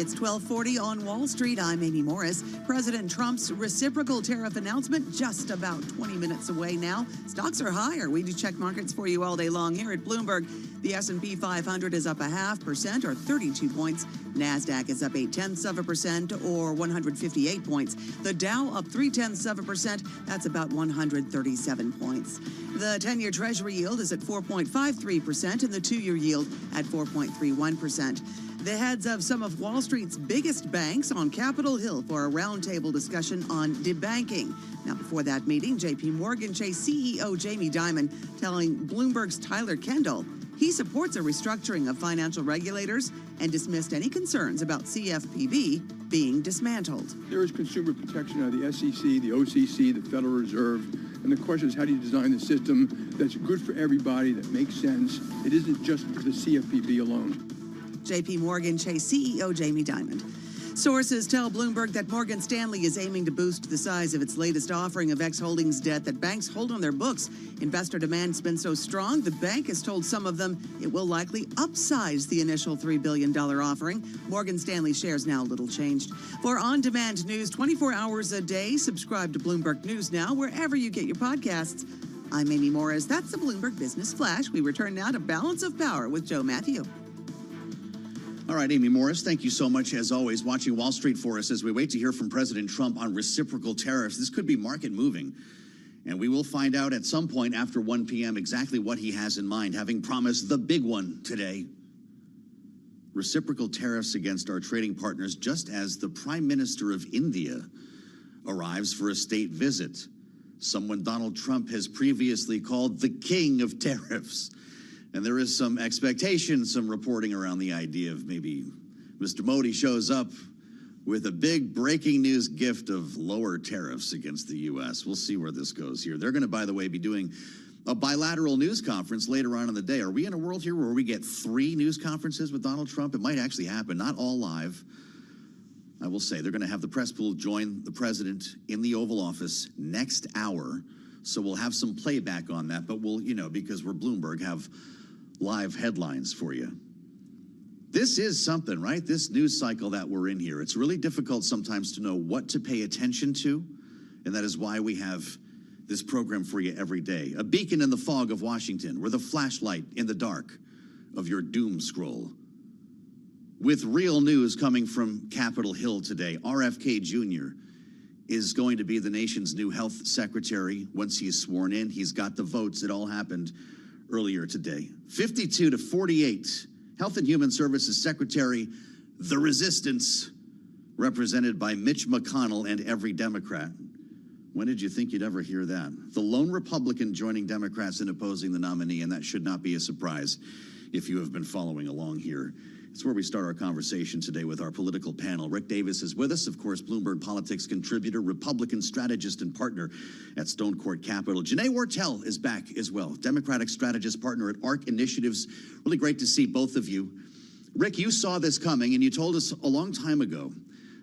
It's 12:40 on Wall Street. I'm Amy Morris. President Trump's reciprocal tariff announcement just about 20 minutes away now. Stocks are higher. We do check markets for you all day long here at Bloomberg. The S&P 500 is up 0.5% or 32 points. NASDAQ is up 0.8% or 158 points. The Dow up 0.3%. That's about 137 points. The 10-year Treasury yield is at 4.53% and the 2-year yield at 4.31%. The heads of some of Wall Street's biggest banks on Capitol Hill for a roundtable discussion on debanking. Now, before that meeting, J.P. Morgan Chase CEO Jamie Dimon telling Bloomberg's Tyler Kendall he supports a restructuring of financial regulators and dismissed any concerns about CFPB being dismantled. There is consumer protection out of the SEC, the OCC, the Federal Reserve, and the question is how do you design the system that's good for everybody, that makes sense? It isn't just for the CFPB alone. J.P. Morgan Chase CEO Jamie Dimon. Sources tell Bloomberg that Morgan Stanley is aiming to boost the size of its latest offering of X Holdings debt that banks hold on their books. Investor demand's been so strong, the bank has told some of them it will likely upsize the initial $3 billion offering. Morgan Stanley shares now a little changed. For on-demand news 24 hours a day, subscribe to Bloomberg News Now wherever you get your podcasts. I'm Amy Morris. That's the Bloomberg Business Flash. We return now to Balance of Power with Joe Matthew. All right, Amy Morris, thank you so much, as always, watching Wall Street for us as we wait to hear from President Trump on reciprocal tariffs. This could be market moving, and we will find out at some point after 1 p.m. exactly what he has in mind, having promised the big one today. Reciprocal tariffs against our trading partners, just as the Prime Minister of India arrives for a state visit, someone Donald Trump has previously called the king of tariffs. And there is some expectation, some reporting around the idea of maybe Mr. Modi shows up with a big breaking news gift of lower tariffs against the U.S. We'll see where this goes here. They're going to, by the way, be doing a bilateral news conference later on in the day. Are we in a world here where we get 3 news conferences with Donald Trump? It might actually happen, not all live. I will say they're going to have the press pool join the president in the Oval Office next hour. So we'll have some playback on that, but we'll, because we're Bloomberg, have live headlines for you. This is something, right? This news cycle that we're in here. It's really difficult sometimes to know what to pay attention to, and that is why we have this program for you every day. A beacon in the fog of Washington. We're the flashlight in the dark of your doom scroll. With real news coming from Capitol Hill today, RFK Jr. is going to be the nation's new health secretary once he is sworn in. He's got the votes. It all happened earlier today. 52 to 48. Health and Human Services Secretary, the resistance, represented by Mitch McConnell and every Democrat. When did you think you'd ever hear that? The lone Republican joining Democrats in opposing the nominee, and that should not be a surprise if you have been following along here. It's where we start our conversation today with our political panel. Rick Davis is with us, of course, Bloomberg Politics contributor, Republican strategist and partner at Stone Court Capital. Janae Wortel is back as well, Democratic strategist partner at ARC Initiatives. Really great to see both of you. Rick, you saw this coming, and you told us a long time ago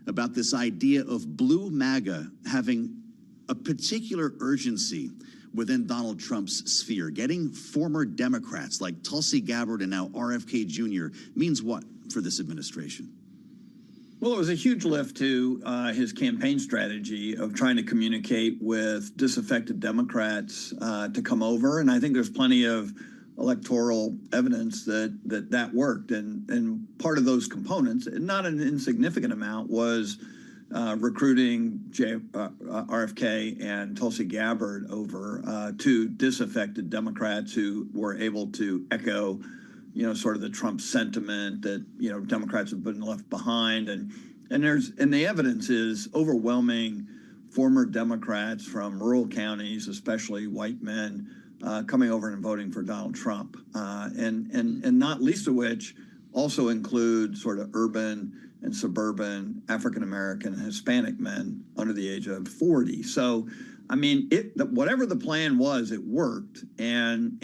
about this idea of blue MAGA having a particular urgency within Donald Trump's sphere. Getting former Democrats like Tulsi Gabbard and now RFK Jr. means what for this administration? Well, it was a huge lift to his campaign strategy of trying to communicate with disaffected Democrats to come over. And I think there's plenty of electoral evidence that worked. And part of those components, not an insignificant amount, was recruiting RFK and Tulsi Gabbard over to disaffected Democrats who were able to echo, sort of the Trump sentiment that, Democrats have been left behind. And the evidence is overwhelming former Democrats from rural counties, especially white men, coming over and voting for Donald Trump. And not least of which also include sort of urban and suburban African-American and Hispanic men under the age of 40. So, I mean, whatever the plan was, it worked. And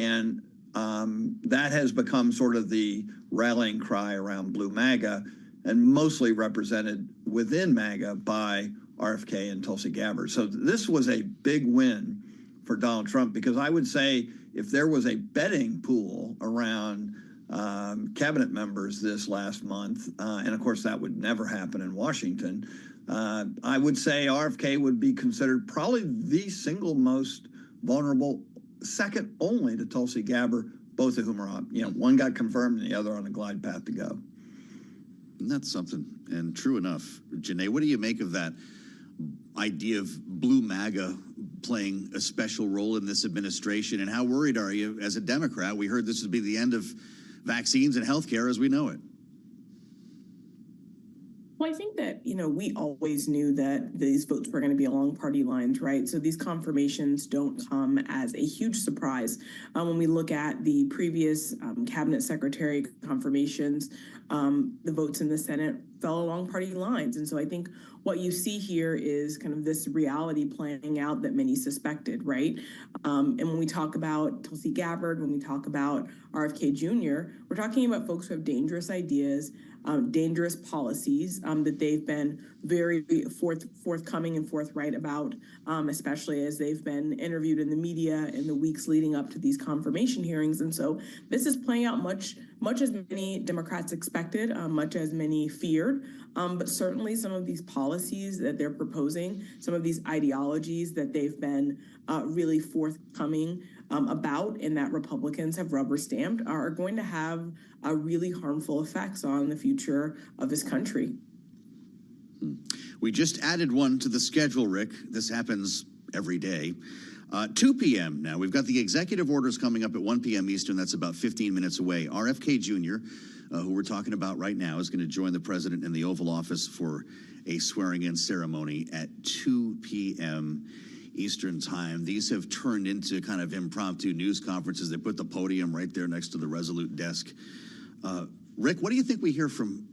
that has become sort of the rallying cry around blue MAGA, and mostly represented within MAGA by RFK and Tulsi Gabbard. So this was a big win for Donald Trump, because I would say if there was a betting pool around cabinet members this last month, and of course that would never happen in Washington. I would say RFK would be considered probably the single most vulnerable, second only to Tulsi Gabbard, both of whom are on, one got confirmed and the other on a glide path to go. And that's something, and true enough. Janae, what do you make of that idea of blue MAGA playing a special role in this administration, and how worried are you as a Democrat? We heard this would be the end of vaccines and healthcare as we know it. Well, I think that, we always knew that these votes were going to be along party lines, right? So these confirmations don't come as a huge surprise. When we look at the previous cabinet secretary confirmations, the votes in the Senate fell along party lines. And so I think what you see here is kind of this reality playing out that many suspected, right? And when we talk about Tulsi Gabbard, when we talk about RFK Jr., we're talking about folks who have dangerous ideas, dangerous policies that they've been very forthcoming and forthright about, especially as they've been interviewed in the media in the weeks leading up to these confirmation hearings. And so this is playing out much as many Democrats expected, much as many feared. But certainly some of these policies that they're proposing, some of these ideologies that they've been really forthcoming about and that Republicans have rubber stamped are going to have really harmful effects on the future of this country. We just added one to the schedule, Rick. This happens every day. 2 p.m. now. We've got the executive orders coming up at 1 p.m. Eastern. That's about 15 minutes away. RFK Jr., who we're talking about right now, is going to join the president in the Oval Office for a swearing-in ceremony at 2 p.m. Eastern time. These have turned into kind of impromptu news conferences. They put the podium right there next to the Resolute desk. Rick, what do you think we hear from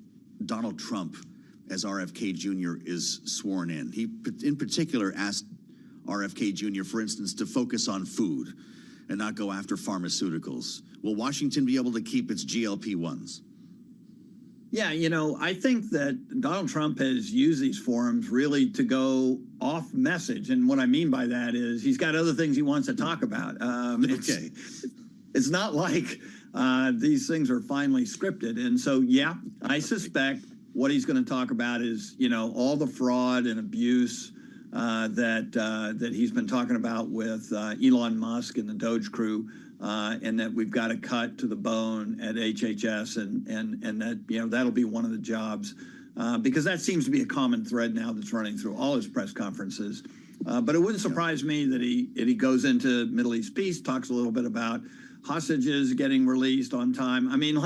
Donald Trump as RFK Jr. is sworn in? He, in particular, asked RFK Jr., for instance, to focus on food and not go after pharmaceuticals. Will Washington be able to keep its GLP-1s? Yeah, I think that Donald Trump has used these forums really to go off message. And what I mean by that is he's got other things he wants to talk about. It's not like these things are finally scripted. And so, yeah, I suspect what he's going to talk about is, all the fraud and abuse that he's been talking about with Elon Musk and the Doge crew. And that we've got to cut to the bone at HHS, and that that'll be one of the jobs, because that seems to be a common thread now that's running through all his press conferences. But it wouldn't surprise me that he goes into Middle East peace, talks a little bit about hostages getting released on time. I mean,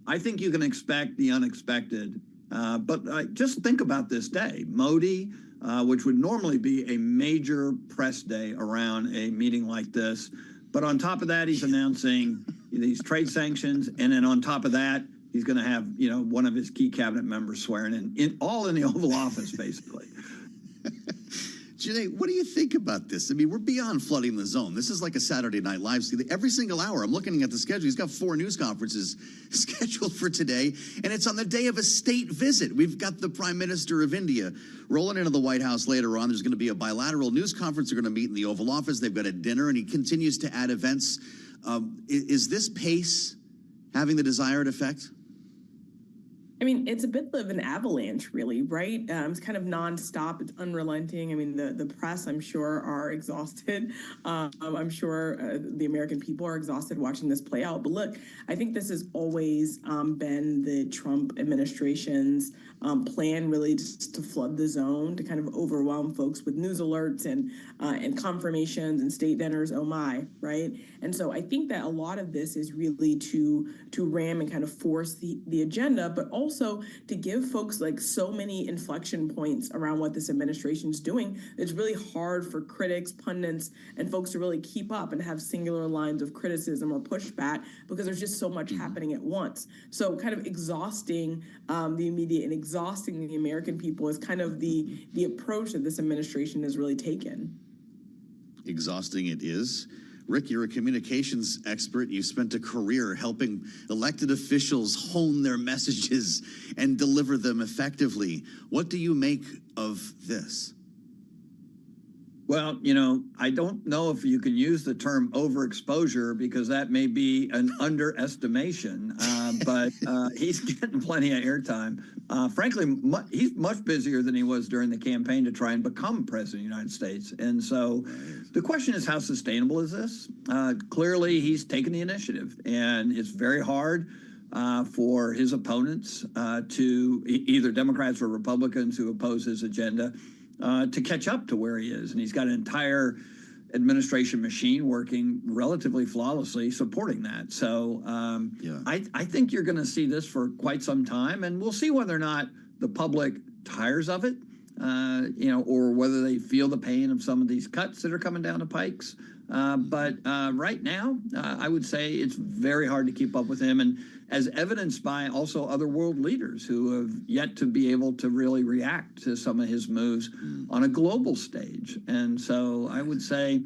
I think you can expect the unexpected. But just think about this day, Modi, which would normally be a major press day around a meeting like this. But on top of that, he's announcing these trade sanctions. And then on top of that, he's going to have, one of his key cabinet members swearing in all in the Oval Office, basically. Janae, what do you think about this? I mean, we're beyond flooding the zone. This is like a Saturday Night Live. Every single hour, I'm looking at the schedule. He's got 4 news conferences scheduled for today, and it's on the day of a state visit. We've got the Prime Minister of India rolling into the White House later on. There's going to be a bilateral news conference. They're going to meet in the Oval Office. They've got a dinner, and he continues to add events. Is this pace having the desired effect? I mean, it's a bit of an avalanche, really, right? It's kind of nonstop. It's unrelenting. I mean, the press, I'm sure, are exhausted. I'm sure the American people are exhausted watching this play out. But look, I think this has always been the Trump administration's plan, really, just to flood the zone, to kind of overwhelm folks with news alerts and confirmations and state dinners. Oh my, right? And so I think that a lot of this is really to ram and kind of force the agenda, but also to give folks like so many inflection points around what this administration is doing. It's really hard for critics, pundits, and folks to really keep up and have singular lines of criticism or pushback because there's just so much happening at once. So kind of exhausting the media and exhausting the American people is kind of the approach that this administration has really taken. Exhausting it is. Rick, you're a communications expert. You spent a career helping elected officials hone their messages and deliver them effectively. What do you make of this? Well, I don't know if you can use the term overexposure because that may be an underestimation, but he's getting plenty of airtime. Frankly, he's much busier than he was during the campaign to try and become president of the United States. And so the question is, how sustainable is this? Clearly, he's taken the initiative, and it's very hard for his opponents to either Democrats or Republicans who oppose his agenda to catch up to where he is. And he's got an entire administration machine working relatively flawlessly supporting that. So I think you're going to see this for quite some time, and we'll see whether or not the public tires of it, or whether they feel the pain of some of these cuts that are coming down the pikes. But right now, I would say it's very hard to keep up with him, and as evidenced by also other world leaders who have yet to be able to really react to some of his moves on a global stage. And so I would say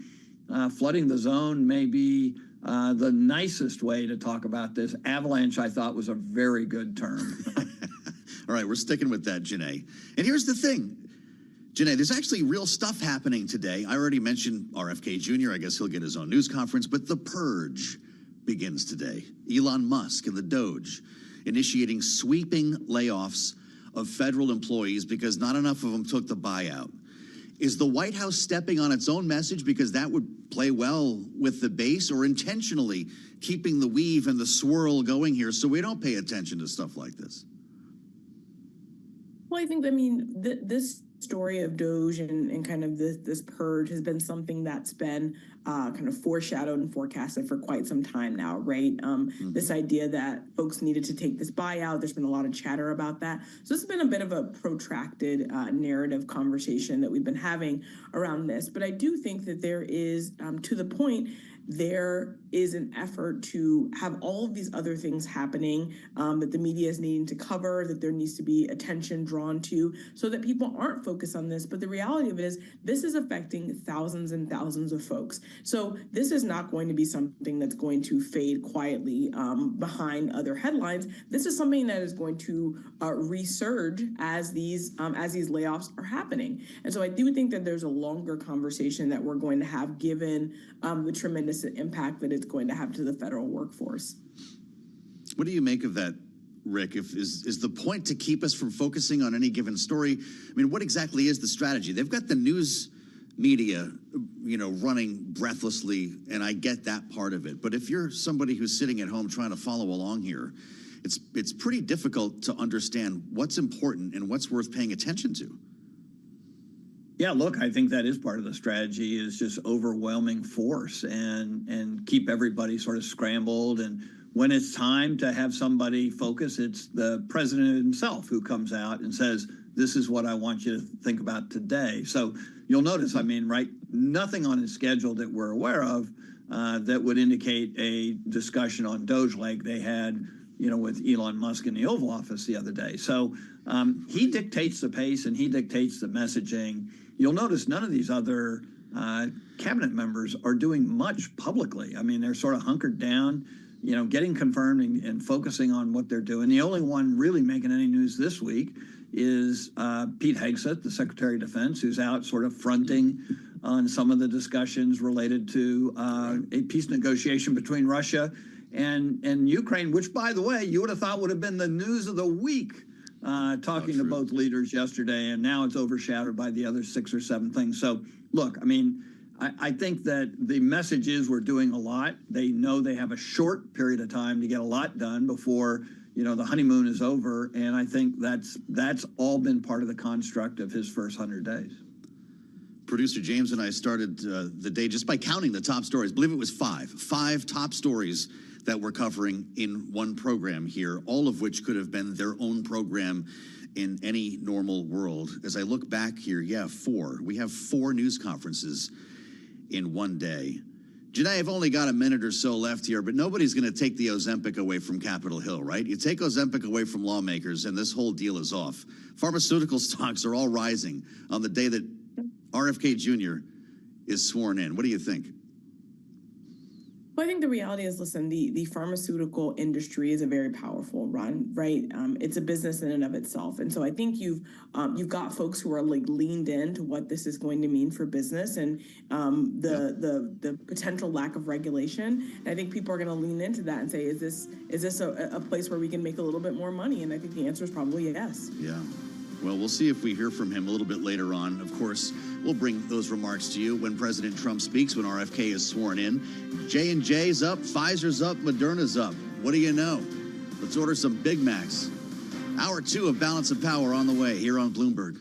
flooding the zone may be the nicest way to talk about this. Avalanche, I thought, was a very good term. All right, we're sticking with that, Janae. And here's the thing. Janae, there's actually real stuff happening today. I already mentioned RFK Jr. I guess he'll get his own news conference, but the purge begins today. Elon Musk and the Doge initiating sweeping layoffs of federal employees because not enough of them took the buyout. Is the White House stepping on its own message because that would play well with the base, or intentionally keeping the weave and the swirl going here so we don't pay attention to stuff like this? Well, I think, this story of Doge and kind of this purge has been something that's been kind of foreshadowed and forecasted for quite some time now, right? This idea that folks needed to take this buyout, there's been a lot of chatter about that. So this has been a bit of a protracted narrative conversation that we've been having around this. But I do think that there is, to the point, there is an effort to have all of these other things happening that the media is needing to cover, that there needs to be attention drawn to so that people aren't focused on this. But the reality of it is this is affecting thousands and thousands of folks. So this is not going to be something that's going to fade quietly behind other headlines. This is something that is going to resurge as these layoffs are happening. And so I do think that there's a longer conversation that we're going to have given the tremendous impact that it's going to have to the federal workforce. What do you make of that, Rick? Is the point to keep us from focusing on any given story? I mean, what exactly is the strategy? They've got the news media, running breathlessly, and I get that part of it. But if you're somebody who's sitting at home trying to follow along here, it's pretty difficult to understand what's important and what's worth paying attention to. Yeah, look, I think that is part of the strategy, is just overwhelming force and keep everybody sort of scrambled. And when it's time to have somebody focus, it's the president himself who comes out and says, this is what I want you to think about today. So you'll notice, nothing on his schedule that we're aware of that would indicate a discussion on Doge like they had, with Elon Musk in the Oval Office the other day. So he dictates the pace and he dictates the messaging. You'll notice none of these other cabinet members are doing much publicly. They're sort of hunkered down, getting confirmed and focusing on what they're doing. The only one really making any news this week is Pete Hegseth, the Secretary of Defense, who's out sort of fronting on some of the discussions related to a peace negotiation between Russia and Ukraine, which, by the way, you would have thought would have been the news of the week. Talking to both leaders yesterday, and now it's overshadowed by the other 6 or 7 things. So, look, I think that the message is we're doing a lot. They know they have a short period of time to get a lot done before, the honeymoon is over. And I think that's all been part of the construct of his first 100 days. Producer James and I started the day just by counting the top stories. I believe it was 5 top stories that we're covering in one program here, all of which could have been their own program in any normal world. As I look back here, 4. We have 4 news conferences in one day. Janae, I've only got a minute or so left here, but nobody's going to take the Ozempic away from Capitol Hill, right? You take Ozempic away from lawmakers, and this whole deal is off. Pharmaceutical stocks are all rising on the day that RFK Jr. is sworn in. What do you think? Well, I think the reality is, listen, the pharmaceutical industry is a very powerful run, right? It's a business in and of itself, and so I think you've got folks who are like leaned into what this is going to mean for business and the potential lack of regulation. And I think people are going to lean into that and say, is this a place where we can make a little bit more money? And I think the answer is probably yes. Yeah. Well, we'll see if we hear from him a little bit later on. Of course, we'll bring those remarks to you when President Trump speaks, when RFK is sworn in. J&J's up, Pfizer's up, Moderna's up. What do you know? Let's order some Big Macs. Hour 2 of Balance of Power on the way here on Bloomberg.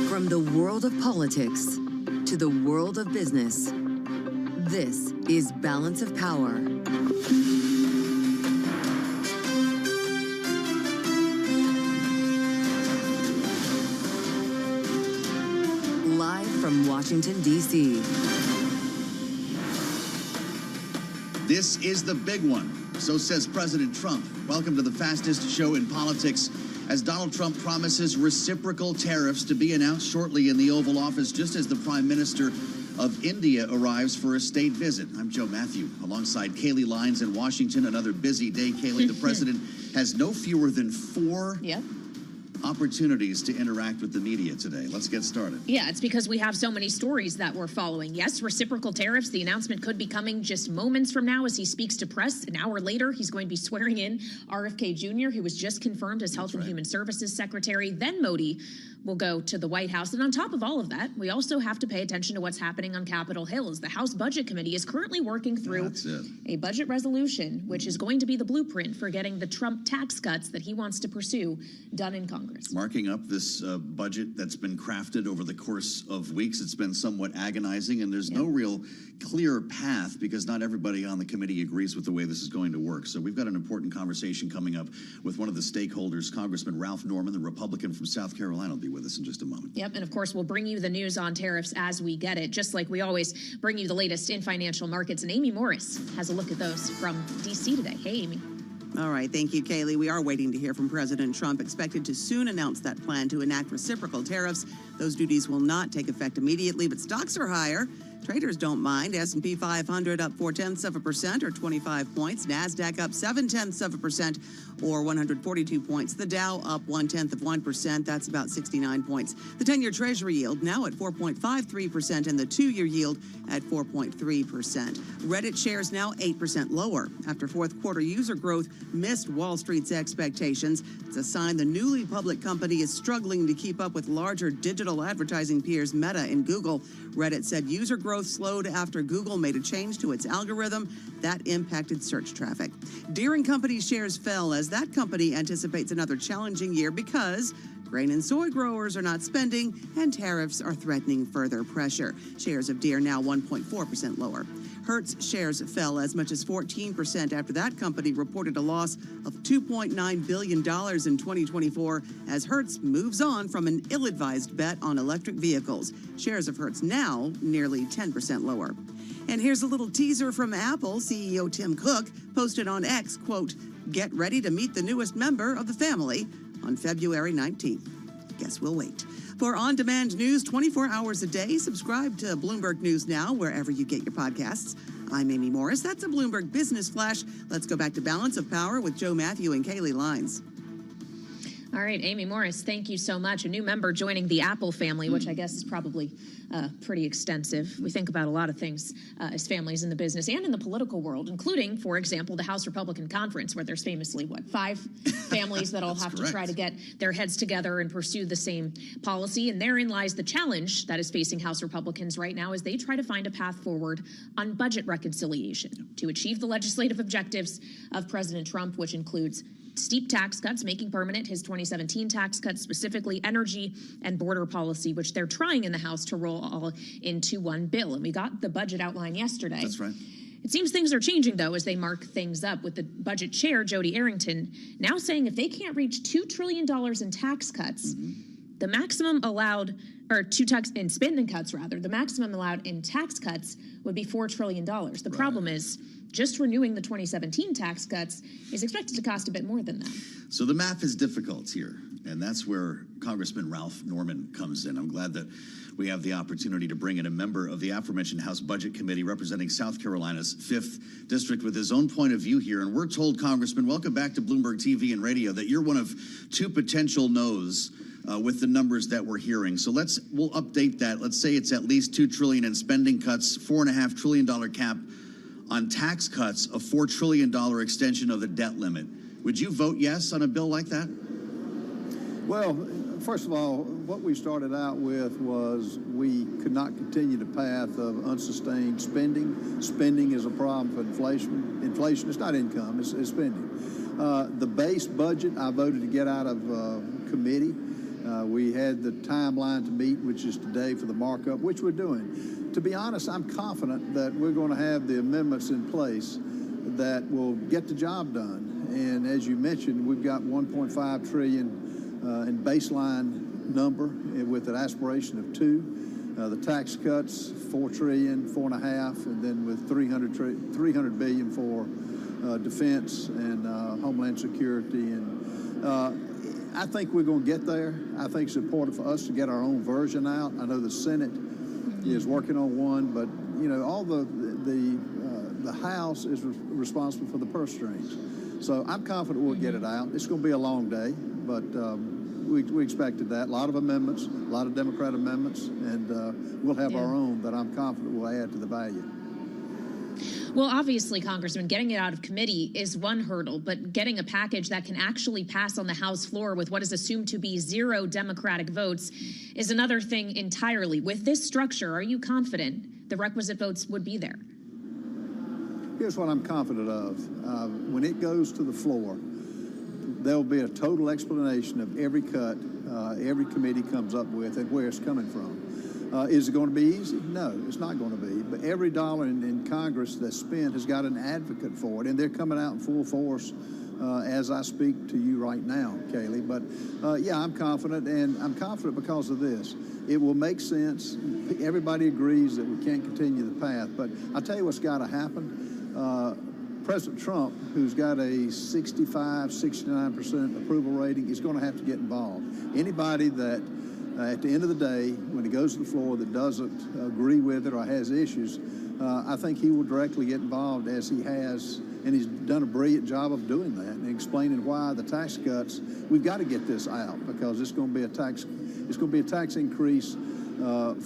From the world of politics to the world of business, this is Balance of Power. Live from Washington, D.C. This is the big one. So says President Trump. Welcome to the fastest show in politics, as Donald Trump promises reciprocal tariffs to be announced shortly in the Oval Office, just as the Prime Minister of India arrives for a state visit. I'm Joe Matthew, alongside Kaylee Lyons in Washington. Another busy day, Kaylee. The president has no fewer than four opportunities to interact with the media today. Let's get started. Yeah, it's because we have so many stories that we're following. Yes, reciprocal tariffs. The announcement could be coming just moments from now as he speaks to press. An hour later, he's going to be swearing in RFK Jr., who was just confirmed as Health and Human Services Secretary. Then Modi will go to the White House. And on top of all of that, we also have to pay attention to what's happening on Capitol Hill, as the House Budget Committee is currently working through a budget resolution, which is going to be the blueprint for getting the Trump tax cuts that he wants to pursue done in Congress. Marking up this budget that's been crafted over the course of weeks, it's been somewhat agonizing, and there's no real clear path because not everybody on the committee agrees with the way this is going to work. So we've got an important conversation coming up with one of the stakeholders, Congressman Ralph Norman, the Republican from South Carolina, will be with us in just a moment. Yep, and of course, we'll bring you the news on tariffs as we get it, just like we always bring you the latest in financial markets. And Amy Morris has a look at those from D.C. today. Hey, Amy. All right, thank you, Kaylee. We are waiting to hear from President Trump, expected to soon announce that plan to enact reciprocal tariffs. Those duties will not take effect immediately, but stocks are higher. Traders don't mind. S&P 500 up 0.4% or 25 points. NASDAQ up 0.7% or 142 points. The Dow up 0.1%. That's about 69 points. The 10-year Treasury yield now at 4.53% and the 2-year yield at 4.3%. Reddit shares now 8% lower after fourth quarter user growth missed Wall Street's expectations. It's a sign the newly public company is struggling to keep up with larger digital advertising peers Meta and Google. Reddit said user growth slowed after Google made a change to its algorithm that impacted search traffic. Deere & Company shares fell as that company anticipates another challenging year because grain and soy growers are not spending and tariffs are threatening further pressure. Shares of Deere now 1.4% lower. Hertz shares fell as much as 14% after that company reported a loss of $2.9 billion in 2024 as Hertz moves on from an ill-advised bet on electric vehicles. Shares of Hertz now nearly 10% lower. And here's a little teaser from Apple. CEO Tim Cook posted on X, quote, "Get ready to meet the newest member of the family on February 19th. Guess we'll wait. For on-demand news 24 hours a day, subscribe to Bloomberg News Now wherever you get your podcasts. I'm Amy Morris. That's a Bloomberg Business Flash. Let's go back to Balance of Power with Joe Matthew and Kaylee Lyons. All right, Amy Morris, thank you so much. A new member joining the Apple family, which I guess is probably pretty extensive. We think about a lot of things as families in the business and in the political world, including, for example, the House Republican Conference, where there's famously, 5 families that all have to try to get their heads together and pursue the same policy. And therein lies the challenge that is facing House Republicans right now as they try to find a path forward on budget reconciliation to achieve the legislative objectives of President Trump, which includes steep tax cuts, making permanent his 2017 tax cuts, specifically energy and border policy, which they're trying in the House to roll all into one bill. And we got the budget outline yesterday. That's right. It seems things are changing, though, as they mark things up, with the budget chair, Jody Arrington, now saying if they can't reach $2 trillion in tax cuts, the maximum allowed, or in spending cuts, rather, the maximum allowed in tax cuts would be $4 trillion. The problem is, just renewing the 2017 tax cuts is expected to cost a bit more than that. So the math is difficult here, and that's where Congressman Ralph Norman comes in. I'm glad that we have the opportunity to bring in a member of the aforementioned House Budget Committee representing South Carolina's 5th District with his own point of view here. And we're told, Congressman, welcome back to Bloomberg TV and radio, that you're one of 2 potential no's with the numbers that we're hearing. So we'll update that. Let's say it's at least $2 trillion in spending cuts, $4.5 trillion cap on tax cuts, a $4 trillion extension of the debt limit. Would you vote yes on a bill like that? Well, first of all, what we started out with was we could not continue the path of unsustained spending. Spending is a problem for inflation. Inflation is not income, it's spending. The base budget I voted to get out of committee. We had the timeline to meet, which is today, for the markup, which we're doing. To be honest, I'm confident that we're going to have the amendments in place that will get the job done. And as you mentioned, we've got $1.5 trillion in baseline number with an aspiration of 2. The tax cuts, $4 trillion, 4.5, and then with $300 billion for defense and homeland security. And I think we're going to get there. I think it's important for us to get our own version out. I know the Senate is working on one, but you know, all the House is responsible for the purse strings. So I'm confident we'll get it out. It's going to be a long day, but we expected that. A lot of amendments, a lot of Democrat amendments, and we'll have our own that I'm confident will add to the value. Well, obviously, Congressman, getting it out of committee is one hurdle, but getting a package that can actually pass on the House floor with what is assumed to be 0 Democratic votes is another thing entirely. With this structure, are you confident the requisite votes would be there? Here's what I'm confident of. When it goes to the floor, there'll be a total explanation of every cut every committee comes up with and where it's coming from. Is it going to be easy? No, it's not going to be. But every dollar in Congress that's spent has got an advocate for it, and they're coming out in full force as I speak to you right now, Kaylee. But yeah, I'm confident, and I'm confident because of this. It will make sense. Everybody agrees that we can't continue the path, but I'll tell you what's got to happen. President Trump, who's got a 65, 69% approval rating, is going to have to get involved. Anybody that at the end of the day, when it goes to the floor, that doesn't agree with it or has issues, I think he will directly get involved, as he has, and he's done a brilliant job of doing that and explaining why the tax cuts. We've got to get this out because it's going to be a tax. It's going to be a tax increase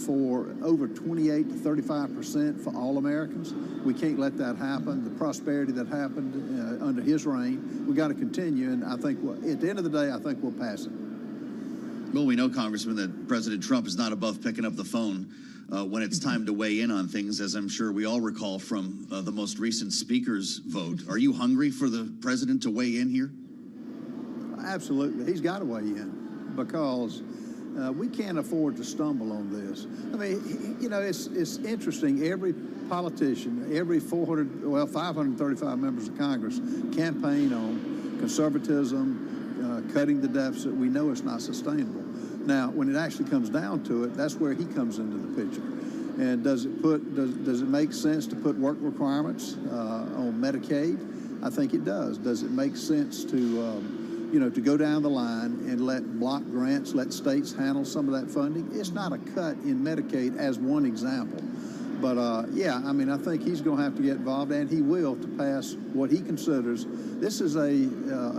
for over 28 to 35% for all Americans. We can't let that happen. The prosperity that happened under his reign, we got to continue. And I think at the end of the day, I think we'll pass it. Well, we know, Congressman, that President Trump is not above picking up the phone when it's time to weigh in on things, as I'm sure we all recall from the most recent speaker's vote. Are you hungry for the president to weigh in here? Absolutely. He's got to weigh in because we can't afford to stumble on this. I mean, you know, it's interesting. Every politician, every 535 members of Congress campaign on conservatism, cutting the deficit. We know it's not sustainable. Now, when it actually comes down to it, that's where he comes into the picture. And does it make sense to put work requirements on Medicaid? I think it does. Does it make sense to to go down the line and let block grants, let states handle some of that funding? It's not a cut in Medicaid as one example. But, yeah, I mean, I think he's going to have to get involved, and he will, to pass what he considers. This is a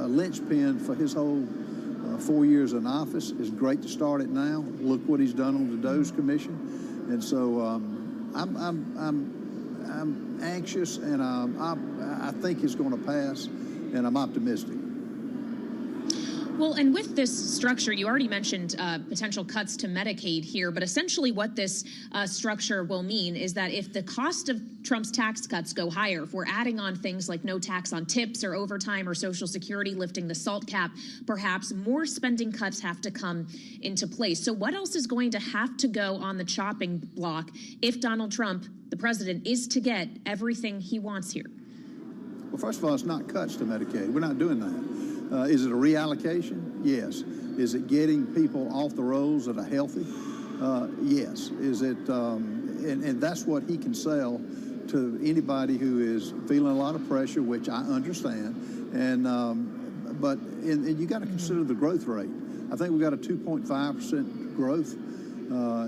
linchpin for his whole 4 years in office. It's great to start it now. Look what he's done on the DOGE Commission. And so I'm anxious, and I think it's going to pass, and I'm optimistic. Well, and with this structure, you already mentioned potential cuts to Medicaid here, but essentially what this structure will mean is that if the cost of Trump's tax cuts go higher, if we're adding on things like no tax on tips or overtime or Social Security, lifting the SALT cap, perhaps more spending cuts have to come into place. So what else is going to have to go on the chopping block if Donald Trump, the president, is to get everything he wants here? Well, first of all, it's not cuts to Medicaid. We're not doing that. Is it a reallocation? Yes. Is it getting people off the rolls that are healthy? Yes. Is it, and that's what he can sell to anybody who is feeling a lot of pressure, which I understand. And but you got to consider the growth rate. I think we've got a 2.5% growth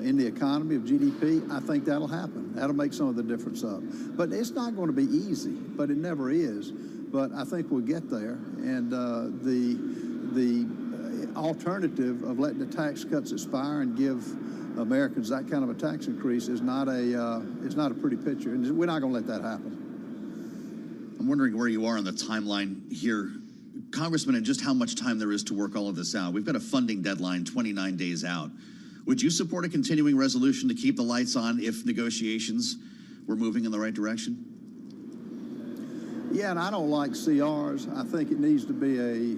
in the economy of GDP. I think that'll happen. That'll make some of the difference up. But it's not going to be easy, but it never is. But I think we'll get there. And the alternative of letting the tax cuts expire and give Americans that kind of a tax increase is not a pretty picture. And we're not going to let that happen. I'm wondering where you are on the timeline here, Congressman, and just how much time there is to work all of this out. We've got a funding deadline 29 days out. Would you support a continuing resolution to keep the lights on if negotiations were moving in the right direction? Yeah, and I don't like CRs. I think it needs to be a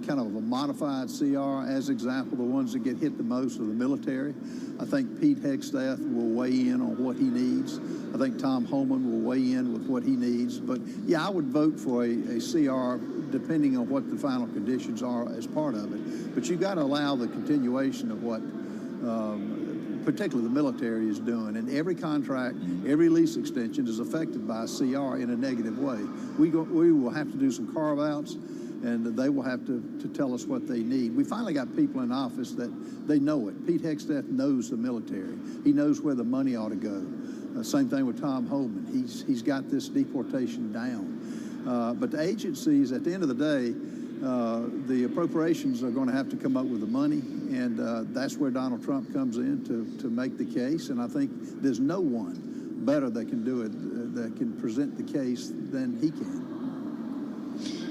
kind of a modified CR. As example, the ones that get hit the most are the military. I think Pete Hegseth will weigh in on what he needs. I think Tom Homan will weigh in with what he needs. But, yeah, I would vote for a CR depending on what the final conditions are as part of it. But you've got to allow the continuation of what particularly the military is doing. And every contract, every lease extension is affected by a CR in a negative way. We will have to do some carve-outs, and they will have to tell us what they need. We finally got people in office that they know it. Pete Hegseth knows the military. He knows where the money ought to go. Same thing with Tom Homan. He's got this deportation down. But the agencies, at the end of the day, the appropriations are going to have to come up with the money, and that's where Donald Trump comes in to make the case. And I think there's no one better that can do it, that can present the case than he can.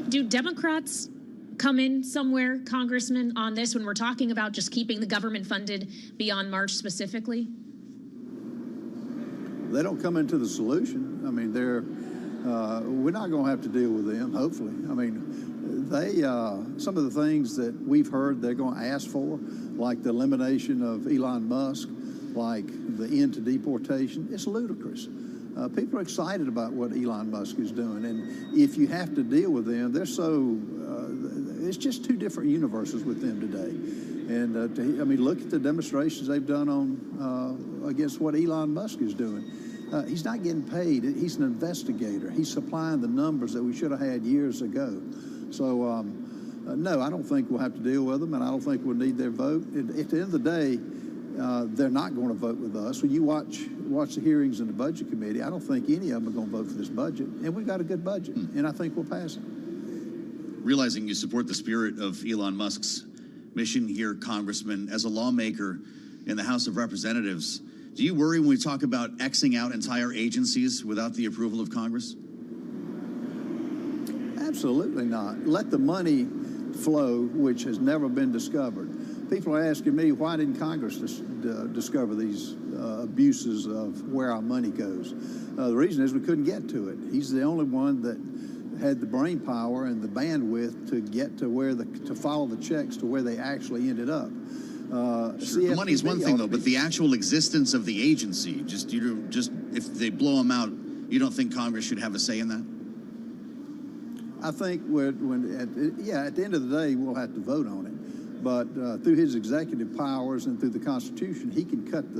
Do Democrats come in somewhere, Congressman, on this when we're talking about just keeping the government funded beyond March specifically? They don't come into the solution. I mean, we're not going to have to deal with them, hopefully. I mean, some of the things that we've heard they're going to ask for, like the elimination of Elon Musk, like the end to deportation, it's ludicrous. People are excited about what Elon Musk is doing, and if you have to deal with them, they're so, it's just two different universes with them today. And I mean, look at the demonstrations they've done on against what Elon Musk is doing. He's not getting paid. He's an investigator. He's supplying the numbers that we should have had years ago. So, no, I don't think we'll have to deal with them, and I don't think we'll need their vote. And at the end of the day, they're not going to vote with us. When you watch the hearings in the Budget Committee, I don't think any of them are going to vote for this budget. And we've got a good budget, and I think we'll pass it. Realizing you support the spirit of Elon Musk's mission here, Congressman, as a lawmaker in the House of Representatives, do you worry when we talk about Xing out entire agencies without the approval of Congress? Absolutely not. Let the money flow, which has never been discovered. People are asking me, why didn't Congress discover these abuses of where our money goes? The reason is we couldn't get to it. He's the only one that had the brain power and the bandwidth to get to to follow the checks to where they actually ended up. Sure. The money is one thing, though, but the actual existence of the agency, just if they blow them out, you don't think Congress should have a say in that? I think at the end of the day, we'll have to vote on it. But through his executive powers and through the Constitution, he can cut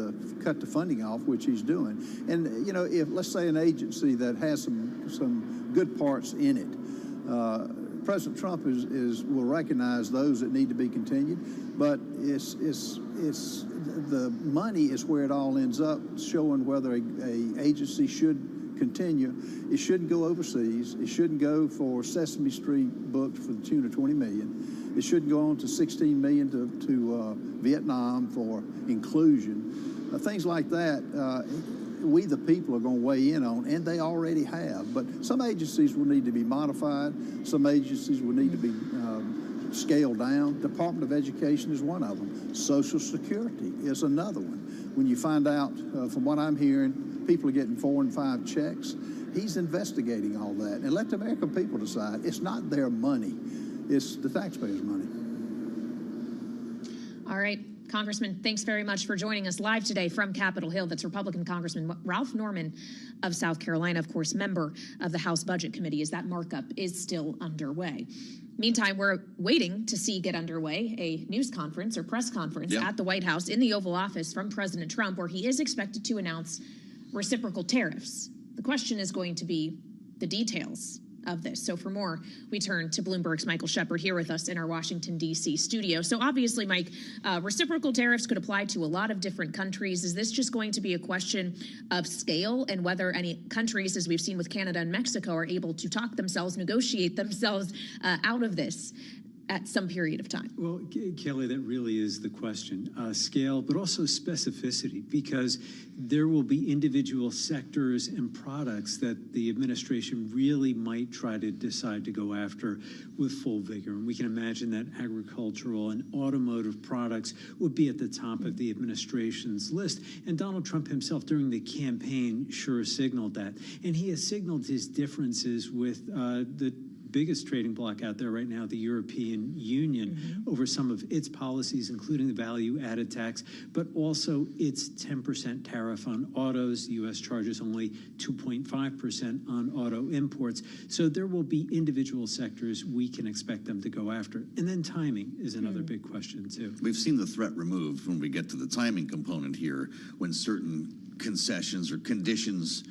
the funding off, which he's doing. And you know, if let's say an agency that has some good parts in it, President Trump will recognize those that need to be continued. But it's the money is where it all ends up, showing whether a agency should continue. It shouldn't go overseas. It shouldn't go for Sesame Street books for the tune of $20 million. It shouldn't go on to $16 million to Vietnam for inclusion. Things like that, we the people are going to weigh in on, and they already have. But some agencies will need to be modified. Some agencies will need to be scaled down. Department of Education is one of them. Social Security is another one. When you find out, from what I'm hearing, people are getting 4 and 5 checks, he's investigating all that. And let the American people decide. It's not their money. It's the taxpayers' money. All right, Congressman, thanks very much for joining us live today from Capitol Hill. That's Republican Congressman Ralph Norman of South Carolina, of course, member of the House Budget Committee, as that markup is still underway. Meantime, we're waiting to see get underway a news conference or press conference at the White House in the Oval Office from President Trump, where he is expected to announce reciprocal tariffs. The question is going to be the details of this. So for more, we turn to Bloomberg's Michael Shepard here with us in our Washington, D.C. studio. So obviously, Mike, reciprocal tariffs could apply to a lot of different countries. Is this just going to be a question of scale and whether any countries, as we've seen with Canada and Mexico, are able to negotiate themselves out of this at some period of time? Well, Kelly, that really is the question. Scale, but also specificity, because there will be individual sectors and products that the administration really might try to decide to go after with full vigor. And we can imagine that agricultural and automotive products would be at the top of the administration's list. And Donald Trump himself during the campaign sure signaled that. And he has signaled his differences with the biggest trading bloc out there right now, the European Union, over some of its policies, including the value-added tax, but also its 10% tariff on autos. The U.S. charges only 2.5% on auto imports. So there will be individual sectors we can expect them to go after. And then timing is another big question, too. We've seen the threat removed when we get to the timing component here, when certain concessions or conditions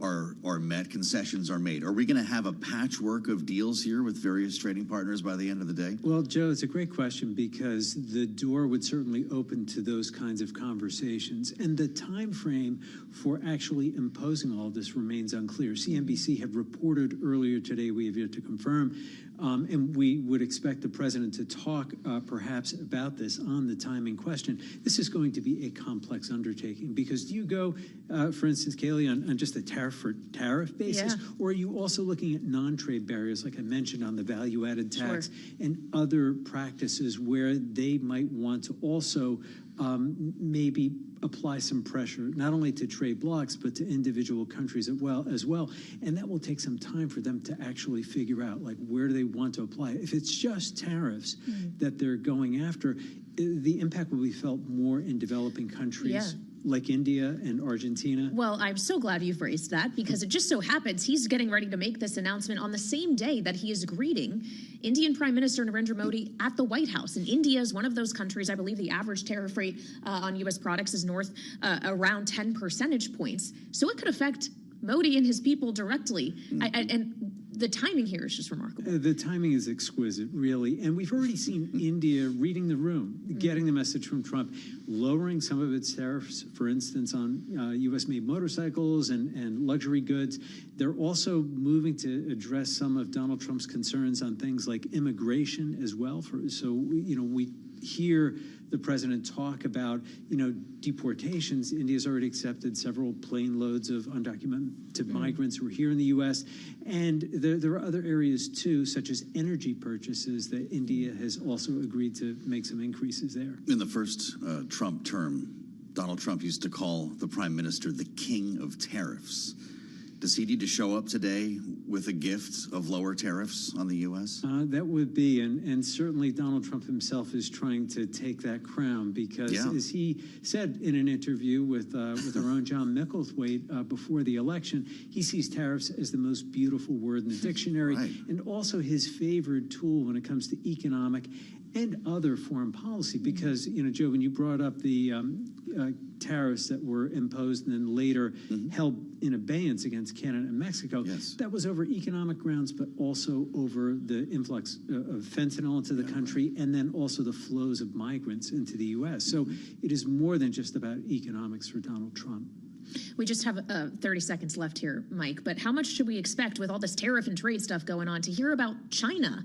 are met, concessions are made? Are we going to have a patchwork of deals here with various trading partners by the end of the day? Well, Joe, it's a great question because the door would certainly open to those kinds of conversations. And the time frame for actually imposing all of this remains unclear. CNBC had reported earlier today, we have yet to confirm, and we would expect the president to talk perhaps about this on the timing question. This is going to be a complex undertaking because do you go, for instance, Kaylee, on just a tariff basis, or are you also looking at non-trade barriers, like I mentioned, on the value-added tax and other practices where they might want to also maybe apply some pressure, not only to trade blocs, but to individual countries as well. And that will take some time for them to actually figure out, like, where do they want to apply it. If it's just tariffs that they're going after, the impact will be felt more in developing countries like India and Argentina. Well, I'm so glad you've raised that because it just so happens he's getting ready to make this announcement on the same day that he is greeting Indian Prime Minister Narendra Modi at the White House. And India is one of those countries, I believe the average tariff rate on U.S. products is north around 10 percentage points. So it could affect Modi and his people directly. And the timing here is just remarkable. The timing is exquisite, really. And we've already seen India reading the room, getting the message from Trump, lowering some of its tariffs, for instance, on U.S.-made motorcycles and luxury goods. They're also moving to address some of Donald Trump's concerns on things like immigration as well. We hear the president talk about, deportations. India's already accepted several plane loads of undocumented migrants who are here in the U.S. And there are other areas, too, such as energy purchases that India has also agreed to make some increases there. In the first Trump term, Donald Trump used to call the prime minister the king of tariffs. Does he need to show up today with a gift of lower tariffs on the U.S.? That would be, and certainly Donald Trump himself is trying to take that crown because, as he said in an interview with our own John Micklethwaite before the election, he sees tariffs as the most beautiful word in the dictionary and also his favored tool when it comes to economic and other foreign policy. Because, Joe, when you brought up the tariffs that were imposed and then later held in abeyance against Canada and Mexico, that was over economic grounds, but also over the influx of fentanyl into the country and then also the flows of migrants into the U.S. So it is more than just about economics for Donald Trump. We just have 30 seconds left here, Mike, but how much should we expect with all this tariff and trade stuff going on to hear about China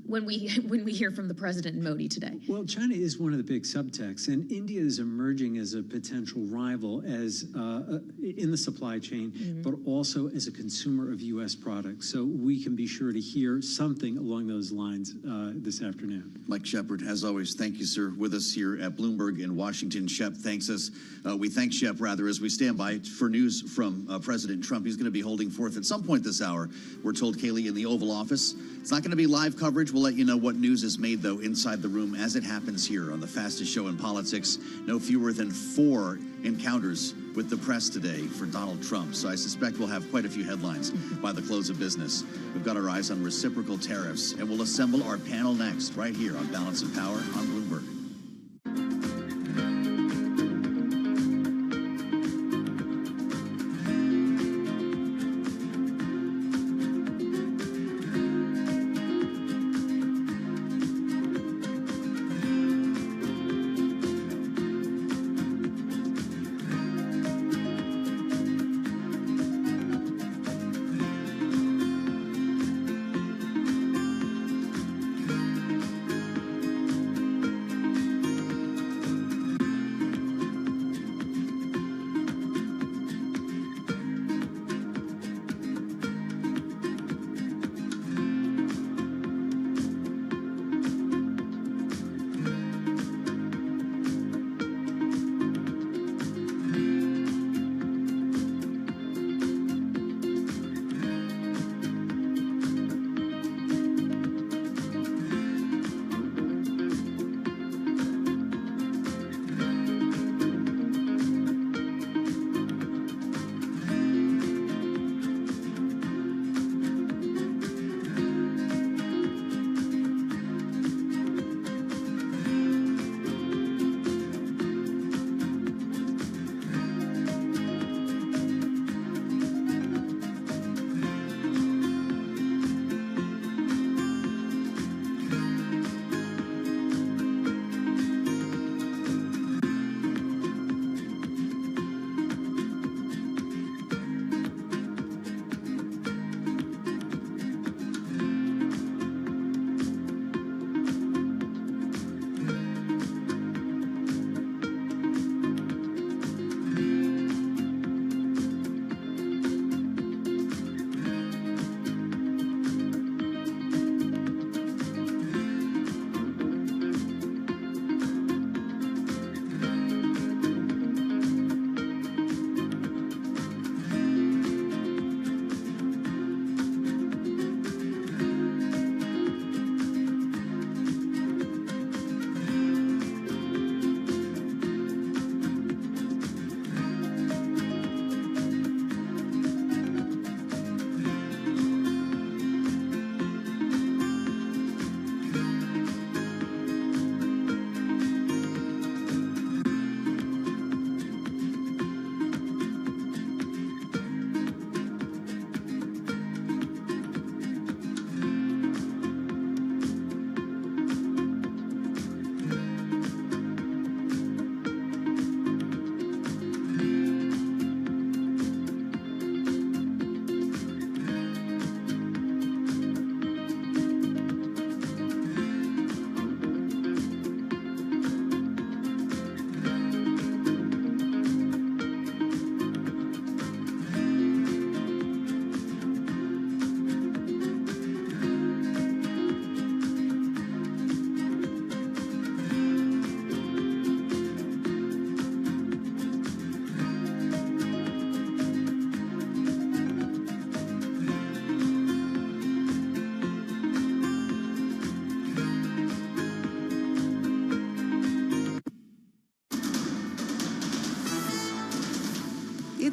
when we hear from the president and Modi today? Well, China is one of the big subtexts, and India is emerging as a potential rival as in the supply chain, but also as a consumer of U.S. products. So we can be sure to hear something along those lines this afternoon. Mike Shepard, as always, thank you, sir, with us here at Bloomberg in Washington. Shep thanks us. We thank Shep, rather, as we stand by for news from President Trump. He's going to be holding forth at some point this hour, we're told, Kaylee, in the Oval Office. It's not going to be live coverage. We'll let you know what news is made, though, inside the room as it happens here on the fastest show in politics. No fewer than 4 encounters with the press today for Donald Trump. So I suspect we'll have quite a few headlines by the close of business. We've got our eyes on reciprocal tariffs, and we'll assemble our panel next right here on Balance of Power on Bloomberg.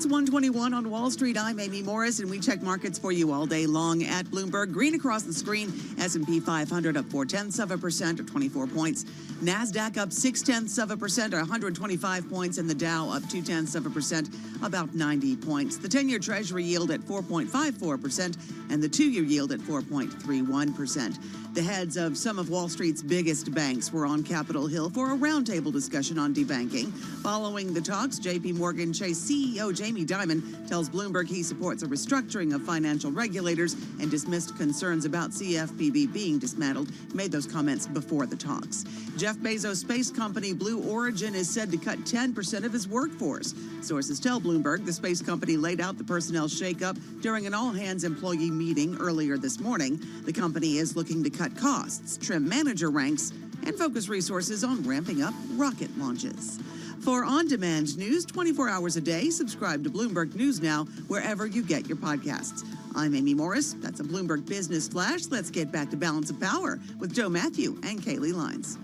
It's 1:21 on Wall Street. I'm Amy Morris, and we check markets for you all day long at Bloomberg. Green across the screen. S&P 500 up 0.4% or 24 points. NASDAQ up 0.6% or 125 points, and the Dow up 0.2%, about 90 points. The 10-year Treasury yield at 4.54% and the 2-year yield at 4.31%. The heads of some of Wall Street's biggest banks were on Capitol Hill for a roundtable discussion on debanking. Following the talks, J.P. Morgan Chase CEO Jamie Dimon tells Bloomberg he supports a restructuring of financial regulators and dismissed concerns about CFPB being dismantled. He made those comments before the talks. Jeff Bezos' space company Blue Origin is said to cut 10% of his workforce. Sources tell Bloomberg the space company laid out the personnel shakeup during an all-hands employee meeting earlier this morning. The company is looking to cut costs, trim manager ranks, and focus resources on ramping up rocket launches. For on-demand news 24 hours a day, subscribe to Bloomberg News Now wherever you get your podcasts. I'm Amy Morris. That's a Bloomberg Business Flash. Let's get back to Balance of Power with Joe Matthew and Kaylee Lines.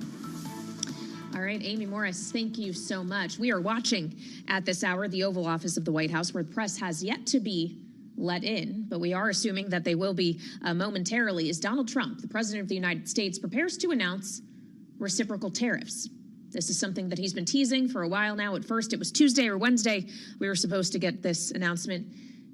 All right, Amy Morris, thank you so much. We are watching at this hour the Oval Office of the White House, where the press has yet to be let in, but we are assuming that they will be momentarily, as Donald Trump, the President of the United States, prepares to announce reciprocal tariffs. This is something that he's been teasing for a while now. At first, it was Tuesday or Wednesday we were supposed to get this announcement.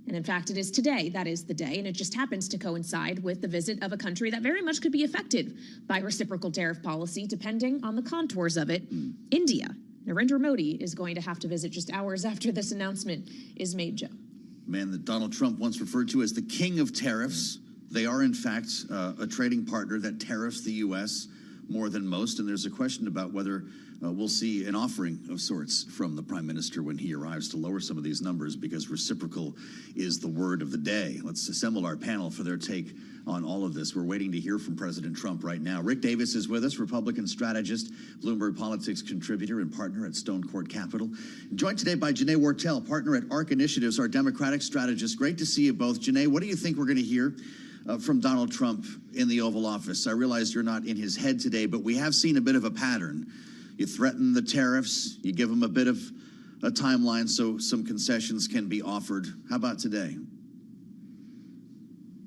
And in fact, it is today. That is the day. And it just happens to coincide with the visit of a country that very much could be affected by reciprocal tariff policy, depending on the contours of it, India. Narendra Modi is going to have to visit just hours after this announcement is made, Joe. Man that Donald Trump once referred to as the king of tariffs. They are, in fact, a trading partner that tariffs the U.S. more than most. And there's a question about whether we'll see an offering of sorts from the prime minister when he arrives to lower some of these numbers, because reciprocal is the word of the day. Let's assemble our panel for their take on all of this. We're waiting to hear from President Trump right now. Rick Davis is with us, Republican strategist, Bloomberg Politics contributor and partner at Stone Court Capital. Joined today by Janae Wortel, partner at ARC Initiatives, our Democratic strategist. Great to see you both. Janae, what do you think we're going to hear from Donald Trump in the Oval Office? I realize you're not in his head today, but we have seen a bit of a pattern. You threaten the tariffs, you give him a bit of a timeline so some concessions can be offered. How about today?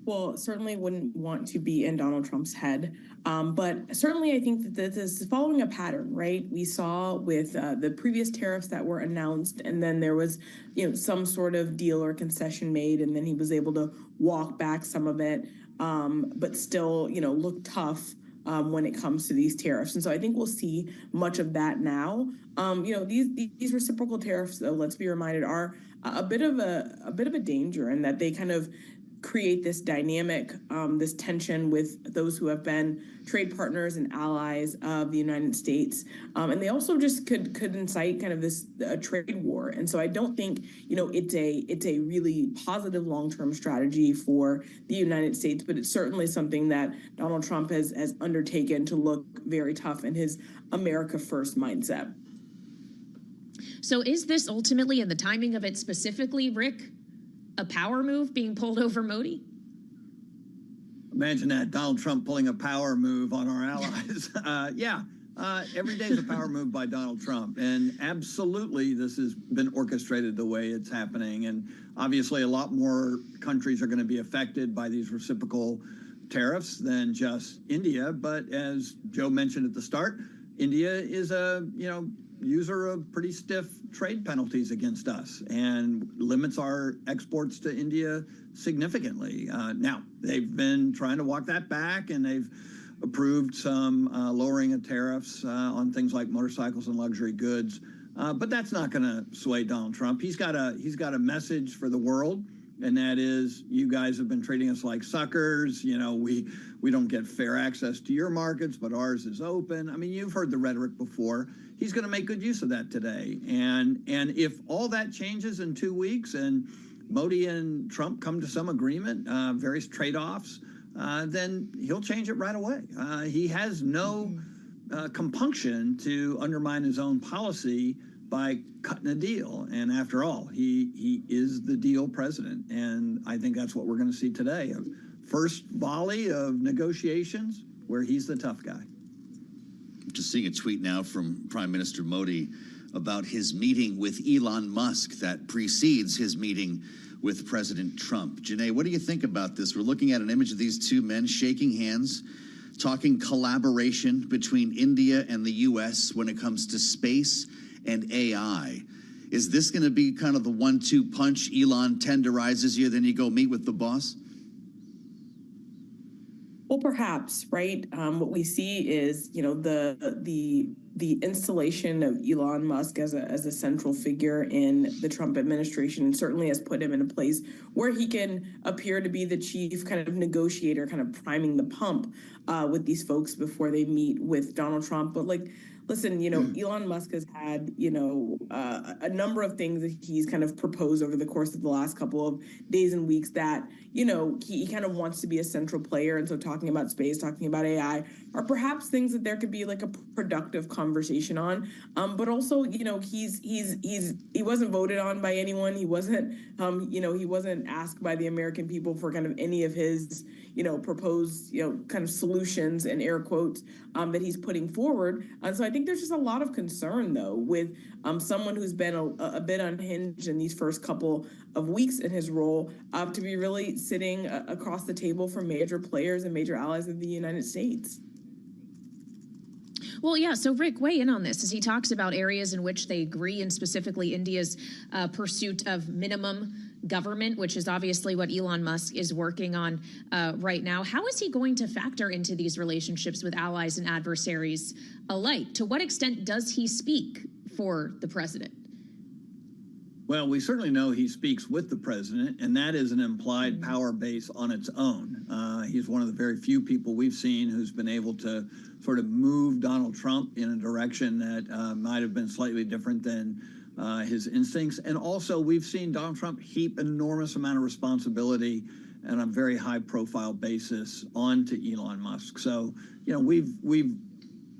Well, certainly wouldn't want to be in Donald Trump's head. But certainly I think that this is following a pattern, right? We saw with the previous tariffs that were announced, and then there was, some sort of deal or concession made, and then he was able to walk back some of it, but still, look tough when it comes to these tariffs. And so I think we'll see much of that now. These reciprocal tariffs, though, let's be reminded, are a bit of a danger in that they kind of create this dynamic, this tension with those who have been trade partners and allies of the United States. And they also just could incite kind of this trade war. And so I don't think, it's a really positive long-term strategy for the United States, but it's certainly something that Donald Trump has undertaken to look very tough in his America First mindset. So is this ultimately, in the timing of it specifically, Rick, a power move being pulled over Modi? Imagine that, Donald Trump pulling a power move on our allies. Every day is a power move by Donald Trump. And absolutely, this has been orchestrated the way it's happening. And obviously, a lot more countries are going to be affected by these reciprocal tariffs than just India. But as Joe mentioned at the start, India is a, user of pretty stiff trade penalties against us and limits our exports to India significantly. Now, they've been trying to walk that back, and they've approved some lowering of tariffs on things like motorcycles and luxury goods. But that's not going to sway Donald Trump. He's got a message for the world, and that is, you guys have been treating us like suckers. We don't get fair access to your markets, but ours is open. I mean, you've heard the rhetoric before. He's going to make good use of that today. And if all that changes in 2 weeks and Modi and Trump come to some agreement, various trade-offs, then he'll change it right away. He has no compunction to undermine his own policy by cutting a deal. And after all, he is the deal president. And I think that's what we're going to see today. A first volley of negotiations where he's the tough guy. Just seeing a tweet now from Prime Minister Modi about his meeting with Elon Musk that precedes his meeting with President Trump. Janae, what do you think about this? We're looking at an image of these two men shaking hands, talking collaboration between India and the U.S. when it comes to space and AI. Is this going to be kind of the 1-2 punch? Elon tenderizes you, then you go meet with the boss? Well, perhaps, right? What we see is, the installation of Elon Musk as a central figure in the Trump administration certainly has put him in a place where he can appear to be the chief kind of negotiator, kind of priming the pump with these folks before they meet with Donald Trump. But listen, Elon Musk has had, a number of things that he's kind of proposed over the course of the last couple of days and weeks that, he kind of wants to be a central player. And so talking about space, talking about AI are perhaps things that there could be like a productive conversation on. But also, he wasn't voted on by anyone. He wasn't, he wasn't asked by the American people for kind of any of his, proposed, kind of solutions and air quotes that he's putting forward. And so I think there's just a lot of concern, though, with someone who's been a bit unhinged in these first couple of weeks in his role to be really sitting across the table from major players and major allies of the United States. Well, yeah. So Rick, weigh in on this as he talks about areas in which they agree, and specifically India's pursuit of minimum government, which is obviously what Elon Musk is working on right now. How is he going to factor into these relationships with allies and adversaries alike? To what extent does he speak for the president? Well, we certainly know he speaks with the president, and that is an implied power base on its own. He's one of the very few people we've seen who's been able to sort of move Donald Trump in a direction that might have been slightly different than his instincts. And also, we've seen Donald Trump heap an enormous amount of responsibility on a very high-profile basis onto Elon Musk. So, we've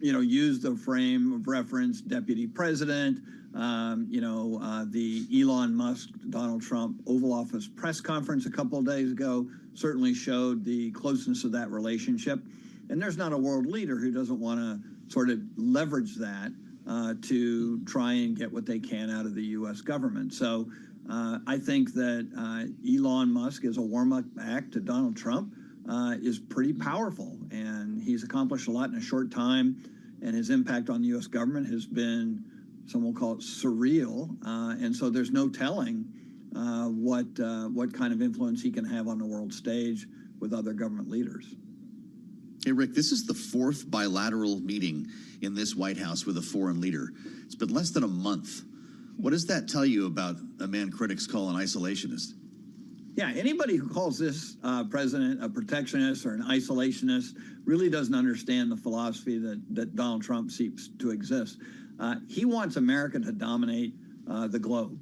used the frame of reference deputy president. The Elon Musk, Donald Trump Oval Office press conference a couple of days ago certainly showed the closeness of that relationship. And there's not a world leader who doesn't want to sort of leverage that to try and get what they can out of the U.S. government. So I think that Elon Musk, as a warm-up act to Donald Trump, is pretty powerful. And he's accomplished a lot in a short time. And his impact on the U.S. government has been, some will call it surreal, and so there's no telling what kind of influence he can have on the world stage with other government leaders. Hey, Rick, this is the fourth bilateral meeting in this White House with a foreign leader. It's been less than a month. What does that tell you about a man critics call an isolationist? Yeah, anybody who calls this president a protectionist or an isolationist really doesn't understand the philosophy that Donald Trump seeks to exist. He wants America to dominate the globe.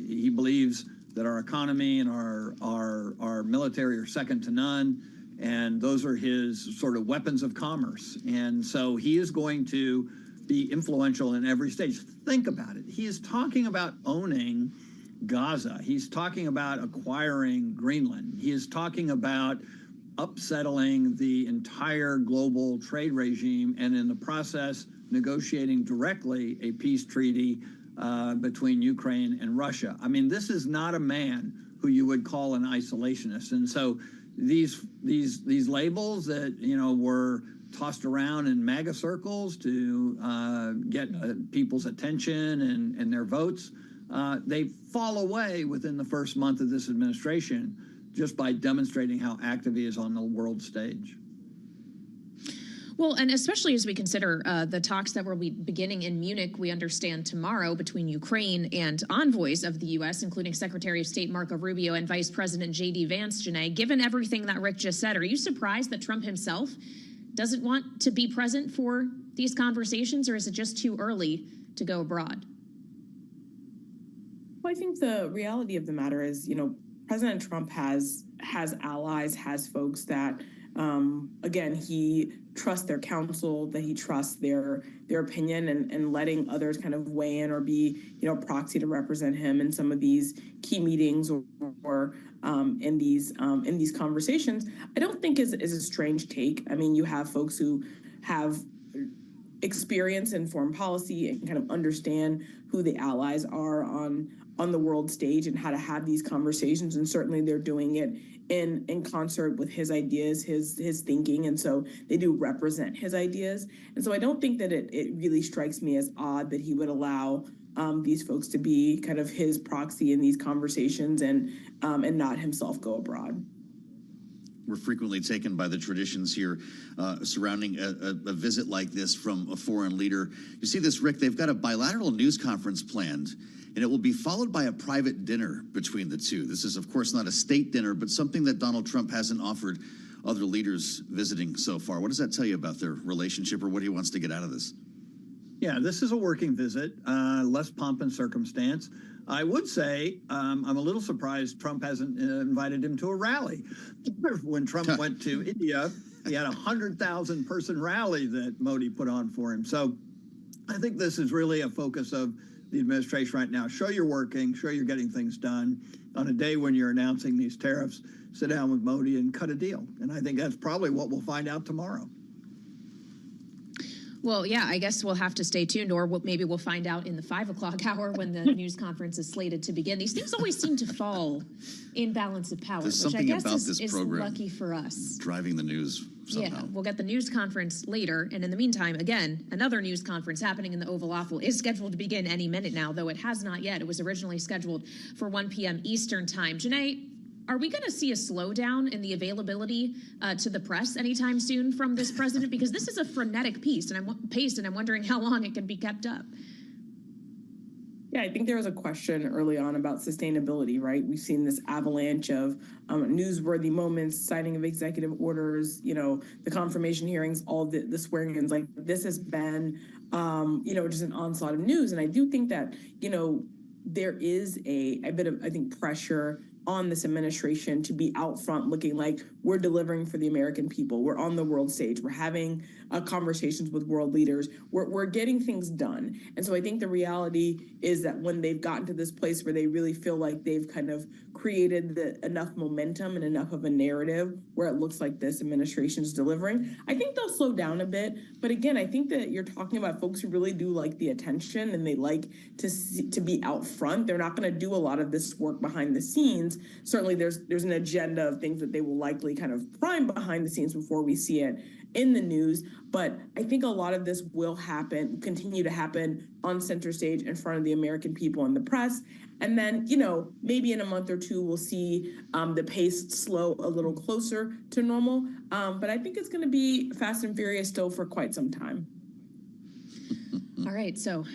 He believes that our economy and our military are second to none, and those are his sort of weapons of commerce. And so he is going to be influential in every stage. Think about it. He is talking about owning Gaza. He's talking about acquiring Greenland. He is talking about upsettling the entire global trade regime, and in the process negotiating directly a peace treaty between Ukraine and Russia. I mean, this is not a man who you would call an isolationist. And so these labels that were tossed around in MAGA circles to get people's attention and their votes, they fall away within the first month of this administration just by demonstrating how active he is on the world stage. Well, and especially as we consider the talks that will be beginning in Munich, we understand tomorrow, between Ukraine and envoys of the U.S., including Secretary of State Marco Rubio and Vice President J.D. Vance. Janae, given everything that Rick just said, are you surprised that Trump himself doesn't want to be present for these conversations, or is it just too early to go abroad? Well, I think the reality of the matter is, President Trump has allies, has folks that, again, he trusts their counsel, that he trusts their opinion, and letting others kind of weigh in or be, proxy to represent him in some of these key meetings or in these conversations, I don't think is a strange take. I mean, you have folks who have experience in foreign policy and kind of understand who the allies are on the world stage and how to have these conversations. And certainly they're doing it in concert with his ideas, his thinking. And so they do represent his ideas. And so I don't think that it really strikes me as odd that he would allow these folks to be kind of his proxy in these conversations and not himself go abroad. We're frequently taken by the traditions here surrounding a visit like this from a foreign leader. You see this, Rick, they've got a bilateral news conference planned, and it will be followed by a private dinner between the two. This is, of course, not a state dinner, but something that Donald Trump hasn't offered other leaders visiting so far. What does that tell you about their relationship or what he wants to get out of this? Yeah, this is a working visit, less pomp and circumstance. I would say I'm a little surprised Trump hasn't invited him to a rally. When Trump went to India, he had a 100,000 person rally that Modi put on for him. So I think this is really a focus of the administration right now. Show you're working, show you're getting things done. On a day when you're announcing these tariffs, sit down with Modi and cut a deal. And I think that's probably what we'll find out tomorrow. Well, yeah, I guess we'll have to stay tuned, or maybe we'll find out in the 5 o'clock hour when the news conference is slated to begin. These things always seem to fall in balance of power, There's which I something guess about is this program lucky for us. Driving the news somehow. Yeah, we'll get the news conference later. And in the meantime, again, another news conference happening in the Oval Office is scheduled to begin any minute now, though it has not yet. It was originally scheduled for 1 p.m. Eastern time. Janae, are we going to see a slowdown in the availability to the press anytime soon from this president? Because this is a frenetic pace, and I'm wondering how long it can be kept up. Yeah, I think there was a question early on about sustainability, right? We've seen this avalanche of newsworthy moments, signing of executive orders, the confirmation hearings, all the swearing-ins. Like, this has been, just an onslaught of news. And I do think that, there is a bit of, I think, pressure on this administration to be out front looking like we're delivering for the American people. We're on the world stage. We're having conversations with world leaders. We're getting things done. And so I think the reality is that when they've gotten to this place where they really feel like they've kind of created enough momentum and enough of a narrative where it looks like this administration is delivering, I think they'll slow down a bit. But again, I think that you're talking about folks who really do like the attention and they like to be out front. They're not going to do a lot of this work behind the scenes. Certainly there's an agenda of things that they will likely kind of prime behind the scenes before we see it in the news. But I think a lot of this will continue to happen on center stage in front of the American people and the press. And then, maybe in a month or two, we'll see the pace slow a little closer to normal. But I think it's going to be fast and furious still for quite some time. All right, so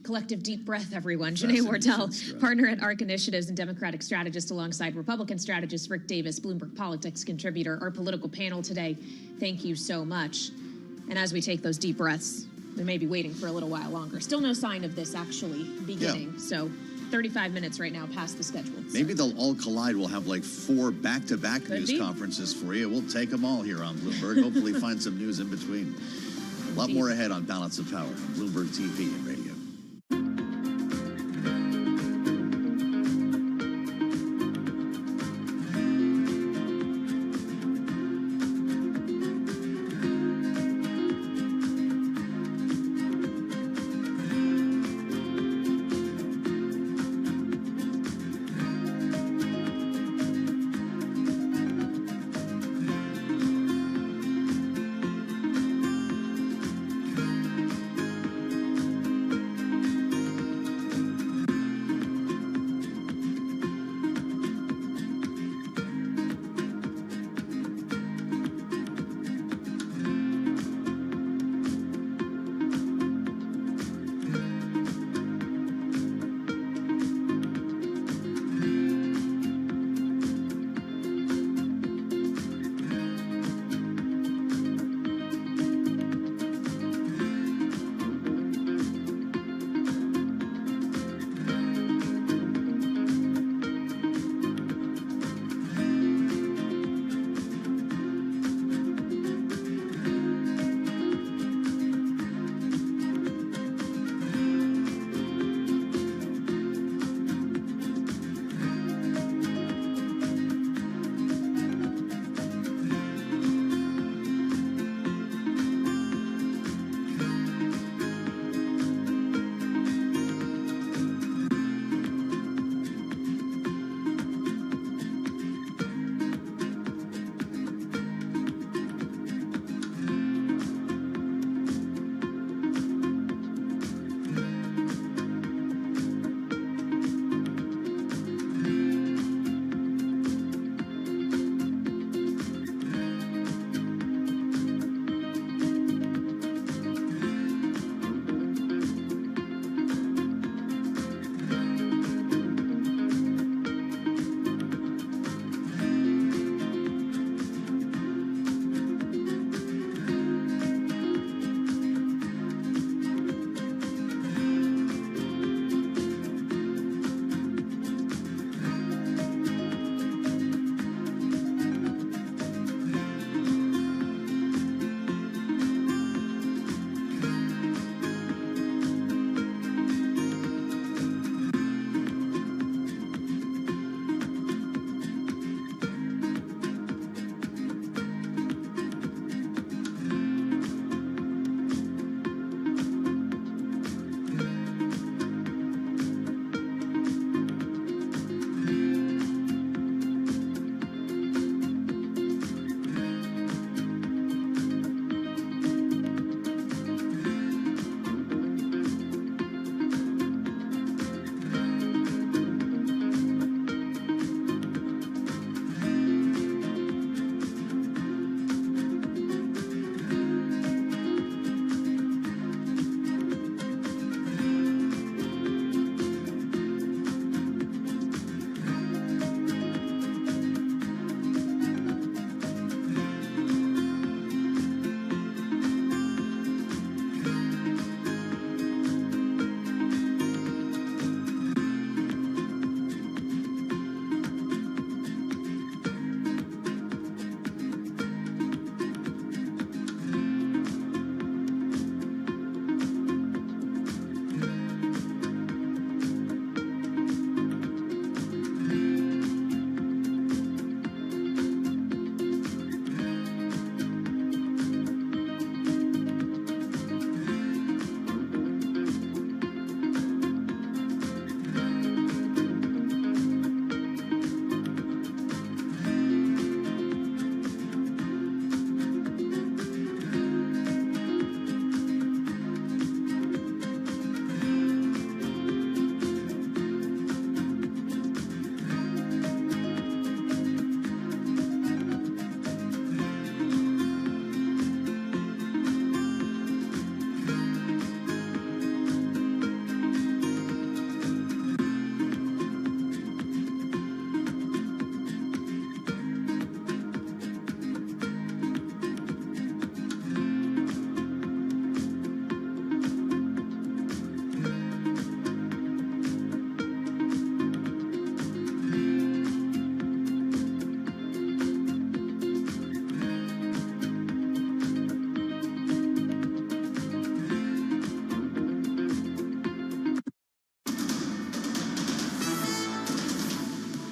collective deep breath, everyone. Janae Wardell, partner at ARC Initiatives and Democratic strategist alongside Republican strategist Rick Davis, Bloomberg Politics contributor, our political panel today. Thank you so much. And as we take those deep breaths, we may be waiting for a little while longer. Still no sign of this actually beginning. Yeah. So 35 minutes right now past the schedule. Maybe they'll all collide. We'll have like 4 back-to-back news conferences for you. We'll take them all here on Bloomberg. Hopefully find some news in between. A lot more ahead on Balance of Power on Bloomberg TV and radio.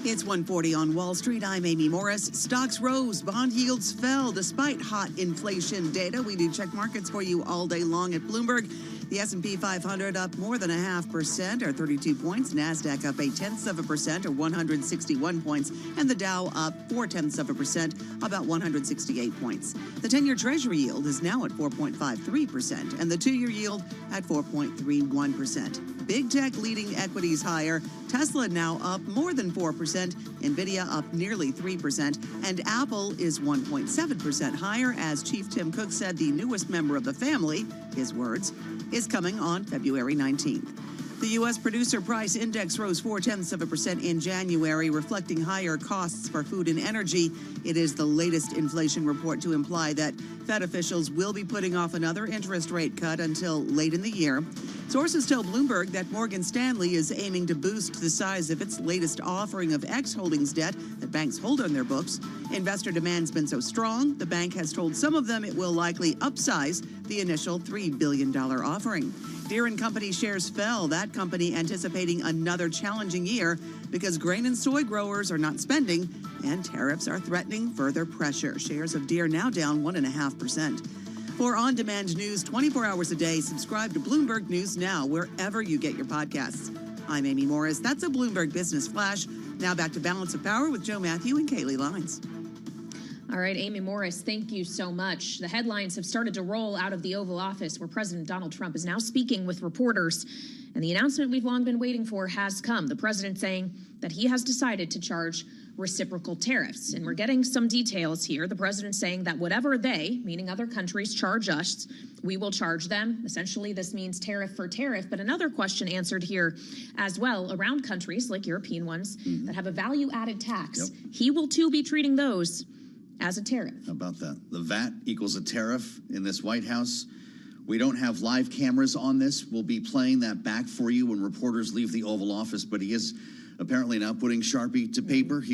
It's 1:40 on Wall Street. I'm Amy Morris. Stocks rose, bond yields fell despite hot inflation data. We do check markets for you all day long at Bloomberg. The S&P 500 up more than 0.5% or 32 points. NASDAQ up 0.8% or 161 points. And the Dow up 0.4%, about 168 points. The 10-year Treasury yield is now at 4.53% and the 2-year yield at 4.31%. Big tech leading equities higher. Tesla now up more than 4%, Nvidia up nearly 3%, and Apple is 1.7% higher as Chief Tim Cook said the newest member of the family, his words, is coming on February 19th. The U.S. Producer Price Index rose 0.4% in January, reflecting higher costs for food and energy. It is the latest inflation report to imply that Fed officials will be putting off another interest rate cut until late in the year. Sources tell Bloomberg that Morgan Stanley is aiming to boost the size of its latest offering of X Holdings debt that banks hold on their books. Investor demand's been so strong, the bank has told some of them it will likely upsize the initial $3 billion offering. Deere & Company shares fell, that company anticipating another challenging year because grain and soy growers are not spending and tariffs are threatening further pressure. Shares of Deere now down 1.5%. For on-demand news 24 hours a day, subscribe to Bloomberg News Now wherever you get your podcasts. I'm Amy Morris. That's a Bloomberg Business Flash. Now back to Balance of Power with Joe Matthew and Kaylee Lines. All right, Amy Morris, thank you so much. The headlines have started to roll out of the Oval Office where President Donald Trump is now speaking with reporters. And the announcement we've long been waiting for has come. The president saying that he has decided to charge reciprocal tariffs. And we're getting some details here. The president saying that whatever they, meaning other countries, charge us, we will charge them. Essentially, this means tariff for tariff. But another question answered here as well around countries like European ones that have a value-added tax. Yep. He will too be treating those as a tariff. How about that? The VAT equals a tariff in this White House. We don't have live cameras on this. We'll be playing that back for you when reporters leave the Oval Office, but he is apparently now putting Sharpie to paper. He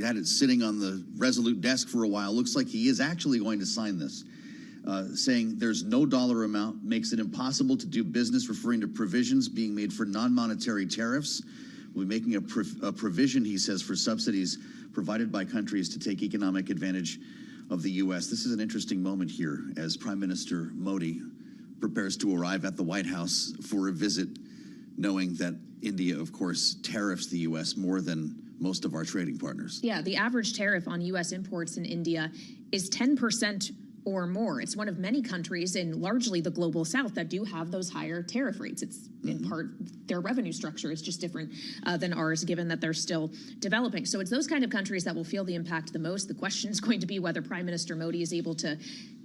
had it sitting on the Resolute desk for a while. Looks like he is actually going to sign this, saying there's no dollar amount, makes it impossible to do business, referring to provisions being made for non-monetary tariffs. We'll be making a provision, he says, for subsidies provided by countries to take economic advantage of the U.S. This is an interesting moment here as Prime Minister Modi prepares to arrive at the White House for a visit, knowing that India, of course, tariffs the U.S. more than most of our trading partners. Yeah, the average tariff on U.S. imports in India is 10% or more. It's one of many countries in largely the global south that do have those higher tariff rates. It's in part their revenue structure is just different than ours, given that they're still developing. So it's those kind of countries that will feel the impact the most. The question is going to be whether Prime Minister Modi is able to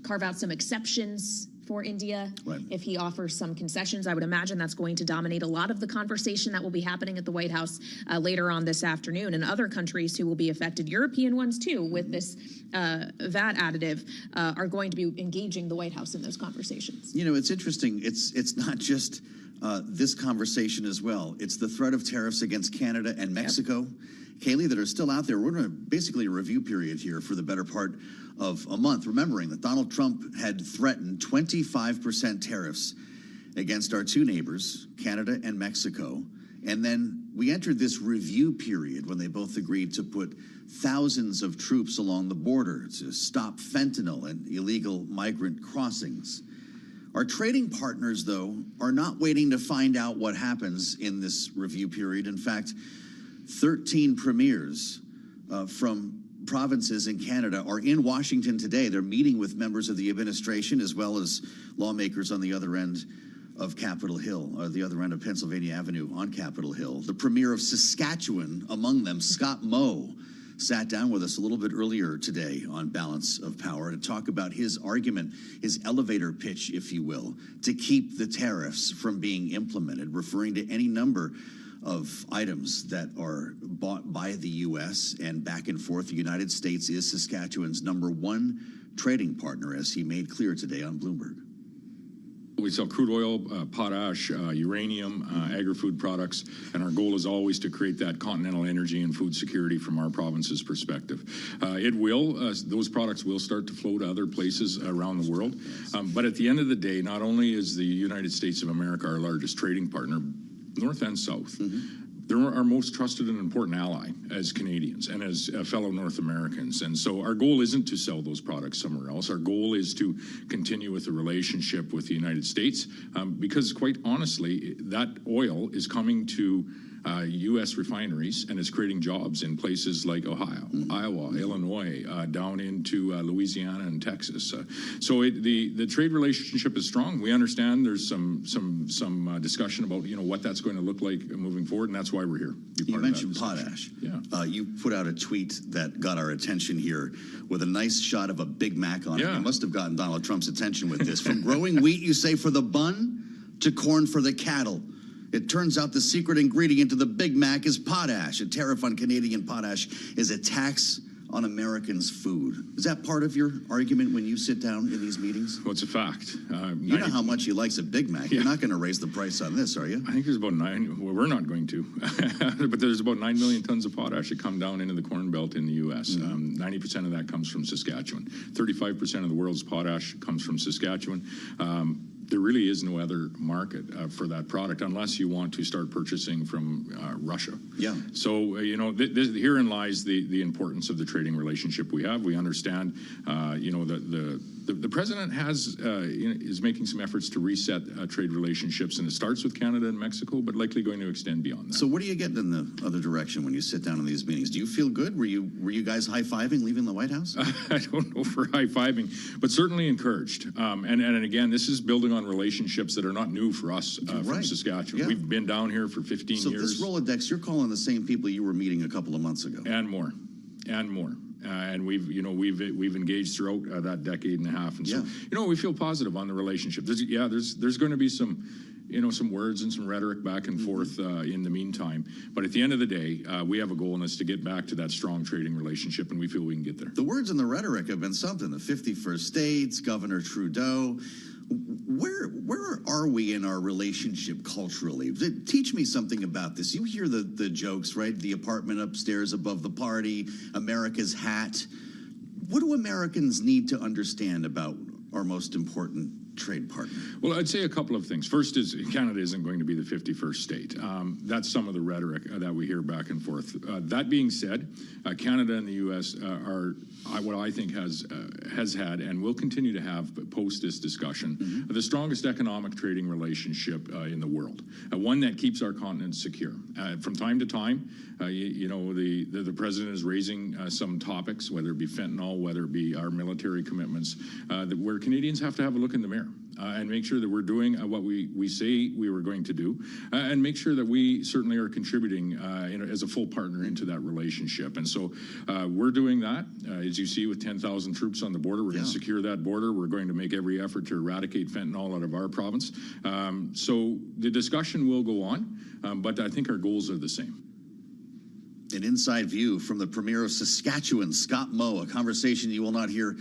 carve out some exceptions for India. Right. If he offers some concessions, I would imagine that's going to dominate a lot of the conversation that will be happening at the White House later on this afternoon. And other countries who will be affected, European ones too, with this VAT additive, are going to be engaging the White House in those conversations. You know, it's interesting. It's not just this conversation as well. It's the threat of tariffs against Canada and Mexico, Kaylee, that are still out there. We're in basically a review period here for the better part of a month, remembering that Donald Trump had threatened 25% tariffs against our two neighbors, Canada and Mexico. And then we entered this review period when they both agreed to put thousands of troops along the border to stop fentanyl and illegal migrant crossings. Our trading partners, though, are not waiting to find out what happens in this review period. In fact, 13 premiers from provinces in Canada are in Washington today. They're meeting with members of the administration as well as lawmakers on the other end of Capitol Hill, or the other end of Pennsylvania Avenue on Capitol Hill. The premier of Saskatchewan among them, Scott Moe, sat down with us a little bit earlier today on Balance of Power to talk about his argument, his elevator pitch, if you will, to keep the tariffs from being implemented, referring to any number of items that are bought by the U.S. and back and forth. The United States is Saskatchewan's #1 trading partner, as he made clear today on Bloomberg. We sell crude oil, potash, uranium, agri-food products, and our goal is always to create that continental energy and food security from our province's perspective. Those products will start to flow to other places around the world. But at the end of the day, not only is the United States of America our largest trading partner, north and south, they're our most trusted and important ally as Canadians and as fellow North Americans. And so our goal isn't to sell those products somewhere else. Our goal is to continue with the relationship with the United States because, quite honestly, that oil is coming to U.S. refineries and is creating jobs in places like Ohio, Iowa, Illinois, down into Louisiana and Texas. So the trade relationship is strong. We understand there's some discussion about what that's going to look like moving forward, and that's why we're here. You mentioned potash. Yeah. You put out a tweet that got our attention here with a nice shot of a Big Mac on it. You must have gotten Donald Trump's attention with this. From growing wheat, you say, for the bun, to corn for the cattle. It turns out the secret ingredient to the Big Mac is potash. A tariff on Canadian potash is a tax on Americans' food. Is that part of your argument when you sit down in these meetings? Well, it's a fact. You know how much he likes a Big Mac. You're not going to raise the price on this, are you? I think there's about 9. Well, we're not going to. But there's about 9 million tons of potash that come down into the Corn Belt in the U.S. 90% of that comes from Saskatchewan. 35% of the world's potash comes from Saskatchewan. There really is no other market for that product unless you want to start purchasing from Russia. Yeah. So, herein lies the importance of the trading relationship we have. We understand, the president is making some efforts to reset trade relationships, and it starts with Canada and Mexico, but likely going to extend beyond that. So what are you getting in the other direction when you sit down in these meetings? Do you feel good? Were you guys high-fiving leaving the White House? I don't know for high-fiving, but certainly encouraged. And again, this is building on relationships that are not new for us from Saskatchewan. Yeah. We've been down here for 15 years. So this Rolodex, you're calling the same people you were meeting a couple of months ago. And more. And we've engaged throughout that decade and a half, and so we feel positive on the relationship. There's going to be some words and some rhetoric back and forth in the meantime, but at the end of the day, we have a goal, and it's to get back to that strong trading relationship, and we feel we can get there. The words and the rhetoric have been something. The 51st states, Governor Trudeau. Where are we in our relationship culturally? Teach me something about this. You hear the jokes, right? The apartment upstairs above the party, America's hat. What do Americans need to understand about our most important trade partner? Well, I'd say a couple of things. First is Canada isn't going to be the 51st state. That's some of the rhetoric that we hear back and forth. That being said, Canada and the U.S. are what I think has had and will continue to have post this discussion the strongest economic trading relationship in the world, one that keeps our continent secure. From time to time, the president is raising some topics, whether it be fentanyl, whether it be our military commitments, where Canadians have to have a look in the mirror and make sure that we're doing what we say we were going to do, and make sure that we certainly are contributing as a full partner into that relationship. And so we're doing that. As you see, with 10,000 troops on the border, we're going to secure that border. We're going to make every effort to eradicate fentanyl out of our province. So the discussion will go on, but I think our goals are the same. An inside view from the Premier of Saskatchewan, Scott Moe, a conversation you will not hear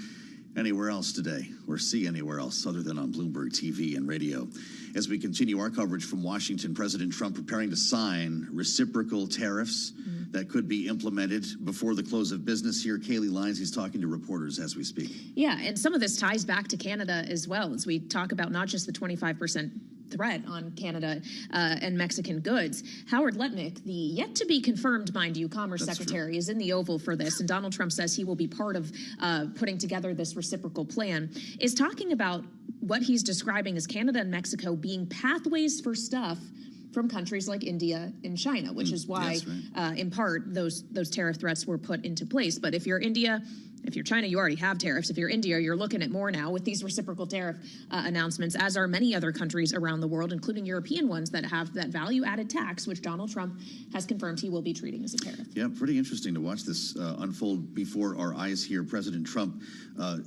anywhere else today or see anywhere else other than on Bloomberg TV and radio. As we continue our coverage from Washington, President Trump preparing to sign reciprocal tariffs that could be implemented before the close of business here. Kaylee Lyons, he's talking to reporters as we speak. Yeah, and some of this ties back to Canada as well, as we talk about not just the 25% threat on Canada and Mexican goods. Howard Lutnick, the yet-to-be-confirmed, mind you, Commerce Secretary, is in the Oval for this, and Donald Trump says he will be part of putting together this reciprocal plan, is talking about what he's describing as Canada and Mexico being pathways for stuff from countries like India and China, which is why, in part, those tariff threats were put into place. But if you're India, if you're China, you already have tariffs. If you're India, you're looking at more now with these reciprocal tariff announcements, as are many other countries around the world, including European ones that have that value-added tax, which Donald Trump has confirmed he will be treating as a tariff. Yeah, pretty interesting to watch this unfold before our eyes here. President Trump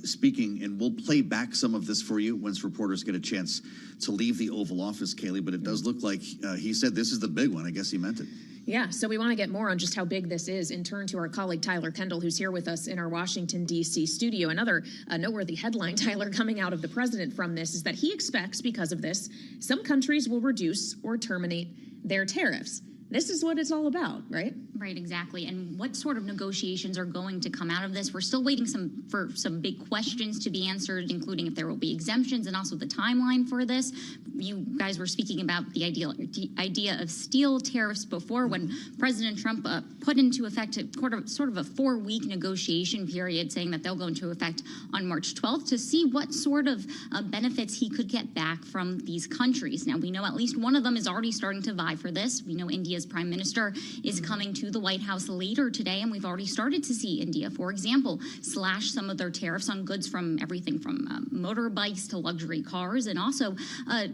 speaking, and we'll play back some of this for you once reporters get a chance to leave the Oval Office, Kaylee, but it does look like he said this is the big one. I guess he meant it. Yeah, so we want to get more on just how big this is and turn to our colleague Tyler Kendall, who's here with us in our Washington, D.C. studio. Another noteworthy headline, Tyler, coming out of the president from this is that he expects, because of this, some countries will reduce or terminate their tariffs. This is what it's all about, right? Right, exactly. And what sort of negotiations are going to come out of this? We're still waiting for some big questions to be answered, including if there will be exemptions and also the timeline for this. You guys were speaking about the idea of steel tariffs before, when President Trump put into effect sort of a 4-week negotiation period, saying that they'll go into effect on March 12th to see what sort of benefits he could get back from these countries. Now, we know at least one of them is already starting to vie for this. We know India's prime minister is coming to the White House later today, and we've already started to see India, for example, slash some of their tariffs on goods from everything from motorbikes to luxury cars, and also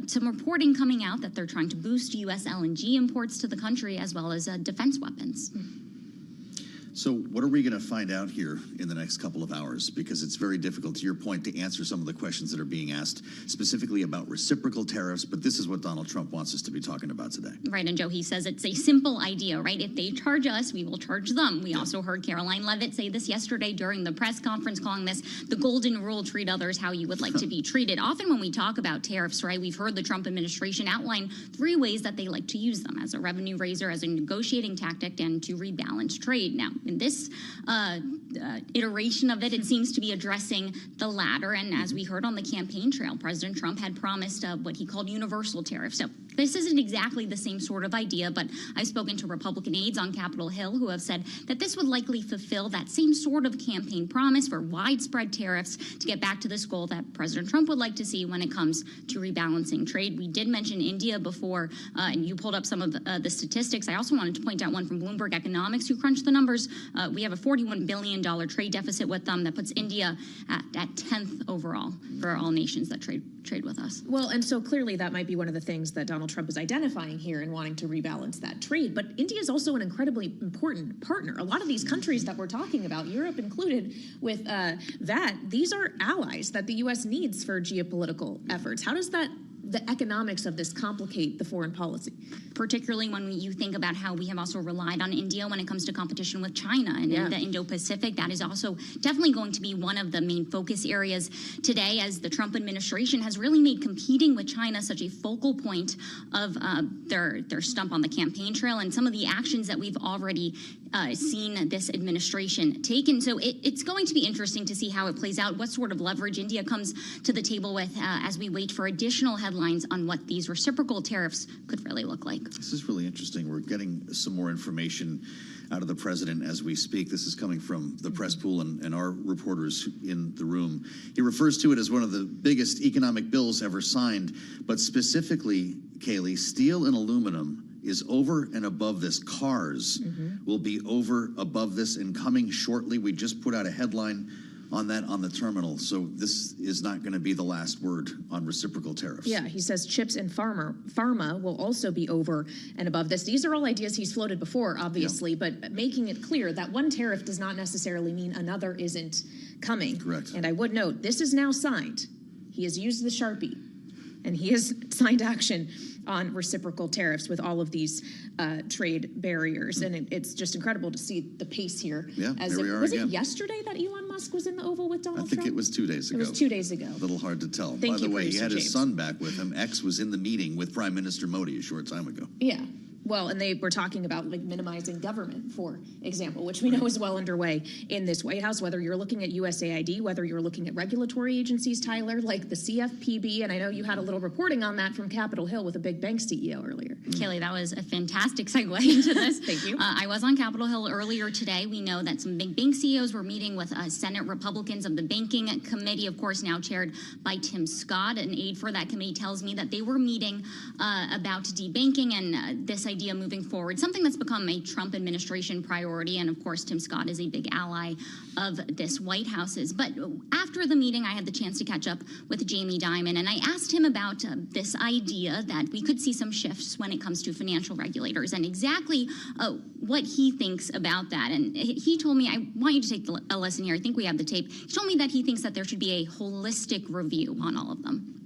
some reporting coming out that they're trying to boost U.S. LNG imports to the country, as well as defense weapons. So what are we going to find out here in the next couple of hours? Because it's very difficult, to your point, to answer some of the questions that are being asked, specifically about reciprocal tariffs. But this is what Donald Trump wants us to be talking about today. Right. And Joe, he says it's a simple idea, right? If they charge us, we will charge them. We also heard Caroline Leavitt say this yesterday during the press conference, calling this the golden rule: treat others how you would like to be treated. Often when we talk about tariffs, right, we've heard the Trump administration outline 3 ways that they like to use them: as a revenue raiser, as a negotiating tactic, and to rebalance trade. Now, in this iteration of it, it seems to be addressing the latter. And as we heard on the campaign trail, President Trump had promised what he called universal tariffs. So this isn't exactly the same sort of idea, but I've spoken to Republican aides on Capitol Hill who have said that this would likely fulfill that same sort of campaign promise for widespread tariffs to get back to this goal that President Trump would like to see when it comes to rebalancing trade. We did mention India before, and you pulled up some of the statistics. I also wanted to point out one from Bloomberg Economics, who crunched the numbers. We have a $41 billion trade deficit with them that puts India at 10th overall for all nations that trade with us. Well, and so clearly that might be one of the things that Donald Trump is identifying here and wanting to rebalance that trade. But India is also an incredibly important partner. A lot of these countries that we're talking about, Europe included, with that, these are allies that the U.S. needs for geopolitical efforts. How does the economics of this complicate the foreign policy? Particularly when you think about how we have also relied on India when it comes to competition with China and in the Indo-Pacific. That is also definitely going to be one of the main focus areas today, as the Trump administration has really made competing with China such a focal point of their stump on the campaign trail, and some of the actions that we've already seen this administration taken. So it's going to be interesting to see how it plays out, what sort of leverage India comes to the table with as we wait for additional headlines on what these reciprocal tariffs could really look like. This is really interesting. We're getting some more information out of the president as we speak. This is coming from the press pool and our reporters in the room. He refers to it as one of the biggest economic bills ever signed, but specifically, Kaylee, steel and aluminum is over and above this. Cars will be over above this and coming shortly. We just put out a headline on that on the terminal. So this is not going to be the last word on reciprocal tariffs. Yeah, he says chips and pharma will also be over and above this. These are all ideas he's floated before, obviously, but making it clear that one tariff does not necessarily mean another isn't coming. Correct. And I would note, this is now signed. He has used the Sharpie, and he has signed action on reciprocal tariffs with all of these trade barriers. And it's just incredible to see the pace here. Yeah, as here we are was again. it yesterday that Elon Musk was in the Oval with Donald Trump? I think it was 2 days ago. It was 2 days ago. A little hard to tell. Thank By the you, way, he producer had his James. son back with him. X was in the meeting with Prime Minister Modi a short time ago. Yeah. Well, and they were talking about like minimizing government, for example, which we know is well underway in this White House, whether you're looking at USAID, whether you're looking at regulatory agencies, Tyler, like the CFPB. And I know you had a little reporting on that from Capitol Hill with a big bank CEO earlier. Kaylee, that was a fantastic segue into this. Thank you. I was on Capitol Hill earlier today. We know that some big bank CEOs were meeting with Senate Republicans of the Banking Committee, of course, now chaired by Tim Scott. An aide for that committee tells me that they were meeting about debanking and this idea moving forward, something that's become a Trump administration priority. And of course, Tim Scott is a big ally of this White House's. But after the meeting, I had the chance to catch up with Jamie Dimon, and I asked him about this idea that we could see some shifts when it comes to financial regulators and exactly what he thinks about that. And he told me, I want you to take a listen here. I think we have the tape. He told me that he thinks that there should be a holistic review on all of them.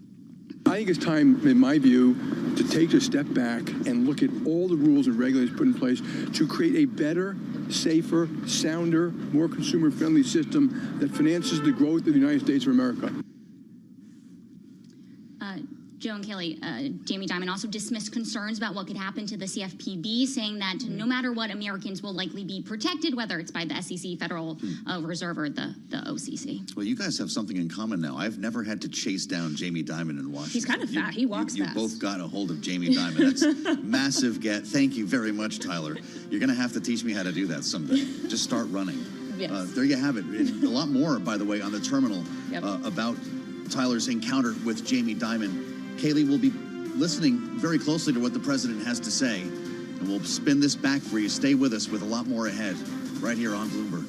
I think it's time, in my view, to take a step back and look at all the rules and regulations put in place to create a better, safer, sounder, more consumer-friendly system that finances the growth of the United States of America. Joe and Kelly, Jamie Dimon also dismissed concerns about what could happen to the CFPB, saying that no matter what, Americans will likely be protected, whether it's by the SEC, Federal Reserve, or the OCC. Well, you guys have something in common now. I've never had to chase down Jamie Dimon in Washington. He's kind of fat. He walks fast. You both got a hold of Jamie Dimon. That's massive get. Thank you very much, Tyler. You're going to have to teach me how to do that someday. Just start running. Yes. There you have it. And a lot more, by the way, on the terminal about Tyler's encounter with Jamie Dimon. Kaylee will be listening very closely to what the president has to say, and we'll spin this back for you. Stay with us with a lot more ahead right here on Bloomberg.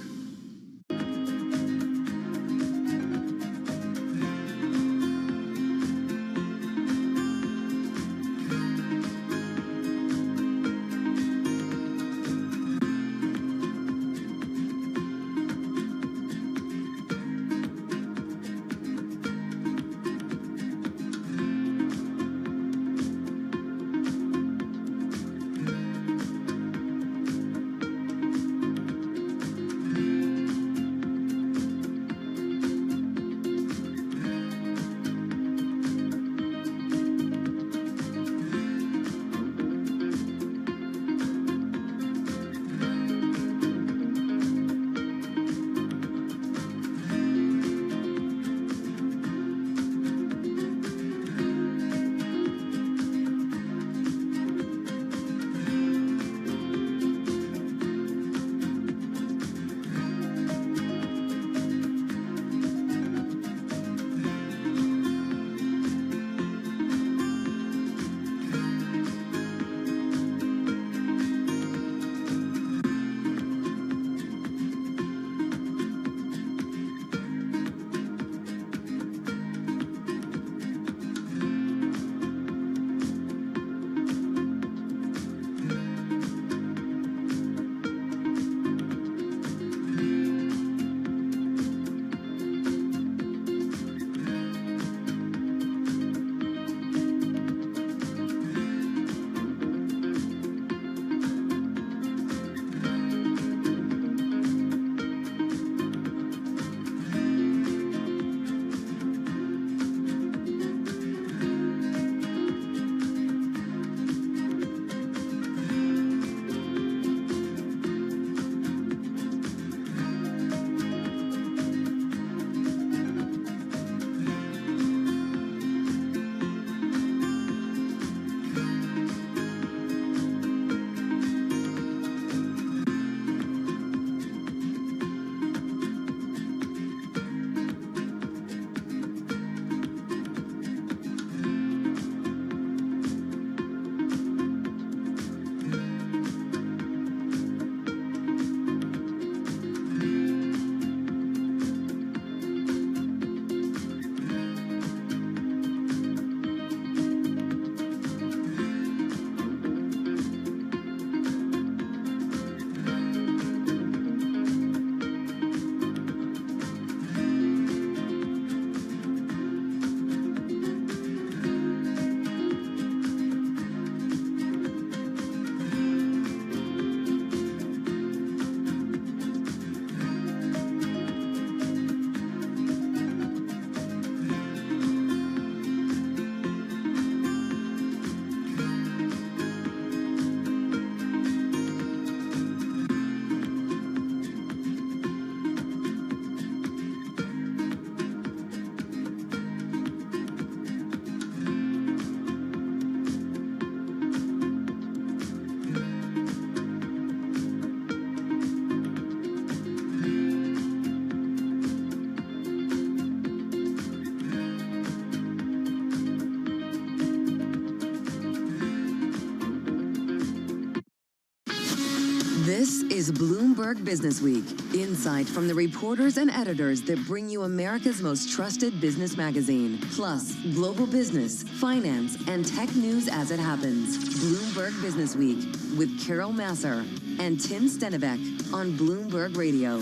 This is Bloomberg Business Week. Insight from the reporters and editors that bring you America's most trusted business magazine. Plus, global business, finance, and tech news as it happens. Bloomberg Business Week with Carol Masser and Tim Stenivek on Bloomberg Radio.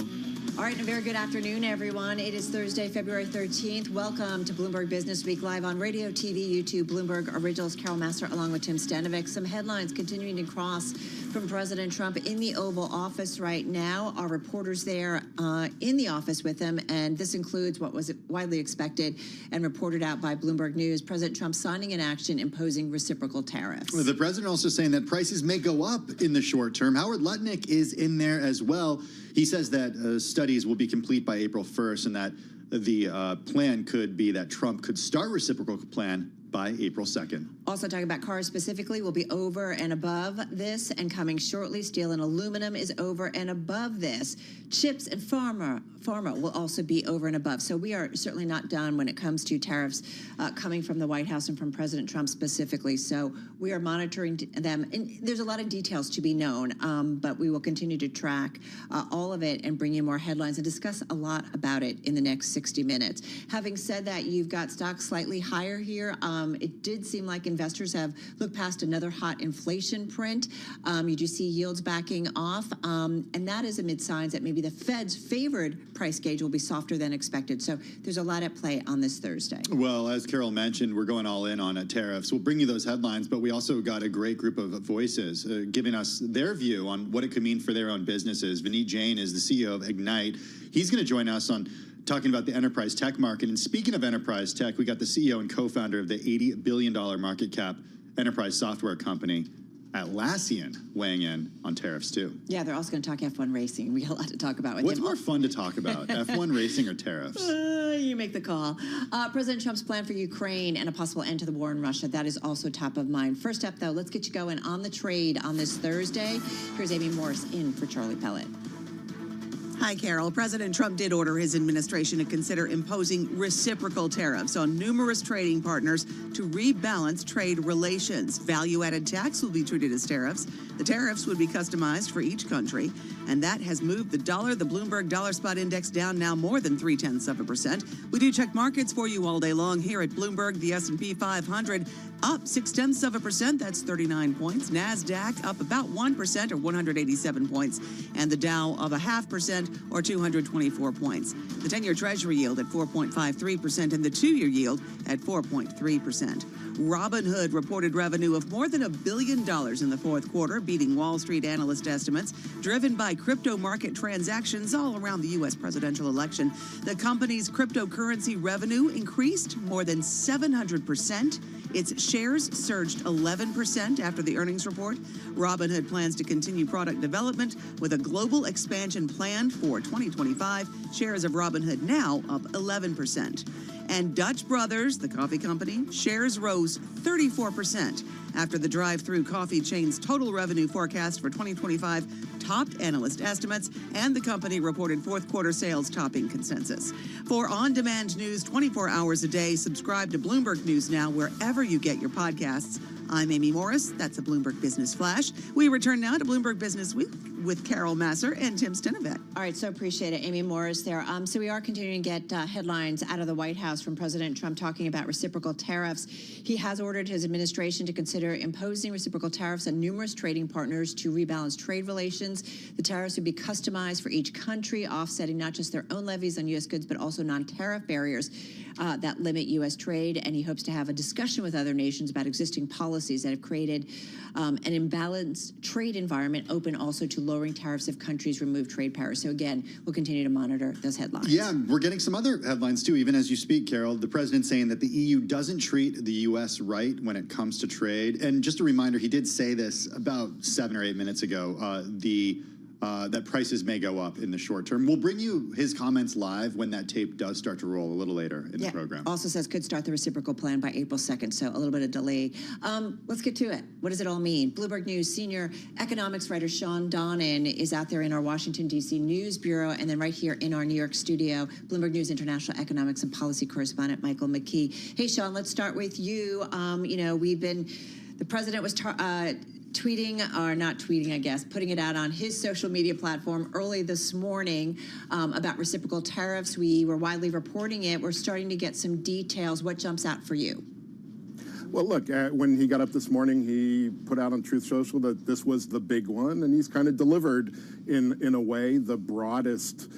All right, and a very good afternoon, everyone. It is Thursday, February 13th. Welcome to Bloomberg Business Week, live on radio, TV, YouTube, Bloomberg Originals. Carol Masser along with Tim Stenivek. Some headlines continuing to cross from President Trump in the Oval Office right now. Our reporters there in the office with him, and this includes what was widely expected and reported out by Bloomberg News. President Trump signing an action imposing reciprocal tariffs. The president also saying that prices may go up in the short term. Howard Lutnick is in there as well. He says that studies will be complete by April 1st and that the plan could be that Trump could start reciprocal plan by April 2nd. Also talking about cars specifically, will be over and above this and coming shortly. Steel and aluminum is over and above this. Chips and pharma will also be over and above. So we are certainly not done when it comes to tariffs coming from the White House and from President Trump specifically. So we are monitoring them. And there's a lot of details to be known, but we will continue to track all of it and bring you more headlines and discuss a lot about it in the next 60 minutes. Having said that, you've got stocks slightly higher here. It did seem like investors have looked past another hot inflation print. You do see yields backing off, and that is amid signs that maybe the Fed's favored price gauge will be softer than expected. So there's a lot at play on this Thursday. Well, as Carol mentioned, we're going all in on tariffs. We'll bring you those headlines, but we also got a great group of voices giving us their view on what it could mean for their own businesses. Vineet Jain is the CEO of Ignite. He's going to join us on talking about the enterprise tech market. And speaking of enterprise tech, we got the CEO and co-founder of the $80 billion market cap enterprise software company, Atlassian, weighing in on tariffs too. Yeah, they're also going to talk F1 racing. We got a lot to talk about with What's him. more fun to talk about, F1 racing or tariffs? You make the call. President Trump's plan for Ukraine and a possible end to the war in Russia, that is also top of mind. First up, though, let's get you going on the trade on this Thursday. Here's Amy Morris in for Charlie Pellet. Hi, Carol. President Trump did order his administration to consider imposing reciprocal tariffs on numerous trading partners to rebalance trade relations. Value-added tax will be treated as tariffs. The tariffs would be customized for each country, and that has moved the Bloomberg Dollar Spot Index, down now more than 0.3%. We do check markets for you all day long here at Bloomberg. The S&P 500 up 0.6%. That's 39 points. NASDAQ up about 1% or 187 points. And the Dow of 0.5% or 224 points. The 10-year Treasury yield at 4.53% and the 2-year yield at 4.3%. Robinhood reported revenue of more than $1 billion in the fourth quarter, beating Wall Street analyst estimates, driven by crypto market transactions all around the U.S. presidential election. The company's cryptocurrency revenue increased more than 700%. Its shares surged 11% after the earnings report. Robinhood plans to continue product development with a global expansion planned for 2025. Shares of Robinhood now up 11%. And Dutch Brothers, the coffee company, shares rose 34% after the drive-through coffee chain's total revenue forecast for 2025 topped analyst estimates, and the company reported fourth quarter sales topping consensus. For on-demand news 24 hours a day, subscribe to Bloomberg News Now wherever you get your podcasts. I'm Amy Morris. That's a Bloomberg Business Flash. We return now to Bloomberg Business Week with Carol Masser and Tim Stinovet. All right, so appreciate it. Amy Morris there. So we are continuing to get headlines out of the White House from President Trump talking about reciprocal tariffs. He has ordered his administration to consider imposing reciprocal tariffs on numerous trading partners to rebalance trade relations. The tariffs would be customized for each country, offsetting not just their own levies on U.S. goods, but also non-tariff barriers that limit U.S. trade. And he hopes to have a discussion with other nations about existing policies that have created an imbalanced trade environment, open also to lowering tariffs if countries remove trade barriers. So again, we'll continue to monitor those headlines. Yeah, we're getting some other headlines too, even as you speak, Carol. The president saying that the EU doesn't treat the U.S. right when it comes to trade. And just a reminder, he did say this about 7 or 8 minutes ago, that prices may go up in the short term. We'll bring you his comments live when that tape does start to roll a little later in the program. Also says could start the reciprocal plan by April 2nd, so a little bit of delay. Let's get to it. What does it all mean? Bloomberg News senior economics writer Sean Donnan is out there in our Washington, D.C. News Bureau, and then right here in our New York studio, Bloomberg News international economics and policy correspondent Michael McKee. Hey, Sean, let's start with you. The president was tweeting, or not tweeting, I guess, putting it out on his social media platform early this morning about reciprocal tariffs. We were widely reporting it. We're starting to get some details. What jumps out for you? Well, look, when he got up this morning, he put out on Truth Social that this was the big one, and he's kind of delivered in a way the broadest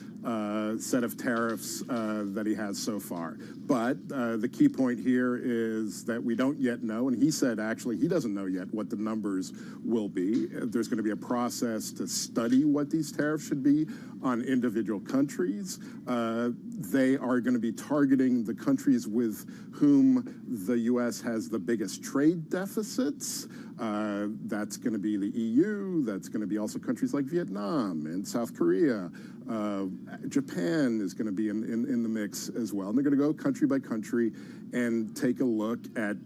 set of tariffs that he has so far. But the key point here is that we don't yet know, and he said actually he doesn't know yet what the numbers will be. There's going to be a process to study what these tariffs should be on individual countries. They are going to be targeting the countries with whom the U.S. has the biggest trade deficits. That's going to be the EU. That's going to be also countries like Vietnam and South Korea. Japan is going to be in the mix as well. And they're going to go country by country and take a look at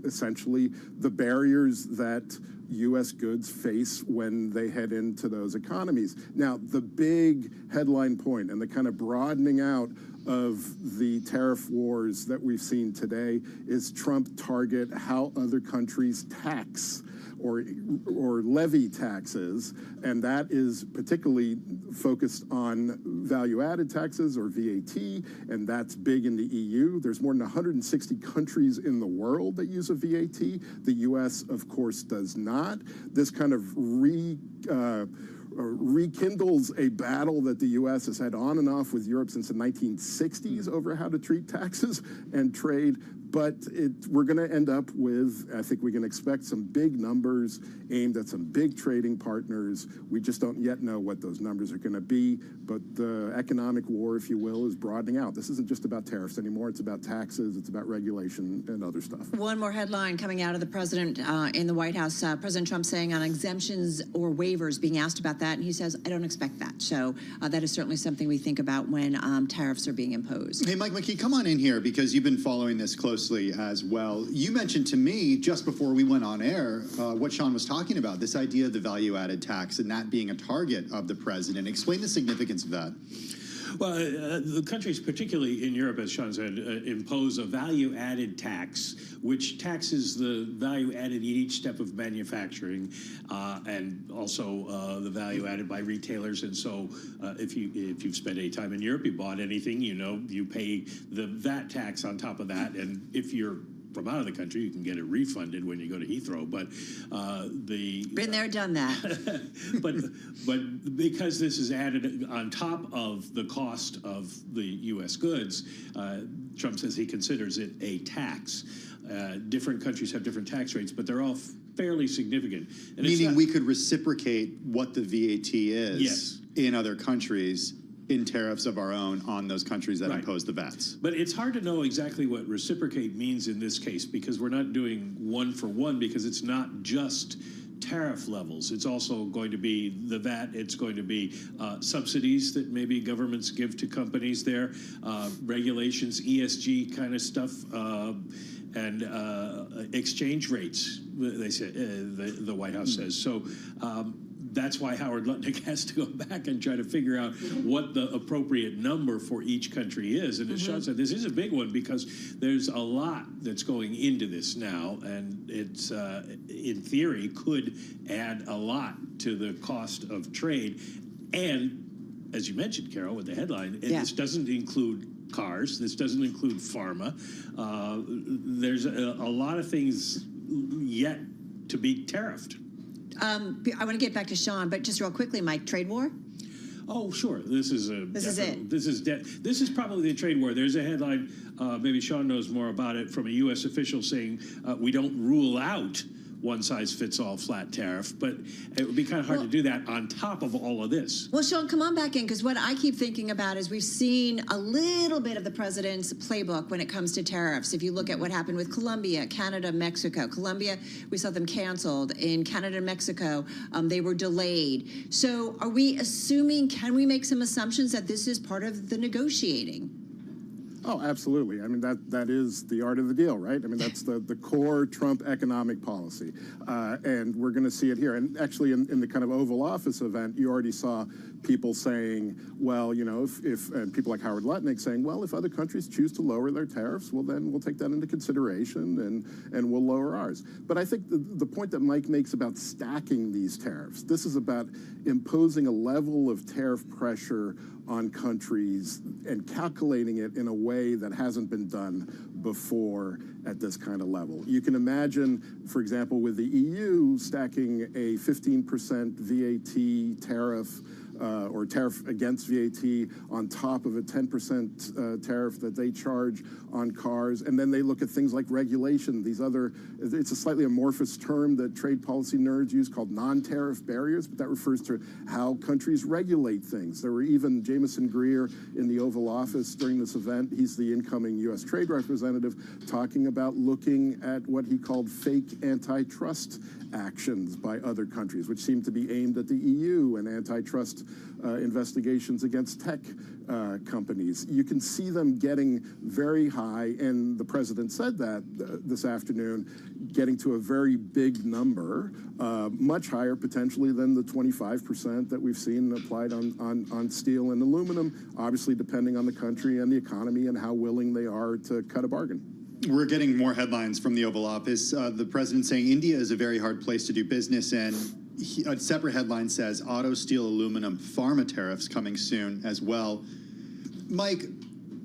essentially the barriers that U.S. goods face when they head into those economies. Now, the big headline point and the kind of broadening out of the tariff wars that we've seen today is Trump target how other countries tax or levy taxes, and that is particularly focused on value-added taxes or VAT, and that's big in the EU. There's more than 160 countries in the world that use a VAT. The U.S., of course, does not. This kind of rekindles a battle that the U.S. has had on and off with Europe since the 1960s over how to treat taxes and trade. But we're going to end up with, I think we can expect some big numbers aimed at some big trading partners. We just don't yet know what those numbers are going to be. But the economic war, if you will, is broadening out. This isn't just about tariffs anymore. It's about taxes. It's about regulation and other stuff. One more headline coming out of the president in the White House. President Trump saying on exemptions or waivers, being asked about that, and he says, I don't expect that. So that is certainly something we think about when tariffs are being imposed. Hey, Mike McKee, come on in here because you've been following this closely as well. You mentioned to me just before we went on air what Sean was talking about, this idea of the value-added tax and that being a target of the president. Explain the significance of that. Well, the countries, particularly in Europe, as Sean said, impose a value-added tax, which taxes the value added in each step of manufacturing, and also the value added by retailers. And so, if you've spent any time in Europe, you bought anything, you know, you pay the VAT tax on top of that. And if you're from out of the country, you can get it refunded when you go to Heathrow. But been there, done that. but because this is added on top of the cost of the U.S. goods, Trump says he considers it a tax. Different countries have different tax rates, but they're all fairly significant. And meaning we could reciprocate what the VAT is yes. in other countries in tariffs of our own on those countries that impose the VATs. But it's hard to know exactly what reciprocate means in this case because we're not doing one for one because it's not just tariff levels. It's also going to be the VAT. It's going to be subsidies that maybe governments give to companies there, regulations, ESG kind of stuff, and exchange rates, they say, the White House says. So that's why Howard Lutnick has to go back and try to figure out what the appropriate number for each country is. And as Sean said, this is a big one because there's a lot that's going into this now, and it's, in theory, could add a lot to the cost of trade. And as you mentioned, Carol, with the headline, this doesn't include cars. This doesn't include pharma. There's a lot of things yet to be tariffed. I want to get back to Sean, but just real quickly, Mike, trade war? Oh, sure. This is it. This is probably the trade war. There's a headline, maybe Sean knows more about it, from a U.S. official saying we don't rule out one-size-fits-all flat tariff, but it would be kind of hard to do that on top of all of this. Well, Sean, come on back in, because what I keep thinking about is we've seen a little bit of the president's playbook when it comes to tariffs. If you look at what happened with Colombia, Canada, Mexico. Colombia, we saw them canceled. In Canada and Mexico, they were delayed. So are we assuming, can we make some assumptions that this is part of the negotiating? Oh, absolutely. I mean, that is the art of the deal, right? I mean, that's the core Trump economic policy. And we're going to see it here. And actually, in the kind of Oval Office event, you already saw people saying, well, you know, and people like Howard Lutnick saying, well, if other countries choose to lower their tariffs, well, then we'll take that into consideration and we'll lower ours. But I think the point that Mike makes about stacking these tariffs, this is about imposing a level of tariff pressure on countries and calculating it in a way that hasn't been done before at this kind of level. You can imagine, for example, with the EU stacking a 15% VAT tariff or tariff against VAT on top of a 10% tariff that they charge on cars. And then they look at things like regulation, it's a slightly amorphous term that trade policy nerds use called non-tariff barriers, but that refers to how countries regulate things. There were even Jameson Greer in the Oval Office during this event. He's the incoming U.S. trade representative, talking about looking at what he called fake antitrust actions by other countries, which seem to be aimed at the EU and antitrust investigations against tech companies. You can see them getting very high, and the president said that this afternoon, getting to a very big number, much higher potentially than the 25% that we've seen applied on steel and aluminum, obviously depending on the country and the economy and how willing they are to cut a bargain. We're getting more headlines from the Oval Office. The president saying India is a very hard place to do business in. A separate headline says auto, steel, aluminum, pharma tariffs coming soon as well. Mike,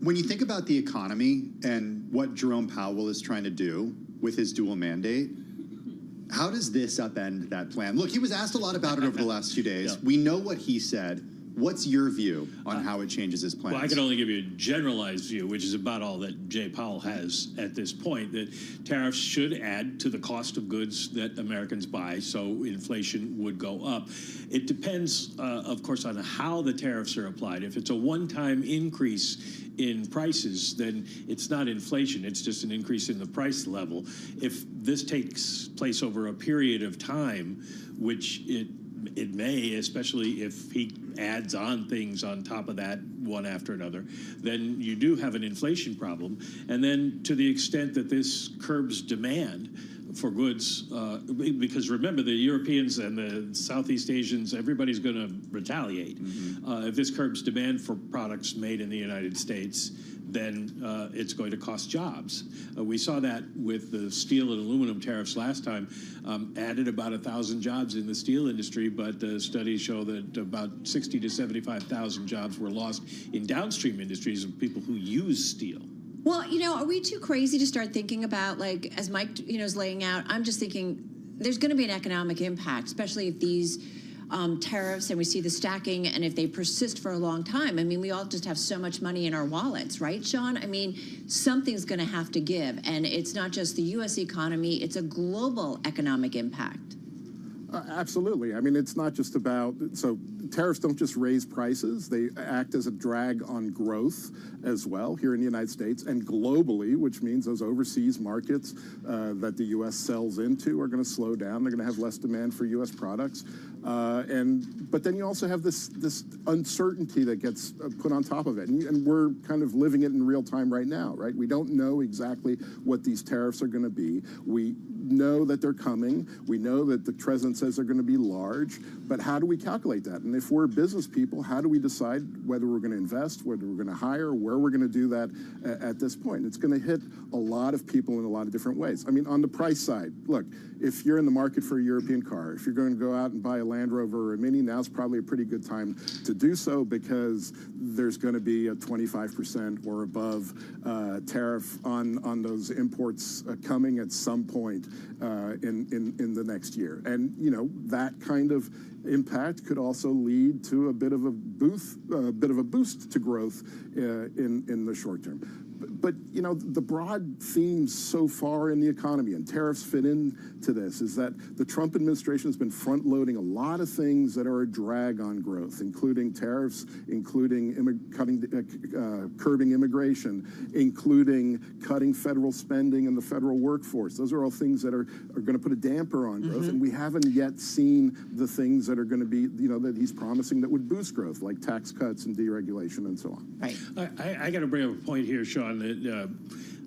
when you think about the economy and what Jerome Powell is trying to do with his dual mandate, how does this upend that plan? Look, he was asked a lot about it over the last few days. Yeah. We know what he said. What's your view on how it changes his plans? Well, I can only give you a generalized view, which is about all that Jay Powell has at this point, that tariffs should add to the cost of goods that Americans buy, so inflation would go up. It depends, of course, on how the tariffs are applied. If it's a one-time increase in prices, then it's not inflation, it's just an increase in the price level. If this takes place over a period of time, which it may, especially if he adds on things on top of that one after another, then you do have an inflation problem. And then to the extent that this curbs demand for goods, because remember, the Europeans and the Southeast Asians, everybody's going to retaliate. If this curbs demand for products made in the United States, then it's going to cost jobs. We saw that with the steel and aluminum tariffs last time, added about 1,000 jobs in the steel industry, but studies show that about 60 to 75,000 jobs were lost in downstream industries of people who use steel. Well, are we too crazy to start thinking about, like, as Mike, is laying out, I'm just thinking there's going to be an economic impact, especially if these tariffs and we see the stacking and if they persist for a long time. I mean, we all just have so much money in our wallets, right, Sean? I mean, something's going to have to give. And it's not just the U.S. economy, it's a global economic impact. Absolutely. I mean, it's not just about, so tariffs don't just raise prices, they act as a drag on growth as well here in the United States and globally, which means those overseas markets that the U.S. sells into are going to slow down. They're going to have less demand for U.S. products. But then you also have this uncertainty that gets put on top of it. And we're kind of living it in real time right now, right? We don't know exactly what these tariffs are going to be. We know that they're coming. We know that the president says they're going to be large. But how do we calculate that? And if we're business people, how do we decide whether we're going to invest, whether we're going to hire, where we're going to do that at this point? And it's going to hit a lot of people in a lot of different ways. I mean, on the price side, look, if you're in the market for a European car, if you're going to go out and buy a Land Rover or a Mini, now's probably a pretty good time to do so because there's going to be a 25% or above tariff on those imports coming at some point in the next year. And, that kind of impact could also lead to a bit of a boost to growth in the short term. But the broad themes so far in the economy, and tariffs fit into this, is that the Trump administration has been front-loading a lot of things that are a drag on growth, including tariffs, including curbing immigration, including cutting federal spending in the federal workforce. Those are all things that are going to put a damper on growth, and we haven't yet seen the things that are going to be, that he's promising that would boost growth, like tax cuts and deregulation and so on. Right. I got to bring up a point here, Sean, that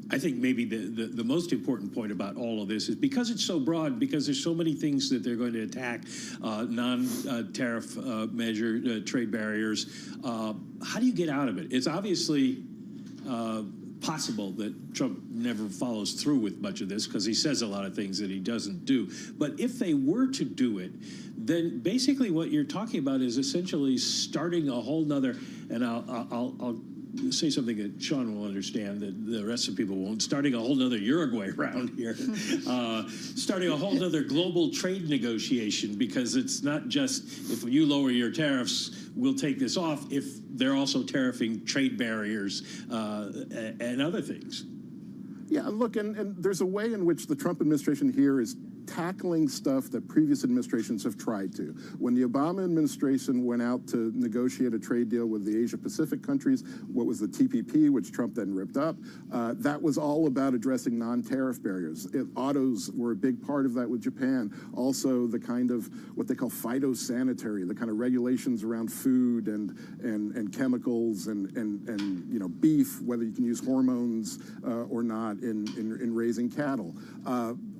I think maybe the most important point about all of this is because it's so broad, because there's so many things that they're going to attack, non-tariff measure, trade barriers. How do you get out of it? It's obviously possible that Trump never follows through with much of this because he says a lot of things that he doesn't do. But if they were to do it, then basically what you're talking about is essentially starting a whole nother, and I'll say something that Sean will understand that the rest of people won't, starting a whole nother Uruguay round here, starting a whole nother global trade negotiation, because it's not just if you lower your tariffs, we'll take this off if they're also tariffing trade barriers and other things. Yeah, look, and there's a way in which the Trump administration here is tackling stuff that previous administrations have tried to. When the Obama administration went out to negotiate a trade deal with the Asia-Pacific countries, what was the TPP, which Trump then ripped up, that was all about addressing non-tariff barriers. Autos were a big part of that with Japan. Also, the kind of what they call phytosanitary, the kind of regulations around food and chemicals and you know, beef, whether you can use hormones or not in raising cattle.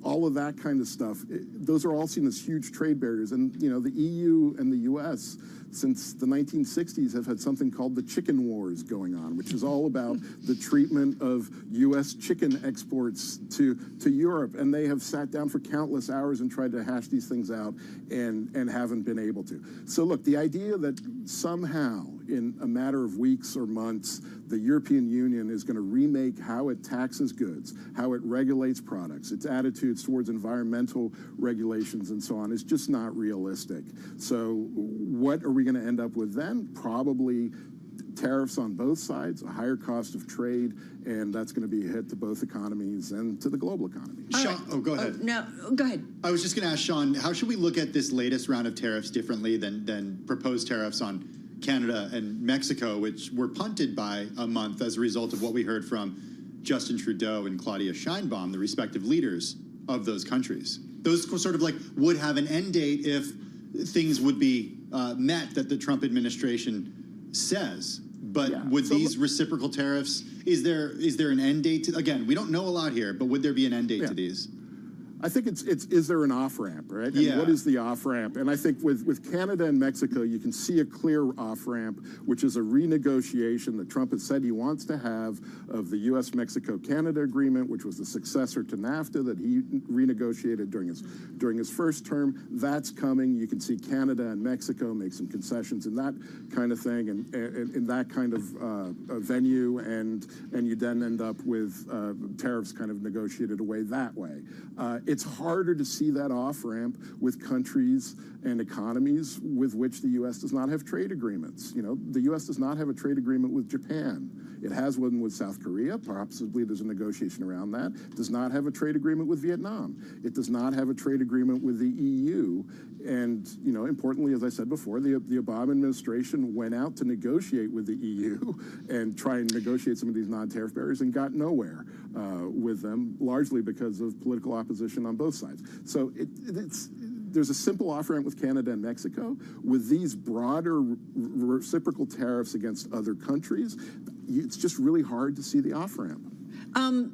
All of that kind of stuff, those are all seen as huge trade barriers. And, you know, the EU and the US since the 1960s have had something called the chicken wars going on, which is all about the treatment of US chicken exports to Europe. And they have sat down for countless hours and tried to hash these things out and haven't been able to. So look, the idea that somehow in a matter of weeks or months, the European Union is going to remake how it taxes goods, how it regulates products, its attitudes towards environmental regulations and so on is just not realistic. So what are we going to end up with then? Probably tariffs on both sides, a higher cost of trade, and that's going to be a hit to both economies and to the global economy. Sean, oh, go ahead. No, go ahead. I was just going to ask Sean, how should we look at this latest round of tariffs differently than proposed tariffs on Canada and Mexico, which were punted by a month as a result of what we heard from Justin Trudeau and Claudia Sheinbaum, the respective leaders of those countries? Those sort of like would have an end date if things would be met that the Trump administration says. But yeah, would these reciprocal tariffs, is there an end date to, again, we don't know a lot here, but would there be an end date to these? I think is there an off-ramp, right? And what is the off-ramp? And I think with Canada and Mexico, you can see a clear off-ramp, which is a renegotiation that Trump has said he wants to have of the U.S.-Mexico-Canada agreement, which was the successor to NAFTA that he renegotiated during his first term. That's coming. You can see Canada and Mexico make some concessions in that kind of thing and in that kind of venue, and you then end up with tariffs kind of negotiated away that way. It's harder to see that off-ramp with countries and economies with which the U.S. does not have trade agreements. You know, the U.S. does not have a trade agreement with Japan. It has one with South Korea. Possibly there's a negotiation around that. It does not have a trade agreement with Vietnam. It does not have a trade agreement with the EU. And, you know, importantly, as I said before, the Obama administration went out to negotiate with the EU and try and negotiate some of these non-tariff barriers and got nowhere with them, largely because of political opposition on both sides. So there's a simple off-ramp with Canada and Mexico. With these broader reciprocal tariffs against other countries, it's just really hard to see the off-ramp.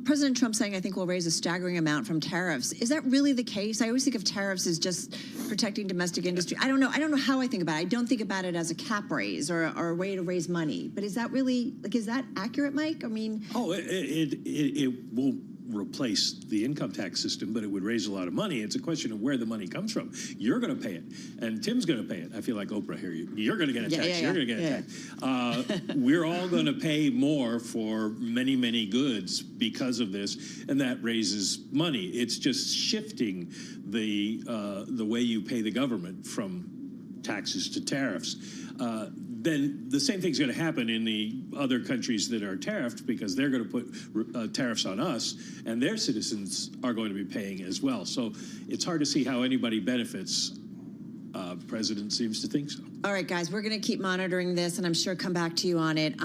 President Trump saying, I think we'll raise a staggering amount from tariffs. Is that really the case? I always think of tariffs as just protecting domestic industry. I don't know how I think about it. I don't think about it as a cap raise or a way to raise money. But is that really, is that accurate, Mike? I mean... Oh, it won't replace the income tax system, but it would raise a lot of money. It's a question of where the money comes from. You're going to pay it, and Tim's going to pay it. I feel like Oprah here. You're going to get a tax. You're going to get a tax. We're all going to pay more for many, many goods because of this, and that raises money. It's just shifting the way you pay the government from taxes to tariffs. Then the same thing's going to happen in the other countries that are tariffed, because they're going to put tariffs on us, and their citizens are going to be paying as well. So it's hard to see how anybody benefits. The president seems to think so. All right, guys, we're going to keep monitoring this, and I'm sure come back to you on it.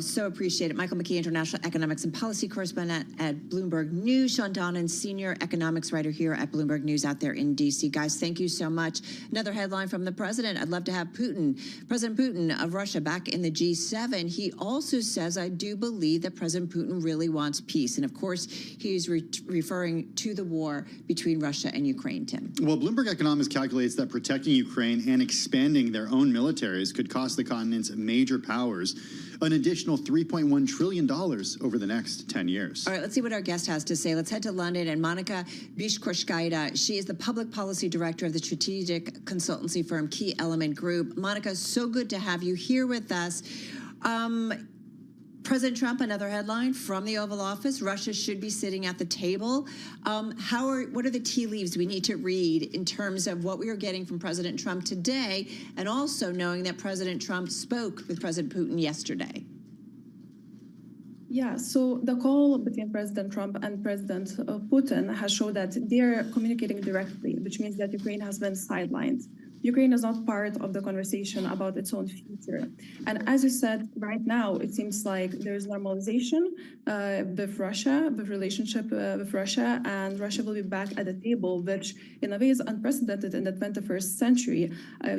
So appreciate it. Michael McKee, International Economics and Policy Correspondent at Bloomberg News. Sean Donnan, Senior Economics Writer here at Bloomberg News out there in D.C. Guys, thank you so much. Another headline from the president. I'd love to have President Putin of Russia back in the G7. He also says, I do believe that President Putin really wants peace. And, of course, he's referring to the war between Russia and Ukraine, Tim. Well, Bloomberg Economics calculates that protecting Ukraine and expanding their own militaries could cost the continent's major powers an additional $3.1 trillion over the next 10 years. All right, let's see what our guest has to say. Let's head to London, and Monica Bishkorskaita. She is the Public Policy Director of the strategic consultancy firm Key Element Group. Monica, so good to have you here with us. President Trump, another headline from the Oval Office, Russia should be sitting at the table. What are the tea leaves we need to read in terms of what we are getting from President Trump today, and also knowing that President Trump spoke with President Putin yesterday? Yeah, so the call between President Trump and President Putin has shown that they're communicating directly, which means that Ukraine has been sidelined. Ukraine is not part of the conversation about its own future. And as you said, right now, it seems like there's normalization with Russia, the relationship with Russia, and Russia will be back at the table, which in a way is unprecedented in the 21st century.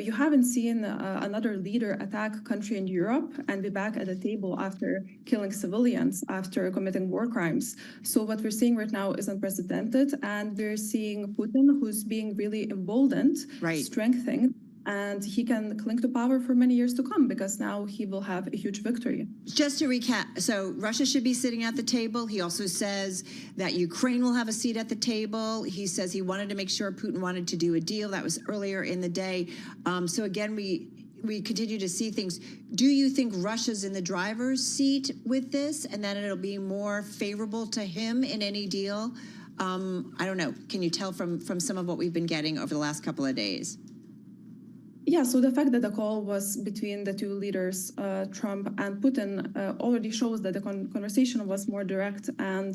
You haven't seen another leader attack a country in Europe and be back at the table after killing civilians, after committing war crimes. So what we're seeing right now is unprecedented, and we're seeing Putin, who's being really emboldened, strengthened, and he can cling to power for many years to come because now he will have a huge victory. Just to recap, so Russia should be sitting at the table. He also says that Ukraine will have a seat at the table. He says he wanted to make sure Putin wanted to do a deal. That was earlier in the day. So again, we continue to see things. Do you think Russia's in the driver's seat with this and that it'll be more favorable to him in any deal? I don't know. Can you tell from some of what we've been getting over the last couple of days? Yeah, so the fact that the call was between the two leaders, Trump and Putin, already shows that the conversation was more direct, and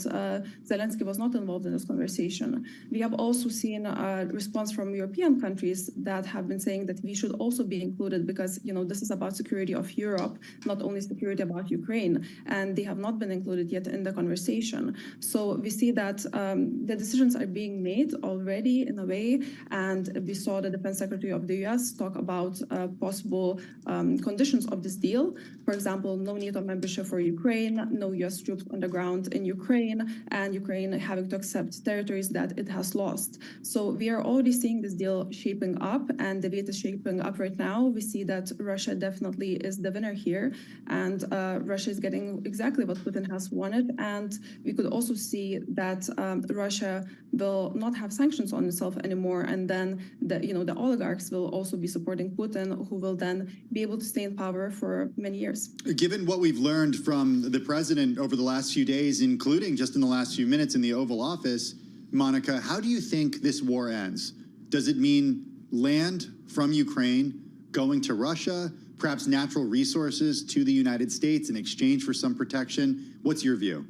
Zelensky was not involved in this conversation. We have also seen a response from European countries that have been saying that we should also be included because, you know, this is about security of Europe, not only security about Ukraine, and they have not been included yet in the conversation. So we see that the decisions are being made already in a way, and we saw the Defense Secretary of the U.S. talk about possible conditions of this deal. For example, no NATO membership for Ukraine, no U.S. troops on the ground in Ukraine, and Ukraine having to accept territories that it has lost. So we are already seeing this deal shaping up, and the way it is shaping up right now, we see that Russia definitely is the winner here, and Russia is getting exactly what Putin has wanted. And we could also see that Russia will not have sanctions on itself anymore, and then the oligarchs will also be supporting Putin, who will then be able to stay in power for many years. Given what we've learned from the president over the last few days, including just in the last few minutes in the Oval Office, Monica, how do you think this war ends? Does it mean land from Ukraine going to Russia, perhaps natural resources to the United States in exchange for some protection? What's your view?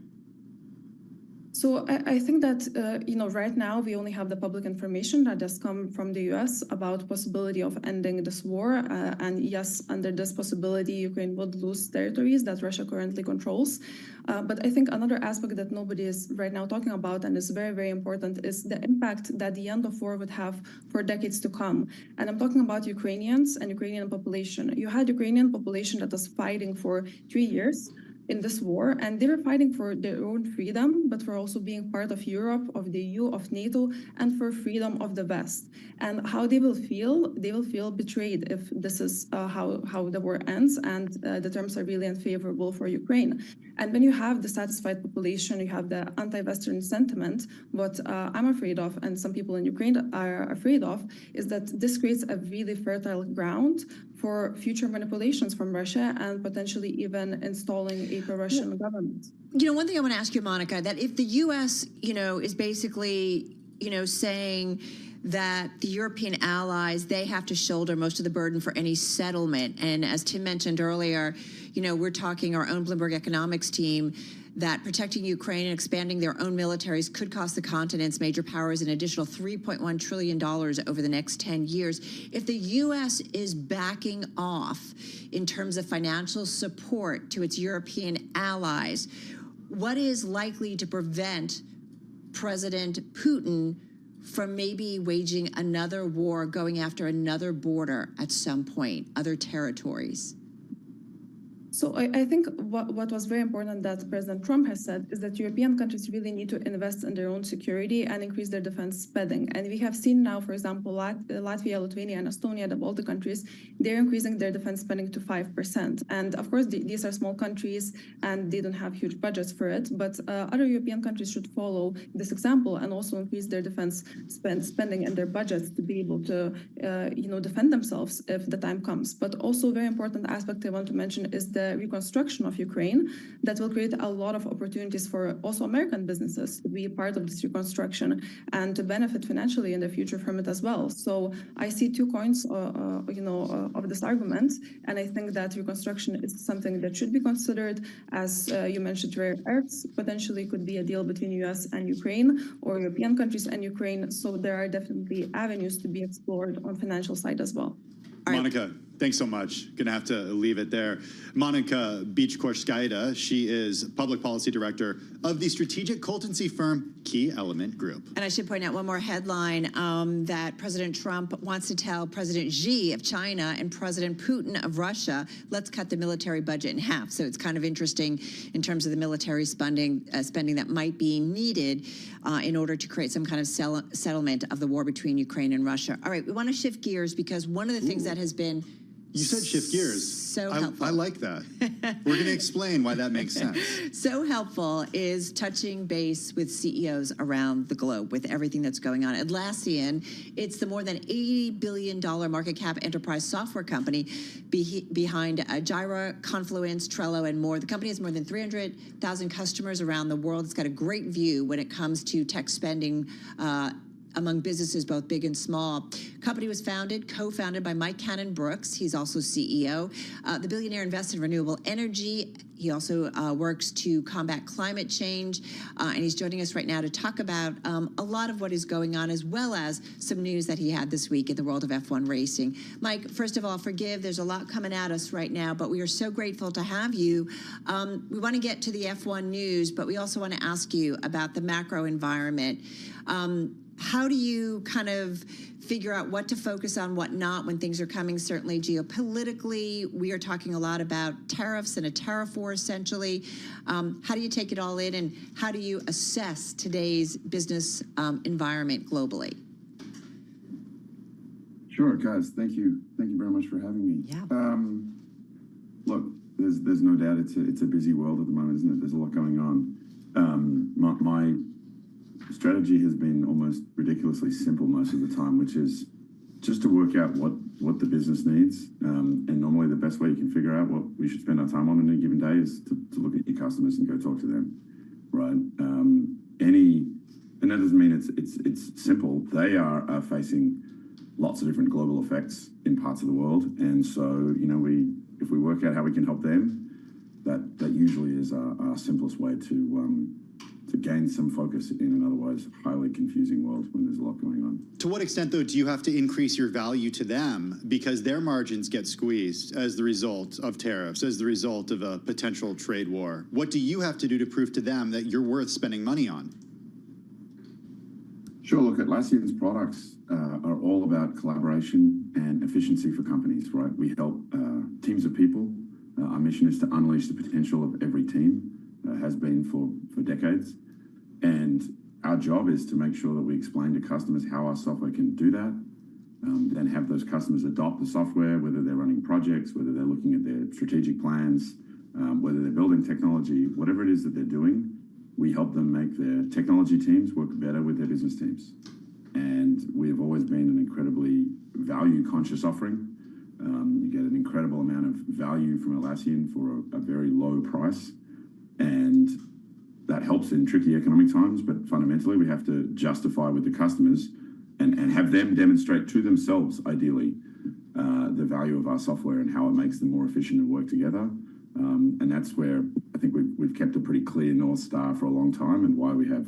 So I think that, right now we only have the public information that has come from the U.S. about possibility of ending this war. And yes, under this possibility, Ukraine would lose territories that Russia currently controls. But I think another aspect that nobody is right now talking about and is very, very important is the impact that the end of war would have for decades to come. And I'm talking about Ukrainians and Ukrainian population. You had Ukrainian population that was fighting for 3 years in this war, and they were fighting for their own freedom, but for also being part of Europe, of the EU, of NATO, and for freedom of the West. And how they will feel betrayed if this is how the war ends, and the terms are really unfavorable for Ukraine. And when you have the satisfied population, you have the anti-Western sentiment. What I'm afraid of, and some people in Ukraine are afraid of, is that this creates a really fertile ground for future manipulations from Russia and potentially even installing a pro-Russian government. You know, one thing I want to ask you, Monica, that if the U.S., is basically, saying that the European allies, they have to shoulder most of the burden for any settlement. And as Tim mentioned earlier, we're talking our own Bloomberg economics team that protecting Ukraine and expanding their own militaries could cost the continent's major powers an additional $3.1 trillion over the next 10 years. If the U.S. is backing off in terms of financial support to its European allies, what is likely to prevent President Putin from maybe waging another war, going after another border at some point, other territories? So I think what was very important that President Trump has said is that European countries really need to invest in their own security and increase their defense spending. And we have seen now, for example, Latvia, Lithuania, and Estonia, the Baltic countries, they're increasing their defense spending to 5%. And of course, these are small countries and they don't have huge budgets for it. But other European countries should follow this example and also increase their defense spending and their budgets to be able to, defend themselves if the time comes. But also, a very important aspect I want to mention is the the reconstruction of Ukraine, that will create a lot of opportunities for also American businesses to be part of this reconstruction and to benefit financially in the future from it as well. So I see two coins, of this argument, and I think that reconstruction is something that should be considered. As you mentioned, rare earths potentially could be a deal between U.S. and Ukraine, or European countries and Ukraine. So there are definitely avenues to be explored on financial side as well. Monica, thanks so much. Gonna have to leave it there. Monica Bichkorskaita, she is Public Policy Director of the strategic consultancy firm Key Element Group. And I should point out one more headline that President Trump wants to tell President Xi of China and President Putin of Russia, let's cut the military budget in half. So it's kind of interesting in terms of the military spending that might be needed in order to create some kind of settlement of the war between Ukraine and Russia. All right, we want to shift gears because one of the things that has been You said shift gears. So helpful. I like that. We're going to explain why that makes sense. So helpful is touching base with CEOs around the globe with everything that's going on. Atlassian, it's the more than $80 billion market cap enterprise software company behind Jira, Confluence, Trello, and more. The company has more than 300,000 customers around the world. It's got a great view when it comes to tech spending among businesses, both big and small. Company was co-founded by Mike Cannon-Brookes. He's also CEO. The billionaire invests in renewable energy. He also works to combat climate change. And he's joining us right now to talk about a lot of what is going on, as well as some news that he had this week in the world of F1 racing. Mike, first of all, forgive, there's a lot coming at us right now, but we are so grateful to have you. We want to get to the F1 news, but we also want to ask you about the macro environment. How do you kind of figure out what to focus on, what not, when things are coming? Certainly geopolitically, we are talking a lot about tariffs and a tariff war, essentially. How do you take it all in, and how do you assess today's business environment globally? Sure, guys. Thank you. Thank you very much for having me. Yeah. Look, there's no doubt it's a busy world at the moment, isn't it? There's a lot going on. My strategy has been almost ridiculously simple most of the time, which is just to work out what the business needs. And normally the best way you can figure out what we should spend our time on in a given day is to look at your customers and go talk to them, right? And that doesn't mean it's simple. They are facing lots of different global effects in parts of the world. And so, if we work out how we can help them, that usually is our simplest way to gain some focus in an otherwise highly confusing world when there's a lot going on. To what extent, though, do you have to increase your value to them because their margins get squeezed as the result of tariffs, as the result of a potential trade war? What do you have to do to prove to them that you're worth spending money on? Sure. Look, Atlassian's products are all about collaboration and efficiency for companies, right? We help teams of people. Our mission is to unleash the potential of every team, has been for decades. And our job is to make sure that we explain to customers how our software can do that, then have those customers adopt the software, whether they're running projects, whether they're looking at their strategic plans, whether they're building technology, whatever it is that they're doing, we help them make their technology teams work better with their business teams. And we have always been an incredibly value-conscious offering. You get an incredible amount of value from Atlassian for a very low price. And that helps in tricky economic times, but fundamentally we have to justify with the customers and have them demonstrate to themselves, ideally, the value of our software and how it makes them more efficient and work together. And that's where I think we've kept a pretty clear North Star for a long time, and why we have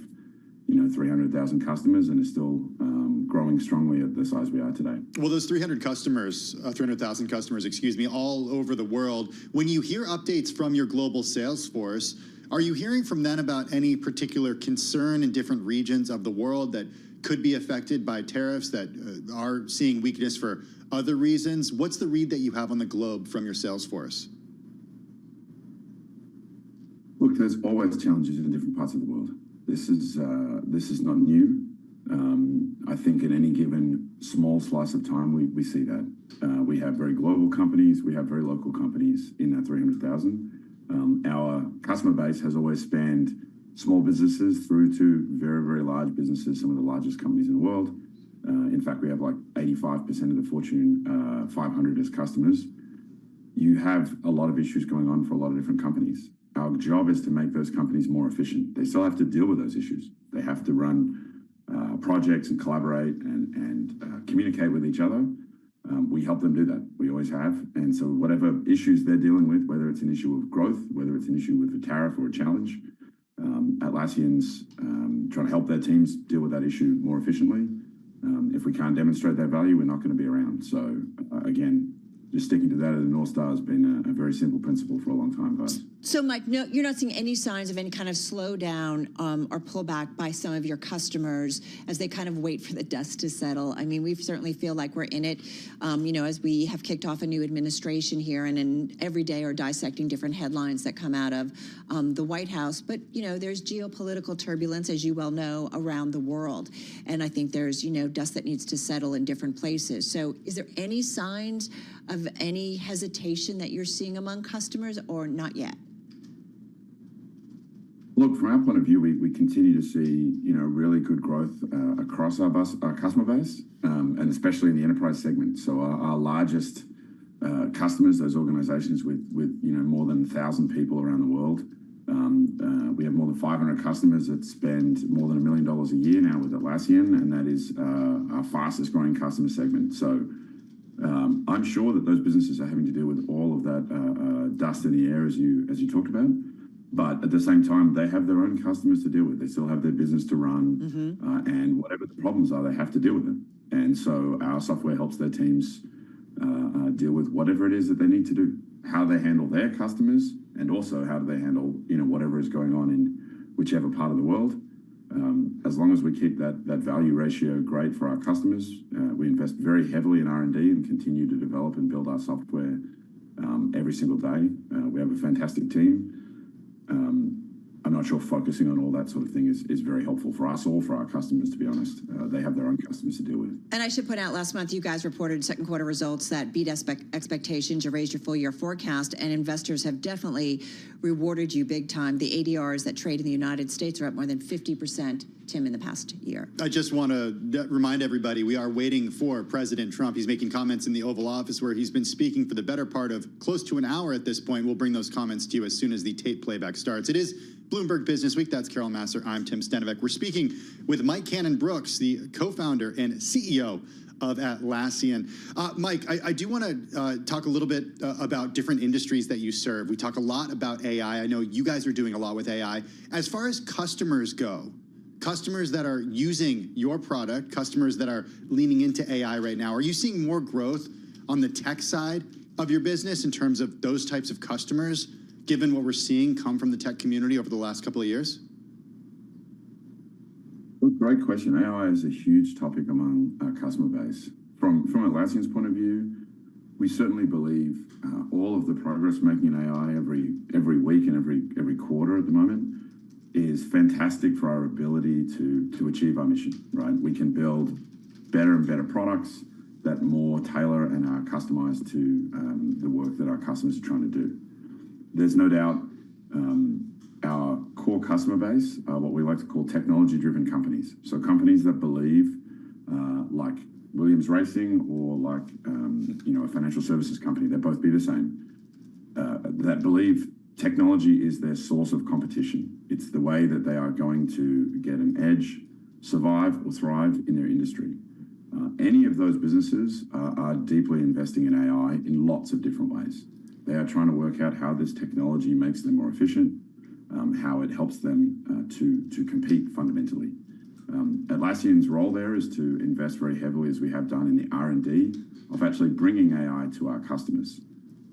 300,000 customers and are still growing strongly at the size we are today. Well, those 300,000 customers, all over the world, when you hear updates from your global sales force, are you hearing from them about any particular concern in different regions of the world that could be affected by tariffs, that are seeing weakness for other reasons? What's the read that you have on the globe from your sales force? Look, there's always challenges in different parts of the world. This is not new. I think in any given small slice of time, we see that. We have very global companies. We have very local companies in that 300,000. Our customer base has always spanned small businesses through to very, very large businesses, some of the largest companies in the world. In fact, we have like 85% of the Fortune 500 as customers. you have a lot of issues going on for a lot of different companies. Our job is to make those companies more efficient. They still have to deal with those issues. They have to run projects and collaborate and communicate with each other. We help them do that. We always have. And so whatever issues they're dealing with, whether it's an issue of growth, whether it's an issue with a tariff or a challenge, Atlassian's trying to help their teams deal with that issue more efficiently. If we can't demonstrate that value, we're not going to be around. So again, just sticking to that as a North Star has been a very simple principle for a long time, guys. So, Mike, no, you're not seeing any signs of any kind of slowdown or pullback by some of your customers as they kind of wait for the dust to settle. I mean, we certainly feel like we're in it, as we have kicked off a new administration here and every day are dissecting different headlines that come out of the White House. But, there's geopolitical turbulence, as you well know, around the world. And I think there's, dust that needs to settle in different places. So is there any signs of any hesitation that you're seeing among customers or not yet? Look, from our point of view, we continue to see, really good growth across our customer base, and especially in the enterprise segment. So our largest customers, those organizations with more than 1,000 people around the world, we have more than 500 customers that spend more than $1 million a year now with Atlassian, and that is our fastest growing customer segment. So I'm sure that those businesses are having to deal with all of that dust in the air, as you talked about. But at the same time, they have their own customers to deal with. They still have their business to run, and whatever the problems are, they have to deal with them. And so our software helps their teams deal with whatever it is that they need to do, how they handle their customers, and also how do they handle whatever is going on in whichever part of the world. As long as we keep that value ratio great for our customers, we invest very heavily in R&D and continue to develop and build our software every single day. We have a fantastic team. I'm not sure focusing on all that sort of thing is very helpful for us or for our customers, to be honest. They have their own customers to deal with. And I should point out, last month you guys reported second quarter results that beat expectations. You raised your full year forecast, and investors have definitely rewarded you big time. The ADRs that trade in the United States are up more than 50%, Tim, in the past year. I just want to remind everybody, we are waiting for President Trump. He's making comments in the Oval Office where he's been speaking for the better part of close to an hour at this point. We'll bring those comments to you as soon as the tape playback starts. It is Bloomberg Business Week. That's Carol Massar. I'm Tim Stenovec. We're speaking with Mike Cannon-Brookes, the co-founder and CEO of Atlassian. Mike, I do want to talk a little bit about different industries that you serve. We talk a lot about AI. I know you guys are doing a lot with AI. As far as customers go, customers that are using your product, customers that are leaning into AI right now, are you seeing more growth on the tech side of your business in terms of those types of customers, given what we're seeing come from the tech community over the last couple of years? Well, great question. AI is a huge topic among our customer base. From Atlassian's point of view, we certainly believe all of the progress we're making in AI every week and every quarter at the moment is fantastic for our ability to achieve our mission, right? We can build better and better products that more tailor and are customized to the work that our customers are trying to do. There's no doubt our core customer base are what we like to call technology-driven companies. So companies that believe, like Williams Racing or like a financial services company, they'd both be the same, that believe technology is their source of competition. It's the way that they are going to get an edge, survive or thrive in their industry. Any of those businesses are deeply investing in AI in lots of different ways. They are trying to work out how this technology makes them more efficient, how it helps them to compete fundamentally. Atlassian's role there is to invest very heavily, as we have done in the R&D, of actually bringing AI to our customers.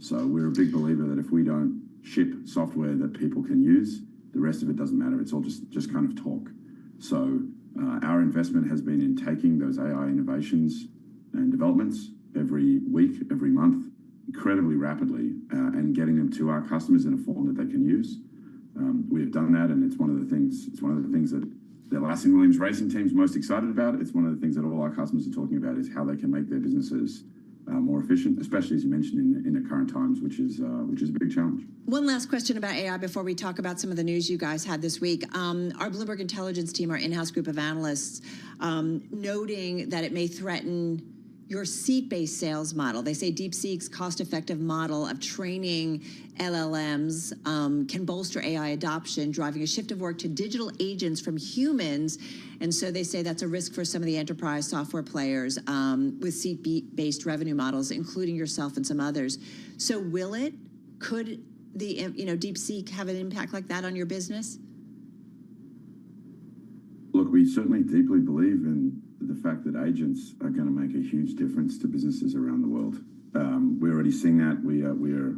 So we're a big believer that if we don't ship software that people can use, the rest of it doesn't matter. It's all just kind of talk. So our investment has been in taking those AI innovations and developments every week, every month, incredibly rapidly, and getting them to our customers in a form that they can use. We have done that, and it's one of the things that the Atlassian Williams Racing team's most excited about. It's one of the things that all our customers are talking about, is how they can make their businesses more efficient, especially, as you mentioned, in the current times, which is a big challenge. One last question about AI before we talk about some of the news you guys had this week. Our Bloomberg Intelligence team, our in-house group of analysts, noting that it may threaten your seat-based sales model. They say DeepSeek's cost-effective model of training LLMs can bolster AI adoption, driving a shift of work to digital agents from humans. And so they say that's a risk for some of the enterprise software players with seat-based revenue models, including yourself and some others. So could the DeepSeek have an impact like that on your business? Look, we certainly deeply believe in the fact that agents are going to make a huge difference to businesses around the world. We're already seeing that. We are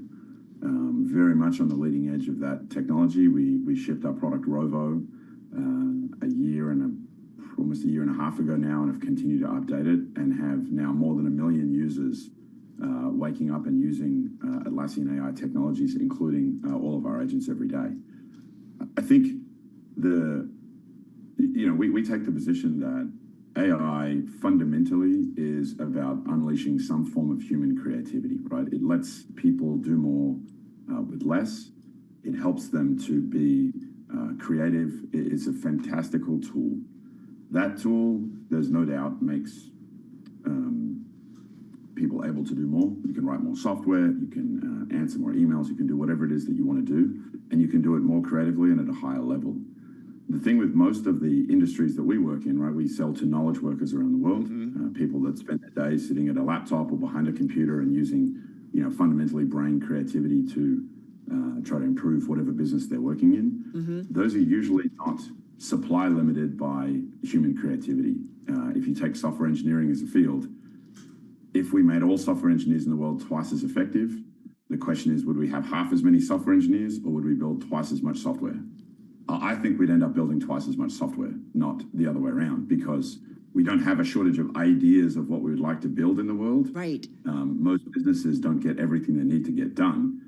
very much on the leading edge of that technology. We shipped our product Rovo almost a year and a half ago now, and have continued to update it, and have now more than 1 million users waking up and using Atlassian AI technologies, including all of our agents every day. I think we take the position that AI fundamentally is about unleashing some form of human creativity, right? It lets people do more with less. It helps them to be creative. It is a fantastical tool. That tool, there's no doubt, makes people able to do more. You can write more software, you can answer more emails, you can do whatever it is that you want to do, and you can do it more creatively and at a higher level. The thing with most of the industries that we work in, right, we sell to knowledge workers around the world, people that spend their days sitting at a laptop or behind a computer and using, fundamentally brain creativity to try to improve whatever business they're working in. Those are usually not supply limited by human creativity. If you take software engineering as a field, if we made all software engineers in the world twice as effective, the question is, would we have half as many software engineers, or would we build twice as much software? I think we'd end up building twice as much software, not the other way around, because we don't have a shortage of ideas of what we would like to build in the world. Right. Most businesses don't get everything they need to get done.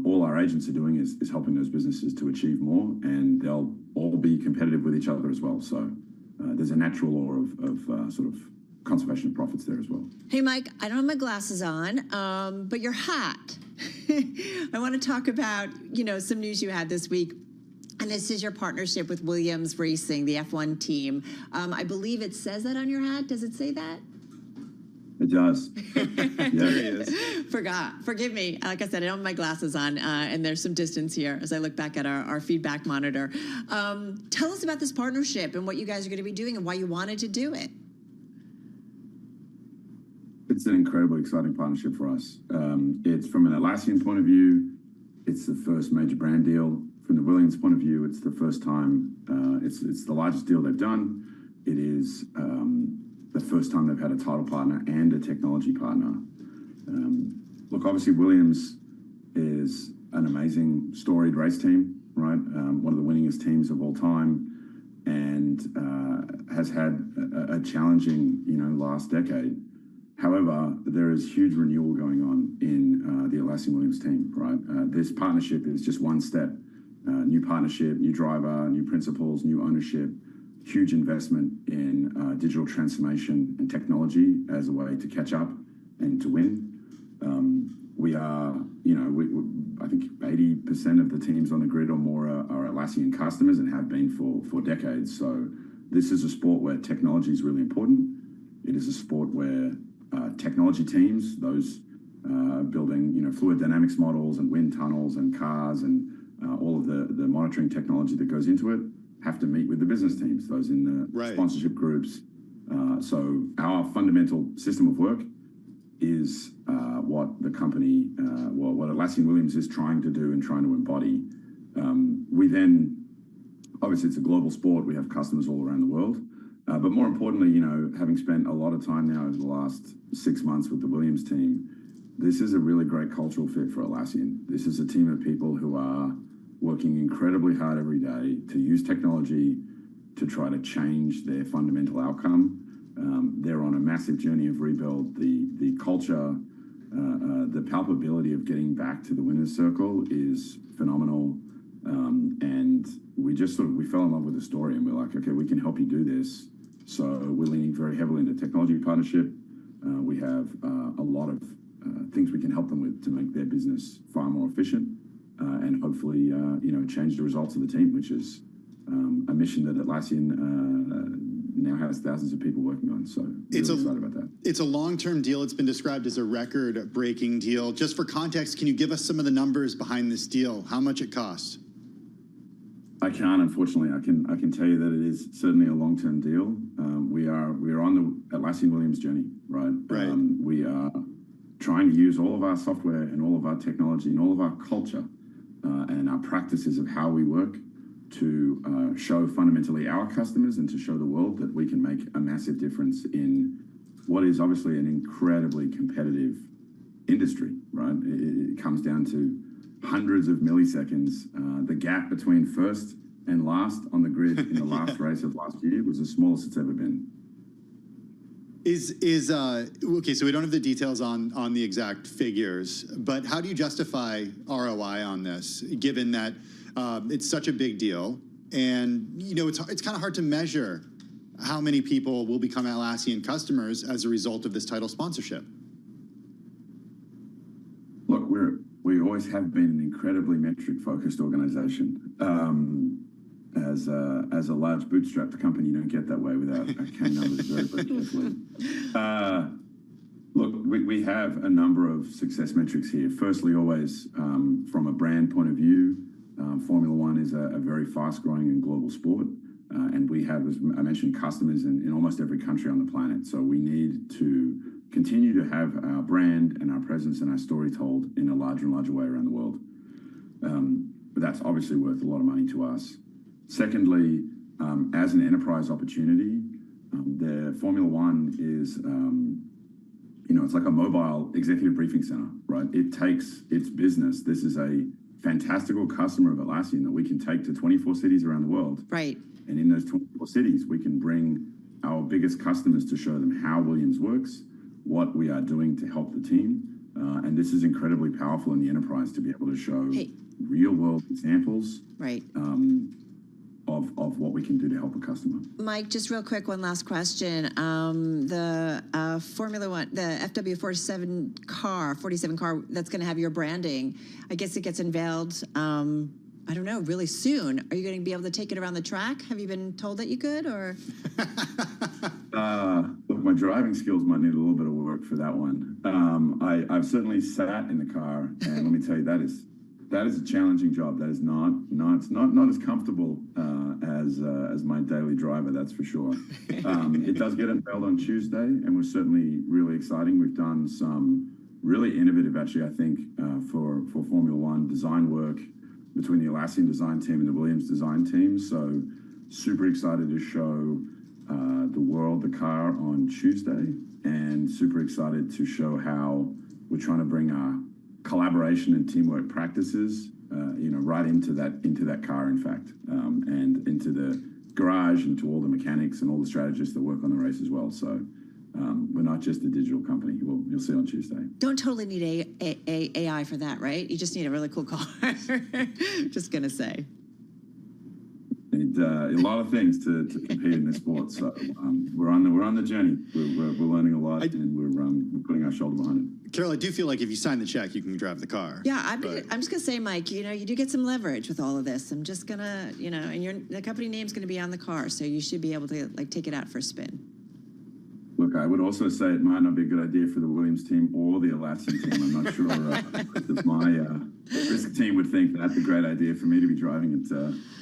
All our agents are doing is helping those businesses to achieve more, and they'll all be competitive with each other as well. So there's a natural law of sort of conservation of profits there as well. Hey, Mike, I don't have my glasses on, but your hat. I want to talk about, some news you had this week. And this is your partnership with Williams Racing, the F1 team. I believe it says that on your hat. Does it say that? It does. There he is. Forgive me. Like I said, I don't have my glasses on, and there's some distance here as I look back at our feedback monitor. Tell us about this partnership and what you guys are going to be doing and why you wanted to do it. It's an incredibly exciting partnership for us. It's from an Atlassian point of view, it's the first major brand deal. From the Williams point of view, it's the first time, it's the largest deal they've done. It is the first time they've had a title partner and a technology partner. Look, obviously Williams is an amazing storied race team, right? One of the winningest teams of all time, and has had a challenging, last decade. However, there is huge renewal going on in the Atlassian Williams team, right? This partnership is just one step. New partnership, new driver, new principles, new ownership, huge investment in digital transformation and technology as a way to catch up and to win. We are, I think 80% of the teams on the grid or more are Atlassian customers and have been for decades. So this is a sport where technology is really important. It is a sport where technology teams, those building, fluid dynamics models and wind tunnels and cars and all of the monitoring technology that goes into it, have to meet with the business teams, those in the sponsorship groups. So our fundamental system of work is what the company, what Atlassian Williams is trying to do and trying to embody. We then, obviously it's a global sport, we have customers all around the world. But more importantly, having spent a lot of time now over the last 6 months with the Williams team, this is a really great cultural fit for Atlassian. This is a team of people who are working incredibly hard every day to use technology to try to change their fundamental outcome. They're on a massive journey of rebuild. The culture, the palpability of getting back to the winner's circle is phenomenal. And we just we fell in love with the story, and we're like, okay, we can help you do this. So we're leaning very heavily into technology partnership. We have a lot of things we can help them with to make their business far more efficient, and hopefully, change the results of the team, which is a mission that Atlassian, now has thousands of people working on. So really excited about that. It's a long-term deal. It's been described as a record-breaking deal. Just for context, can you give us some of the numbers behind this deal? How much it costs? I can't, unfortunately. I can tell you that it is certainly a long-term deal. We are on the Atlassian Williams journey, right? Right. We are trying to use all of our software and all of our technology and all of our culture and our practices of how we work to show fundamentally our customers and to show the world that we can make a massive difference in what is obviously an incredibly competitive industry, right? It comes down to hundreds of milliseconds. The gap between first and last on the grid in the last race of last year was the smallest it's ever been. Okay, so we don't have the details on the exact figures, but how do you justify ROI on this, given that it's such a big deal, and it's kind of hard to measure how many people will become Atlassian customers as a result of this title sponsorship? Look, we always have been an incredibly metric-focused organization. As a large bootstrapped company, you don't get that way without counting numbers very, very carefully. Look, we have a number of success metrics here. Firstly, always from a brand point of view, Formula One is a very fast-growing and global sport. And we have, as I mentioned, customers in almost every country on the planet. So we need to continue to have our brand and our presence and our story told in a larger and larger way around the world. But that's obviously worth a lot of money to us. Secondly, as an enterprise opportunity, the Formula One is, it's like a mobile executive briefing center, right? It takes its business. This is a fantastical customer of Atlassian that we can take to 24 cities around the world. Right. And in those 24 cities, we can bring our biggest customers to show them how Williams works, what we are doing to help the team. And this is incredibly powerful in the enterprise to be able to show real-world examples of what we can do to help a customer. Mike, just real quick, one last question. The Formula One, the FW47 car, that's going to have your branding, I guess it gets unveiled, I don't know, really soon. Are you going to be able to take it around the track? Have you been told that you could, or? Look, my driving skills might need a little bit of work for that one. I've certainly sat in the car, and let me tell you, that is a challenging job. That is it's not as comfortable as my daily driver, that's for sure. It does get unveiled on Tuesday, and we're certainly really exciting. We've done some really innovative, actually, I think, for Formula One design work between the Atlassian design team and the Williams design team. So super excited to show the world the car on Tuesday, and super excited to show how we're trying to bring our collaboration and teamwork practices, right into that car, in fact, and into the garage, and to all the mechanics and all the strategists that work on the race as well. So we're not just a digital company. You'll see on Tuesday. Don't totally need AI for that, right? You just need a really cool car. Just gonna say. Need a lot of things to compete in this sport. So we're on the journey. We're learning a lot, and we're putting our shoulder behind it. Carol, I do feel like if you sign the check, you can drive the car. Yeah, I'm just gonna say, Mike, you do get some leverage with all of this. I'm just gonna, and the company name's gonna be on the car, so you should be able to take it out for a spin. Look, I would also say it might not be a good idea for the Williams team or the Atlassian team. I'm not sure if my risk team would think that's a great idea for me to be driving at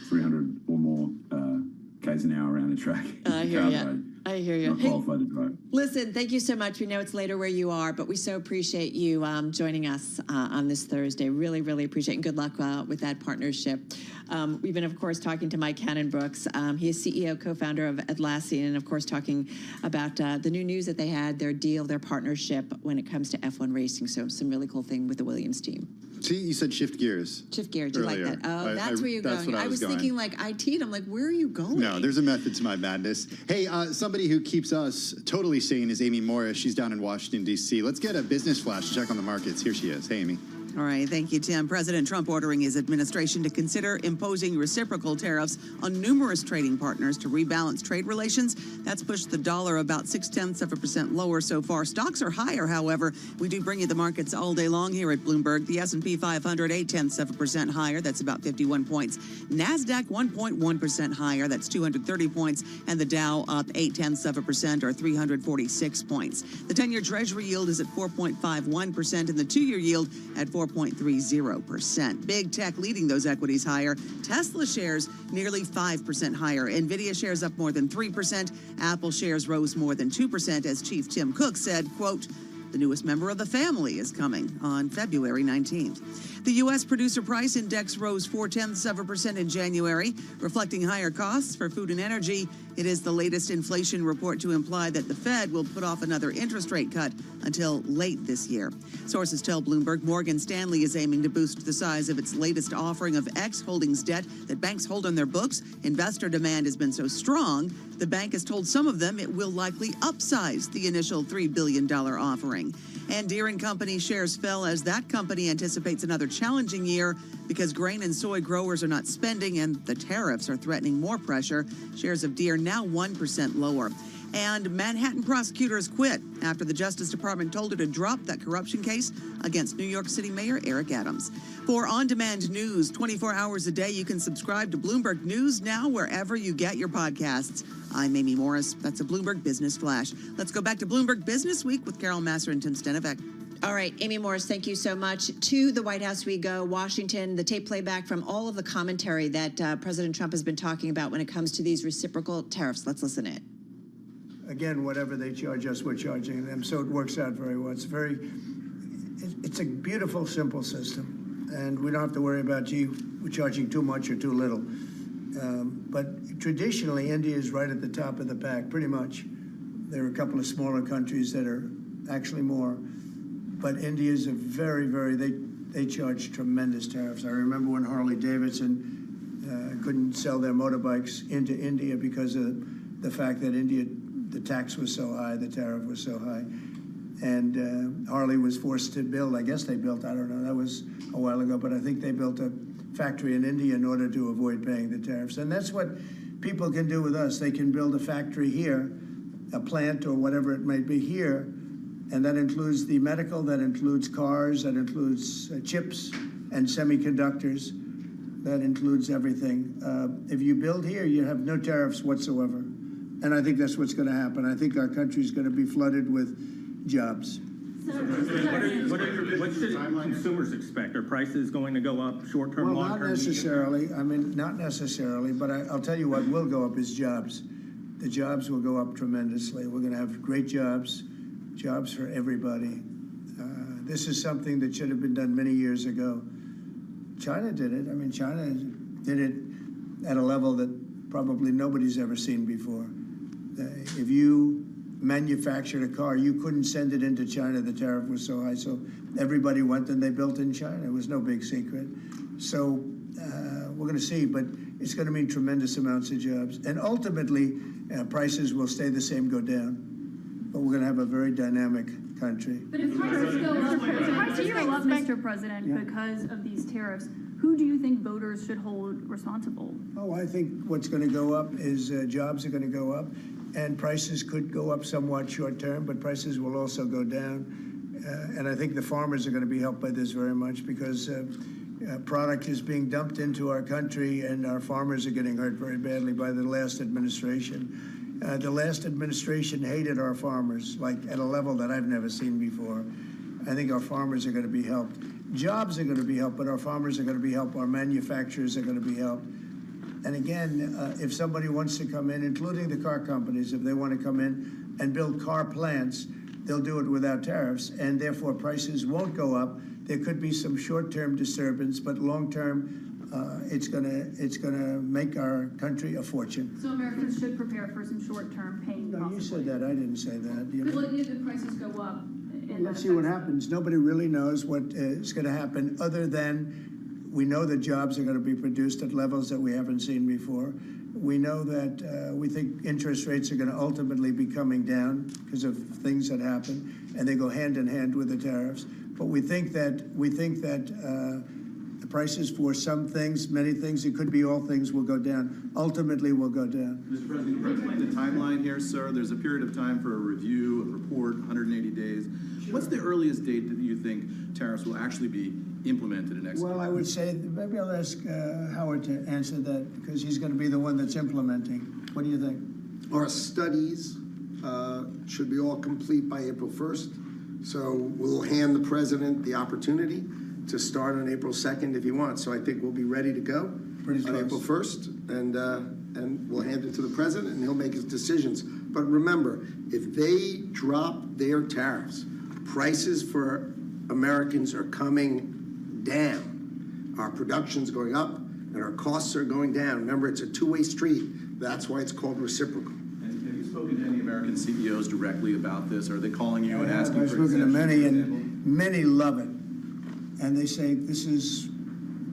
300 or more k's an hour around a track. I hear you. I hear you. Not qualified to drive. Listen, thank you so much. We know it's later where you are, but we so appreciate you joining us on this Thursday. Really, really appreciate it, and good luck with that partnership. We've been, of course, talking to Mike Cannon-Brooks. He is CEO, co-founder of Atlassian, and, of course, talking about the new news that they had, their deal, their partnership when it comes to F1 racing. So some really cool thing with the Williams team. See, you said shift gears. Shift gears. Do you like that? Oh, that's where you're going. I was thinking like IT, and I'm like, where are you going? No, there's a method to my madness. Hey, somebody who keeps us totally sane is Amy Morris. She's down in Washington, D.C. Let's get a business flash to check on the markets. Here she is. Hey, Amy. All right, thank you, Tim. President Trump ordering his administration to consider imposing reciprocal tariffs on numerous trading partners to rebalance trade relations. That's pushed the dollar about 0.6% lower so far. Stocks are higher, however. We do bring you the markets all day long here at Bloomberg. The S&P 500, 0.8% higher. That's about 51 points. NASDAQ, 1.1% higher. That's 230 points. And the Dow up 0.8% or 346 points. The 10-year Treasury yield is at 4.51% and the 2-year yield at 4.30%. Big tech leading those equities higher. Tesla shares nearly 5% higher. NVIDIA shares up more than 3%. Apple shares rose more than 2% as Chief Tim Cook said, quote, "The newest member of the family is coming on February 19th. The U.S. Producer Price Index rose 0.4% in January, reflecting higher costs for food and energy. It is the latest inflation report to imply that the Fed will put off another interest rate cut until late this year. Sources tell Bloomberg Morgan Stanley is aiming to boost the size of its latest offering of X Holdings debt that banks hold on their books. Investor demand has been so strong, the bank has told some of them it will likely upsize the initial $3 billion offering. And Deere & Company shares fell as that company anticipates another challenging year because grain and soy growers are not spending and the tariffs are threatening more pressure. Shares of Deere now 1% lower. And Manhattan prosecutors quit after the Justice Department told her to drop that corruption case against New York City Mayor Eric Adams. For on-demand news 24 hours a day, you can subscribe to Bloomberg News now wherever you get your podcasts. I'm Amy Morris. That's a Bloomberg Business Flash. Let's go back to Bloomberg Business Week with Carol Massar and Tim Stenivek. All right, Amy Morris, thank you so much. To the White House we go. Washington, the tape playback from all of the commentary that President Trump has been talking about when it comes to these reciprocal tariffs. Let's listen to it. Again, whatever they charge us, we're charging them, so it works out very well. It's a beautiful, simple system, and we don't have to worry about, gee, we're charging too much or too little. But traditionally, India is right at the top of the pack, pretty much. There are a couple of smaller countries that are actually more, but India is a they charge tremendous tariffs. I remember when Harley-Davidson couldn't sell their motorbikes into India because of the fact that the tax was so high, the tariff was so high. And Harley was forced to build, I guess they built, I don't know, that was a while ago, but I think they built a factory in India in order to avoid paying the tariffs. And that's what people can do with us. They can build a factory here, a plant or whatever it might be here, and that includes the medical, that includes cars, that includes chips and semiconductors, that includes everything. If you build here, you have no tariffs whatsoever. And I think that's what's going to happen. I think our country is going to be flooded with jobs. What should consumers expect? Are prices going to go up short-term, well, long-term? Not necessarily. I mean, not necessarily. But I'll tell you what will go up is jobs. The jobs will go up tremendously. We're going to have great jobs for everybody. This is something that should have been done many years ago. China did it. I mean, China did it at a level that probably nobody's ever seen before. If you manufactured a car, you couldn't send it into China. The tariff was so high, so everybody went and they built in China. It was no big secret. So we're going to see, but it's going to mean tremendous amounts of jobs. And ultimately, prices will stay the same, go down. But we're going to have a very dynamic country. But if prices go up, Mr. President, because of these tariffs, who do you think voters should hold responsible? Oh, I think what's going to go up is jobs are going to go up, and prices could go up somewhat short term, but prices will also go down. And I think the farmers are going to be helped by this very much because product is being dumped into our country, and our farmers are getting hurt very badly by the last administration. The last administration hated our farmers, like at a level that I've never seen before. I think our farmers are going to be helped. Jobs are going to be helped, but our farmers are going to be helped. Our manufacturers are going to be helped. And again, if somebody wants to come in, including the car companies, if they want to come in and build car plants, they'll do it without tariffs, and therefore prices won't go up. There could be some short-term disturbance, but long-term, it's gonna make our country a fortune. So Americans should prepare for some short-term pain. No, you said that. I didn't say that. Because if the prices go up, let's see what happens. Nobody really knows what is going to happen, other than we know that jobs are going to be produced at levels that we haven't seen before. We know that we think interest rates are going to ultimately be coming down because of things that happen, and they go hand in hand with the tariffs. But we think that the prices for some things, many things, it could be all things, will go down. Ultimately, will go down. Mr. President, can you explain the timeline here, sir? There's a period of time for a review, a report, 180 days. Sure. What's the earliest date that you think tariffs will actually be implemented and executed? Well, I would say, maybe I'll ask Howard to answer that, because he's going to be the one that's implementing. What do you think? Our studies should be all complete by April 1st. So we'll hand the president the opportunity to start on April 2nd if he wants. So I think we'll be ready to go on April 1st, and we'll hand it to the president, and he'll make his decisions. But remember, if they drop their tariffs, prices for Americans are coming down. Our production's going up, and our costs are going down. Remember, it's a two-way street. That's why it's called reciprocal. Have you spoken to any American CEOs directly about this? Are they calling you and asking for I've spoken to many, exemptions, for and many love it. And they say this is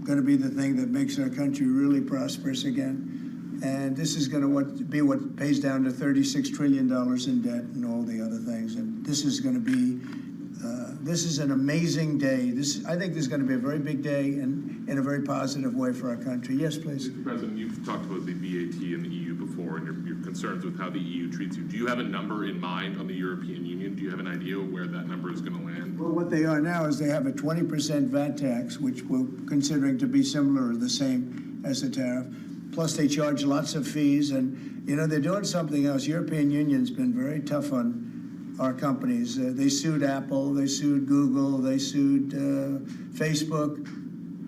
going to be the thing that makes our country really prosperous again. And this is going to be what pays down to $36 trillion in debt and all the other things. And this is going to be, this is an amazing day. I think this is going to be a very big day and in a very positive way for our country. Yes, please. Mr. President, you've talked about the VAT and the EU before and your concerns with how the EU treats you. Do you have a number in mind on the European Union? Do you have an idea where that number is going to land? Well, what they are now is they have a 20% VAT tax, which we're considering to be similar or the same as the tariff. Plus, they charge lots of fees, and they're doing something else. European Union's been very tough on our companies. They sued Apple, they sued Google, they sued Facebook,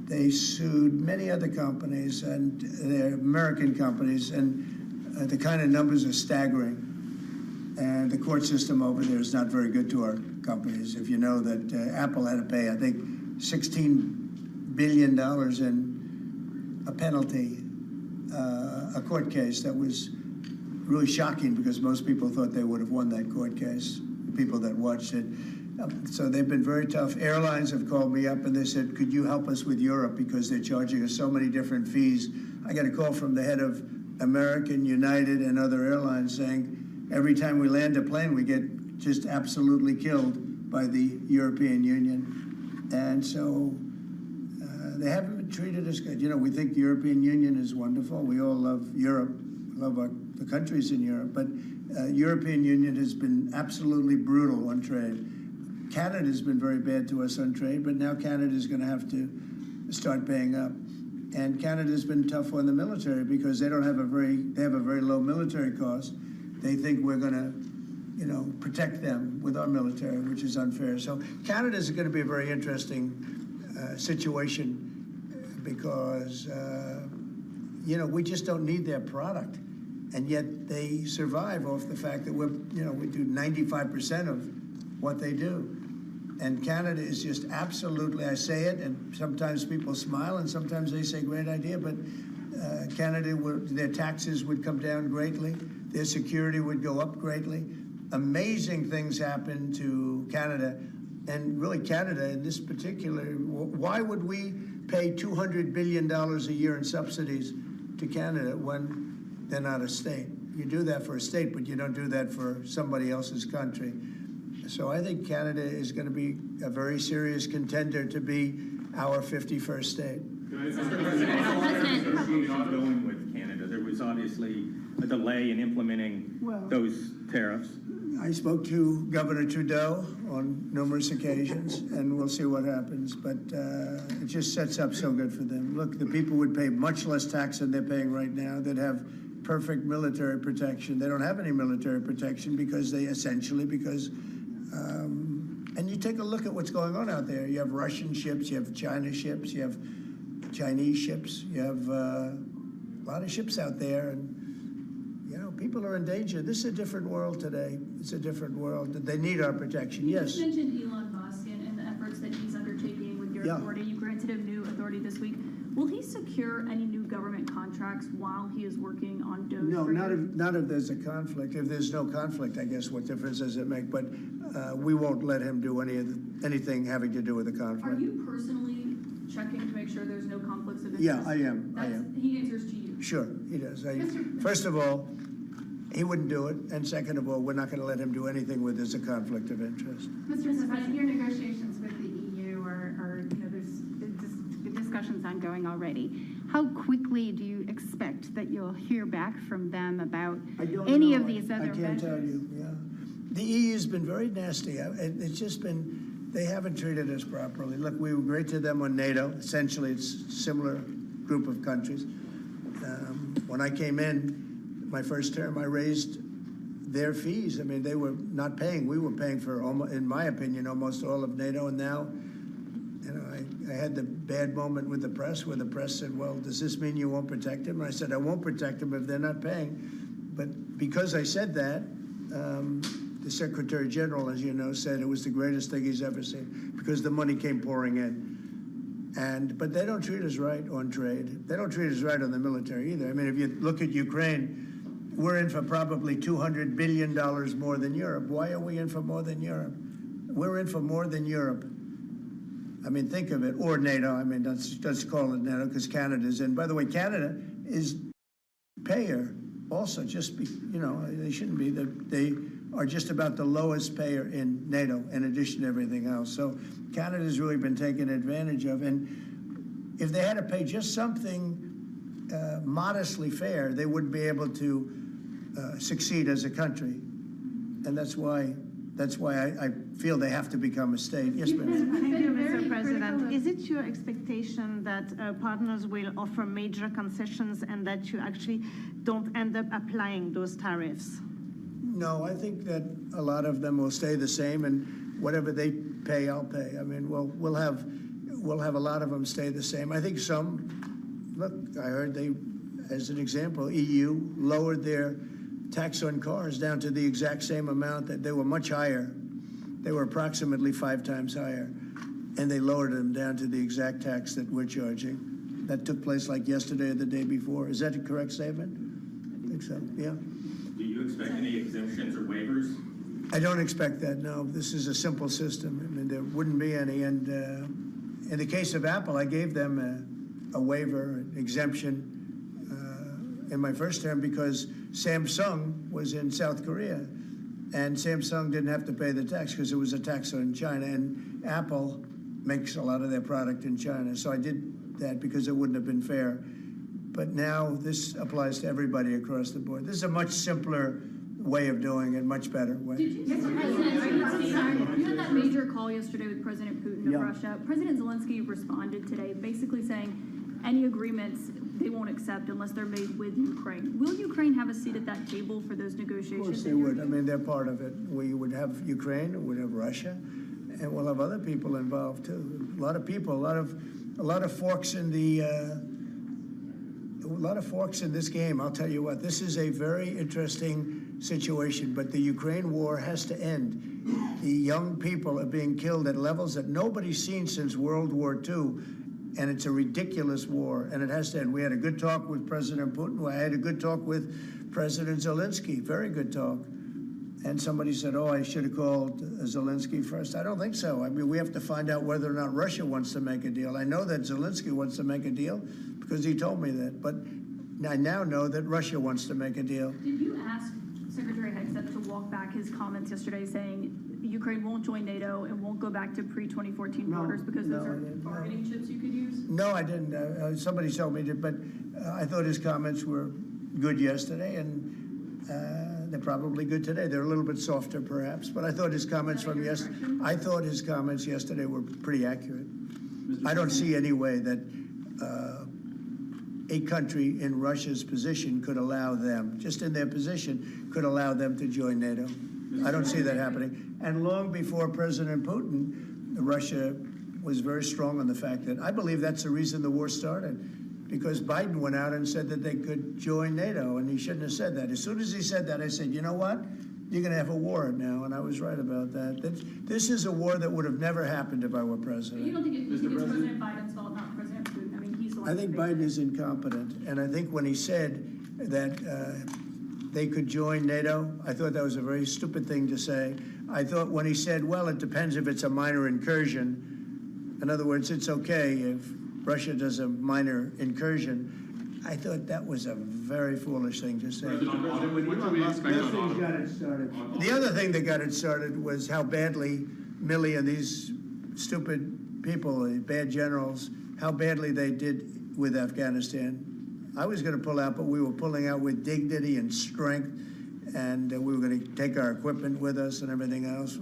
they sued many other companies, and they're American companies, and the kind of numbers are staggering. And the court system over there is not very good to our companies. If you know that Apple had to pay, I think, $16 billion in a penalty, a court case that was really shocking because most people thought they would have won that court case, people that watched it. So they've been very tough. Airlines have called me up and they said, could you help us with Europe because they're charging us so many different fees. I got a call from the head of American, United, and other airlines saying, every time we land a plane, we get just absolutely killed by the European Union. And so they haven't been treated as good. We think the European Union is wonderful. We all love Europe, love the countries in Europe. But European Union has been absolutely brutal on trade. Canada has been very bad to us on trade, but now Canada is going to have to start paying up. And Canada's been tough on the military because they have a very low military cost. They think we're going to, protect them with our military, which is unfair. So Canada is going to be a very interesting situation because, we just don't need their product. And yet they survive off the fact that we do 95% of what they do. And Canada is just absolutely, I say it, and sometimes people smile and sometimes they say great idea, but Canada, their taxes would come down greatly. Their security would go up greatly. Amazing things happen to Canada. And really Canada in this particular, why would we pay $200 billion a year in subsidies to Canada when they're not a state? You do that for a state, but you don't do that for somebody else's country. So I think Canada is going to be a very serious contender to be our 51st state. Ongoing with Canada, there was obviously a delay in implementing those tariffs. I spoke to Governor Trudeau on numerous occasions, and we'll see what happens. But it just sets up so good for them. Look, the people would pay much less tax than they're paying right now. They'd have perfect military protection. They don't have any military protection because and you take a look at what's going on out there. You have Russian ships, you have China ships, you have Chinese ships, you have a lot of ships out there, and people are in danger. This is a different world today. It's a different world. They need our protection. Yes. You mentioned Elon Musk and the efforts that he's undertaking with your authority. You granted him new authority this week. Will he secure any new government contracts while he is working on Doge? No, not if there's a conflict. If there's no conflict, I guess what difference does it make? But we won't let him do anything having to do with the conflict. Are you personally checking to make sure there's no conflicts of interest? Yeah, I am. He answers to you. Sure, he does. First of all, he wouldn't do it, and second of all, we're not going to let him do anything where there's a conflict of interest. Mr. President, your negotiations with the EU discussions ongoing already. How quickly do you expect that you'll hear back from them about any of these other measures? I can't tell you, yeah. The EU's been very nasty. It's just been, they haven't treated us properly. Look, we were great to them on NATO. Essentially, it's a similar group of countries. When I came in, my first term, I raised their fees. I mean, they were not paying. We were paying for, in my opinion, almost all of NATO. And now, you know, I had the bad moment with the press where the press said, well, does this mean you won't protect them? And I said, I won't protect them if they're not paying. But because I said that, the Secretary General, as you know, said it was the greatest thing he's ever seen because the money came pouring in. But they don't treat us right on trade. They don't treat us right on the military either. I mean, if you look at Ukraine, we're in for probably $200 billion more than Europe. Why are we in for more than Europe? We're in for more than Europe. I mean, think of it, or NATO. I mean, let's call it NATO because Canada's in. By the way, Canada is payer also. You know, they shouldn't be. They are just about the lowest payer in NATO in addition to everything else. So Canada's really been taken advantage of. And if they had to pay just something modestly fair, they wouldn't be able to succeed as a country. And that's why I feel they have to become a state. Yes, ma'am. Thank you, Mr. President. Is it your expectation that partners will offer major concessions and that you actually don't end up applying those tariffs? No, I think that a lot of them will stay the same, and whatever they pay, I'll pay. I mean, we'll have a lot of them stay the same. I think some. Look, I heard they, as an example, EU lowered their tax on cars down to the exact same amount that they were much higher. They were approximately 5 times higher, and they lowered them down to the exact tax that we're charging. That took place like yesterday or the day before. Is that a correct statement? I think so, yeah. Do you expect any exemptions or waivers? I don't expect that, no. This is a simple system. I mean, there wouldn't be any. And in the case of Apple, I gave them a waiver, an exemption in my first term because Samsung was in South Korea. And Samsung didn't have to pay the tax because it was a tax on China. And Apple makes a lot of their product in China. So I did that because it wouldn't have been fair. But now this applies to everybody across the board. This is a much simpler way of doing it, much better way. Did you had that major call yesterday with President Putin of Russia. President Zelensky responded today basically saying any agreements they won't accept unless they're made with Ukraine. Will Ukraine have a seat at that table for those negotiations? Of course they would. I mean, they're part of it. We would have Ukraine, we'd have Russia, and we'll have other people involved too. A lot of people, a lot of forks in the a lot of forks in this game. I'll tell you what, this is a very interesting situation, but the Ukraine war has to end. The young people are being killed at levels that nobody's seen since World War II, and it's a ridiculous war, and it has to end. We had a good talk with President Putin. I had a good talk with President Zelensky, very good talk. And somebody said, oh, I should have called Zelensky first. I don't think so. I mean, we have to find out whether or not Russia wants to make a deal. I know that Zelensky wants to make a deal because he told me that. But I now know that Russia wants to make a deal. Did you ask Secretary Hegseth to walk back his comments yesterday saying Ukraine won't join NATO and won't go back to pre-2014 borders because those are bargaining chips you could use? No, I didn't. Somebody told me to, but I thought his comments were good yesterday, and they're probably good today. They're a little bit softer, perhaps, but I thought his comments from yesterday were pretty accurate. I don't see any way that a country in Russia's position could allow them, just in their position, could allow them to join NATO. I don't see that happening. And long before President Putin, Russia was very strong on the fact that I believe that's the reason the war started, because Biden went out and said that they could join NATO, and he shouldn't have said that. As soon as he said that, I said, you know what? You're going to have a war now, and I was right about that. This is a war that would have never happened if I were president. You don't think it's President Biden's fault, not President Putin? I mean, he's the one. I think Biden is incompetent, and I think when he said that they could join NATO, I thought that was a very stupid thing to say. I thought when he said, well, it depends if it's a minor incursion. In other words, it's okay if Russia does a minor incursion. I thought that was a very foolish thing to say. The other thing that got it started was how badly Milley and these stupid people, the bad generals, how badly they did with Afghanistan. I was going to pull out, but we were pulling out with dignity and strength, and we were going to take our equipment with us and everything else.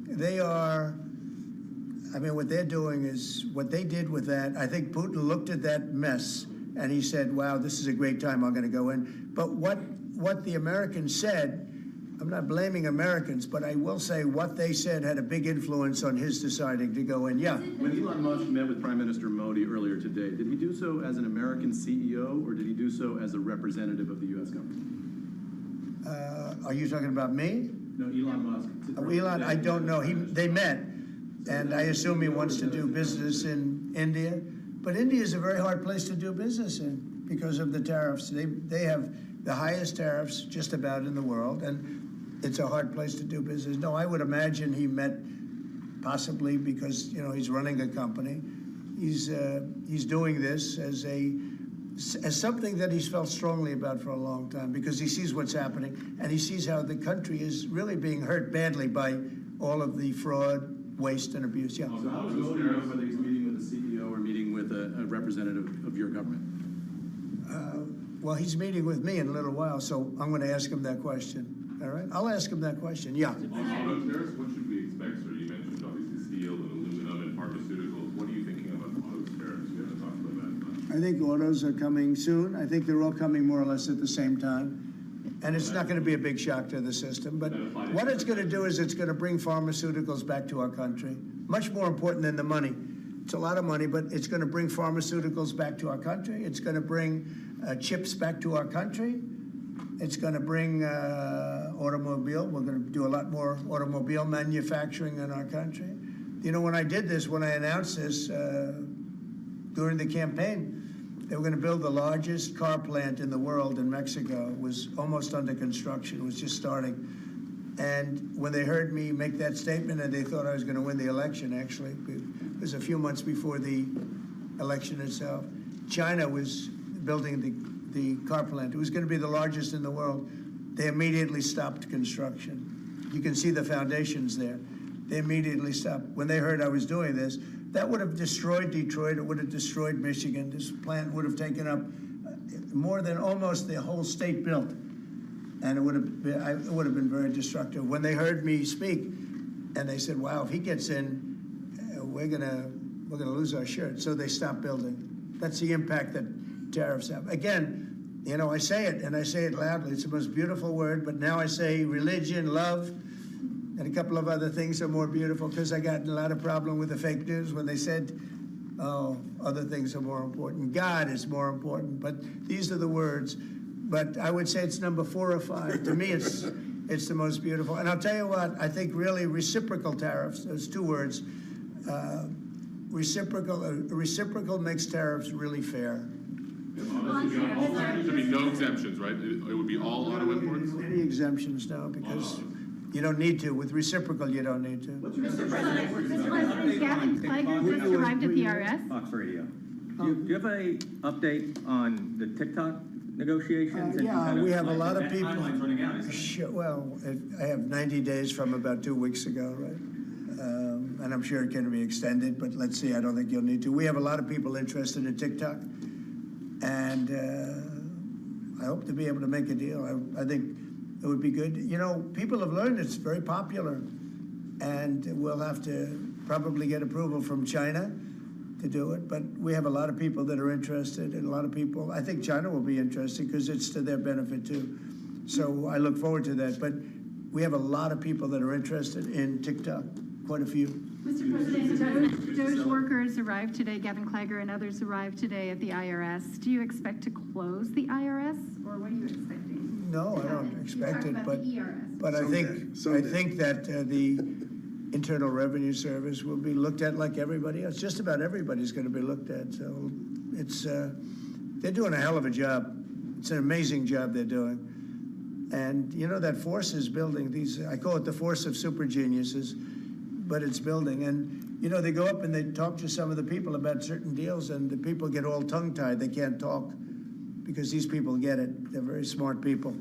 They are, I mean, what they're doing is, what they did with that, I think Putin looked at that mess and he said, wow, this is a great time, I'm going to go in. But what the Americans said, I'm not blaming Americans, but I will say what they said had a big influence on his deciding to go in. Yeah. When Elon Musk met with Prime Minister Modi earlier today, did he do so as an American CEO or did he do so as a representative of the U.S. government? Are you talking about me? No, Elon Musk. Elon, I don't know. They met, and I assume he wants to do business in India. But India is a very hard place to do business in because of the tariffs. They have the highest tariffs just about in the world, and it's a hard place to do business. No, I would imagine he met possibly because, you know, he's running a company. He's doing this as something that he's felt strongly about for a long time because he sees what's happening and he sees how the country is really being hurt badly by all of the fraud, waste, and abuse. Yeah. So how does Modi know whether he's meeting with a CEO or meeting with a representative of your government? Well, he's meeting with me in a little while, so I'm going to ask him that question. All right? I'll ask him that question. Yeah. On auto tariffs, what should we expect, sir? You mentioned obviously steel and aluminum and pharmaceuticals. What are you thinking about auto tariffs? We haven't talked about that much. I think autos are coming soon. I think they're all coming more or less at the same time. And it's not going to be a big shock to the system. But what it's going to do is it's going to bring pharmaceuticals back to our country. Much more important than the money. It's a lot of money, but it's going to bring pharmaceuticals back to our country. It's going to bring chips back to our country. It's going to bring automobile. We're going to do a lot more automobile manufacturing in our country. You know, when I did this, when I announced this during the campaign, they were going to build the largest car plant in the world in Mexico. It was almost under construction. It was just starting. And when they heard me make that statement, and they thought I was going to win the election, actually, it was a few months before the election itself, China was building the car plant. It was going to be the largest in the world. They immediately stopped construction. You can see the foundations there. They immediately stopped. When they heard I was doing this, that would have destroyed Detroit. It would have destroyed Michigan. This plant would have taken up more than almost the whole state built. And it would have been very destructive. When they heard me speak, and they said, wow, if he gets in, we're gonna lose our shirt. So they stopped building. That's the impact that tariffs have. Again, you know, I say it, and I say it loudly. It's the most beautiful word, but now I say religion, love, and a couple of other things are more beautiful because I got in a lot of problem with the fake news when they said, oh, other things are more important. God is more important, but these are the words. But I would say it's number 4 or 5. To me, it's the most beautiful. And I'll tell you what, I think really reciprocal tariffs, those 2 words, reciprocal makes tariffs really fair. There'd be no exemptions, right? It would be all auto imports? Any exemptions, no, because you don't need to. With reciprocal, you don't need to. Mr. President, Gavin Klager just arrived at the IRS. Fox Radio. Do you have a update on the TikTok negotiations? Yeah, we have a lot of people. Timeline's running out, isn't it? Well, I have 90 days from about 2 weeks ago, right? And I'm sure it can be extended, but let's see. I don't think you'll need to. We have a lot of people interested in TikTok, and I hope to be able to make a deal. I think it would be good. You know, people have learned it's very popular, and we'll have to probably get approval from China to do it. But we have a lot of people that are interested, and a lot of people, I think China will be interested because it's to their benefit too. So I look forward to that. But we have a lot of people that are interested in TikTok, quite a few. Mr. President, Doge workers arrived today, Gavin Klager and others arrived today at the IRS. Do you expect to close the IRS, or what are you expecting? No, I don't expect it, but I Someday. think that the Internal Revenue Service will be looked at like everybody else. Just about everybody's going to be looked at. So it's they're doing a hell of a job. It's an amazing job they're doing. And you know that force is building these. I call it the force of super geniuses, but it's building. And you know they go up and they talk to some of the people about certain deals, and the people get all tongue-tied. They can't talk because these people get it. They're very smart people.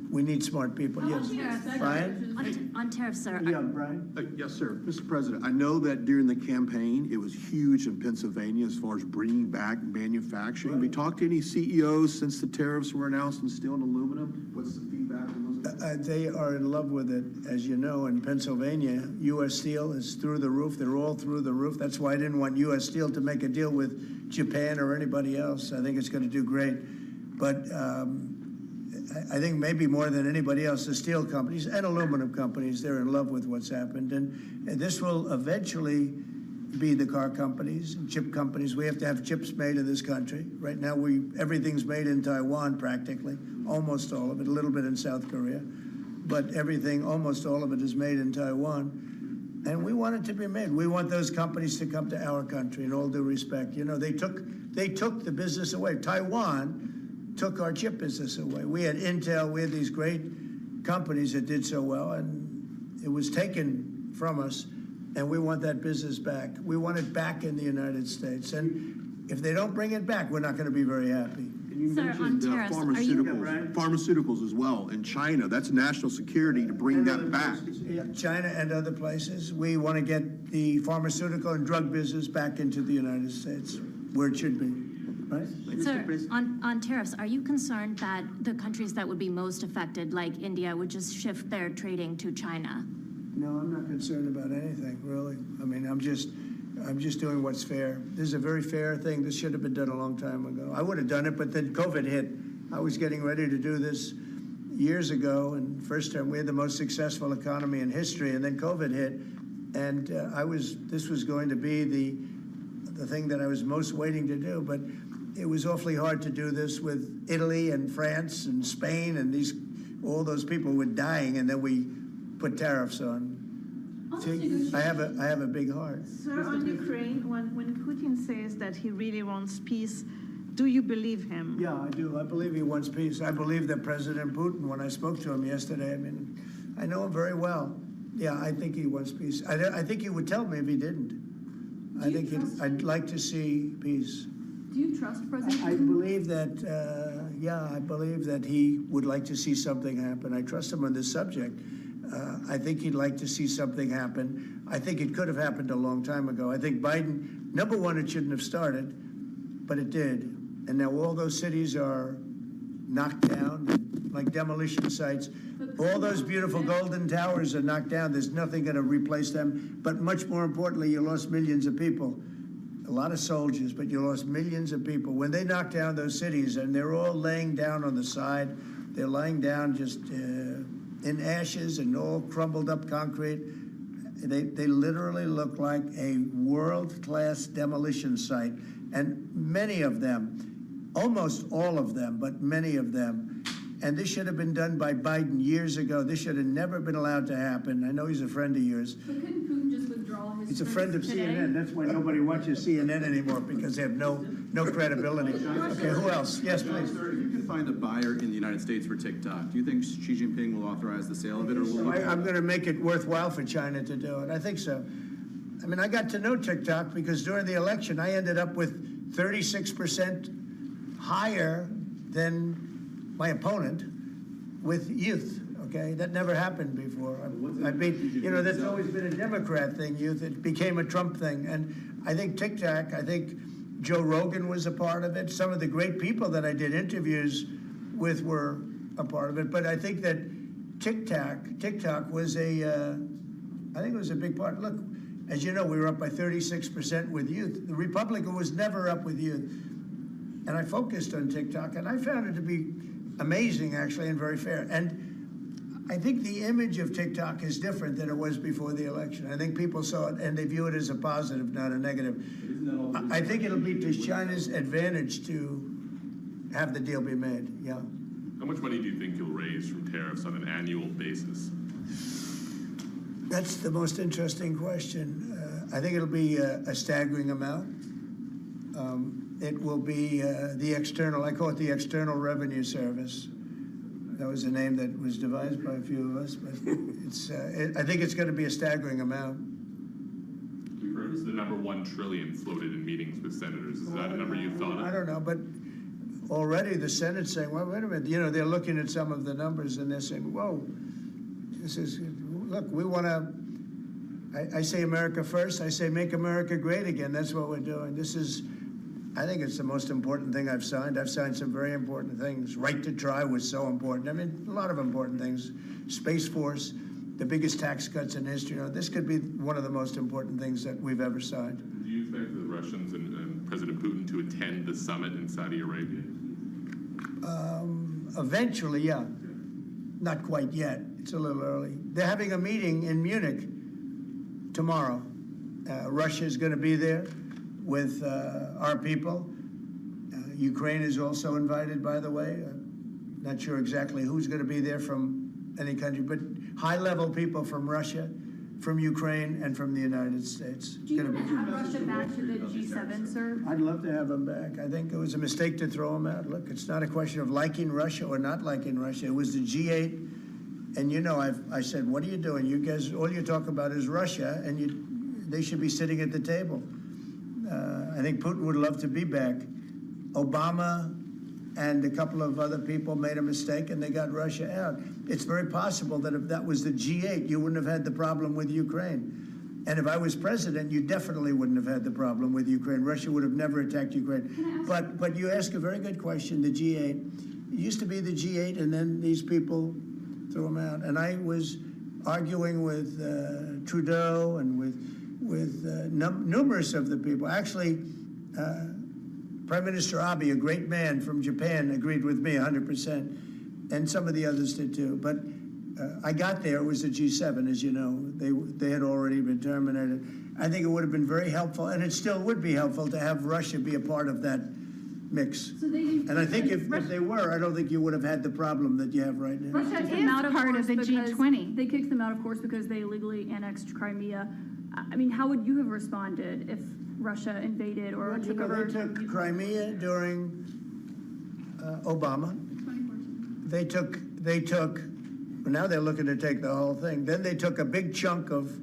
we need smart people. Yes, Brian? On tariffs, sir. Yeah, Brian? Yes, sir. Mr. President, I know that during the campaign, it was huge in Pennsylvania as far as bringing back manufacturing. Have you talked to any CEOs since the tariffs were announced on steel and aluminum? What's the feedback on those? They are in love with it. As you know, in Pennsylvania, U.S. Steel is through the roof. They're all through the roof. That's why I didn't want U.S. Steel to make a deal with Japan or anybody else. I think it's going to do great. But I think maybe more than anybody else, the steel companies and aluminum companies, they're in love with what's happened. And this will eventually be the car companies and chip companies. We have to have chips made in this country. Right now, everything's made in Taiwan practically, almost all of it, a little bit in South Korea. But everything, almost all of it is made in Taiwan. And we want it to be made. We want those companies to come to our country, in all due respect. You know, they took the business away. Taiwan took our chip business away. We had Intel, we had these great companies that did so well, and it was taken from us, and we want that business back. We want it back in the United States, and if they don't bring it back, we're not going to be very happy. And you mentioned pharmaceuticals as well in China. That's national security to bring that back. Yeah, China and other places. We want to get the pharmaceutical and drug business back into the United States, where it should be. Right? Sir, on tariffs, are you concerned that the countries that would be most affected, like India, would just shift their trading to China? No, I'm not concerned about anything, really. I mean, I'm just doing what's fair. This is a very fair thing. This should have been done a long time ago. I would have done it, but then COVID hit. I was getting ready to do this years ago, and first time we had the most successful economy in history, and then COVID hit, and this was going to be the thing that I was most waiting to do, but it was awfully hard to do this with Italy and France and Spain, and all those people were dying, and then we put tariffs on. See, I have a big heart. Sir, on Ukraine, when Putin says that he really wants peace, do you believe him? Yeah, I do. I believe he wants peace. I believe that President Putin, when I spoke to him yesterday, I mean, I know him very well. Yeah, I think he wants peace. I think he would tell me if he didn't. I'd like to see peace. Do you trust President Putin? I believe that, I believe that he would like to see something happen. I trust him on this subject. I think he'd like to see something happen. I think it could have happened a long time ago. I think Biden, number one, it shouldn't have started, but it did. And now all those cities are knocked down, like demolition sites. All those beautiful golden towers are knocked down. There's nothing going to replace them. But much more importantly, you lost millions of people. A lot of soldiers, but you lost millions of people. When they knocked down those cities, and they're all laying down on the side, they're lying down just in ashes and all crumbled up concrete. They literally look like a world-class demolition site. And many of them, almost all of them, but many of them, and this should have been done by Biden years ago. This should have never been allowed to happen. I know he's a friend of yours. But couldn't Putin just withdraw his He's a friend of today? CNN. That's why nobody watches CNN anymore, because they have no credibility. Okay, who else? Yes, please. Sir, if you could find a buyer in the United States for TikTok, do you think Xi Jinping will authorize the sale of it, or will he? I'm going to make it worthwhile for China to do it. I think so. I mean, I got to know TikTok because during the election, I ended up with 36% higher than my opponent with youth. Okay, that never happened before. I mean, you know, that's always been a Democrat thing, youth. It became a Trump thing. And I think TikTok, I think Joe Rogan was a part of it. Some of the great people that I did interviews with were a part of it. But I think that TikTok was I think it was a big part. Look, as you know, we were up by 36% with youth. The Republican was never up with youth. And I focused on TikTok, and I found it to be amazing, actually, and very fair. And I think the image of TikTok is different than it was before the election. I think people saw it, and they view it as a positive, not a negative. I think it'll be to China's advantage to have the deal be made, yeah. How much money do you think you'll raise from tariffs on an annual basis? That's the most interesting question. I think it'll be a staggering amount. It will be the external, I call it the External Revenue Service. That was a name that was devised by a few of us, but I think it's going to be a staggering amount. We've heard the number $1 trillion floated in meetings with senators. Is that a number you've thought of? I don't know, but already the Senate's saying, well, wait a minute, you know, they're looking at some of the numbers and they're saying, whoa, this is, look, we want to, I say America first, I say make America great again. That's what we're doing. This is, I think it's the most important thing I've signed. I've signed some very important things. Right to try was so important. I mean, a lot of important things. Space Force, the biggest tax cuts in history. You know, this could be one of the most important things that we've ever signed. Do you expect the Russians and President Putin to attend the summit in Saudi Arabia? Eventually, yeah. Not quite yet. It's a little early. They're having a meeting in Munich tomorrow. Russia is going to be there with our people. Ukraine is also invited, by the way. Not sure exactly who's going to be there from any country, but high-level people from Russia, from Ukraine, and from the United States. Do you want to have Russia back to the G7, sir? I'd love to have them back. I think it was a mistake to throw them out. Look, it's not a question of liking Russia or not liking Russia. It was the G8, and you know, I said, what are you doing? You guys, all you talk about is Russia, and they should be sitting at the table. I think Putin would love to be back. Obama and a couple of other people made a mistake and they got Russia out. It's very possible that if that was the G8, you wouldn't have had the problem with Ukraine. And if I was president, you definitely wouldn't have had the problem with Ukraine. Russia would have never attacked Ukraine. But you ask a very good question, the G8. It used to be the G8 and then these people threw them out. And I was arguing with Trudeau and with numerous of the people. Actually, Prime Minister Abe, a great man from Japan, agreed with me 100%, and some of the others did too. But I got there, it was the G7, as you know. They had already been terminated. I think it would have been very helpful, and it still would be helpful to have Russia be a part of that mix. And I think if they were, I don't think you would have had the problem that you have right now. Russia is part of the G20. They kicked them out, of course, because they illegally annexed Crimea. I mean, how would you have responded if Russia invaded or took over? They took Crimea during Obama. They took, now they're looking to take the whole thing. Then they took a big chunk of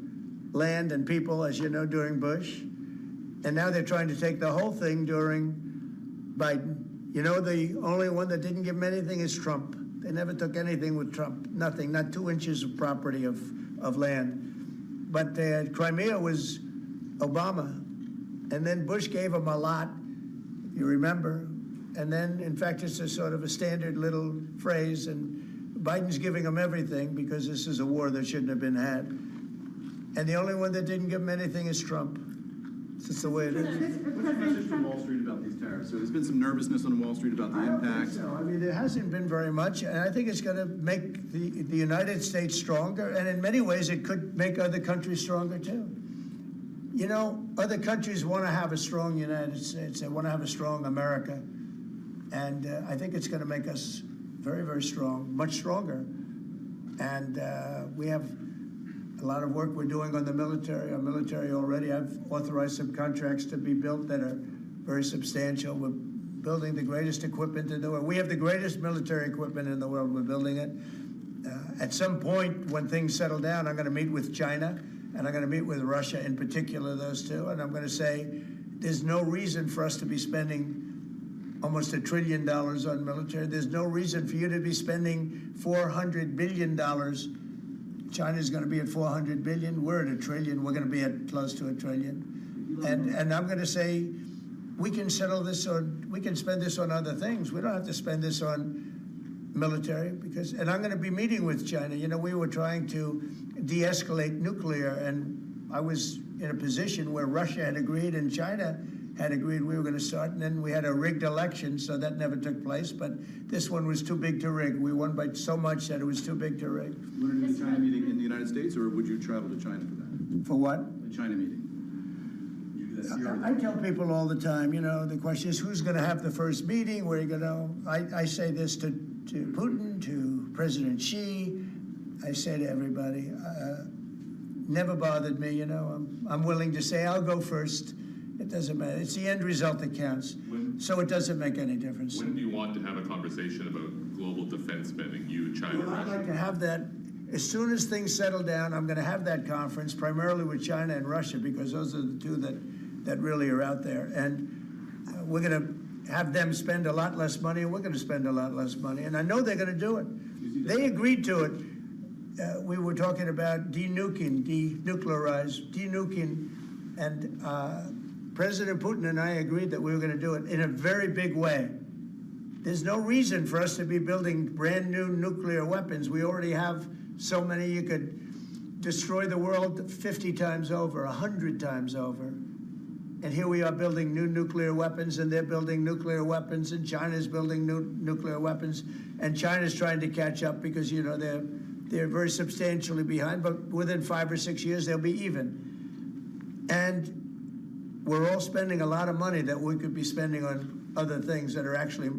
land and people, as you know, during Bush. And now they're trying to take the whole thing during Biden. You know, the only one that didn't give them anything is Trump. They never took anything with Trump, nothing, not 2 inches of property of land. But Crimea was Obama. And then Bush gave him a lot, if you remember. And then, in fact, it's a sort of a standard little phrase, and Biden's giving them everything because this is a war that shouldn't have been had. And the only one that didn't give them anything is Trump. It's just the way it is. What's the message from Wall Street about these tariffs? So there's been some nervousness on Wall Street about the impact. I mean, there hasn't been very much, and I think it's going to make the United States stronger, and in many ways it could make other countries stronger too. You know, other countries want to have a strong United States. They want to have a strong America. And I think it's going to make us very, very strong, much stronger. And we have a lot of work we're doing on the military. Our military already, I've authorized some contracts to be built that are very substantial. We're building the greatest equipment in the world. We have the greatest military equipment in the world. We're building it. At some point, when things settle down, I'm going to meet with China. And I'm going to meet with Russia, in particular, those two. And I'm going to say, there's no reason for us to be spending almost $1 trillion on military. There's no reason for you to be spending $400 billion. China's going to be at $400 billion. We're at $1 trillion. We're going to be at close to $1 trillion. And I'm going to say, we can settle this on, we can spend this on other things. We don't have to spend this on military and I'm going to be meeting with China. You know, we were trying to de-escalate nuclear, and I was in a position where Russia had agreed and China had agreed we were going to start, and then we had a rigged election, so that never took place. But this one was too big to rig. We won by so much that it was too big to rig. You want to do the China meeting in the United States, or would you travel to China for that? For what? The China meeting. I tell people all the time, you know, the question is who's going to have the first meeting, where are you going to, I say this to Putin, to President Xi, I say to everybody, never bothered me, you know, I'm willing to say I'll go first. It doesn't matter. It's the end result that counts. So it doesn't make any difference. When do you want to have a conversation about global defense spending, you, China, Well, I'd Russia? like to have that, as soon as things settle down, I'm going to have that conference, primarily with China and Russia, because those are the two that really are out there. And we're going to have them spend a lot less money, and we're going to spend a lot less money. And I know they're going to do it. They agreed to it. We were talking about denuclearizing, and President Putin and I agreed that we were going to do it in a very big way. There's no reason for us to be building brand new nuclear weapons. We already have so many you could destroy the world 50 times over, 100 times over. And here we are building new nuclear weapons, and they're building nuclear weapons, and China's building new nuclear weapons, and China's trying to catch up because, you know, they're very substantially behind, but within 5 or 6 years, they'll be even. And we're all spending a lot of money that we could be spending on other things that are actually,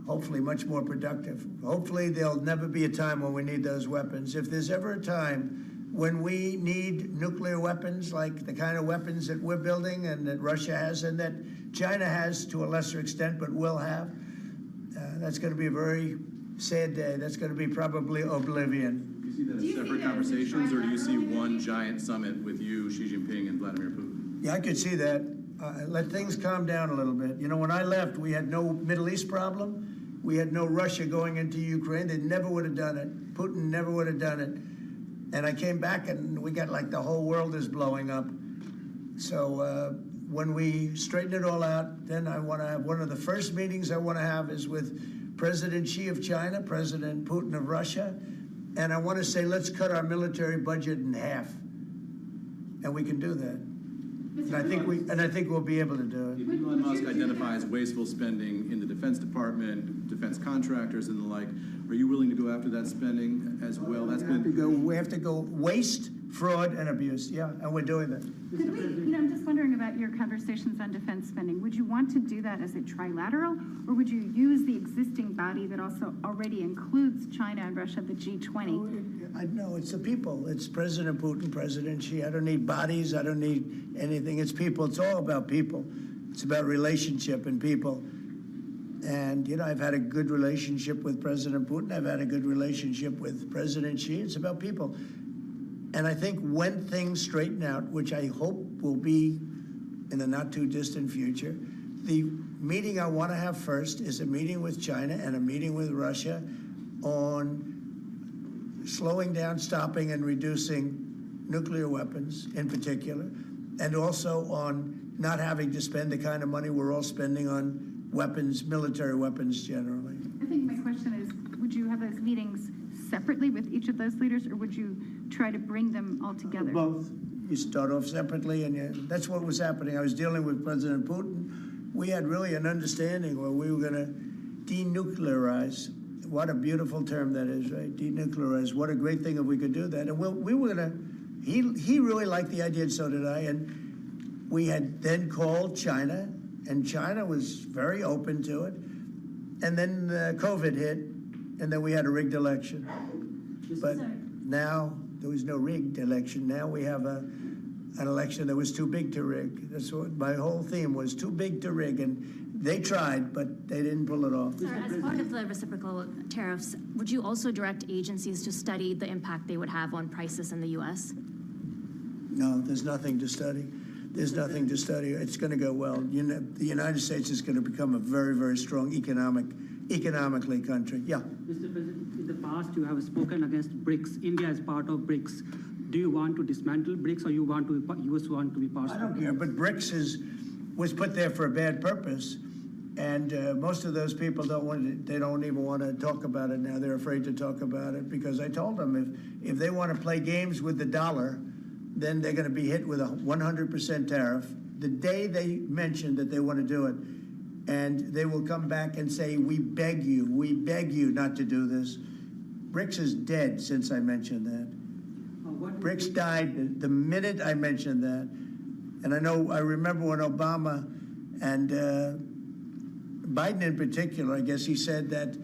hopefully, much more productive. Hopefully, there'll never be a time when we need those weapons. If there's ever a time when we need nuclear weapons, like the kind of weapons that we're building and that Russia has and that China has to a lesser extent, but will have, that's going to be a very sad day. That's going to be probably oblivion. Do you see that as separate conversations, or do you see one giant summit with you, Xi Jinping, and Vladimir Putin? Yeah, I could see that. Let things calm down a little bit. You know, when I left, we had no Middle East problem. We had no Russia going into Ukraine. They never would have done it. Putin never would have done it. And I came back, and we got like the whole world is blowing up. So when we straighten it all out, then I want to have one of the first meetings I want to have is with President Xi of China, President Putin of Russia, and I want to say, let's cut our military budget in half. And we can do that. And I think we'll be able to do it. If Elon Musk identifies wasteful spending in the Defense Department, defense contractors, and the like, are you willing to go after that spending as well? We have to go waste, fraud, and abuse. Yeah, and we're doing that. Could we, I'm just wondering about your conversations on defense spending. Would you want to do that as a trilateral, or would you use the existing body that also already includes China and Russia, the G20? I know, it's the people. It's President Putin, President Xi. I don't need bodies. I don't need anything. It's people. It's all about people. It's about relationship and people. And, you know, I've had a good relationship with President Putin. I've had a good relationship with President Xi. It's about people. And I think when things straighten out, which I hope will be in the not-too-distant future, the meeting I want to have first is a meeting with China and a meeting with Russia on slowing down, stopping, and reducing nuclear weapons in particular, and also on not having to spend the kind of money we're all spending on weapons, military weapons generally. I think my question is, would you have those meetings separately with each of those leaders, or would you try to bring them all together? Both. You start off separately, and that's what was happening. I was dealing with President Putin. We had really an understanding where we were going to denuclearize. What a beautiful term that is, right? Denuclearize. What a great thing if we could do that. And we were going to, he really liked the idea, and so did I. And we had then called China, and China was very open to it. And then COVID hit, and then we had a rigged election. But now there was no rigged election. Now we have an election that was too big to rig. That's what my whole theme was, too big to rig. And they tried, but they didn't pull it off. Sir, as part of the reciprocal tariffs, would you also direct agencies to study the impact they would have on prices in the U.S.? No, there's nothing to study. There's nothing to study. It's going to go well. You know, the United States is going to become a very, very strong economically country. Yeah. Mr. President, in the past you have spoken against BRICS. India is part of BRICS. Do you want to dismantle BRICS, or you want to US want to be part of it? I don't care, but BRICS was put there for a bad purpose, and most of those people don't even want to talk about it now. They're afraid to talk about it because I told them if they want to play games with the dollar, then they're going to be hit with a 100% tariff the day they mention that they want to do it. And they will come back and say, we beg you not to do this. BRICS is dead since I mentioned that. BRICS died the minute I mentioned that. And I remember when Obama and Biden in particular, I guess he said that,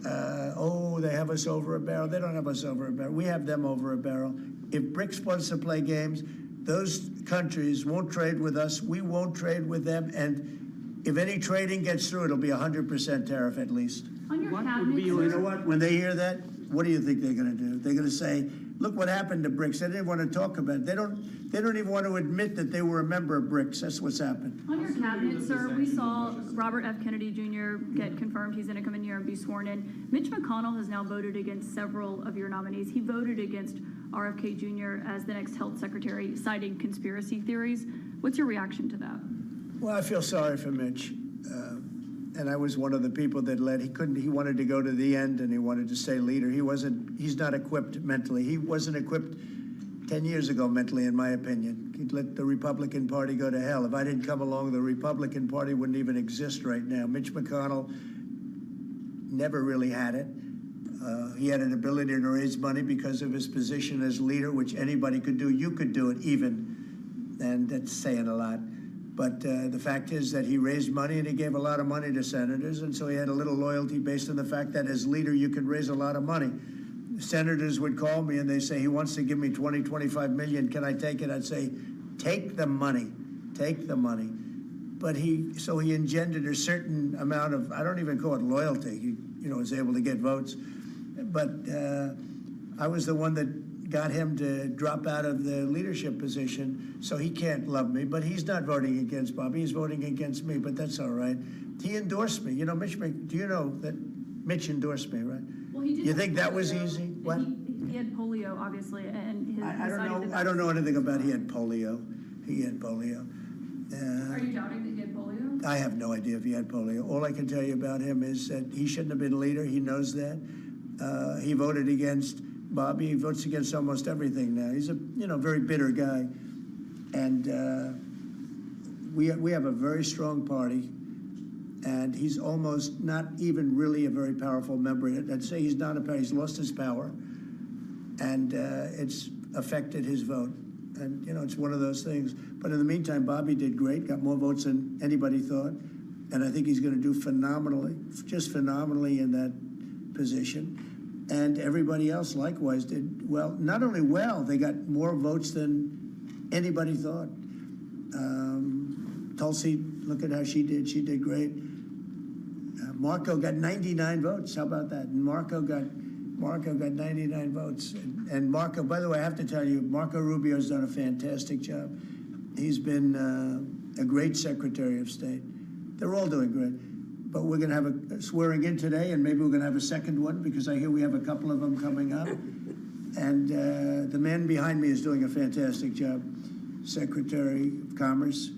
they have us over a barrel. They don't have us over a barrel. We have them over a barrel. If BRICS wants to play games, those countries won't trade with us. We won't trade with them. And if any trading gets through, it'll be 100% tariff at least. On your cabinet, You know what? When they hear that, what do you think they're going to do? They're going to say, Look what happened to BRICS. They didn't want to talk about it. They don't even want to admit that they were a member of BRICS. That's what's happened. On your cabinet, sir, we saw Robert F. Kennedy Jr. get confirmed. He's going to come in here and be sworn in. Mitch McConnell has now voted against several of your nominees. He voted against RFK Jr. as the next health secretary, citing conspiracy theories. What's your reaction to that? Well, I feel sorry for Mitch. And I was one of the people that led. He wanted to go to the end, and he wanted to stay leader. He's not equipped mentally. He wasn't equipped 10 years ago mentally, in my opinion. He'd let the Republican Party go to hell. If I didn't come along, the Republican Party wouldn't even exist right now. Mitch McConnell never really had it. He had an ability to raise money because of his position as leader, which anybody could do. You could do it even, and that's saying a lot. But the fact is that he raised money and he gave a lot of money to senators, and so he had a little loyalty based on the fact that as leader you could raise a lot of money. Senators would call me and they say, he wants to give me 20, 25 million. Can I take it? I'd say, take the money. Take the money. But he engendered a certain amount of, I don't even call it loyalty. He was able to get votes. But I was the one that got him to drop out of the leadership position, so he can't love me. But he's not voting against Bobby. He's voting against me, but that's all right. He endorsed me. Mitch, do you know that Mitch endorsed me, right? Well, he did. You think that was easy? What? He had polio, obviously, and I don't know anything about he had polio. He had polio. Are you doubting that he had polio? I have no idea if he had polio. All I can tell you about him is that he shouldn't have been leader. He knows that. He voted against Bobby. He votes against almost everything now. He's a very bitter guy, and we have a very strong party, and he's almost not even really a very powerful member. I'd say he's not he's lost his power, and it's affected his vote. And it's one of those things. But in the meantime, Bobby did great, got more votes than anybody thought, and I think he's going to do phenomenally, just phenomenally in that position. And everybody else likewise did well. Not only well, they got more votes than anybody thought. Tulsi, look at how she did. She did great. Marco got 99 votes. How about that? And Marco got 99 votes. And Marco, by the way, I have to tell you, Marco Rubio's done a fantastic job. He's been a great Secretary of State. They're all doing great. But we're going to have a swearing in today, and maybe we're going to have a second one because I hear we have a couple of them coming up. And the man behind me is doing a fantastic job, Secretary of Commerce.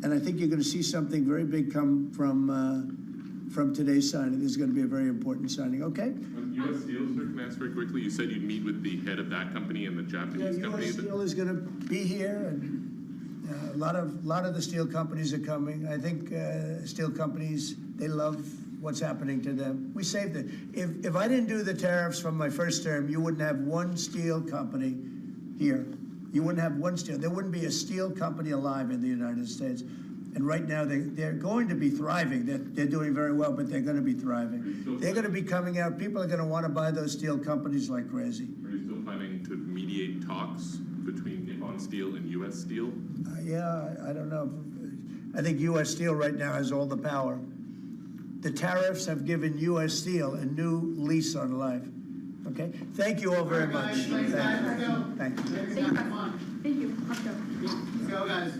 And I think you're going to see something very big come from today's signing. This is going to be a very important signing. Okay? On U.S. Steel, sir, can I ask very quickly? You said you'd meet with the head of that company and the Japanese company. U.S. Steel is going to be here, and a lot of the steel companies are coming. I think steel companies, they love what's happening to them. We saved it. If I didn't do the tariffs from my first term, you wouldn't have one steel company here. You wouldn't have one steel. There wouldn't be a steel company alive in the United States. And right now, they're going to be thriving. They're doing very well, but they're going to be thriving. They're going to be coming out. People are going to want to buy those steel companies like crazy. Are you still planning to mediate talks between Nippon Steel and U.S. Steel? Yeah, I don't know. I think U.S. Steel right now has all the power. The tariffs have given U.S. Steel a new lease on life. Okay? Thank you all very much. Thank you. Thank you. Let's go. Let's go, guys.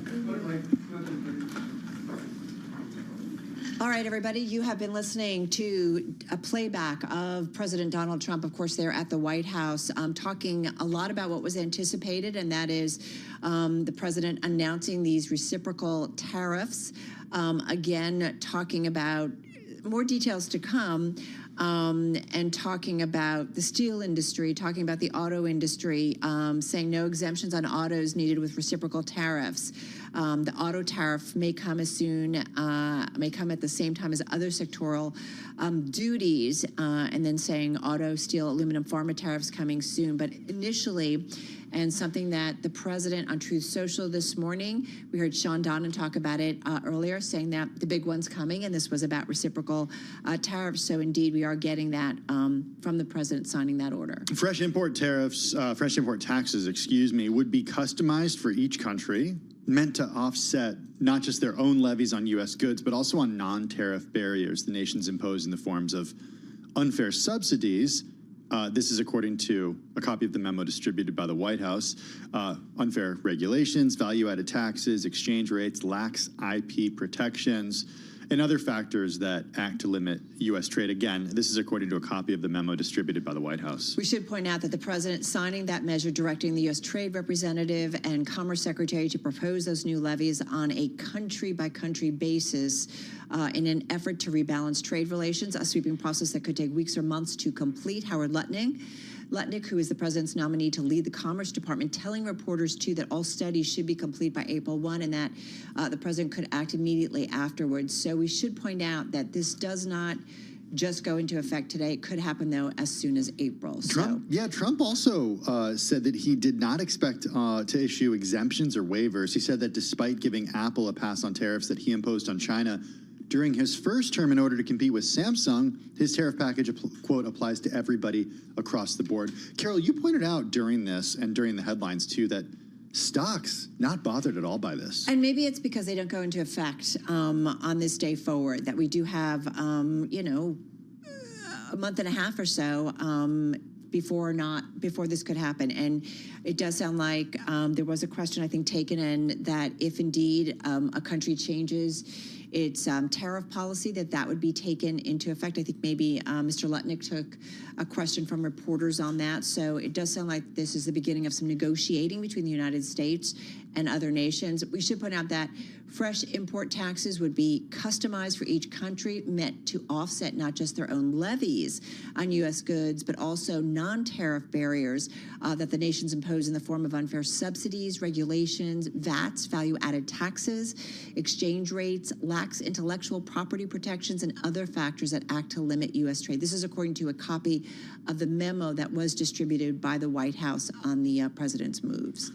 All right, everybody, you have been listening to a playback of President Donald Trump, of course, there at the White House, talking a lot about what was anticipated, and that is the president announcing these reciprocal tariffs. Again, talking about more details to come, and talking about the steel industry, talking about the auto industry, saying no exemptions on autos needed with reciprocal tariffs. The auto tariff may come as soon, may come at the same time as other sectoral duties, and then saying auto, steel, aluminum, pharma tariffs coming soon. But initially, and something that the president on Truth Social this morning, we heard Sean Donnan talk about it earlier, saying that the big one's coming, and this was about reciprocal tariffs. So indeed, we are getting that from the president signing that order. Fresh import tariffs, fresh import taxes, excuse me, would be customized for each country, meant to offset not just their own levies on U.S. goods, but also on non-tariff barriers the nations impose in the forms of unfair subsidies This is according to a copy of the memo distributed by the White House. Unfair regulations, value-added taxes, exchange rates, lax IP protections, and other factors that act to limit U.S. trade. Again, this is according to a copy of the memo distributed by the White House. We should point out that the president signing that measure directing the U.S. Trade Representative and Commerce Secretary to propose those new levies on a country-by-country basis in an effort to rebalance trade relations, a sweeping process that could take weeks or months to complete. Howard Lutnick, who is the president's nominee to lead the Commerce Department, telling reporters, too, that all studies should be complete by April 1 and that the president could act immediately afterwards. So we should point out that this does not just go into effect today. It could happen, though, as soon as April. Trump also said that he did not expect to issue exemptions or waivers. He said that despite giving Apple a pass on tariffs that he imposed on China during his first term in order to compete with Samsung, his tariff package, quote, applies to everybody across the board. Carol, you pointed out during this and during the headlines, too, that stocks not bothered at all by this. And maybe it's because they don't go into effect on this day forward, that we do have, you know, a month and a half or so before this could happen. And it does sound like there was a question, I think, taken in that if indeed a country changes its tariff policy, that would be taken into effect. I think maybe Mr. Lutnick took a question from reporters on that. So it does sound like this is the beginning of some negotiating between the United States and other nations. We should point out that fresh import taxes would be customized for each country, meant to offset not just their own levies on U.S. goods, but also non-tariff barriers that the nations impose in the form of unfair subsidies, regulations, VATs, value-added taxes, exchange rates, lax intellectual property protections, and other factors that act to limit U.S. trade. This is according to a copy of the memo that was distributed by the White House on the president's moves.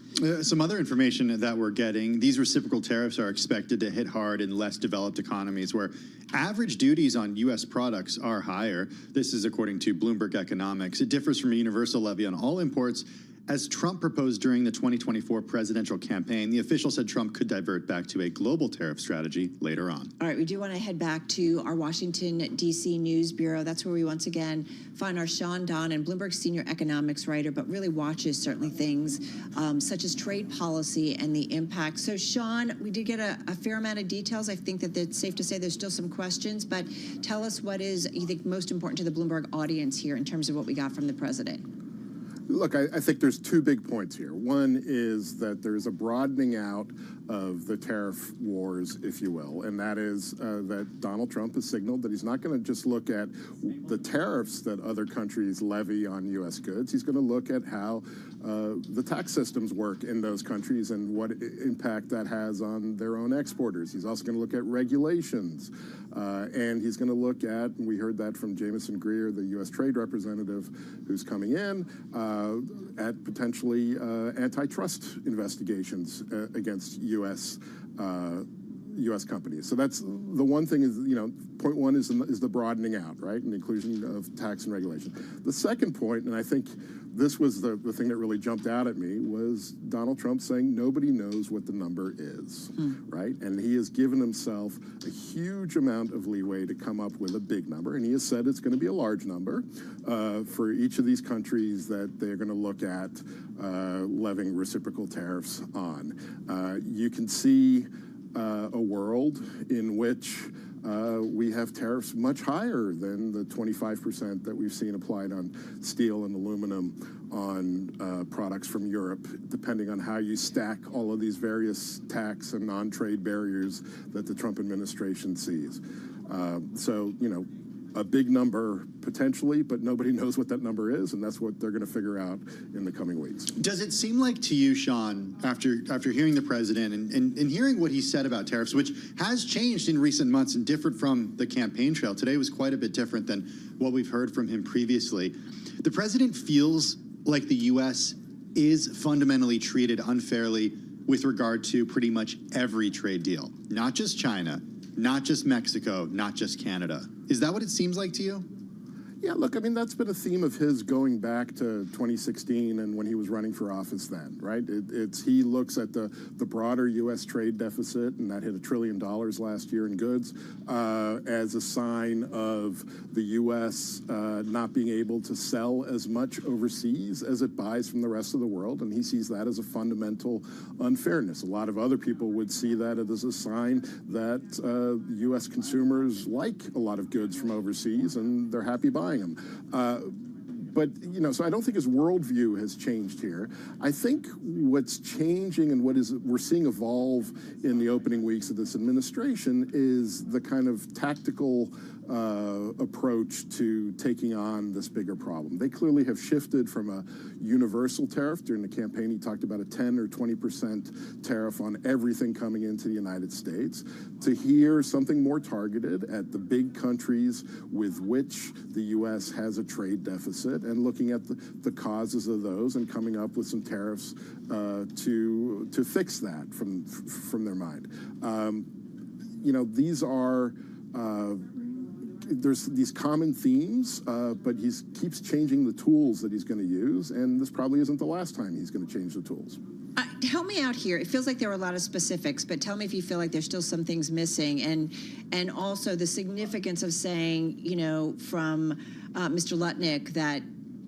Some other information that we're getting, these reciprocal tariffs are expected to hit hard in less developed economies where average duties on U.S. products are higher. This is according to Bloomberg Economics. It differs from a universal levy on all imports. As Trump proposed during the 2024 presidential campaign, the official said Trump could divert back to a global tariff strategy later on. All right, we do want to head back to our Washington, D.C. News Bureau. That's where we once again find our Sean Donnan, Bloomberg senior economics writer, but really watches certainly things such as trade policy and the impact. So, Sean, we did get a fair amount of details. I think that it's safe to say there's still some questions, but tell us what is, you think, most important to the Bloomberg audience here in terms of what we got from the president. Look, I think there's two big points here. One is that there's a broadening out of the tariff wars, if you will, and that is that Donald Trump has signaled that he's not going to just look at the tariffs that other countries levy on U.S. goods. He's going to look at how the tax systems work in those countries and what impact that has on their own exporters. He's also going to look at regulations, and he's going to look at, and we heard that from Jamison Greer, the U.S. Trade Representative who's coming in, at potentially antitrust investigations against U.S. companies. So that's the one thing is, you know, point one is the broadening out, right, and the inclusion of tax and regulation. The second point, and I think this was the thing that really jumped out at me, was Donald Trump saying nobody knows what the number is, right? And he has given himself a huge amount of leeway to come up with a big number, and he has said it's going to be a large number for each of these countries that they're going to look at levying reciprocal tariffs on. You can see a world in which we have tariffs much higher than the 25% that we've seen applied on steel and aluminum on products from Europe, depending on how you stack all of these various tax and non-trade barriers that the Trump administration sees. So, you know, a big number potentially, but nobody knows what that number is, and that's what they're going to figure out in the coming weeks. Does it seem like to you, Sean, after hearing the president and hearing what he said about tariffs, which has changed in recent months and differed from the campaign trail, today was quite a bit different than what we've heard from him previously, the president feels like the U.S. is fundamentally treated unfairly with regard to pretty much every trade deal, not just China, not just Mexico, not just Canada. Is that what it seems like to you? Yeah, look, I mean, that's been a theme of his going back to 2016 and when he was running for office then, right? He looks at the broader U.S. trade deficit, and that hit $1 trillion last year in goods, as a sign of the U.S. Not being able to sell as much overseas as it buys from the rest of the world, and he sees that as a fundamental unfairness. A lot of other people would see that as a sign that U.S. consumers like a lot of goods from overseas, and they're happy buying them. But, you know, so I don't think his worldview has changed here. I think what's changing and we're seeing evolve in the opening weeks of this administration is the kind of tactical approach to taking on this bigger problem. They clearly have shifted from a universal tariff. During the campaign, he talked about a 10 or 20% tariff on everything coming into the United States, to here something more targeted at the big countries with which the U.S. has a trade deficit, and looking at the causes of those and coming up with some tariffs to fix that from their mind. You know, these are there's these common themes, but he keeps changing the tools that he's going to use, and this probably isn't the last time he's going to change the tools. Help me out here. It feels like there were a lot of specifics, but tell me if you feel like there's still some things missing, and also the significance of saying, you know, from Mr. Lutnick that,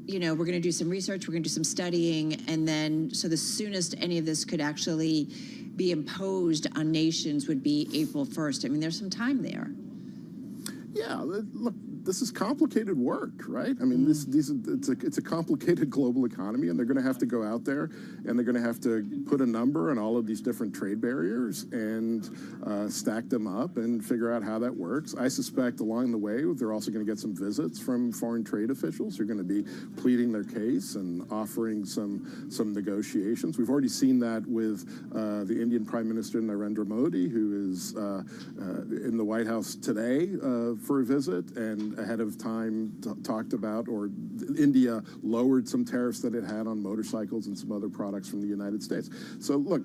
you know, we're going to do some research, we're going to do some studying, and then so the soonest any of this could actually be imposed on nations would be April 1st. I mean, there's some time there. Yeah, look, this is complicated work, right? I mean, it's a complicated global economy, and they're going to have to go out there, and they're going to have to put a number on all of these different trade barriers and stack them up and figure out how that works. I suspect along the way, they're also going to get some visits from foreign trade officials who are going to be pleading their case and offering some negotiations. We've already seen that with the Indian Prime Minister Narendra Modi, who is in the White House today for a visit, and ahead of time talked about, or India lowered some tariffs that it had on motorcycles and some other products from the United States. So look,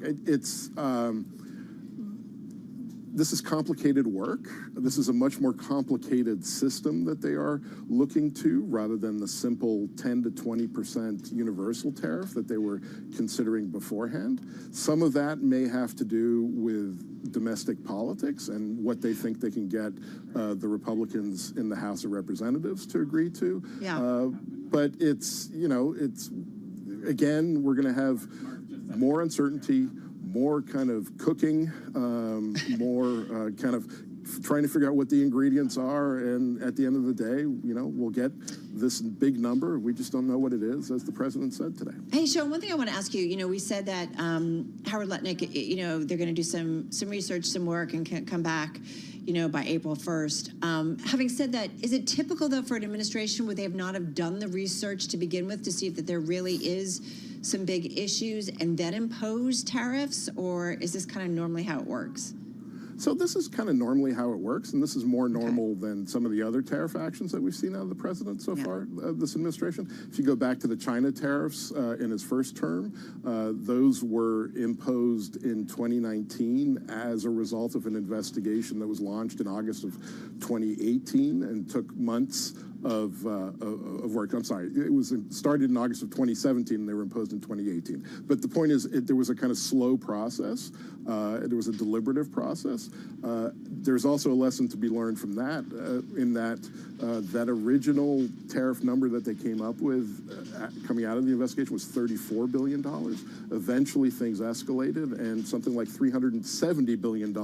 this is complicated work. This is a much more complicated system that they are looking to, rather than the simple 10 to 20% universal tariff that they were considering beforehand. Some of that may have to do with domestic politics and what they think they can get the Republicans in the House of Representatives to agree to. Yeah. But it's, you know, again, we're going to have more uncertainty, more kind of cooking, more kind of trying to figure out what the ingredients are, and at the end of the day, you know, we'll get this big number. We just don't know what it is, as the president said today. Hey, Sean, one thing I want to ask you, you know, we said that Howard Lutnick, you know, they're going to do some research, some work, and come back, you know, by April 1st. Having said that, is it typical, though, for an administration where they have not have done the research to begin with to see if that there really is some big issues and then impose tariffs, or is this kind of normally how it works? So this is kind of normally how it works, and this is more normal than some of the other tariff actions that we've seen out of the president so far, this administration. If you go back to the China tariffs in his first term, those were imposed in 2019 as a result of an investigation that was launched in August of 2018 and took months of work. I'm sorry, it was started in August of 2017 and they were imposed in 2018. But the point is, there was a kind of slow process. There was a deliberative process. There's also a lesson to be learned from that, in that that original tariff number that they came up with coming out of the investigation was $34 billion. Eventually things escalated, and something like $370 billion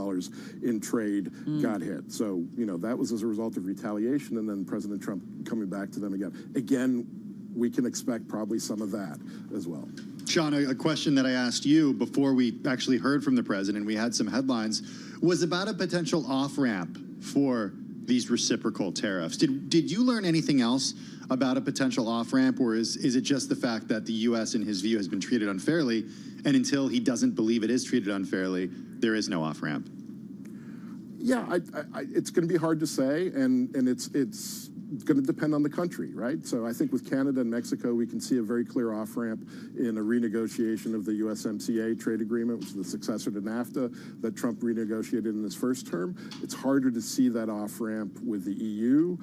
in trade got hit. So, you know, that was as a result of retaliation, and then President Trump coming back to them again. Again, we can expect probably some of that as well. Sean, a question that I asked you before we actually heard from the president, we had some headlines, was about a potential off-ramp for these reciprocal tariffs. Did you learn anything else about a potential off-ramp, or is it just the fact that the U.S., in his view, has been treated unfairly, and until he doesn't believe it is treated unfairly, there is no off-ramp? Yeah, it's going to be hard to say, and it's going to depend on the country, right? So I think with Canada and Mexico, we can see a very clear off-ramp in a renegotiation of the USMCA trade agreement, which is the successor to NAFTA that Trump renegotiated in his first term. It's harder to see that off-ramp with the EU,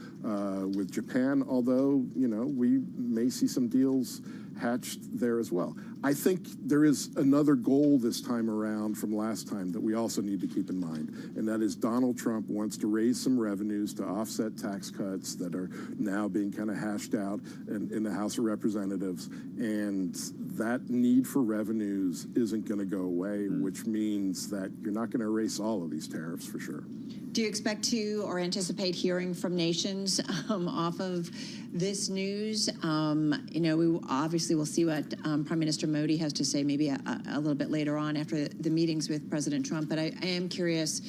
with Japan, although, you know, we may see some deals hatched there as well. I think there is another goal this time around from last time that we also need to keep in mind, and that is Donald Trump wants to raise some revenues to offset tax cuts that are now being kind of hashed out in the House of Representatives, and that need for revenues isn't going to go away, which means that you're not going to erase all of these tariffs for sure. Do you expect to or anticipate hearing from nations off of this news? You know, we obviously will see what Prime Minister Modi has to say maybe a little bit later on after the meetings with President Trump. But I am curious,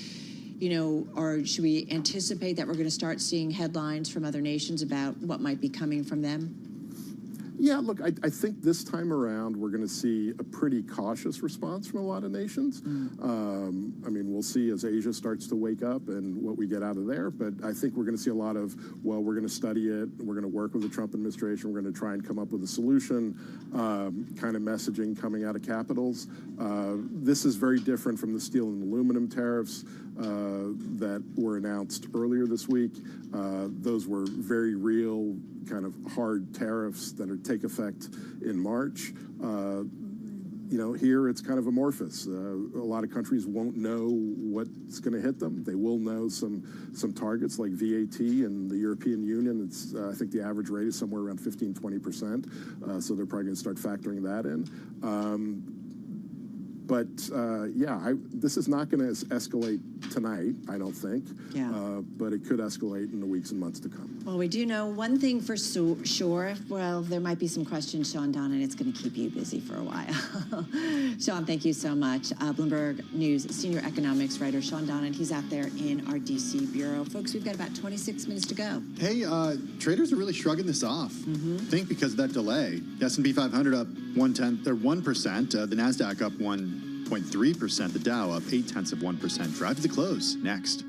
you know, or should we anticipate that we're going to start seeing headlines from other nations about what might be coming from them? Yeah, look, I think this time around we're going to see a pretty cautious response from a lot of nations. I mean, we'll see as Asia starts to wake up and what we get out of there. But I think we're going to see a lot of, well, we're going to study it. We're going to work with the Trump administration. We're going to try and come up with a solution kind of messaging coming out of capitals. This is very different from the steel and aluminum tariffs that were announced earlier this week. Those were very real, kind of hard tariffs that take effect in March. You know, here it's kind of amorphous. A lot of countries won't know what's going to hit them. They will know some targets like VAT in the European Union. It's I think the average rate is somewhere around 15–20%. So they're probably going to start factoring that in. But yeah, this is not going to escalate tonight, I don't think. Yeah. But it could escalate in the weeks and months to come. Well, we do know one thing for sure. Well, there might be some questions, Sean Donnan, and it's going to keep you busy for a while. Sean, thank you so much. Bloomberg News senior economics writer Sean Donnan. He's out there in our D.C. bureau. Folks, we've got about 26 minutes to go. Hey, traders are really shrugging this off. I think because of that delay. The S&P 500 up 1%, the NASDAQ up 1.3%, the Dow up 0.8%. Drive to the close next.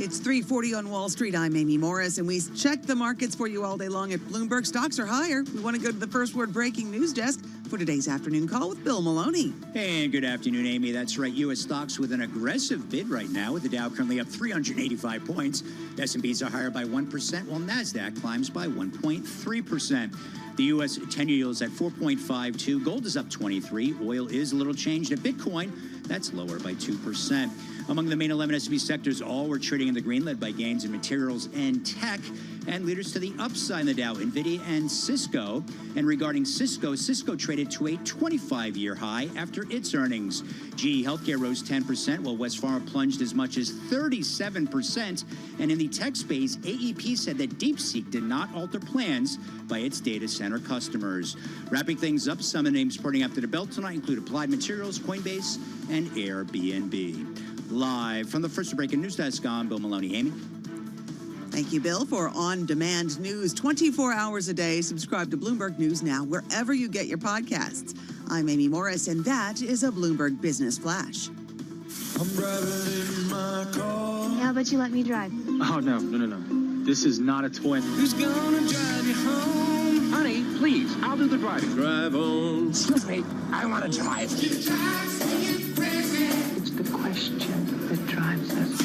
It's 3:40 on Wall Street. I'm Amy Morris, and we check the markets for you all day long at Bloomberg. Stocks are higher. We want to go to the First Word Breaking News Desk for today's afternoon call with Bill Maloney. And good afternoon, Amy. That's right. U.S. stocks with an aggressive bid right now, with the Dow currently up 385 points. S&Ps are higher by 1%, while NASDAQ climbs by 1.3%. The U.S. 10-year yield is at 4.52. Gold is up 23. Oil is a little changed. At Bitcoin, that's lower by 2%. Among the main 11 S&P sectors, all were trading in the green, led by gains in materials and tech. And leaders to the upside in the Dow, NVIDIA and Cisco. And regarding Cisco traded to a 25-year high after its earnings. GE Healthcare rose 10%, while West Pharma plunged as much as 37%. And in the tech space, AEP said that DeepSeek did not alter plans by its data center customers. Wrapping things up, some of the names sporting after the bell tonight include Applied Materials, Coinbase, and Airbnb. Live from the First Breaking News Desk, I'm Bill Maloney. Amy? Thank you, Bill, for on-demand news 24 hours a day. Subscribe to Bloomberg News now wherever you get your podcasts. I'm Amy Morris, and that is a Bloomberg Business Flash. I'm driving in my car. How about you let me drive? Oh, no. This is not a toy. Who's gonna drive you home? Honey, please, I'll do the driving. Drive on. Excuse me, I want to drive. It's the question that drives us.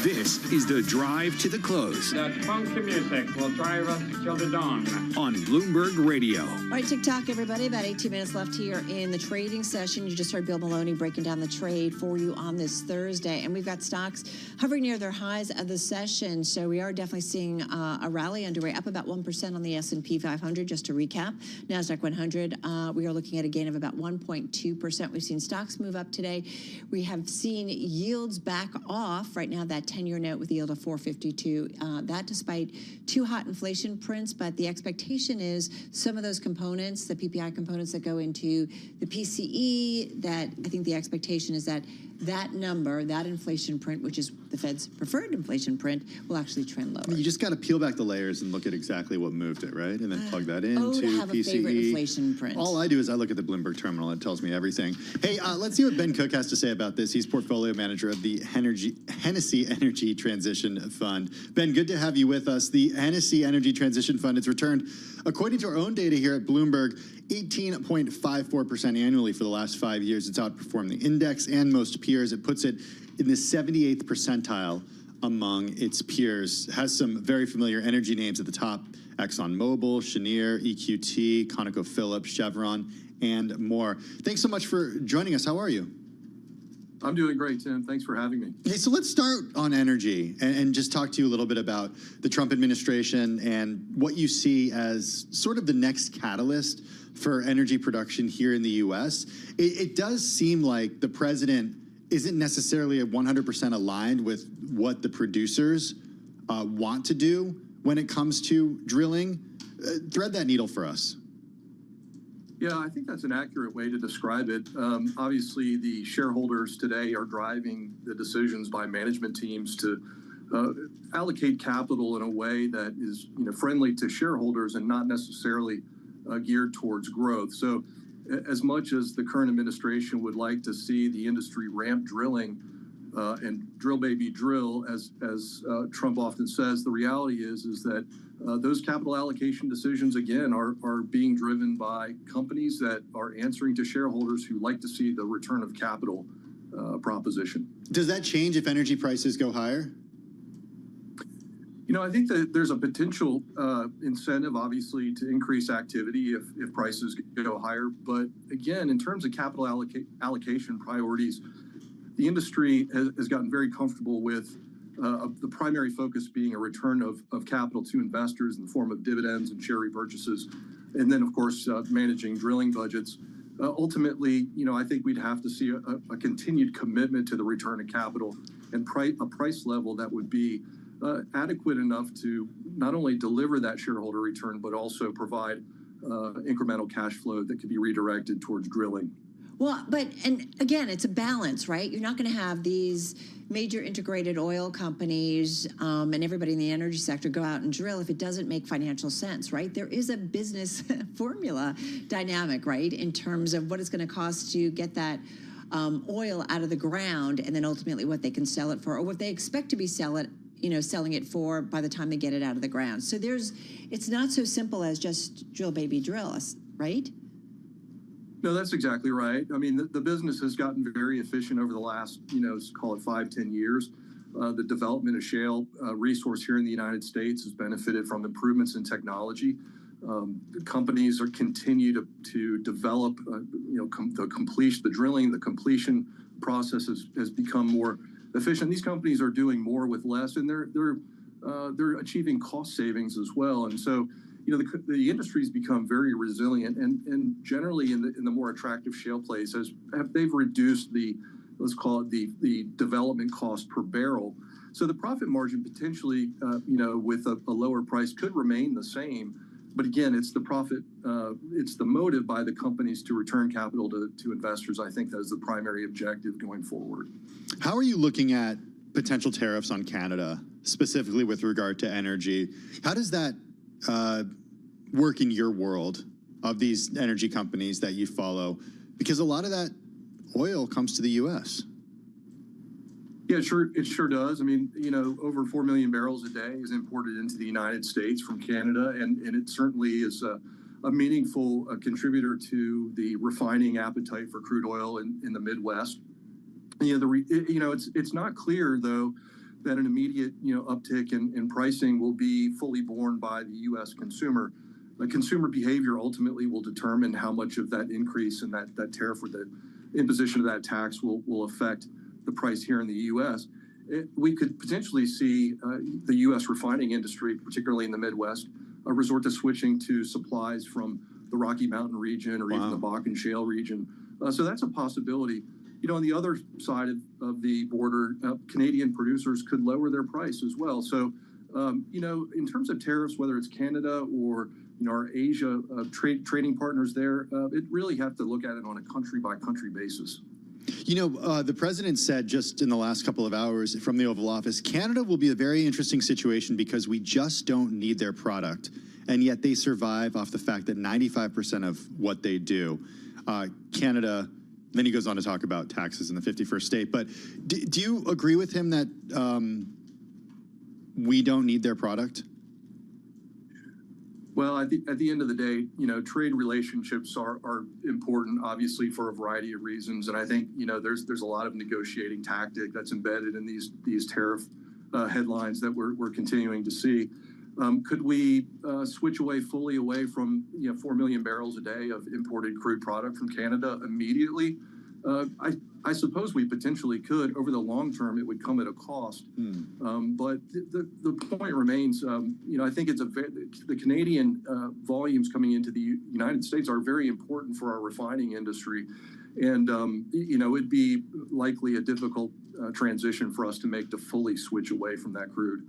This is the Drive to the Close. That funky music will drive us till the dawn. On Bloomberg Radio. All right, TikTok, everybody. About 18 minutes left here in the trading session. You just heard Bill Maloney breaking down the trade for you on this Thursday. And we've got stocks hovering near their highs of the session. So we are definitely seeing a rally underway, up about 1% on the S&P 500, just to recap. NASDAQ 100, we are looking at a gain of about 1.2%. We've seen stocks move up today. We have seen yields back off. Right now, that 10-year note with a yield of 4.52. That despite two hot inflation prints, but the expectation is some of those components, the PPI components that go into the PCE, that I think the expectation is that that number, that inflation print, which is the Fed's preferred inflation print, will actually trend lower. You just got to peel back the layers and look at exactly what moved it, right? And then plug that into to have PCE. a favorite inflation print. All I do is I look at the Bloomberg terminal. It tells me everything. Hey, let's see what Ben Cook has to say about this. He's portfolio manager of the Hennessy Energy Transition Fund. Ben, good to have you with us. The Hennessy Energy Transition Fund has returned, according to our own data here at Bloomberg, 18.54% annually for the last 5 years. It's outperformed the index and most peers. It puts it in the 78th percentile among its peers. Has some very familiar energy names at the top: ExxonMobil, Cheniere, EQT, ConocoPhillips, Chevron, and more. Thanks so much for joining us. How are you? I'm doing great, Tim. Thanks for having me. Okay, so let's start on energy and just talk to you a little bit about the Trump administration and what you see as sort of the next catalyst for energy production here in the U.S. It does seem like the president isn't necessarily 100% aligned with what the producers want to do when it comes to drilling. Thread that needle for us. Yeah, I think that's an accurate way to describe it. Obviously, the shareholders today are driving the decisions by management teams to allocate capital in a way that is, friendly to shareholders and not necessarily geared towards growth. So, as much as the current administration would like to see the industry ramp drilling and drill, baby, drill, as Trump often says, the reality is that those capital allocation decisions, again, are being driven by companies that are answering to shareholders who like to see the return of capital proposition. Does that change if energy prices go higher? I think that there's a potential incentive, obviously, to increase activity if prices go higher. But again, in terms of capital allocation priorities, the industry has gotten very comfortable with the primary focus being a return of capital to investors in the form of dividends and share repurchases, and then, of course, managing drilling budgets. Ultimately, I think we'd have to see a continued commitment to the return of capital and a price level that would be adequate enough to not only deliver that shareholder return, but also provide incremental cash flow that could be redirected towards drilling. Well, and again, it's a balance, right? You're not going to have these major integrated oil companies and everybody in the energy sector go out and drill if it doesn't make financial sense, right? There is a business formula dynamic, right, in terms of what it's going to cost to get that oil out of the ground, and then ultimately what they can sell it for, or what they expect to be selling it for by the time they get it out of the ground. So it's not so simple as just drill, baby, drill, right? No, that's exactly right. I mean, the business has gotten very efficient over the last, call it 5-10 years. The development of shale resource here in the United States has benefited from improvements in technology. Companies continue to develop, the drilling, the completion process has become more efficient. These companies are doing more with less, and they're achieving cost savings as well. And so, the industry's become very resilient, and generally in the more attractive shale plays, they've reduced let's call it the development cost per barrel. So the profit margin potentially, with a lower price could remain the same. But again, it's the profit, it's the motive by the companies to return capital to investors. I think that is the primary objective going forward. How are you looking at potential tariffs on Canada, specifically with regard to energy? How does that work in your world of these energy companies that you follow? Because a lot of that oil comes to the U.S. Yeah, it sure does. I mean, over 4 million barrels a day is imported into the United States from Canada, and it certainly is a meaningful contributor to the refining appetite for crude oil in the Midwest. It's not clear, though, that an immediate uptick in pricing will be fully borne by the U.S. consumer. Consumer behavior ultimately will determine how much of that increase in that tariff or the imposition of that tax will affect the price here in the U.S. We could potentially see the U.S. refining industry, particularly in the Midwest, resort to switching to supplies from the Rocky Mountain region or even the Bakken Shale region. So that's a possibility. On the other side of the border, Canadian producers could lower their price as well. So, in terms of tariffs, whether it's Canada or our Asia trading partners there, it really have to look at it on a country-by-country basis. The president said just in the last couple of hours from the Oval Office, Canada will be a very interesting situation because we just don't need their product. And yet they survive off the fact that 95% of what they do, Canada, then he goes on to talk about taxes in the 51st state. But do you agree with him that we don't need their product? Well, at the end of the day, trade relationships are important, obviously, for a variety of reasons. And I think, there's a lot of negotiating tactic that's embedded in these tariff headlines that we're continuing to see. Could we switch fully away from 4 million barrels a day of imported crude product from Canada immediately? I suppose we potentially could. Over the long term, it would come at a cost. But the point remains, I think the Canadian volumes coming into the United States are very important for our refining industry. And, it'd be likely a difficult transition for us to make to fully switch away from that crude.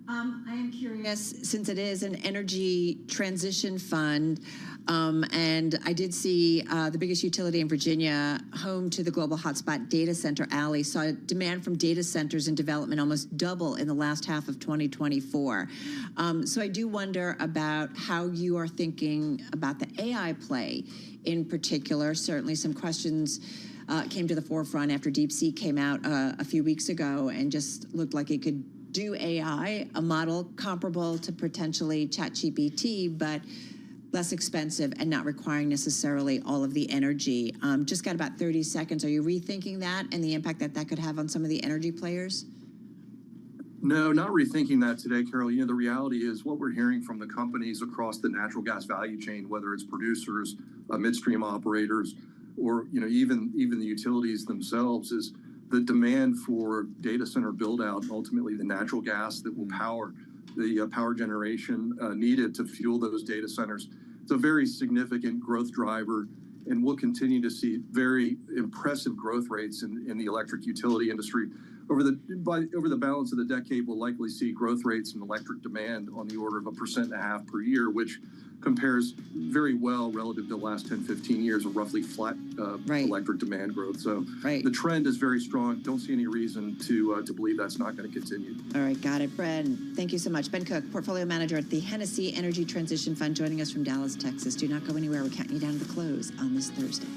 I am curious, since it is an energy transition fund, and I did see the biggest utility in Virginia, home to the global hotspot data center alley, saw demand from data centers and development almost double in the last half of 2024. So I do wonder about how you are thinking about the AI play in particular. Certainly some questions came to the forefront after DeepSeek came out a few weeks ago and just looked like it could do AI, a model comparable to potentially ChatGPT, but less expensive and not requiring necessarily all of the energy. Just got about 30 seconds. Are you rethinking that and the impact that could have on some of the energy players? No, not rethinking that today, Carol. The reality is what we're hearing from the companies across the natural gas value chain, whether it's producers, midstream operators, or even the utilities themselves, is the demand for data center build out, ultimately the natural gas that will power the power generation needed to fuel those data centers. It's a very significant growth driver, and we'll continue to see very impressive growth rates in the electric utility industry. Over the balance of the decade, we'll likely see growth rates in electric demand on the order of 1.5% per year, which compares very well relative to the last 10, 15 years of roughly flat electric demand growth. So the trend is very strong. Don't see any reason to believe that's not going to continue. All right, got it. Ben, thank you so much. Ben Cook, Portfolio Manager at the Hennessy Energy Transition Fund, joining us from Dallas, Texas. Do not go anywhere. We're counting you down to the close on this Thursday.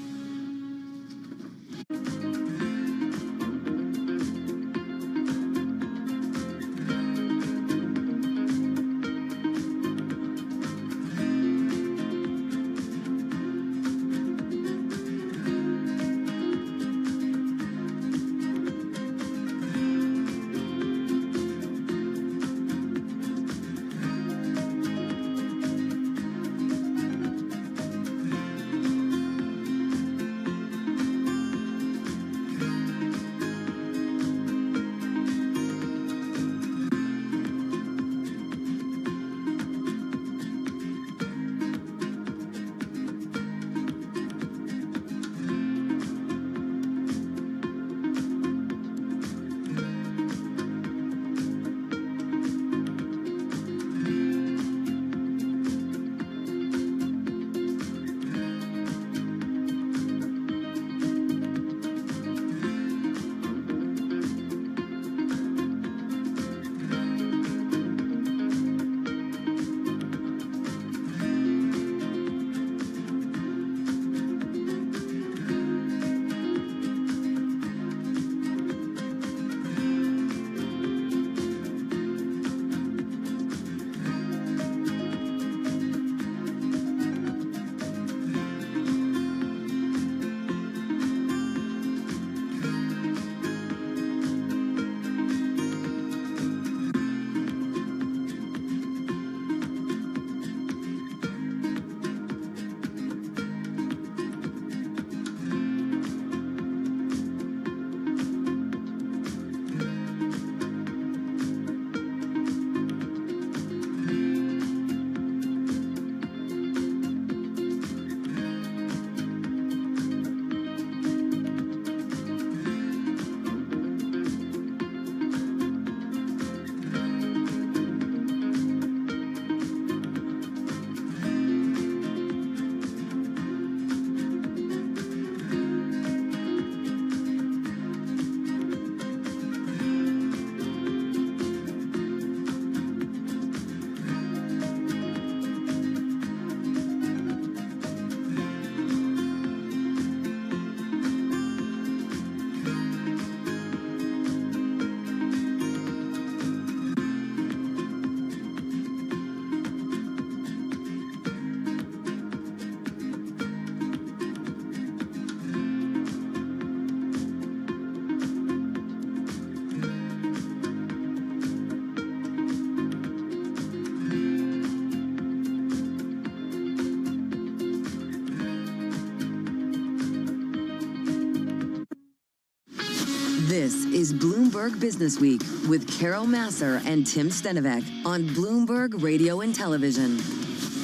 This is Bloomberg Business Week with Carol Masser and Tim Stenovec on Bloomberg Radio and Television.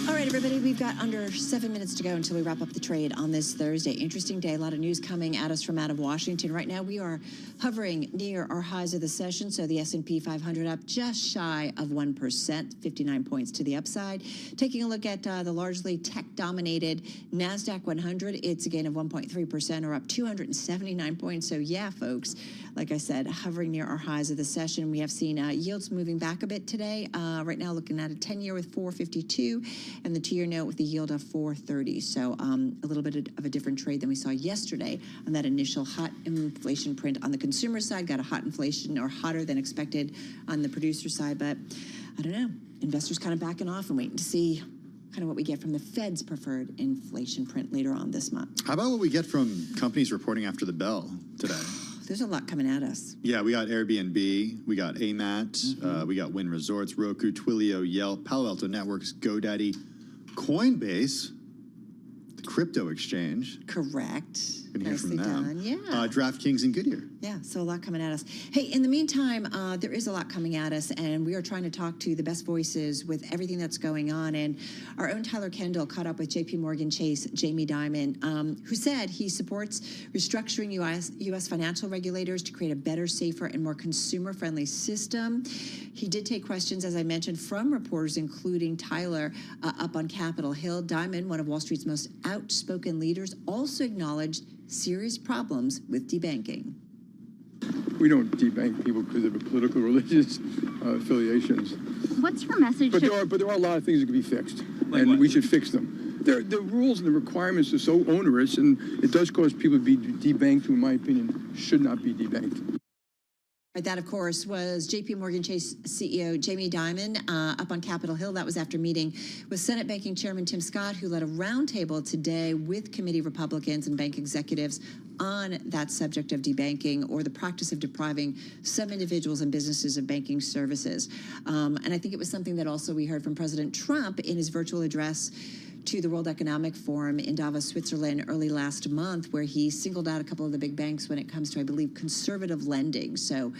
All right, everybody, we've got under 7 minutes to go until we wrap up the trade on this Thursday. Interesting day, a lot of news coming at us from out of Washington. Right now, we are hovering near our highs of the session, so the S&P 500 up just shy of 1%, 59 points to the upside. Taking a look at the largely tech-dominated NASDAQ 100, it's a gain of 1.3%, or up 279 points. So yeah, folks, like I said, hovering near our highs of the session. We have seen yields moving back a bit today. Right now, looking at a 10-year with 452 and the 2-year note with the yield of 430. So a little bit of a different trade than we saw yesterday on that initial hot inflation print on the consumer side. Got a hot inflation, or hotter than expected on the producer side. But I don't know. Investors kind of backing off and waiting to see kind of what we get from the Fed's preferred inflation print later on this month. How about what we get from companies reporting after the bell today? There's a lot coming at us. Yeah, we got Airbnb, we got AMAT, we got Wynn Resorts, Roku, Twilio, Yelp, Palo Alto Networks, GoDaddy, Coinbase, the crypto exchange. Correct. Can hear from Nicely them. done. Yeah. DraftKings and Goodyear. Yeah, so a lot coming at us. Hey, in the meantime, there is a lot coming at us, and we are trying to talk to the best voices with everything that's going on. And our own Tyler Kendall caught up with J.P. Morgan Chase, Jamie Dimon, who said he supports restructuring U.S. financial regulators to create a better, safer, and more consumer-friendly system. He did take questions, as I mentioned, from reporters, including Tyler, up on Capitol Hill. Dimon, one of Wall Street's most outspoken leaders, also acknowledged serious problems with debanking. We don't debank people because of political, religious affiliations. What's your message? But there are a lot of things that can be fixed, and we should fix them. The rules and the requirements are so onerous, and it does cause people to be debanked, who, in my opinion, should not be debanked. That, of course, was J.P. Morgan Chase CEO Jamie Dimon up on Capitol Hill. That was after meeting with Senate Banking Chairman Tim Scott, who led a roundtable today with committee Republicans and bank executives on that subject of debanking, or the practice of depriving some individuals and businesses of banking services. And I think it was something that also we heard from President Trump in his virtual address to the World Economic Forum in Davos, Switzerland early last month, where he singled out a couple of the big banks when it comes to, I believe, conservative lending. So,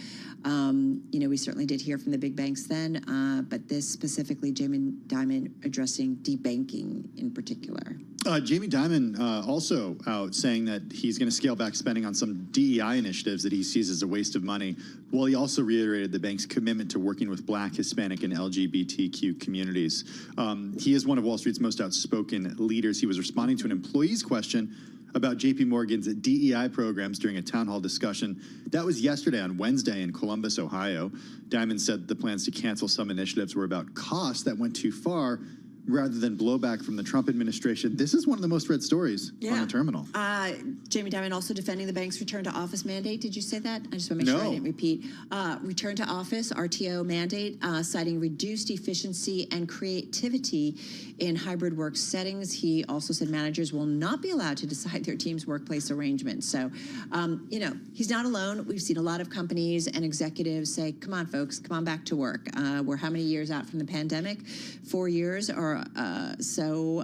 we certainly did hear from the big banks then, but this specifically, Jamie Dimon addressing debanking in particular. Jamie Dimon also out saying that he's going to scale back spending on some DEI initiatives that he sees as a waste of money. Well, he also reiterated the bank's commitment to working with Black, Hispanic, and LGBTQ communities. He is one of Wall Street's most outspoken leaders. He was responding to an employee's question about J.P. Morgan's DEI programs during a town hall discussion. That was yesterday on Wednesday in Columbus, Ohio. Dimon said the plans to cancel some initiatives were about costs that went too far, rather than blowback from the Trump administration. This is one of the most read stories on the terminal. Jamie Dimon also defending the bank's return to office mandate. Did you say that? I just want to make sure I didn't repeat. Return to office, RTO mandate, citing reduced efficiency and creativity in hybrid work settings. He also said managers will not be allowed to decide their team's workplace arrangements. So, he's not alone. We've seen a lot of companies and executives say, come on, folks, come on back to work. We're how many years out from the pandemic? 4 years or so.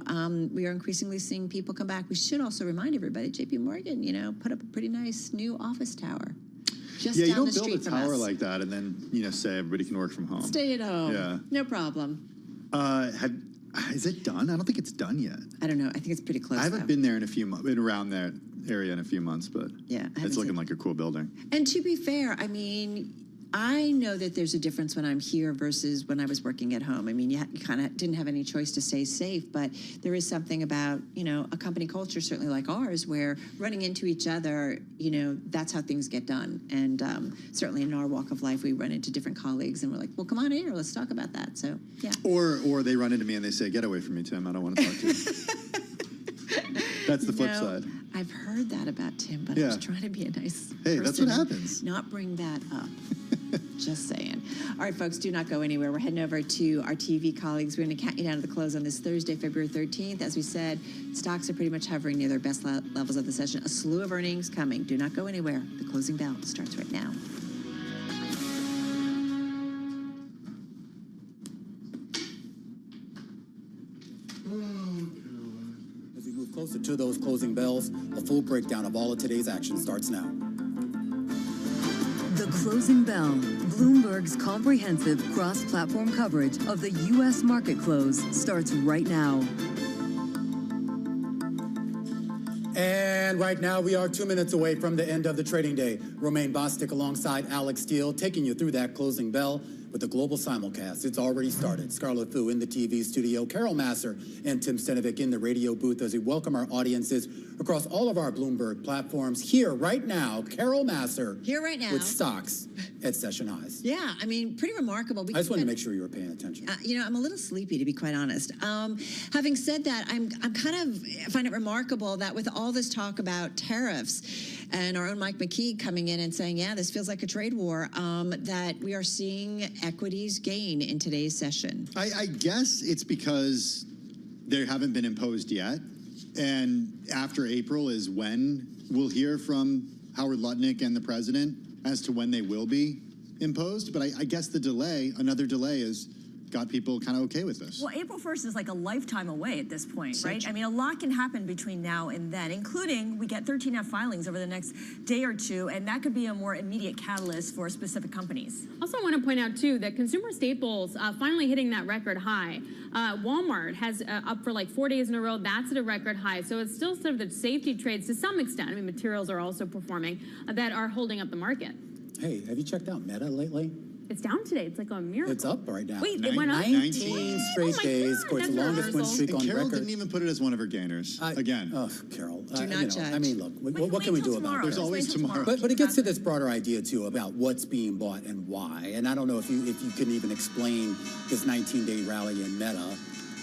We are increasingly seeing people come back. We should also remind everybody, J.P. Morgan, put up a pretty nice new office tower. Just you down don't the build street a from tower us. like that and then, say everybody can work from home. Stay at home. Yeah. No problem. Is it done? I don't think it's done yet. I don't know. I think it's pretty close. I haven't been there in a few months, been around that area in a few months, but yeah, it's looking like a cool building. And to be fair, I know that there's a difference when I'm here versus when I was working at home. You kind of didn't have any choice to stay safe, but there is something about, a company culture, certainly like ours, where running into each other, that's how things get done. And certainly in our walk of life, we run into different colleagues and we're like, well, come on here, let's talk about that. So, yeah. Or they run into me and they say, get away from me, Tim. I don't want to talk to you. That's the flip side. I've heard that about Tim, but I was trying to be a nice person. That's what happens. Not bring that up. Just saying. All right, folks, do not go anywhere. We're heading over to our TV colleagues. We're going to count you down to the close on this Thursday, February 13th. As we said, stocks are pretty much hovering near their best levels of the session. A slew of earnings coming. Do not go anywhere. The closing bell starts right now. As we move closer to those closing bells, a full breakdown of all of today's action starts now. The Closing Bell, Bloomberg's comprehensive cross-platform coverage of the U.S. market close starts right now. And right now, we are 2 minutes away from the end of the trading day. Romaine Bostic alongside Alex Steele, taking you through that closing bell with the global simulcast. It's already started. Scarlett Fu in the TV studio, Carol Masser and Tim Stenovic in the radio booth as we welcome our audiences across all of our Bloomberg platforms. Here right now, Carol Masser. Here right now. With stocks at session highs. Yeah, I mean, pretty remarkable. I just wanted to make sure you were paying attention. I'm a little sleepy, to be quite honest. Having said that, I'm kind of find it remarkable that with all this talk about tariffs and our own Mike McKee coming in and saying, yeah, this feels like a trade war, that we are seeing equities gain in today's session. I guess it's because they haven't been imposed yet. And after April is when we'll hear from Howard Lutnick and the president as to when they will be imposed. But I guess another delay is got people kind of okay with this. Well, April 1st is like a lifetime away at this point, So right? true. I mean, a lot can happen between now and then, including we get 13F filings over the next day or two, and that could be a more immediate catalyst for specific companies. Also want to point out, too, that consumer staples finally hitting that record high. Walmart has up for like 4 days in a row. That's at a record high. So it's still sort of the safety trades to some extent. I mean, materials are also performing that are holding up the market. Hey, have you checked out Meta lately? It's down today. It's like a miracle. It's up right now. Wait, it went up? 19 straight days. Of course, the longest win streak And on Carol record. didn't even put it as one of her gainers. Again. Oh, Carol. Do not judge. I mean, look, what can we do about it? There's always tomorrow. But it gets to this broader idea, too, about what's being bought and why. And I don't know if you can even explain this 19-day rally in Meta,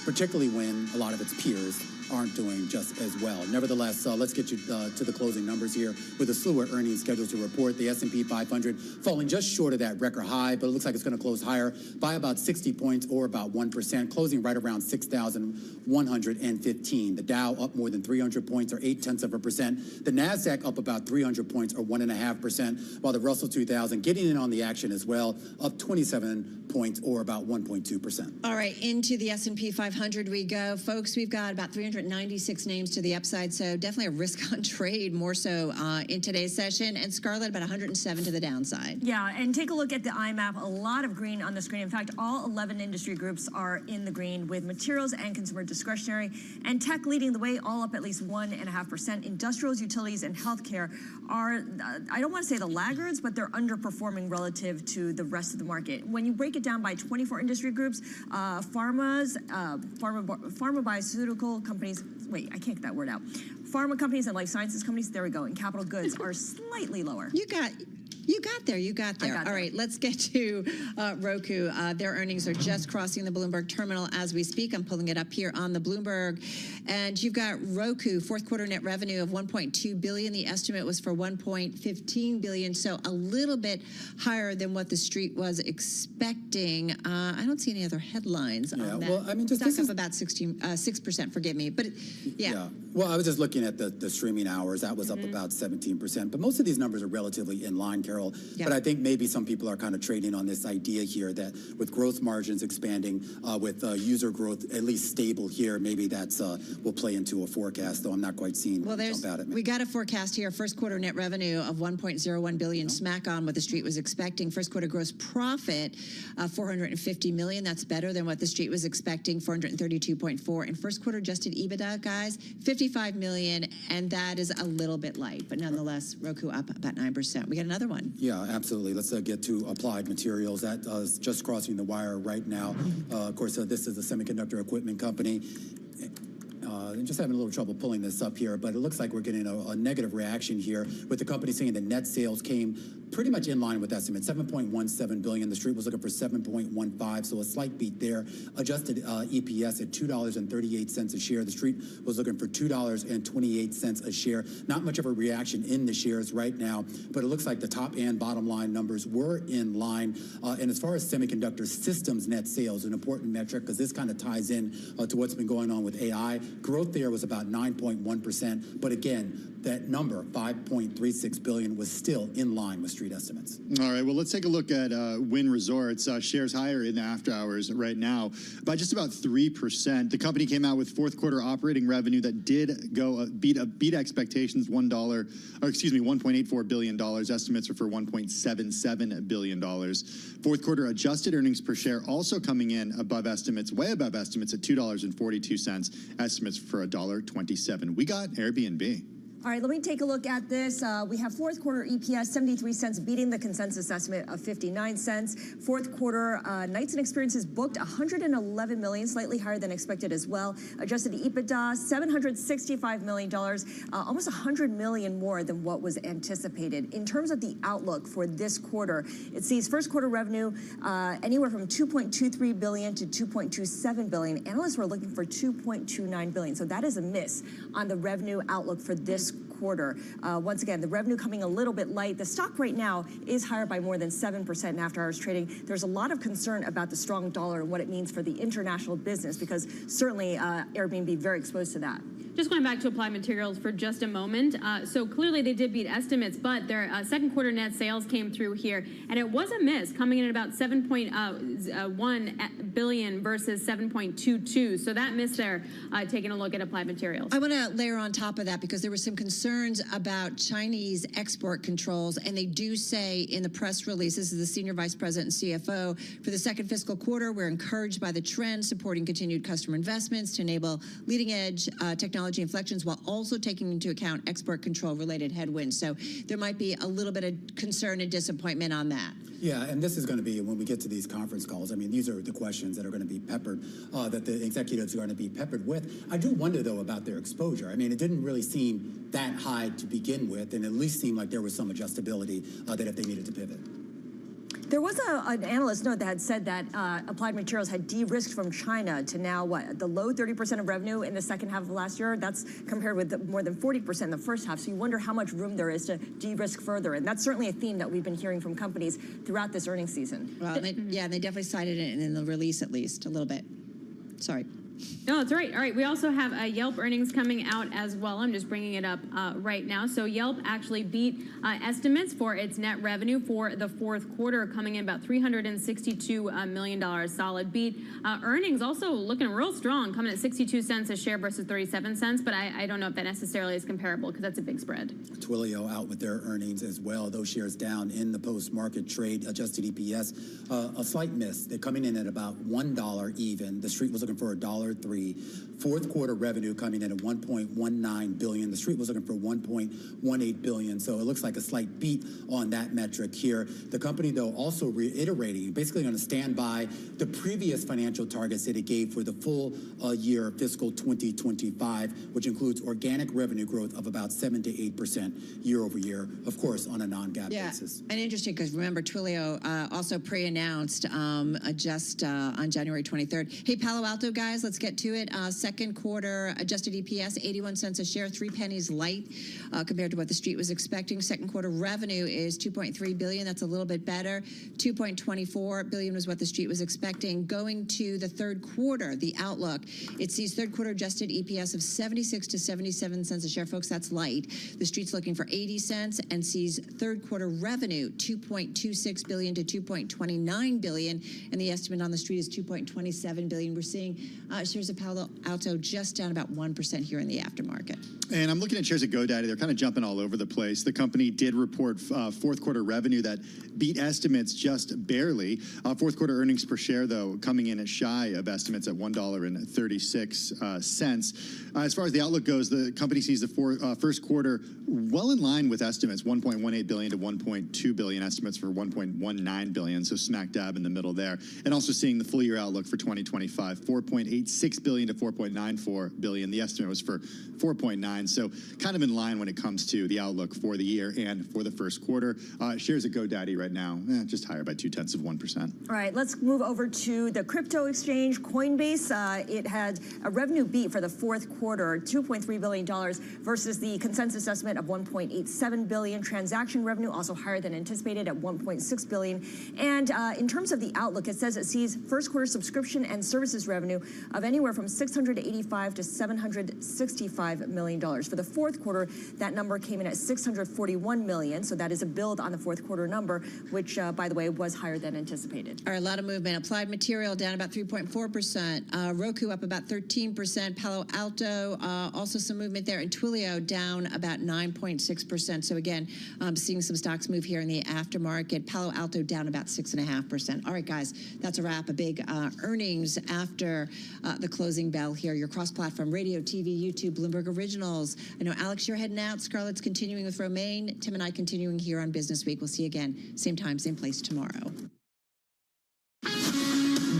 particularly when a lot of its peers aren't doing just as well. Nevertheless, let's get you to the closing numbers here with a slew of earnings scheduled to report. The S&P 500 falling just short of that record high, but it looks like it's going to close higher by about 60 points or about 1%, closing right around 6,115. The Dow up more than 300 points or 0.8%. The NASDAQ up about 300 points or 1.5%, while the Russell 2000 getting in on the action as well, up 27 points or about 1.2%. All right, into the S&P 500 we go. Folks, we've got about 396 names to the upside, so definitely a risk-on trade, more so in today's session. And Scarlett, about 107 to the downside. Yeah, and take a look at the IMAP. A lot of green on the screen. In fact, all 11 industry groups are in the green, with materials and consumer discretionary and tech leading the way, all up at least 1.5%. Industrials, utilities, and healthcare are, I don't want to say the laggards, but they're underperforming relative to the rest of the market. When you break it down by 24 industry groups, pharma biopharmaceutical companies, wait, I can't get that word out. Pharma companies and life sciences companies, there we go, and capital goods are slightly lower. You got there. All right, let's get to Roku. Their earnings are just crossing the Bloomberg terminal as we speak. I'm pulling it up here on the Bloomberg. And you've got Roku, fourth quarter net revenue of $1.2 billion. The estimate was for $1.15 billion, so a little bit higher than what the street was expecting. I don't see any other headlines on that. Well, I mean, just stock up about 6%, forgive me. But yeah. Well, I was just looking at the streaming hours. That was up about 17%. But most of these numbers are relatively in line, Carol. Yeah. But I think maybe some people are kind of trading on this idea here that with growth margins expanding, with user growth at least stable here, maybe that's will play into a forecast, though I'm not quite seeing what jump out at me. We got a forecast here. First quarter net revenue of $1.01 billion, smack on what the street was expecting. First quarter gross profit, $450 million. That's better than what the street was expecting, $432.4. And first quarter adjusted EBITDA, guys, $55 million, and that is a little bit light, but nonetheless, Roku up about 9%. We got another one. Yeah, absolutely. Let's get to Applied Materials. That is just crossing the wire right now. Of course, this is a semiconductor equipment company. Just having a little trouble pulling this up here, but it looks like we're getting a negative reaction here with the company saying that net sales came pretty much in line with estimates, $7.17 billion. The street was looking for $7.15, so a slight beat there. Adjusted EPS at $2.38 a share. The street was looking for $2.28 a share. Not much of a reaction in the shares right now, but it looks like the top and bottom line numbers were in line. And as far as semiconductor systems net sales, an important metric because this kind of ties in to what's been going on with AI. Growth there was about 9.1%, but again, that number, 5.36 billion, was still in line with street estimates. All right, well, let's take a look at Wynn Resorts. Shares higher in the after hours right now by just about 3%. The company came out with fourth quarter operating revenue that did go beat expectations, $1.84 billion. Estimates are for $1.77 billion. Fourth quarter adjusted earnings per share also coming in above estimates, way above estimates at $2.42. Estimates for $1.27. We got Airbnb. All right, let me take a look at this. We have fourth quarter EPS, 73 cents, beating the consensus estimate of 59 cents. Fourth quarter nights and experiences booked 111 million, slightly higher than expected as well. Adjusted EBITDA, $765 million, almost 100 million more than what was anticipated. In terms of the outlook for this quarter, it sees first quarter revenue anywhere from 2.23 billion to 2.27 billion. Analysts were looking for 2.29 billion, so that is a miss on the revenue outlook for this quarter. Once again, the revenue coming a little bit light. The stock right now is higher by more than 7% in after-hours trading. There's a lot of concern about the strong dollar and what it means for the international business, because certainly Airbnb very exposed to that. Just going back to Applied Materials for just a moment. So clearly they did beat estimates, but their second quarter net sales came through here, and it was a miss, coming in at about 7.1 billion versus 7.22. So that miss there, taking a look at Applied Materials. I want to layer on top of that, because there were some concerns about Chinese export controls, and they do say in the press release, this is the Senior Vice President and CFO, for the second fiscal quarter, we're encouraged by the trend supporting continued customer investments to enable leading-edge technology inflections while also taking into account export control-related headwinds. So there might be a little bit of concern and disappointment on that. Yeah, and this is going to be, when we get to these conference calls, I mean, these are the questions that are going to be peppered, that the executives are going to be peppered with. I do wonder, though, about their exposure. I mean, it didn't really seem that high to begin with, and at least seemed like there was some adjustability that if they needed to pivot. There was an analyst note that had said that Applied Materials had de-risked from China to now, what, the low 30% of revenue in the second half of last year? That's compared with more than 40% in the first half. So you wonder how much room there is to de-risk further. And that's certainly a theme that we've been hearing from companies throughout this earnings season. Well, they definitely cited it in the release, at least, a little bit. Sorry. No, that's right. All right, we also have Yelp earnings coming out as well. I'm just bringing it up right now. So Yelp actually beat estimates for its net revenue for the fourth quarter, coming in about $362 million. Solid beat. Earnings also looking real strong, coming at 62 cents a share versus 37 cents, but I don't know if that necessarily is comparable, because that's a big spread. Twilio out with their earnings as well. Those shares down in the post-market trade. Adjusted EPS, a slight miss. They're coming in at about $1 even. The street was looking for $1.03. Fourth quarter revenue coming in at 1.19 billion. The street was looking for 1.18 billion. So it looks like a slight beat on that metric here. The company, though, also reiterating, basically going to stand by the previous financial targets that it gave for the full year fiscal 2025, which includes organic revenue growth of about 7 to 8% year over year, of course, on a non-GAAP basis. And interesting, because remember, Twilio also pre-announced just on January 23rd. Hey, Palo Alto guys, let's get to it. Second quarter adjusted EPS, 81 cents a share, 3 pennies light compared to what the street was expecting. Second quarter revenue is 2.3 billion. That's a little bit better. 2.24 billion was what the street was expecting. Going to the third quarter, the outlook, it sees third quarter adjusted EPS of 76 to 77 cents a share. Folks, that's light. The street's looking for 80 cents and sees third quarter revenue 2.26 billion to 2.29 billion, and the estimate on the street is 2.27 billion. We're seeing shares of Palo Alto just down about 1% here in the aftermarket. And I'm looking at shares of GoDaddy. They're kind of jumping all over the place. The company did report fourth quarter revenue that beat estimates just barely. Fourth quarter earnings per share, though, coming in at shy of estimates at $1.36. As far as the outlook goes, the company sees the first quarter well in line with estimates, 1.18 billion to 1.2 billion, estimates for 1.19 billion, so smack dab in the middle there. And also seeing the full year outlook for 2025, 4.86 billion to 4.94 billion. The estimate was for 4.9, so kind of in line when it comes to the outlook for the year and for the first quarter. Shares at GoDaddy right now, just higher by 0.2%. All right, let's move over to the crypto exchange, Coinbase. It had a revenue beat for the fourth quarter, $2.3 billion versus the consensus estimate of 1.87 billion. Transaction revenue also higher than anticipated at 1.6 billion. And in terms of the outlook, it says it sees first quarter subscription and services revenue of anywhere from $680 $685 to $765 million. For the fourth quarter, that number came in at $641 million. So that is a build on the fourth quarter number, which, by the way, was higher than anticipated. All right, a lot of movement. Applied Material down about 3.4%. Roku up about 13%. Palo Alto, also some movement there. And Twilio down about 9.6%. So again, seeing some stocks move here in the aftermarket. Palo Alto down about 6.5%. All right, guys, that's a wrap. A big earnings after the closing bell here. Your cross-platform radio, TV, YouTube, Bloomberg Originals. I know, Alex, you're heading out. Scarlett's continuing with Romaine. Tim and I continuing here on Business Week. We'll see you again, same time, same place tomorrow.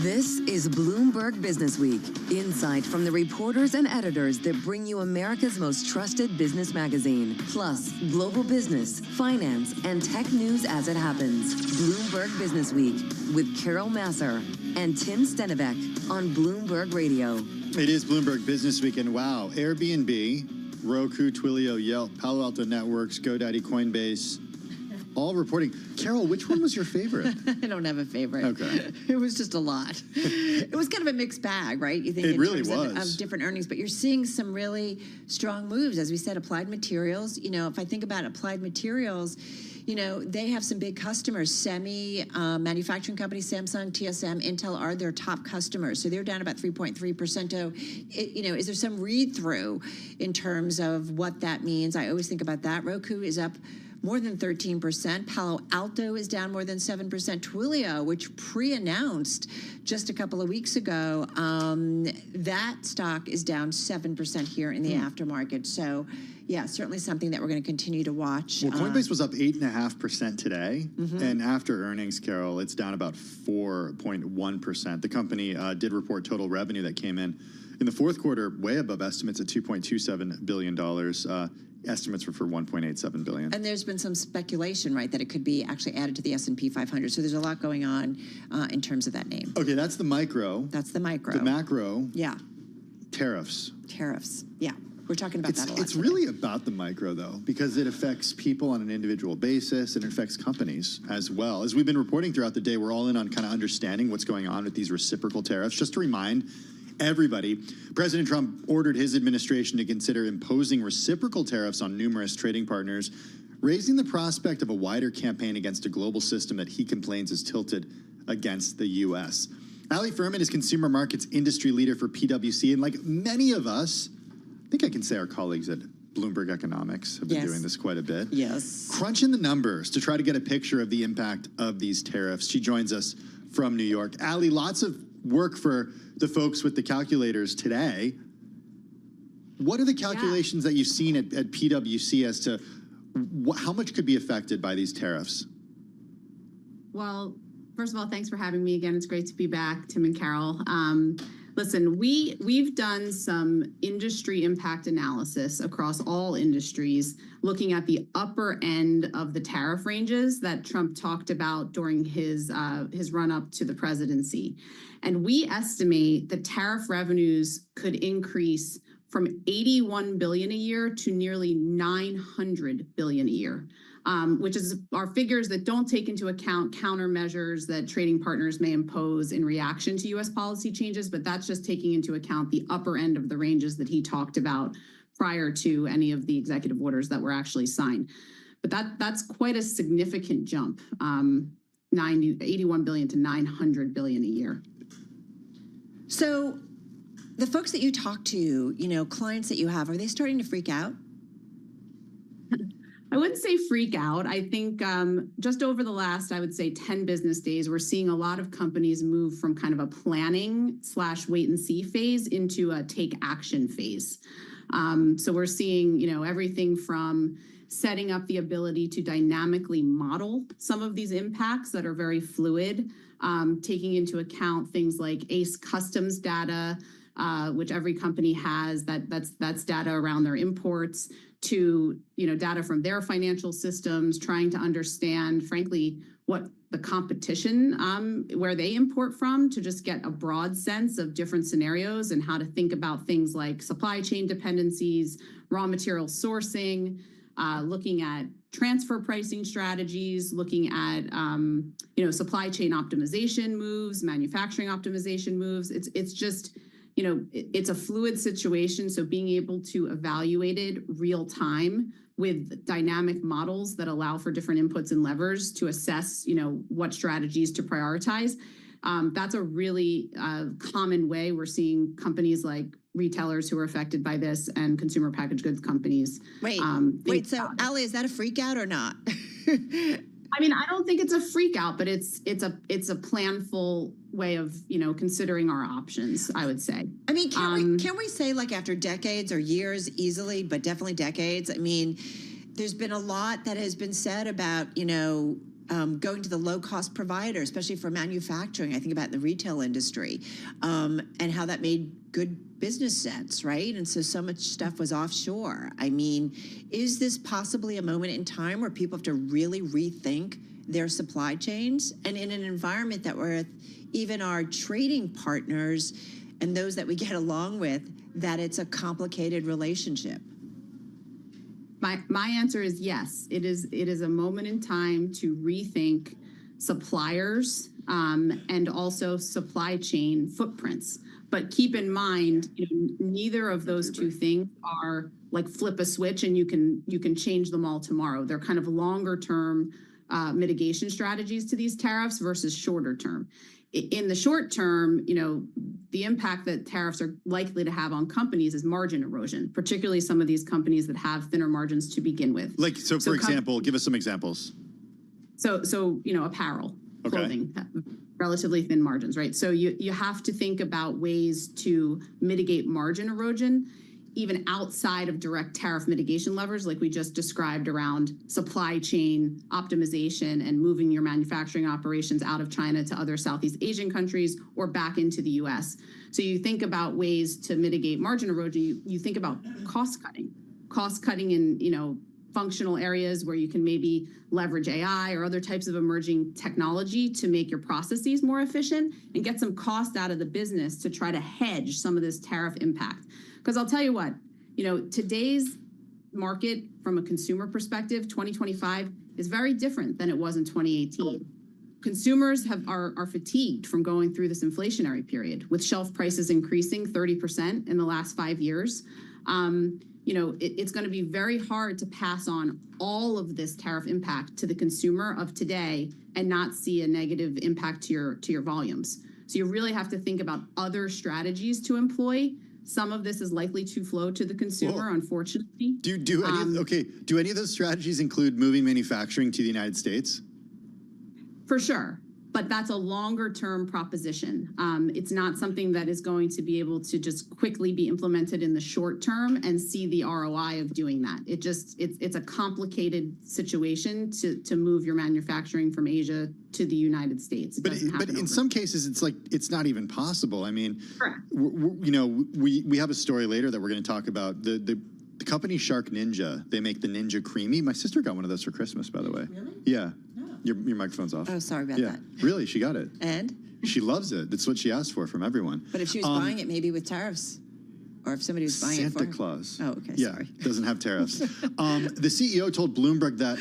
This is Bloomberg Business Week. Insight from the reporters and editors that bring you America's most trusted business magazine. Plus, global business, finance, and tech news as it happens. Bloomberg Business Week with Carol Masser and Tim Stenivek on Bloomberg Radio. It is Bloomberg Business Week, and wow, Airbnb, Roku, Twilio, Yelp, Palo Alto Networks, GoDaddy, Coinbase, all reporting. Carol, which one was your favorite? I don't have a favorite. Okay. It was just a lot. It was kind of a mixed bag, right? You think it in really terms was. of different earnings, but you're seeing some really strong moves. As we said, Applied Materials, you know, if I think about Applied Materials, you know, they have some big customers. Manufacturing companies, Samsung, TSM, Intel are their top customers. So they're down about 3.3%. So, you know, is there some read-through in terms of what that means? I always think about that. Roku is up more than 13%. Palo Alto is down more than 7%. Twilio, which pre-announced just a couple of weeks ago, that stock is down 7% here in the aftermarket. So, yeah, certainly something that we're going to continue to watch. Well, Coinbase was up 8.5% today, and after earnings, Carol, it's down about 4.1%. The company did report total revenue that came in the fourth quarter way above estimates at $2.27 billion. Estimates were for $1.87 billion. And there's been some speculation, right, that it could be actually added to the S&P 500. So there's a lot going on in terms of that name. Okay, that's the micro. That's the micro. The macro. Yeah. Tariffs. Tariffs. Yeah. We're talking about that a lot. It's really about the micro, though, because it affects people on an individual basis and it affects companies as well. As we've been reporting throughout the day, we're all in on kind of understanding what's going on with these reciprocal tariffs. Just to remind everybody, President Trump ordered his administration to consider imposing reciprocal tariffs on numerous trading partners, raising the prospect of a wider campaign against a global system that he complains is tilted against the U.S. Ali Furman is consumer markets industry leader for PwC, and like many of us, I think I can say our colleagues at Bloomberg Economics have been doing this quite a bit. Yes. Crunching the numbers to try to get a picture of the impact of these tariffs. She joins us from New York. Ali, lots of work for the folks with the calculators today. What are the calculations that you've seen at PwC as to how much could be affected by these tariffs? Well, first of all, thanks for having me again. It's great to be back, Tim and Carol. Listen, we've done some industry impact analysis across all industries, looking at the upper end of the tariff ranges that Trump talked about during his run-up to the presidency. And we estimate the tariff revenues could increase from $81 billion a year to nearly $900 billion a year. Which are figures that don't take into account countermeasures that trading partners may impose in reaction to U.S. policy changes, but that's just taking into account the upper end of the ranges that he talked about prior to any of the executive orders that were actually signed. But that's quite a significant jump, 81 billion to 900 billion a year. So the folks that you talk to, you know, clients that you have, are they starting to freak out? I wouldn't say freak out. I think just over the last, I would say 10 business days, we're seeing a lot of companies move from kind of a planning / wait and see phase into a take action phase. So we're seeing, you know, everything from setting up the ability to dynamically model some of these impacts that are very fluid, taking into account things like ACE customs data, which every company has, that's data around their imports, to, you know, data from their financial systems, trying to understand, frankly, what the competition, where they import from, to just get a broad sense of different scenarios and how to think about things like supply chain dependencies, raw material sourcing, looking at transfer pricing strategies, looking at, you know, supply chain optimization moves, manufacturing optimization moves. It's just, it's a fluid situation. So being able to evaluate it real time with dynamic models that allow for different inputs and levers to assess, what strategies to prioritize. That's a really common way we're seeing companies like retailers who are affected by this and consumer packaged goods companies. Wait, so Ali, is that a freak out or not? I mean, I don't think it's a freak out, but it's a planful way of, considering our options, I would say. I mean, can we say, like, after decades or years easily, but definitely decades, I mean, there's been a lot that has been said about, going to the low-cost provider, especially for manufacturing. I think about the retail industry, and how that made good business sense, right? And so much stuff was offshore. I mean, is this possibly a moment in time where people have to really rethink their supply chains? And in an environment that where even our trading partners and those that we get along with, that it's a complicated relationship? My answer is yes. It is a moment in time to rethink suppliers and also supply chain footprints. But keep in mind, neither of those two things are like flip a switch and you can change them all tomorrow. They're kind of longer term mitigation strategies to these tariffs versus shorter term. In the short term, the impact that tariffs are likely to have on companies is margin erosion, particularly some of these companies that have thinner margins to begin with. So for example, give us some examples. So apparel, clothing, relatively thin margins, right? So you have to think about ways to mitigate margin erosion, even outside of direct tariff mitigation levers, like we just described around supply chain optimization and moving your manufacturing operations out of China to other Southeast Asian countries or back into the US. So you think about ways to mitigate margin erosion, you think about cost cutting in, functional areas where you can maybe leverage AI or other types of emerging technology to make your processes more efficient and get some cost out of the business to try to hedge some of this tariff impact. Because I'll tell you what, today's market from a consumer perspective, 2025 is very different than it was in 2018. Consumers are fatigued from going through this inflationary period with shelf prices increasing 30% in the last 5 years. It's going to be very hard to pass on all of this tariff impact to the consumer of today and not see a negative impact to your volumes. So you really have to think about other strategies to employ. Some of this is likely to flow to the consumer, unfortunately. Do any of those strategies include moving manufacturing to the United States? For sure. But that's a longer term proposition. It's not something that is going to be able to just quickly be implemented in the short term and see the ROI of doing that. It's a complicated situation to move your manufacturing from Asia to the United States. But in some cases, it's not even possible. I mean, we have a story later that we're going to talk about. The company Shark Ninja, they make the Ninja Creamy. My sister got one of those for Christmas, by the way. Really? Yeah. Your microphone's off. Oh, sorry about that. Really, she got it. And? She loves it. That's what she asked for from everyone. But if she was buying it maybe with tariffs, or if somebody was buying it for her. Santa Claus. Oh, okay, sorry. Doesn't have tariffs. The CEO told Bloomberg that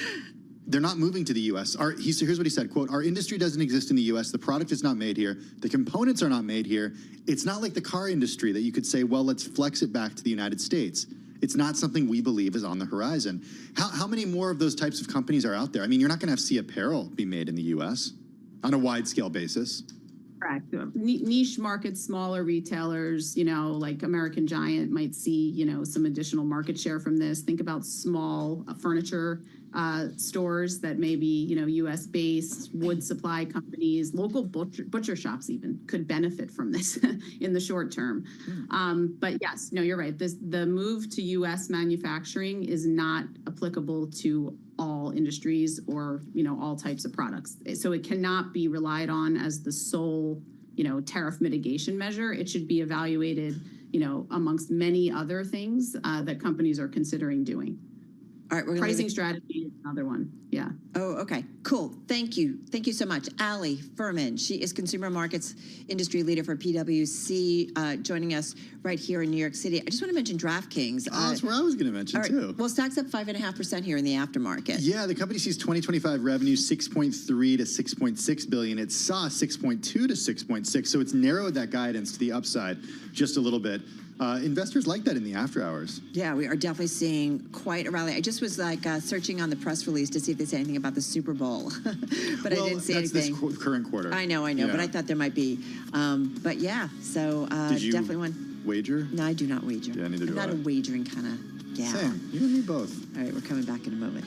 they're not moving to the U.S. Here's what he said, quote, "Our industry doesn't exist in the U.S. The product is not made here. The components are not made here. It's not like the car industry that you could say, well, let's flex it back to the United States. It's not something we believe is on the horizon." How many more of those types of companies are out there? I mean, you're not going to have Sea Apparel be made in the U.S. on a wide-scale basis. Correct. Niche markets, smaller retailers, like American Giant might see, some additional market share from this. Think about small furniture stores that may be, U.S.-based, wood supply companies, local butcher shops even could benefit from this in the short term. But yes, no, you're right. The move to U.S. manufacturing is not applicable to all industries or, all types of products. So it cannot be relied on as the sole, tariff mitigation measure. It should be evaluated, amongst many other things that companies are considering doing. All right, we're gonna Pricing strategy is another one. Yeah. Oh, okay. Cool. Thank you. Thank you so much. Allie Furman. She is Consumer Markets Industry Leader for PwC, joining us right here in New York City. I just want to mention DraftKings. That's where I was going to mention, too. Well, stock's up 5.5% here in the aftermarket. Yeah, the company sees 2025 revenue 6.3 to 6.6 billion. It saw 6.2 to 6.6, so it's narrowed that guidance to the upside just a little bit. Investors like that in the after hours. Yeah, we are definitely seeing quite a rally. I just was searching on the press release to see if they say anything about the Super Bowl, but I didn't see anything. This current quarter. I know, Yeah. but I thought there might be. But yeah, so Did you definitely one. wager? No, I do not wager. Yeah, neither do I'm not I. a wagering kind of gal. Same. You and me both. All right, we're coming back in a moment.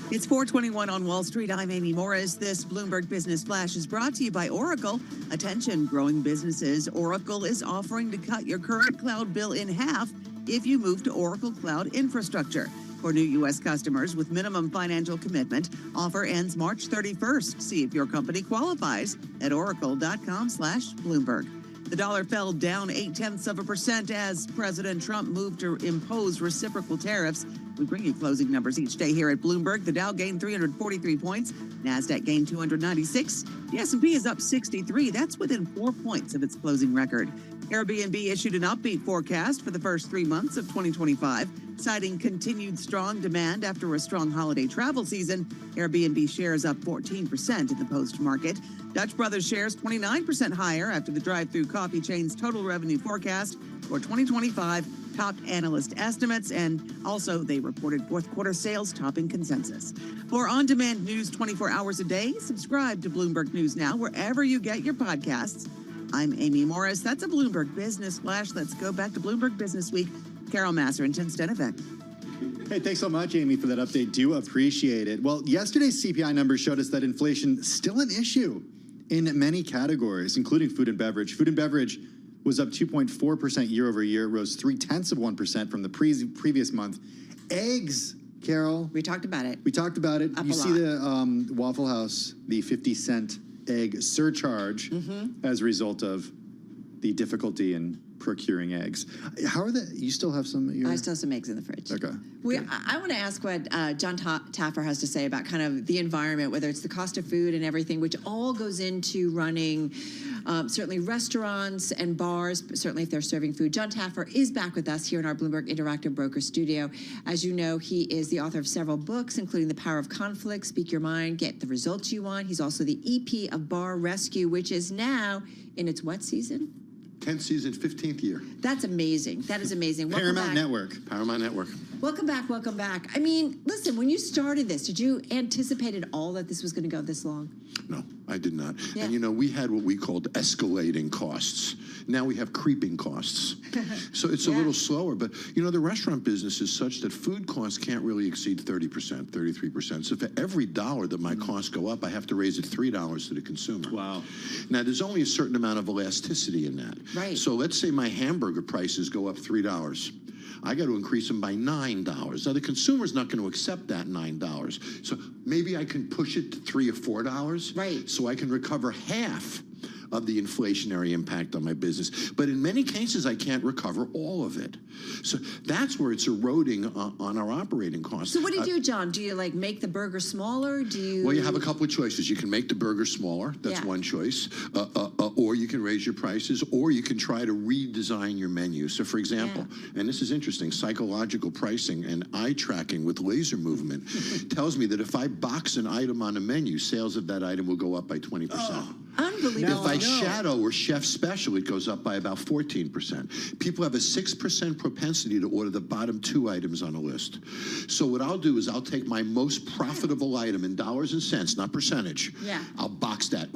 It's 4:21 on Wall Street. I'm Amy Morris. This Bloomberg Business Flash is brought to you by Oracle. Attention, growing businesses. Oracle is offering to cut your current cloud bill in half if you move to Oracle Cloud Infrastructure. For new U.S. customers with minimum financial commitment, offer ends March 31st. See if your company qualifies at oracle.com/Bloomberg. The dollar fell down 0.8% as President Trump moved to impose reciprocal tariffs. We bring you closing numbers each day here at Bloomberg. The Dow gained 343 points. NASDAQ gained 296. The S&P is up 63. That's within 4 points of its closing record. Airbnb issued an upbeat forecast for the first 3 months of 2025, citing continued strong demand after a strong holiday travel season. Airbnb shares up 14% in the post-market. Dutch Brothers shares 29% higher after the drive-through coffee chain's total revenue forecast for 2025 topped analyst estimates, and also they reported fourth quarter sales topping consensus. For on-demand news 24 hours a day, subscribe to Bloomberg News Now wherever you get your podcasts. I'm Amy Morris. That's a Bloomberg Business Flash. Let's go back to Bloomberg Business Week. Carol Masser and Tim Stenivek. Hey, thanks so much, Amy, for that update. Do appreciate it. Well, yesterday's CPI numbers showed us that inflation is still an issue in many categories, including food and beverage. Food and beverage was up 2.4% year over year, rose 0.3% from the previous month. Eggs, Carol. We talked about it. We talked about it. Up You a see lot. the Waffle House, the 50-cent egg surcharge as a result of the difficulty in procuring eggs. How are you still have some? I still have some eggs in the fridge. Okay. I want to ask what John Taffer has to say about kind of the environment, whether it's the cost of food and everything, which all goes into running certainly restaurants and bars, certainly if they're serving food. John Taffer is back with us here in our Bloomberg Interactive Broker studio. As you know, he is the author of several books, including The Power of Conflict, Speak Your Mind, Get the Results You Want. He's also the EP of Bar Rescue, which is now in its what season? 10th season, 15th year. That's amazing. That is amazing. Paramount Network. Paramount Network. Welcome back. Welcome back. I mean, listen, when you started this, did you anticipate at all that this was going to go this long? No, I did not. Yeah. And, you know, we had what we called escalating costs. Now we have creeping costs. So it's a little slower. But, you know, the restaurant business is such that food costs can't really exceed 30%, 33%. So for every dollar that my costs go up, I have to raise it $3 to the consumer. Wow. Now, there's only a certain amount of elasticity in that. Right. So let's say my hamburger prices go up $3. I got to increase them by $9. Now, the consumer's not going to accept that $9. So maybe I can push it to $3 or $4. Right. So I can recover half of the inflationary impact on my business. But in many cases, I can't recover all of it. So that's where it's eroding on our operating costs. So what do you do, John? Do you like make the burger smaller? Do you? Well, you have a couple of choices. You can make the burger smaller. That's one choice. Or you can raise your prices, or you can try to redesign your menu. So, for example, and this is interesting, psychological pricing and eye tracking with laser movement tells me that if I box an item on a menu, sales of that item will go up by 20%. Unbelievable. If I shadow or chef special, it goes up by about 14%. People have a 6% propensity to order the bottom 2 items on a list. So what I'll do is I'll take my most profitable item in dollars and cents, not percentage. Yeah. I'll box that.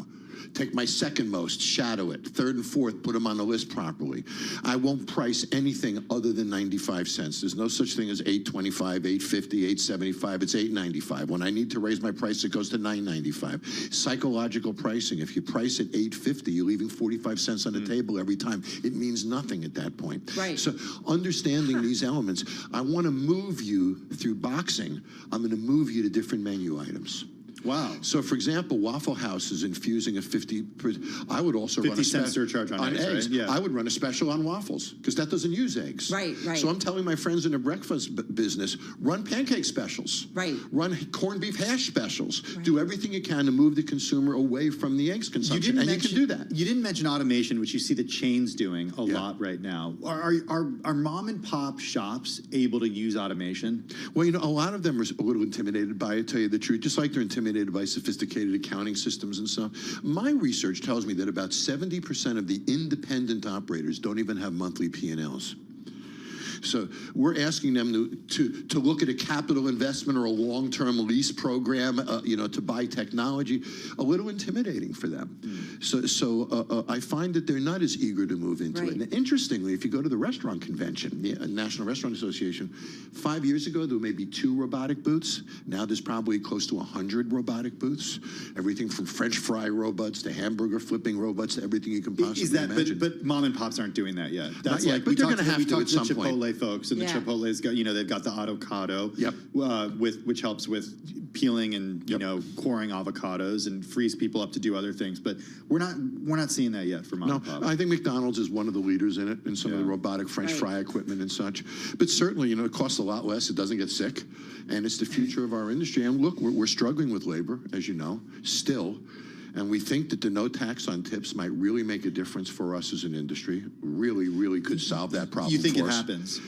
Take my second most, shadow it. Third and fourth, put them on the list properly. I won't price anything other than 95 cents. There's no such thing as $8.25, $8.50, $8.75. It's $8.95. When I need to raise my price, it goes to $9.95. Psychological pricing. If you price at $8.50, you're leaving 45 cents on the table every time. It means nothing at that point. Right. So understanding these elements, I want to move you through boxing. I'm going to move you to different menu items. Wow. So, for example, Waffle House is infusing a 50. I would also run a 50-cent surcharge on eggs. Right? Yeah. I would run a special on waffles because that doesn't use eggs. Right. So I'm telling my friends in the breakfast business, run pancake specials. Right. Run corned beef hash specials. Right. Do everything you can to move the consumer away from the eggs consumption, you can do that. You didn't mention automation, which you see the chains doing a lot right now. Are mom and pop shops able to use automation? Well, you know, a lot of them are a little intimidated by it, tell you the truth, just like they're intimidated by sophisticated accounting systems and stuff. My research tells me that about 70% of the independent operators don't even have monthly P&Ls. So we're asking them to look at a capital investment or a long-term lease program, to buy technology. A little intimidating for them. So I find that they're not as eager to move into it. And interestingly, if you go to the restaurant convention, the National Restaurant Association, 5 years ago there were maybe 2 robotic booths. Now there's probably close to 100 robotic booths. Everything from French fry robots to hamburger flipping robots to everything you can possibly imagine. But mom and pops aren't doing that yet. Not yet, but they're going to have to at some point. Chipotle folks, and the Chipotle's got, they've got the avocado, which helps with peeling and coring avocados and frees people up to do other things. But we're not seeing that yet for mom and pop. I think McDonald's is one of the leaders in it, in some of the robotic French fry equipment and such. But certainly, it costs a lot less. It doesn't get sick, and it's the future of our industry. And look, we're struggling with labor, as you know, still. And we think that the no tax on tips might really make a difference for us as an industry. Really, really could solve that problem. You think for it us. happens?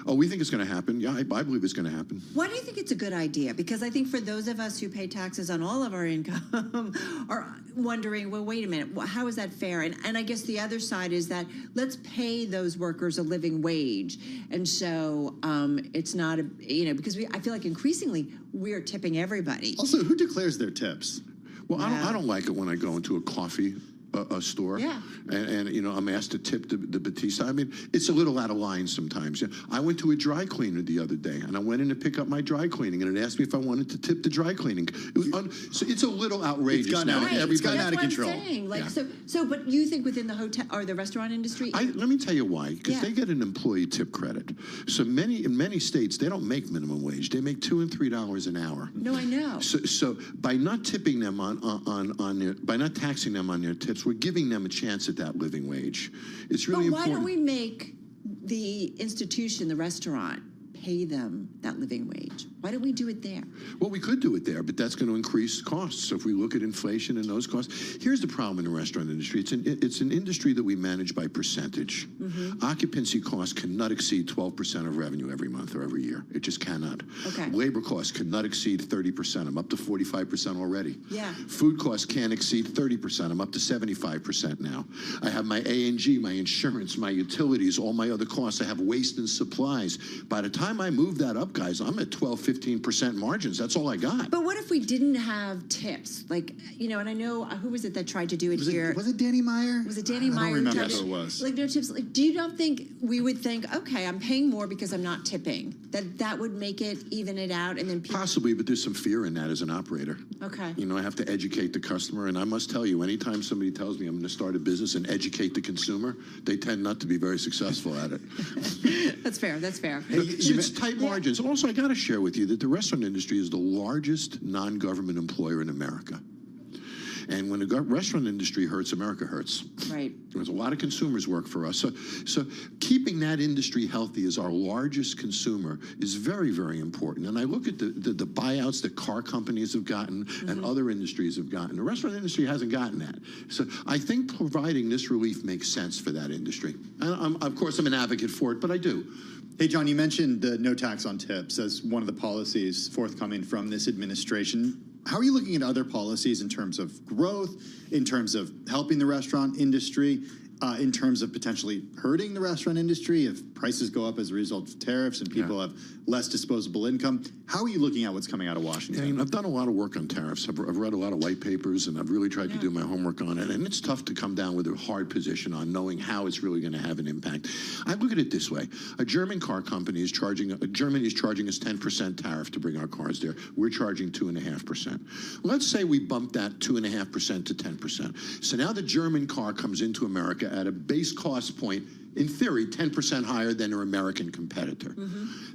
Oh, we think it's going to happen. Yeah, I believe it's going to happen. Why do you think it's a good idea? Because I think for those of us who pay taxes on all of our income are wondering, well, wait a minute, how is that fair? And I guess the other side is that let's pay those workers a living wage. And so it's not, because I feel like increasingly we're tipping everybody. Also, who declares their tips? Well, I don't like it when I go into a coffee store, and I'm asked to tip the Batista. I mean, it's a little out of line sometimes. I went to a dry cleaner the other day, and I went in to pick up my dry cleaning, and it asked me if I wanted to tip the dry cleaning. So it's a little outrageous. It's gotten out of control. But you think within the hotel or the restaurant industry? Let me tell you why. Because they get an employee tip credit. So in many states, they don't make minimum wage. They make $2 and $3 an hour. No, I know. So by not tipping them by not taxing them on their tips, we're giving them a chance at that living wage. It's really important. Why don't we make the institution, the restaurant, pay them that living wage? Why don't we do it there? Well, we could do it there, but that's going to increase costs. So if we look at inflation and those costs, here's the problem in the restaurant industry. It's an industry that we manage by percentage. Occupancy costs cannot exceed 12% of revenue every month or every year. It just cannot. Labor costs cannot exceed 30%. I'm up to 45% already. Food costs can't exceed 30%. I'm up to 75% now. I have my A&G, my insurance, my utilities, all my other costs. I have waste and supplies. By the time I move that up, guys, I'm at 12-15% margins. That's all I got. But what if we didn't have tips? And I know, who was it that tried to do it here? Was it Danny Meyer? Was it Danny Meyer? I don't remember who it was. No tips. Do you not think we would think, okay, I'm paying more because I'm not tipping? That would make it, even it out, and then people... Possibly, but there's some fear in that as an operator. Okay. I have to educate the customer, and I must tell you, anytime somebody tells me I'm going to start a business and educate the consumer, they tend not to be very successful at it. That's fair. It's tight margins. Also, I got to share with you that the restaurant industry is the largest non-government employer in America. And when the restaurant industry hurts, America hurts. Right. There's a lot of consumers work for us. So keeping that industry healthy as our largest consumer is very, very important. And I look at the buyouts that car companies have gotten and other industries have gotten. The restaurant industry hasn't gotten that. So I think providing this relief makes sense for that industry. And of course, I'm an advocate for it, but I do. Hey, John, you mentioned the no tax on tips as one of the policies forthcoming from this administration. How are you looking at other policies in terms of growth, in terms of helping the restaurant industry, in terms of potentially hurting the restaurant industry if prices go up as a result of tariffs and people have less disposable income? How are you looking at what's coming out of Washington? I've done a lot of work on tariffs. I've read a lot of white papers, and I've really tried to do my homework on it. And it's tough to come down with a hard position on knowing how it's really going to have an impact. I look at it this way. A German car company is charging us 10% tariff to bring our cars there. We're charging 2.5%. Let's say we bump that 2.5% to 10%. So now the German car comes into America at a base cost point, in theory, 10% higher than their American competitor.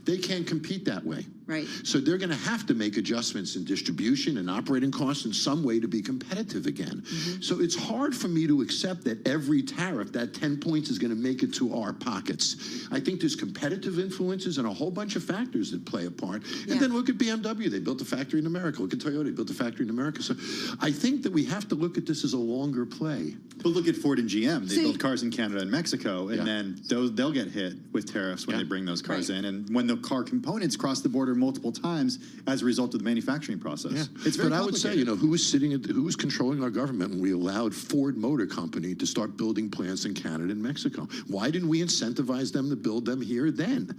They can't compete that way. Right. So they're going to have to make adjustments in distribution and operating costs in some way to be competitive again. So it's hard for me to accept that every tariff, that 10 points, is going to make it to our pockets. I think there's competitive influences and a whole bunch of factors that play a part. And then look at BMW. They built a factory in America. Look at Toyota. They built a factory in America. So I think that we have to look at this as a longer play. But look at Ford and GM. They build cars in Canada and Mexico, and then they'll get hit with tariffs when they bring those cars in. And when the car components cross the border multiple times as a result of the manufacturing process. It's very complicated. I would say, who was controlling our government when we allowed Ford Motor Company to start building plants in Canada and Mexico? Why didn't we incentivize them to build them here then?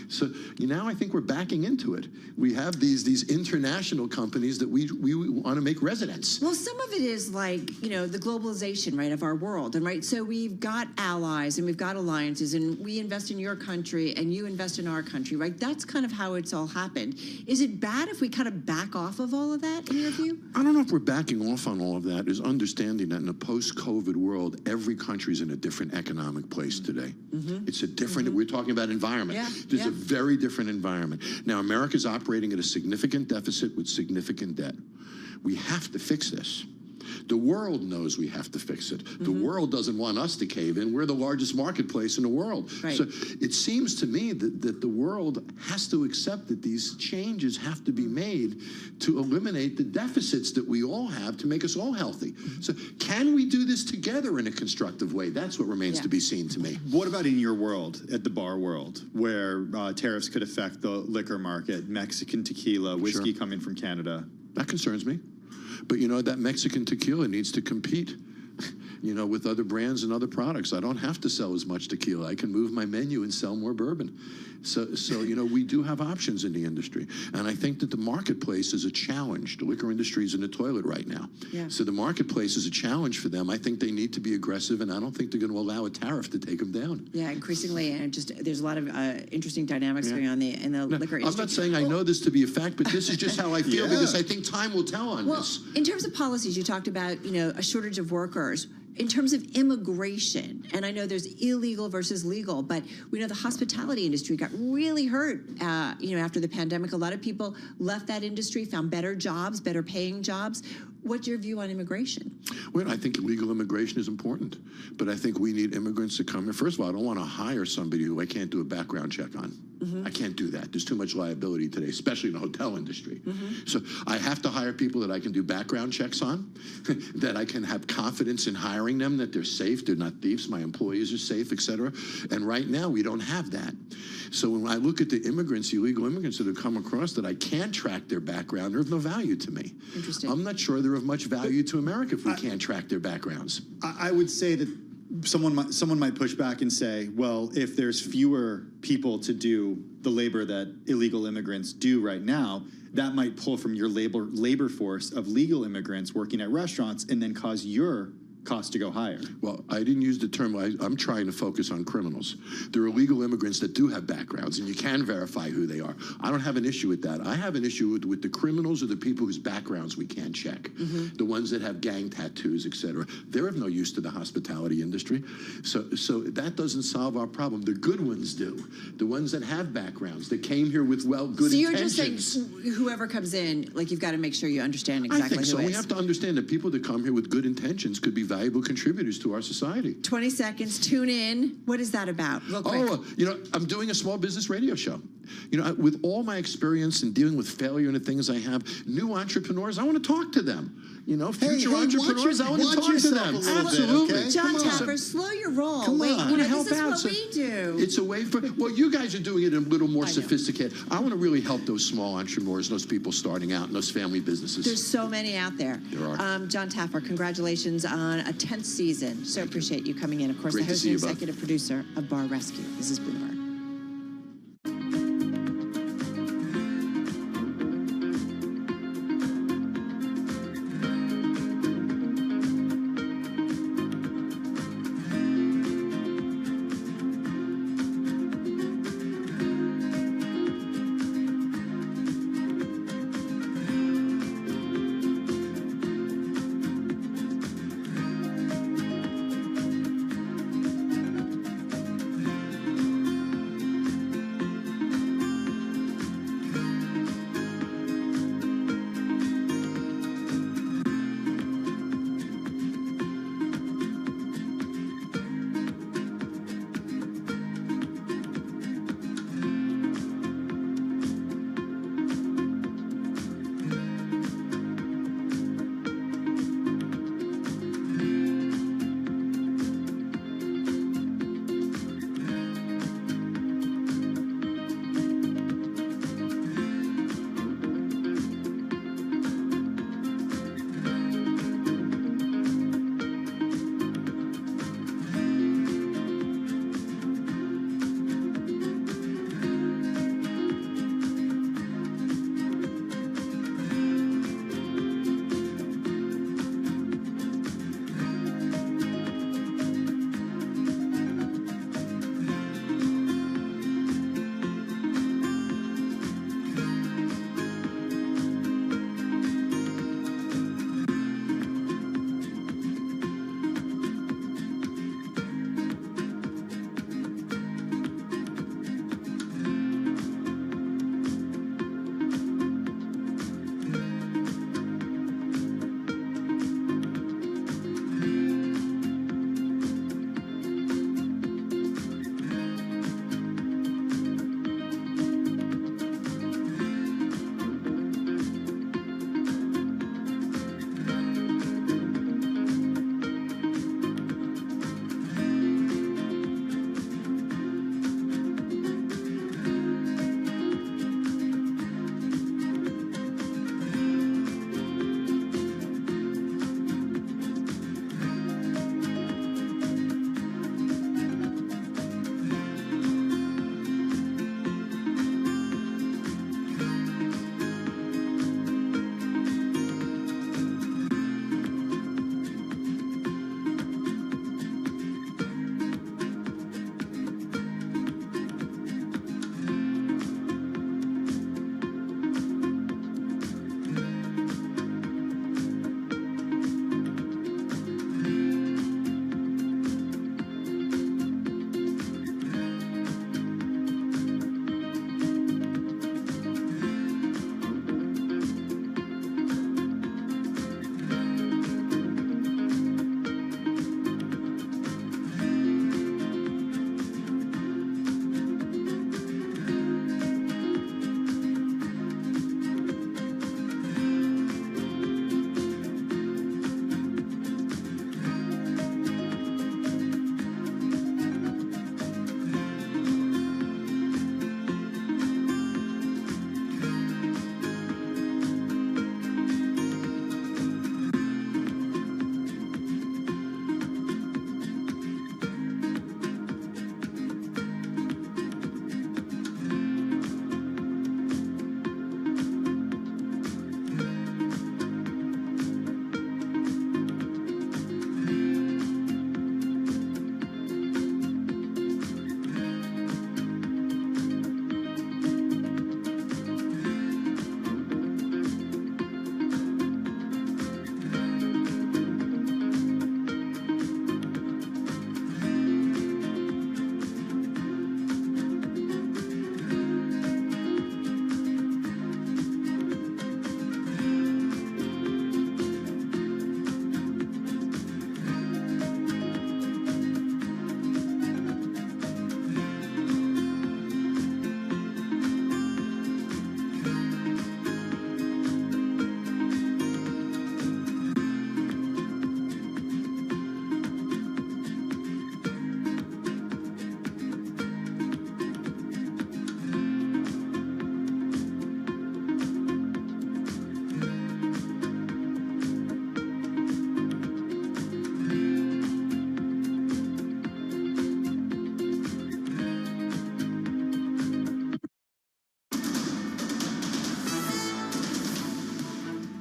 So now I think we're backing into it. We have these international companies that we want to make residents. Well, some of it is like, the globalization, right, of our world. And right, so we've got allies and we've got alliances, and we invest in your country and you invest in our country, right? That's kind of how it's all happening. happened. Is it bad if we kind of back off of all of that, in your view? I don't know if we're backing off on all of that. Is understanding that in a post-COVID world, every country's in a different economic place today. It's a different, we're talking about environment. There's a very different environment. Now, America's operating at a significant deficit with significant debt. We have to fix this. The world knows we have to fix it. The world doesn't want us to cave in. We're the largest marketplace in the world. So it seems to me that the world has to accept that these changes have to be made to eliminate the deficits that we all have to make us all healthy. So can we do this together in a constructive way? That's what remains to be seen to me. What about in your world, at the bar world, where tariffs could affect the liquor market, Mexican tequila, whiskey coming from Canada? That concerns me. But, you know, that Mexican tequila needs to compete, you know, with other brands and other products. I don't have to sell as much tequila. I can move my menu and sell more bourbon. So you know, we do have options in the industry. And I think that the marketplace is a challenge. The liquor industry is in the toilet right now. So the marketplace is a challenge for them. I think they need to be aggressive, and I don't think they're going to allow a tariff to take them down. Yeah, increasingly, and just there's a lot of interesting dynamics going on in the liquor industry. I'm not saying I know this to be a fact, but this is just how I feel because I think time will tell on this. In terms of policies, you talked about, you know, a shortage of workers. In terms of immigration, and I know there's illegal versus legal, but we know the hospitality industry got really hurt, you know, after the pandemic. A lot of people left that industry, found better jobs, better paying jobs. What's your view on immigration? Well, I think legal immigration is important, but I think we need immigrants to come here. First of all, I don't want to hire somebody who I can't do a background check on. I can't do that. There's too much liability today, especially in the hotel industry. So I have to hire people that I can do background checks on, that I can have confidence in hiring them, that they're safe, they're not thieves, my employees are safe, etc. And right now, we don't have that. So when I look at the immigrants, illegal immigrants that have come across that I can't track their background, they're of no value to me. Interesting. I'm not sure they're of much value to America if we can't track their backgrounds. I would say that someone might push back and say, well, if there's fewer people to do the labor that illegal immigrants do right now, that might pull from your labor force of legal immigrants working at restaurants and then cause your cost to go higher. Well, I didn't use the term. I'm trying to focus on criminals. There are illegal immigrants that do have backgrounds, and you can verify who they are. I don't have an issue with that. I have an issue with the criminals or the people whose backgrounds we can't check. The ones that have gang tattoos, etc. They're of no use to the hospitality industry. So that doesn't solve our problem. The good ones do. The ones that have backgrounds, that came here with good intentions. So you're just saying whoever comes in, like, you've got to make sure you understand exactly I think so. who it We is. have to understand that people that come here with good intentions could be valuable contributors to our society. 20 seconds, tune in. What is that about? Real quick. Oh, you know, I'm doing a small business radio show. You know, with all my experience in dealing with failure and the things I have, new entrepreneurs, I want to talk to them. You know, future entrepreneurs, I want to talk to them. Absolutely. John Tapper, slow your roll. Come Wait, on. you know, Help this is out. what we do. It's a way for, well, you guys are doing it a little more sophisticated. I want to really help those small entrepreneurs, those people starting out, and those family businesses. There's so many out there. There are. John Tapper, congratulations on a 10th season. So appreciate you coming in. Of course, Great the to host see and you both. executive producer of Bar Rescue. This is Bloomberg.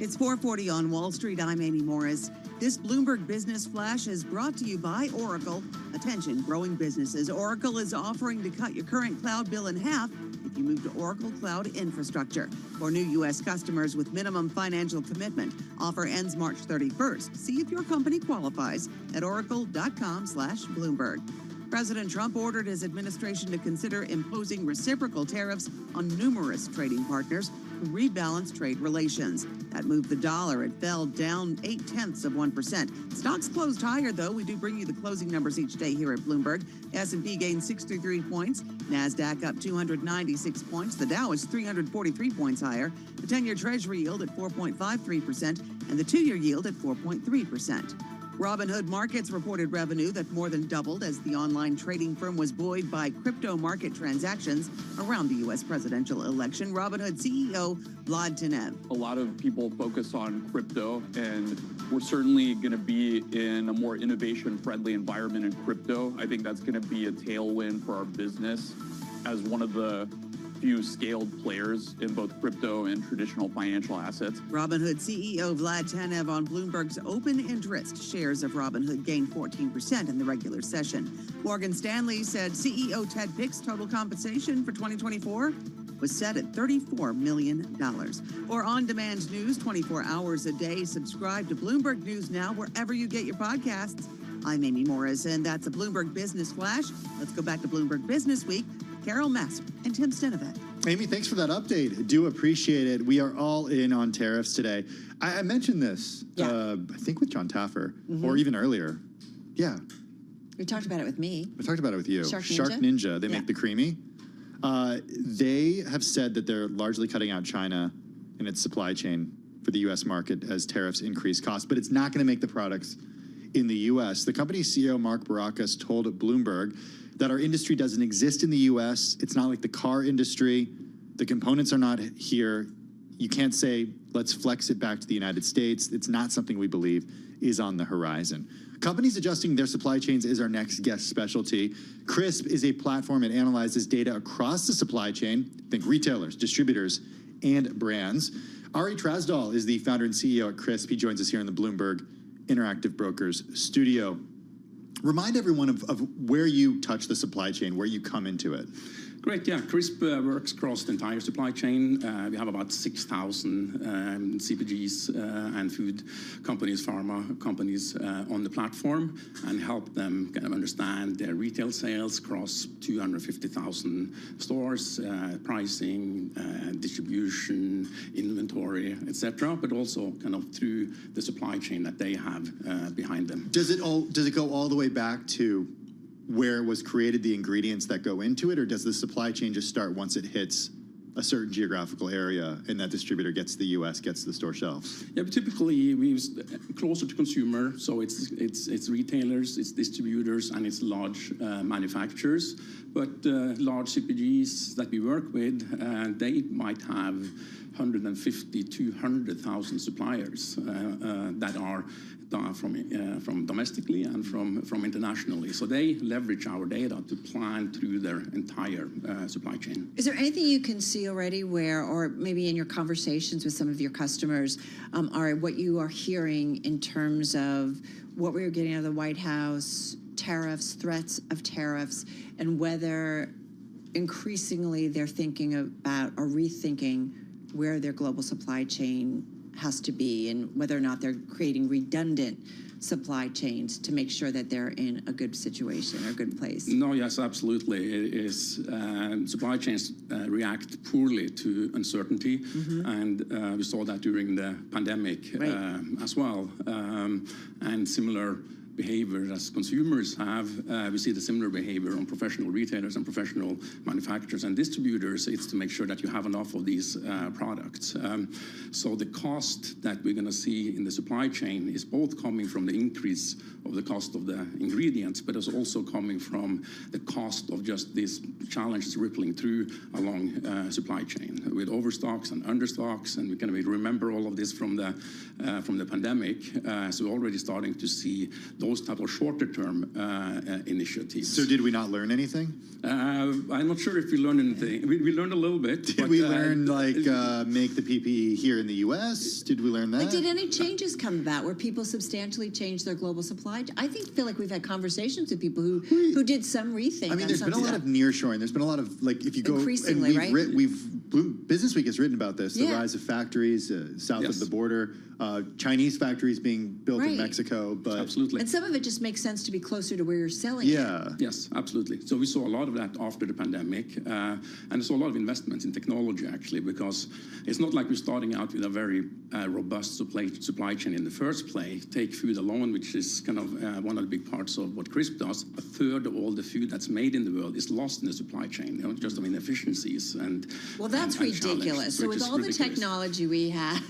It's 4:40 on Wall Street. I'm Amy Morris. This Bloomberg Business Flash is brought to you by Oracle. Attention, growing businesses. Oracle is offering to cut your current cloud bill in half if you move to Oracle Cloud Infrastructure. For new U.S. customers with minimum financial commitment, offer ends March 31st. See if your company qualifies at oracle.com/Bloomberg. President Trump ordered his administration to consider imposing reciprocal tariffs on numerous trading partners to rebalance trade relations. That moved the dollar. It fell down 0.8%. Stocks closed higher, though. We do bring you the closing numbers each day here at Bloomberg. S&P gained 63 points. NASDAQ up 296 points. The Dow is 343 points higher. The 10-year Treasury yield at 4.53% and the 2-year yield at 4.3%. Robinhood Markets reported revenue that more than doubled as the online trading firm was buoyed by crypto market transactions around the U.S. presidential election. Robinhood CEO Vlad Tenev. A lot of people focus on crypto, and we're certainly going to be in a more innovation-friendly environment in crypto. I think that's going to be a tailwind for our business as one of the few scaled players in both crypto and traditional financial assets. Robinhood CEO Vlad Tenev on Bloomberg's open interest. Shares of Robinhood gained 14% in the regular session. Morgan Stanley said CEO Ted Pick's total compensation for 2024 was set at $34 million. For on-demand news 24 hours a day, subscribe to Bloomberg News Now wherever you get your podcasts. I'm Amy Morris, and that's a Bloomberg Business Flash. Let's go back to Bloomberg Business Week. Carol Masser and Tim Stenovet. Amy, thanks for that update. Do appreciate it. We are all in on tariffs today. I mentioned this, I think with John Taffer, or even earlier. Yeah. We talked about it with me. We talked about it with you. Shark Ninja. They make the creamy. They have said that they're largely cutting out China in its supply chain for the U.S. market as tariffs increase costs, but it's not going to make the products in the U.S. The company's CEO, Mark Baracus, told Bloomberg that our industry doesn't exist in the U.S. It's not like the car industry. The components are not here. You can't say, let's flex it back to the United States. It's not something we believe is on the horizon. Companies adjusting their supply chains is our next guest specialty. CRISP is a platform that analyzes data across the supply chain. Think retailers, distributors, and brands. Ari Trasdal is the founder and CEO at CRISP. He joins us here in the Bloomberg Interactive Brokers studio. Remind everyone of where you touch the supply chain, where you come into it. Great, yeah. CRISP works across the entire supply chain. We have about 6,000 CPGs and food companies, pharma companies on the platform, and help them kind of understand their retail sales across 250,000 stores, pricing, distribution, inventory, etc., but also kind of through the supply chain that they have behind them. Does it go all the way back to where it was created, the ingredients that go into it, or does the supply chain just start once it hits a certain geographical area and that distributor gets to the U.S., gets to the store shelves? Yeah, but typically we use closer to consumer, so it's retailers, it's distributors, and it's large manufacturers. But large CPGs that we work with, they might have 150, 200,000 suppliers that are from domestically and from internationally. So they leverage our data to plan through their entire supply chain. Is there anything you can see already where, or maybe in your conversations with some of your customers, are what you are hearing in terms of what we're getting out of the White House, tariffs, threats of tariffs, and whether increasingly they're thinking about or rethinking where their global supply chain has to be, and whether or not they're creating redundant supply chains to make sure that they're in a good situation or a good place? No, yes, absolutely. It is supply chains react poorly to uncertainty, and we saw that during the pandemic as well. And similar behavior as consumers have. We see the similar behavior on professional retailers and professional manufacturers and distributors. It's to make sure that you have enough of these products. So the cost that we're going to see in the supply chain is both coming from the increase of the cost of the ingredients, but it's also coming from the cost of just these challenges rippling through along supply chain with overstocks and understocks. And we can remember all of this from the pandemic. So we're already starting to see those type of shorter-term initiatives. So did we not learn anything? I'm not sure if we learned anything. We learned a little bit. Did we learn, make the PPE here in the U.S.? Did we learn that? Like, did any changes come about where people substantially changed their global supply? I feel like we've had conversations with people who did some rethink. I mean, there's been a lot of nearshoring. There's been a lot of, if you go, increasingly, and Business Week has written about this, the rise of factories south of the border, Chinese factories being built in Mexico. But absolutely. And some of it just makes sense to be closer to where you're selling it. Yes, absolutely. So we saw a lot of that after the pandemic, and I saw a lot of investments in technology, actually, because it's not like we're starting out with a very robust supply chain in the first place. Take food alone, which is kind of one of the big parts of what CRISP does. A third of all the food that's made in the world is lost in the supply chain, just of inefficiencies. And well, that's ridiculous. So with all the technology we have,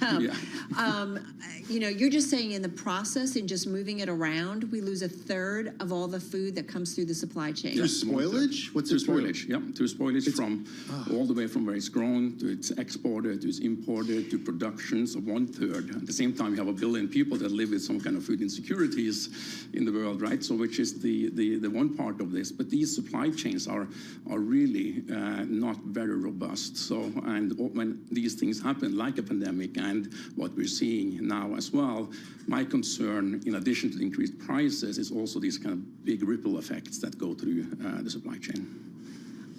you're just saying in the process, in just moving it around, we lose a third of all the food that comes through the supply chain. Through spoilage? What's through spoilage? Yeah, through spoilage from all the way from where it's grown to it's exported to it's imported to production. So 1/3. At the same time, we have 1 billion people that live with some kind of food insecurities in the world, right? So which is the one part of this. But these supply chains are really not very robust. So and when these things happen, like a pandemic and what we're seeing now as well, my concern, in addition to the increased prices, is also these kind of big ripple effects that go through the supply chain.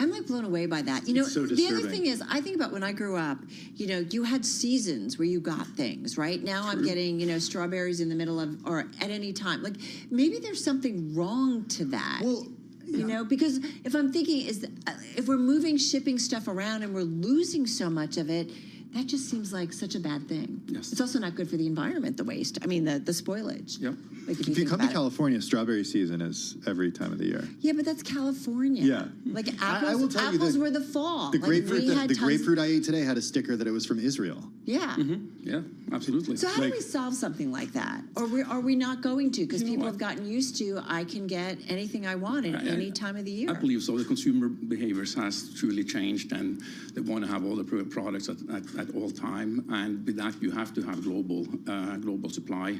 I'm like blown away by that. So the other thing is, I think about when I grew up, you had seasons where you got things, right? Now I'm getting, strawberries in the middle of, or at any time. Like, maybe there's something wrong to that. Well, because if I'm thinking, if we're moving shipping stuff around and we're losing so much of it, that just seems like such a bad thing. Yes. It's also not good for the environment, the waste. I mean, the spoilage. Yep. Like if you come to California, strawberry season is every time of the year. Yeah, but that's California. Yeah. Like I will tell you were the fall. The grapefruit I ate today had a sticker that it was from Israel. Yeah. Mm-hmm. Yeah, absolutely. So how do we solve something like that? Or are we not going to? Because people have gotten used to, I can get anything I want at any time of the year. I believe so. The consumer behaviors has truly changed, and they want to have all the products at all time. And with that, you have to have global supply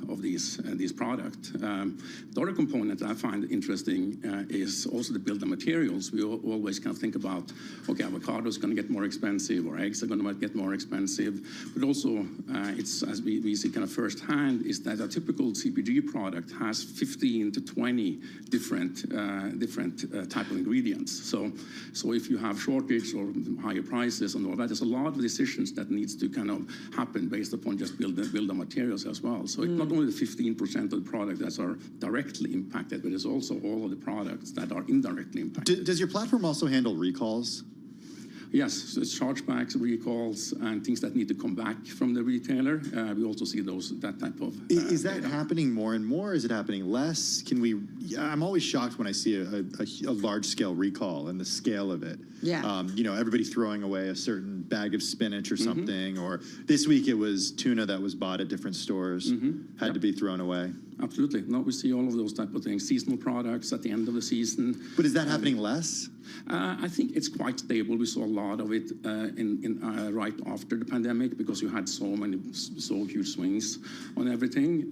of these products. The other component I find interesting is also the building materials. We always kind of think about, okay, avocado is going to get more expensive, or eggs are going to get more expensive. But also, it's as we see kind of firsthand, is that a typical CPG product has 15 to 20 different type of ingredients. So if you have shortage or higher prices and all that, there's a lot of decisions that needs to kind of happen based upon just building materials as well. So it's not only the 15% of the product that are directly impacted, but it's also all of the products that are indirectly impacted. Does your platform also handle recalls? Yes, so it's chargebacks, recalls, and things that need to come back from the retailer. We also see that type of. Is that happening more and more? Is it happening less? I'm always shocked when I see a large-scale recall and the scale of it. Yeah. Everybody throwing away a certain bag of spinach or something. Or this week it was tuna that was bought at different stores, had to be thrown away. Absolutely. No, we see all of those type of things. Seasonal products at the end of the season. But is that happening less? I think it's quite stable. We saw a lot of it right after the pandemic because you had so huge swings on everything.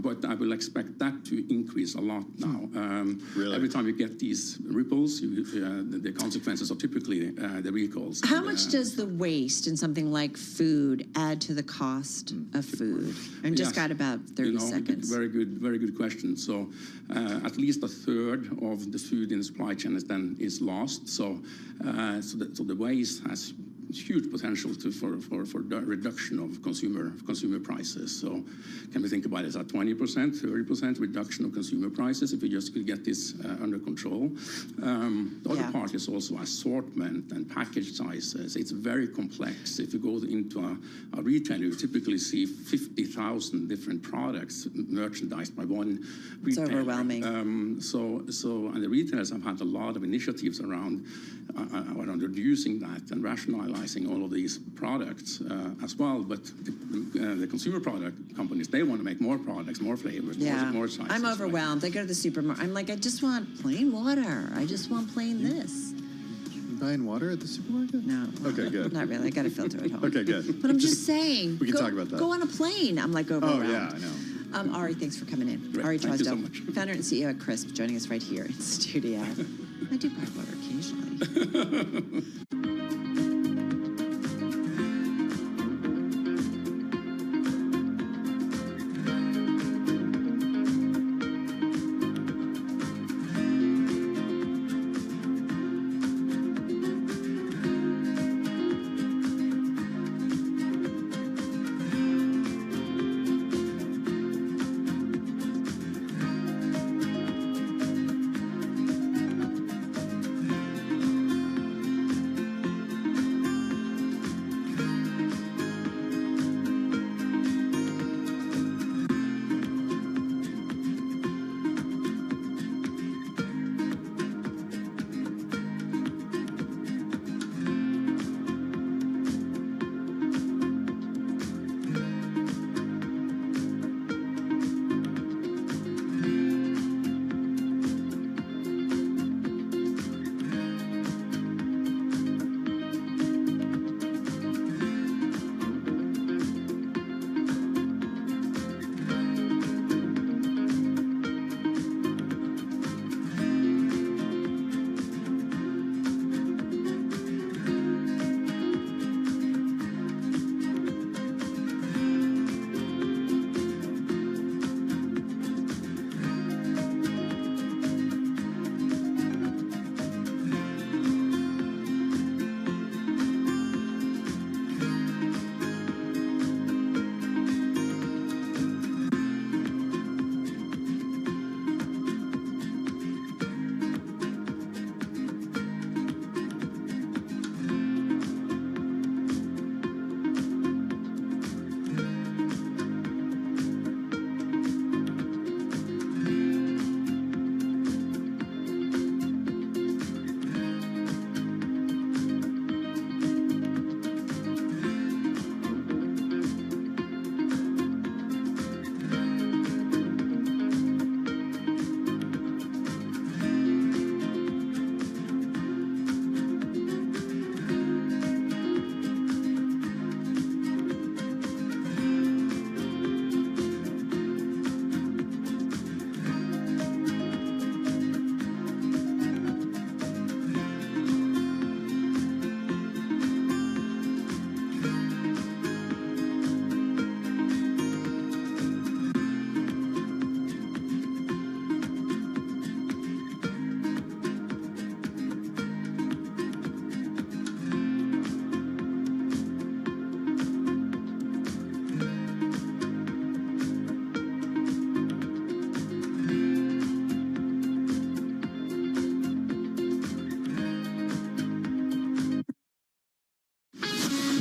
But I will expect that to increase a lot now. Really? Every time you get these ripples, the consequences are typically the recalls. How much does the waste in something like food add to the cost of food? I've just got about 30 seconds. Very good question. So at least a third of the food in the supply chain is lost. So the waste has huge potential for the reduction of consumer prices. So can we think about it as a 20%, 30% reduction of consumer prices if we just could get this under control? The other part is also assortment and package sizes. It's very complex. If you go into a retailer, you typically see 50,000 different products merchandised by one retailer. It's overwhelming. And the retailers have had a lot of initiatives around reducing that and rationalizing all of these products as well. But the consumer product companies, they want to make more products, more flavors, more sizes. I'm overwhelmed. Right? I go to the supermarket. I'm like, I just want plain water. I just want plain this. Buying water at the supermarket? No. Okay, good. Not really. I got a filter at home. Okay, good. But I'm just saying. We can talk about that. Go on a plane. I'm like overwhelmed. Oh, yeah, I know. Ari, thanks for coming in. Great. Ari Thank you so Trosdell, much. founder and CEO at Crisp, joining us right here in the studio. I do buy water occasionally.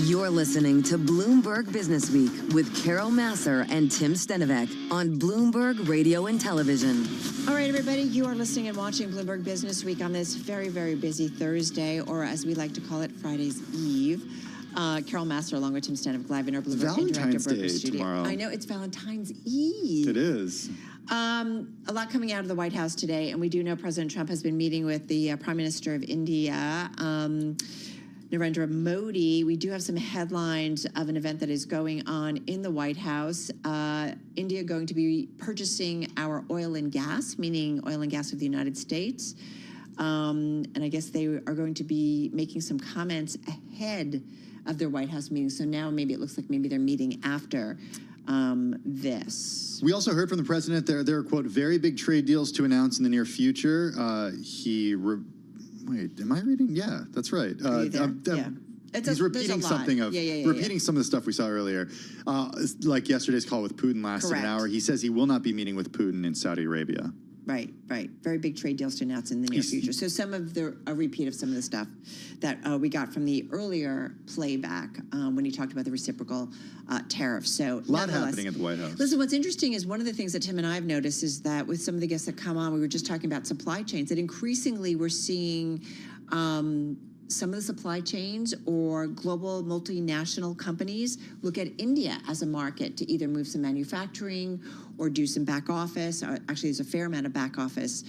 You're listening to Bloomberg Business Week with Carol Masser and Tim Stenovec on Bloomberg Radio and Television. All right, everybody, you are listening and watching Bloomberg Business Week on this very, very busy Thursday, or as we like to call it, Friday's Eve. Carol Masser along with Tim Stenovec live in our Bloomberg Valentine's Interactive Broker Day studio. tomorrow. I know, it's Valentine's Eve. It is. A lot coming out of the White House today, and we do know President Trump has been meeting with the Prime Minister of India, Narendra Modi. We do have some headlines of an event that is going on in the White House. India going to be purchasing our oil and gas, meaning oil and gas of the United States. And I guess they are going to be making some comments ahead of their White House meeting. So now maybe it looks like maybe they're meeting after this. We also heard from the president there are, quote, very big trade deals to announce in the near future. Wait, am I reading? Yeah, that's right. Yeah. He's repeating something of repeating some of the stuff we saw earlier, like yesterday's call with Putin lasted an hour. He says he will not be meeting with Putin in Saudi Arabia. Right. Very big trade deals to announce in the near future. So some of a repeat of some of the stuff that we got from the earlier playback when he talked about the reciprocal tariffs. So a lot happening at the White House. Listen, what's interesting is one of the things that Tim and I have noticed is that with some of the guests that come on, we were just talking about supply chains, that increasingly we're seeing some of the supply chains or global multinational companies look at India as a market to either move some manufacturing or do some back office. Actually, there's a fair amount of back office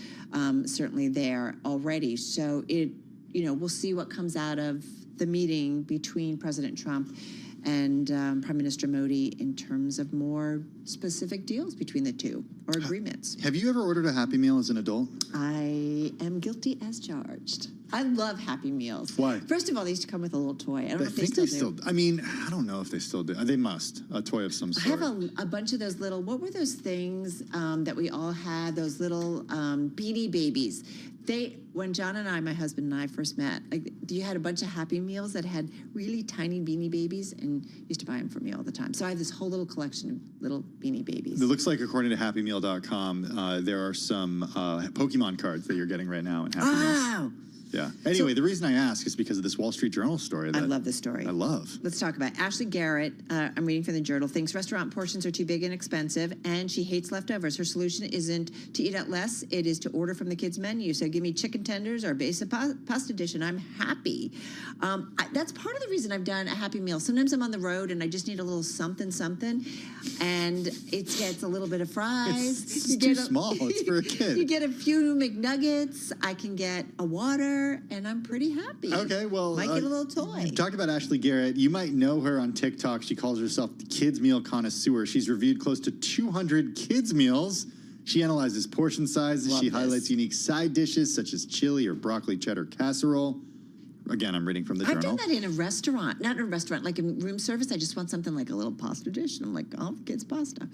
certainly there already. So we'll see what comes out of the meeting between President Trump and Prime Minister Modi in terms of more specific deals between the two or agreements. Have you ever ordered a Happy Meal as an adult? I am guilty as charged. I love Happy Meals. Why? First of all, they used to come with a little toy. I don't know if they still do. I mean, I don't know if they still do. They must. A toy of some sort. I have a bunch of those little, what were those things that we all had, those little Beanie Babies? When John and I, my husband and I first met, you had a bunch of Happy Meals that had really tiny Beanie Babies, and used to buy them for me all the time. So I have this whole little collection of little Beanie Babies. It looks like, according to HappyMeal.com, there are some Pokemon cards that you're getting right now in Happy Meals. Yeah. Anyway, the reason I ask is because of this Wall Street Journal story. I love this story. I love. Let's talk about it. Ashley Garrett, I'm reading from the Journal, thinks restaurant portions are too big and expensive, and she hates leftovers. Her solution isn't to eat out less, it is to order from the kids' menu. So give me chicken tenders or basic pasta dish, and I'm happy. That's part of the reason I've done a Happy Meal. Sometimes I'm on the road, and I just need a little something, and it gets a little bit of fries. It's too small. It's for a kid. You get a few McNuggets. I can get a water. And I'm pretty happy. Okay, well, might get a little toy. Talk about Ashley Garrett. You might know her on TikTok. She calls herself the Kids Meal Connoisseur. She's reviewed close to 200 kids meals. She analyzes portion sizes. She highlights unique side dishes such as chili or broccoli cheddar casserole. Again, I'm reading from the Journal. I've done that in a restaurant, not in a restaurant, like in room service. I just want something like a little pasta dish, and I'm like, oh, kids pasta.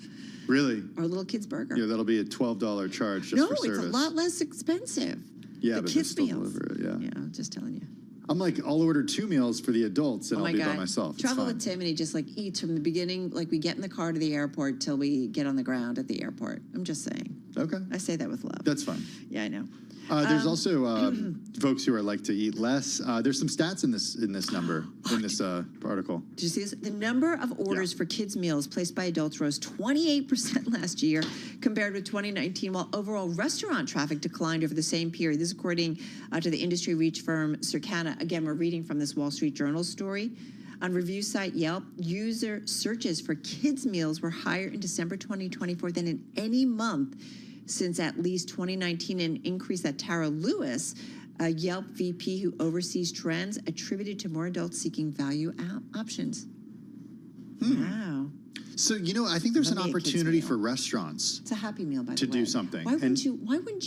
Really? Or a little kids burger. Yeah, that'll be a $12 charge just for service. No, it's a lot less expensive. Yeah, the but kids still meals. deliver it, yeah. Yeah, I'm just telling you. I'm like, I'll order 2 meals for the adults, and I'll be by myself. It's Travel fine. with Tim, and he just eats from the beginning, like we get in the car to the airport till we get on the ground at the airport. I'm just saying. Okay. I say that with love. That's fine. Yeah, I know. There's also folks who are like to eat less. There's some stats in this number in this article. Did you see this? The number of orders for kids' meals placed by adults rose 28% last year compared with 2019, while overall restaurant traffic declined over the same period. This is according to the industry research firm Circana. Again, we're reading from this Wall Street Journal story. On review site Yelp, user searches for kids' meals were higher in December 2024 than in any month since at least 2019, an increase that Tara Lewis, a Yelp VP who oversees trends, attributed to more adults seeking value options. Wow. So, I think there's an opportunity for restaurants. It's a Happy Meal, by the way. To do something. Why wouldn't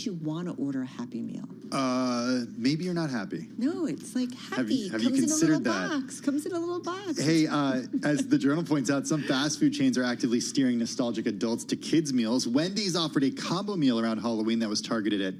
you want to order a Happy Meal? Maybe you're not happy. No, it's like happy. Have you considered that? Comes in a little box. Hey, as the Journal points out, some fast food chains are actively steering nostalgic adults to kids' meals. Wendy's offered a combo meal around Halloween that was targeted at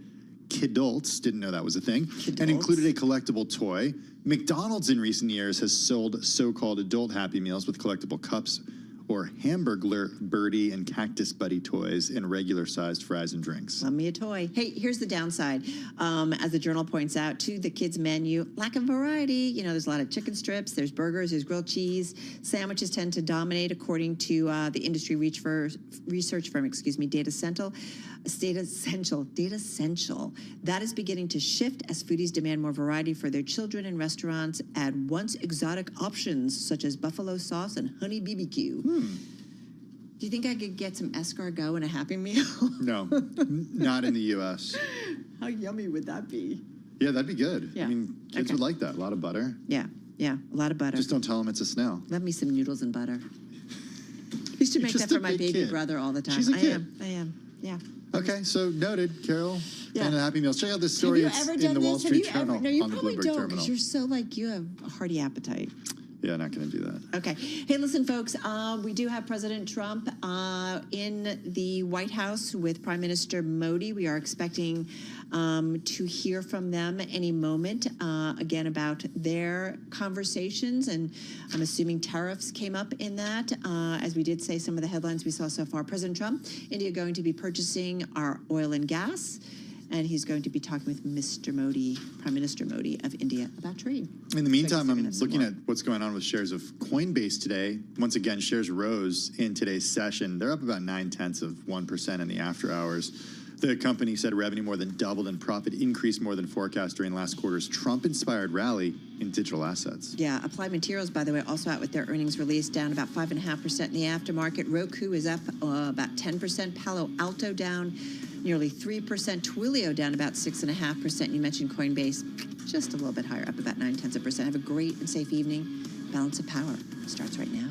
kidults, didn't know that was a thing, and included a collectible toy. McDonald's in recent years has sold so-called adult Happy Meals with collectible cups or Hamburglar Birdie and Cactus Buddy toys and regular-sized fries and drinks. Love me a toy. Hey, here's the downside. As the Journal points out, to the kids' menu, lack of variety. There's a lot of chicken strips, there's burgers, there's grilled cheese. Sandwiches tend to dominate, according to the industry research firm, Data Essential. That is beginning to shift as foodies demand more variety for their children, and restaurants add once exotic options such as buffalo sauce and honey BBQ. Do you think I could get some escargot in a Happy Meal? No, not in the U.S. How yummy would that be? Yeah, that'd be good. Yeah. I mean, kids would like that. A lot of butter. Yeah, a lot of butter. Just don't tell them it's a snail. Love me some noodles and butter. I used to make that for my baby brother all the time. She's a kid. I am. Yeah. Okay, so noted, Carol. Yeah. And Happy Meals. Check out this story. Have you ever it's done in the this? Wall Street Journal No, you on the probably Bloomberg don't, Terminal. because you're so you have a hearty appetite. Yeah, not going to do that. Okay. Hey, listen, folks, we do have President Trump in the White House with Prime Minister Modi. We are expecting to hear from them any moment, again, about their conversations. And I'm assuming tariffs came up in that. As we did say, some of the headlines we saw so far. President Trump, India going to be purchasing our oil and gas. And he's going to be talking with Mr. Modi, Prime Minister Modi of India, about trade. In the meantime, I'm looking at what's going on with shares of Coinbase today. Once again, shares rose in today's session. They're up about 0.9% in the after hours. The company said revenue more than doubled and profit increased more than forecast during last quarter's Trump-inspired rally in digital assets. Yeah, Applied Materials, by the way, also out with their earnings release, down about 5.5% in the aftermarket. Roku is up about 10%. Palo Alto down nearly 3%. Twilio down about 6.5%. You mentioned Coinbase, just a little bit higher, up about 0.9%. Have a great and safe evening. Balance of Power starts right now.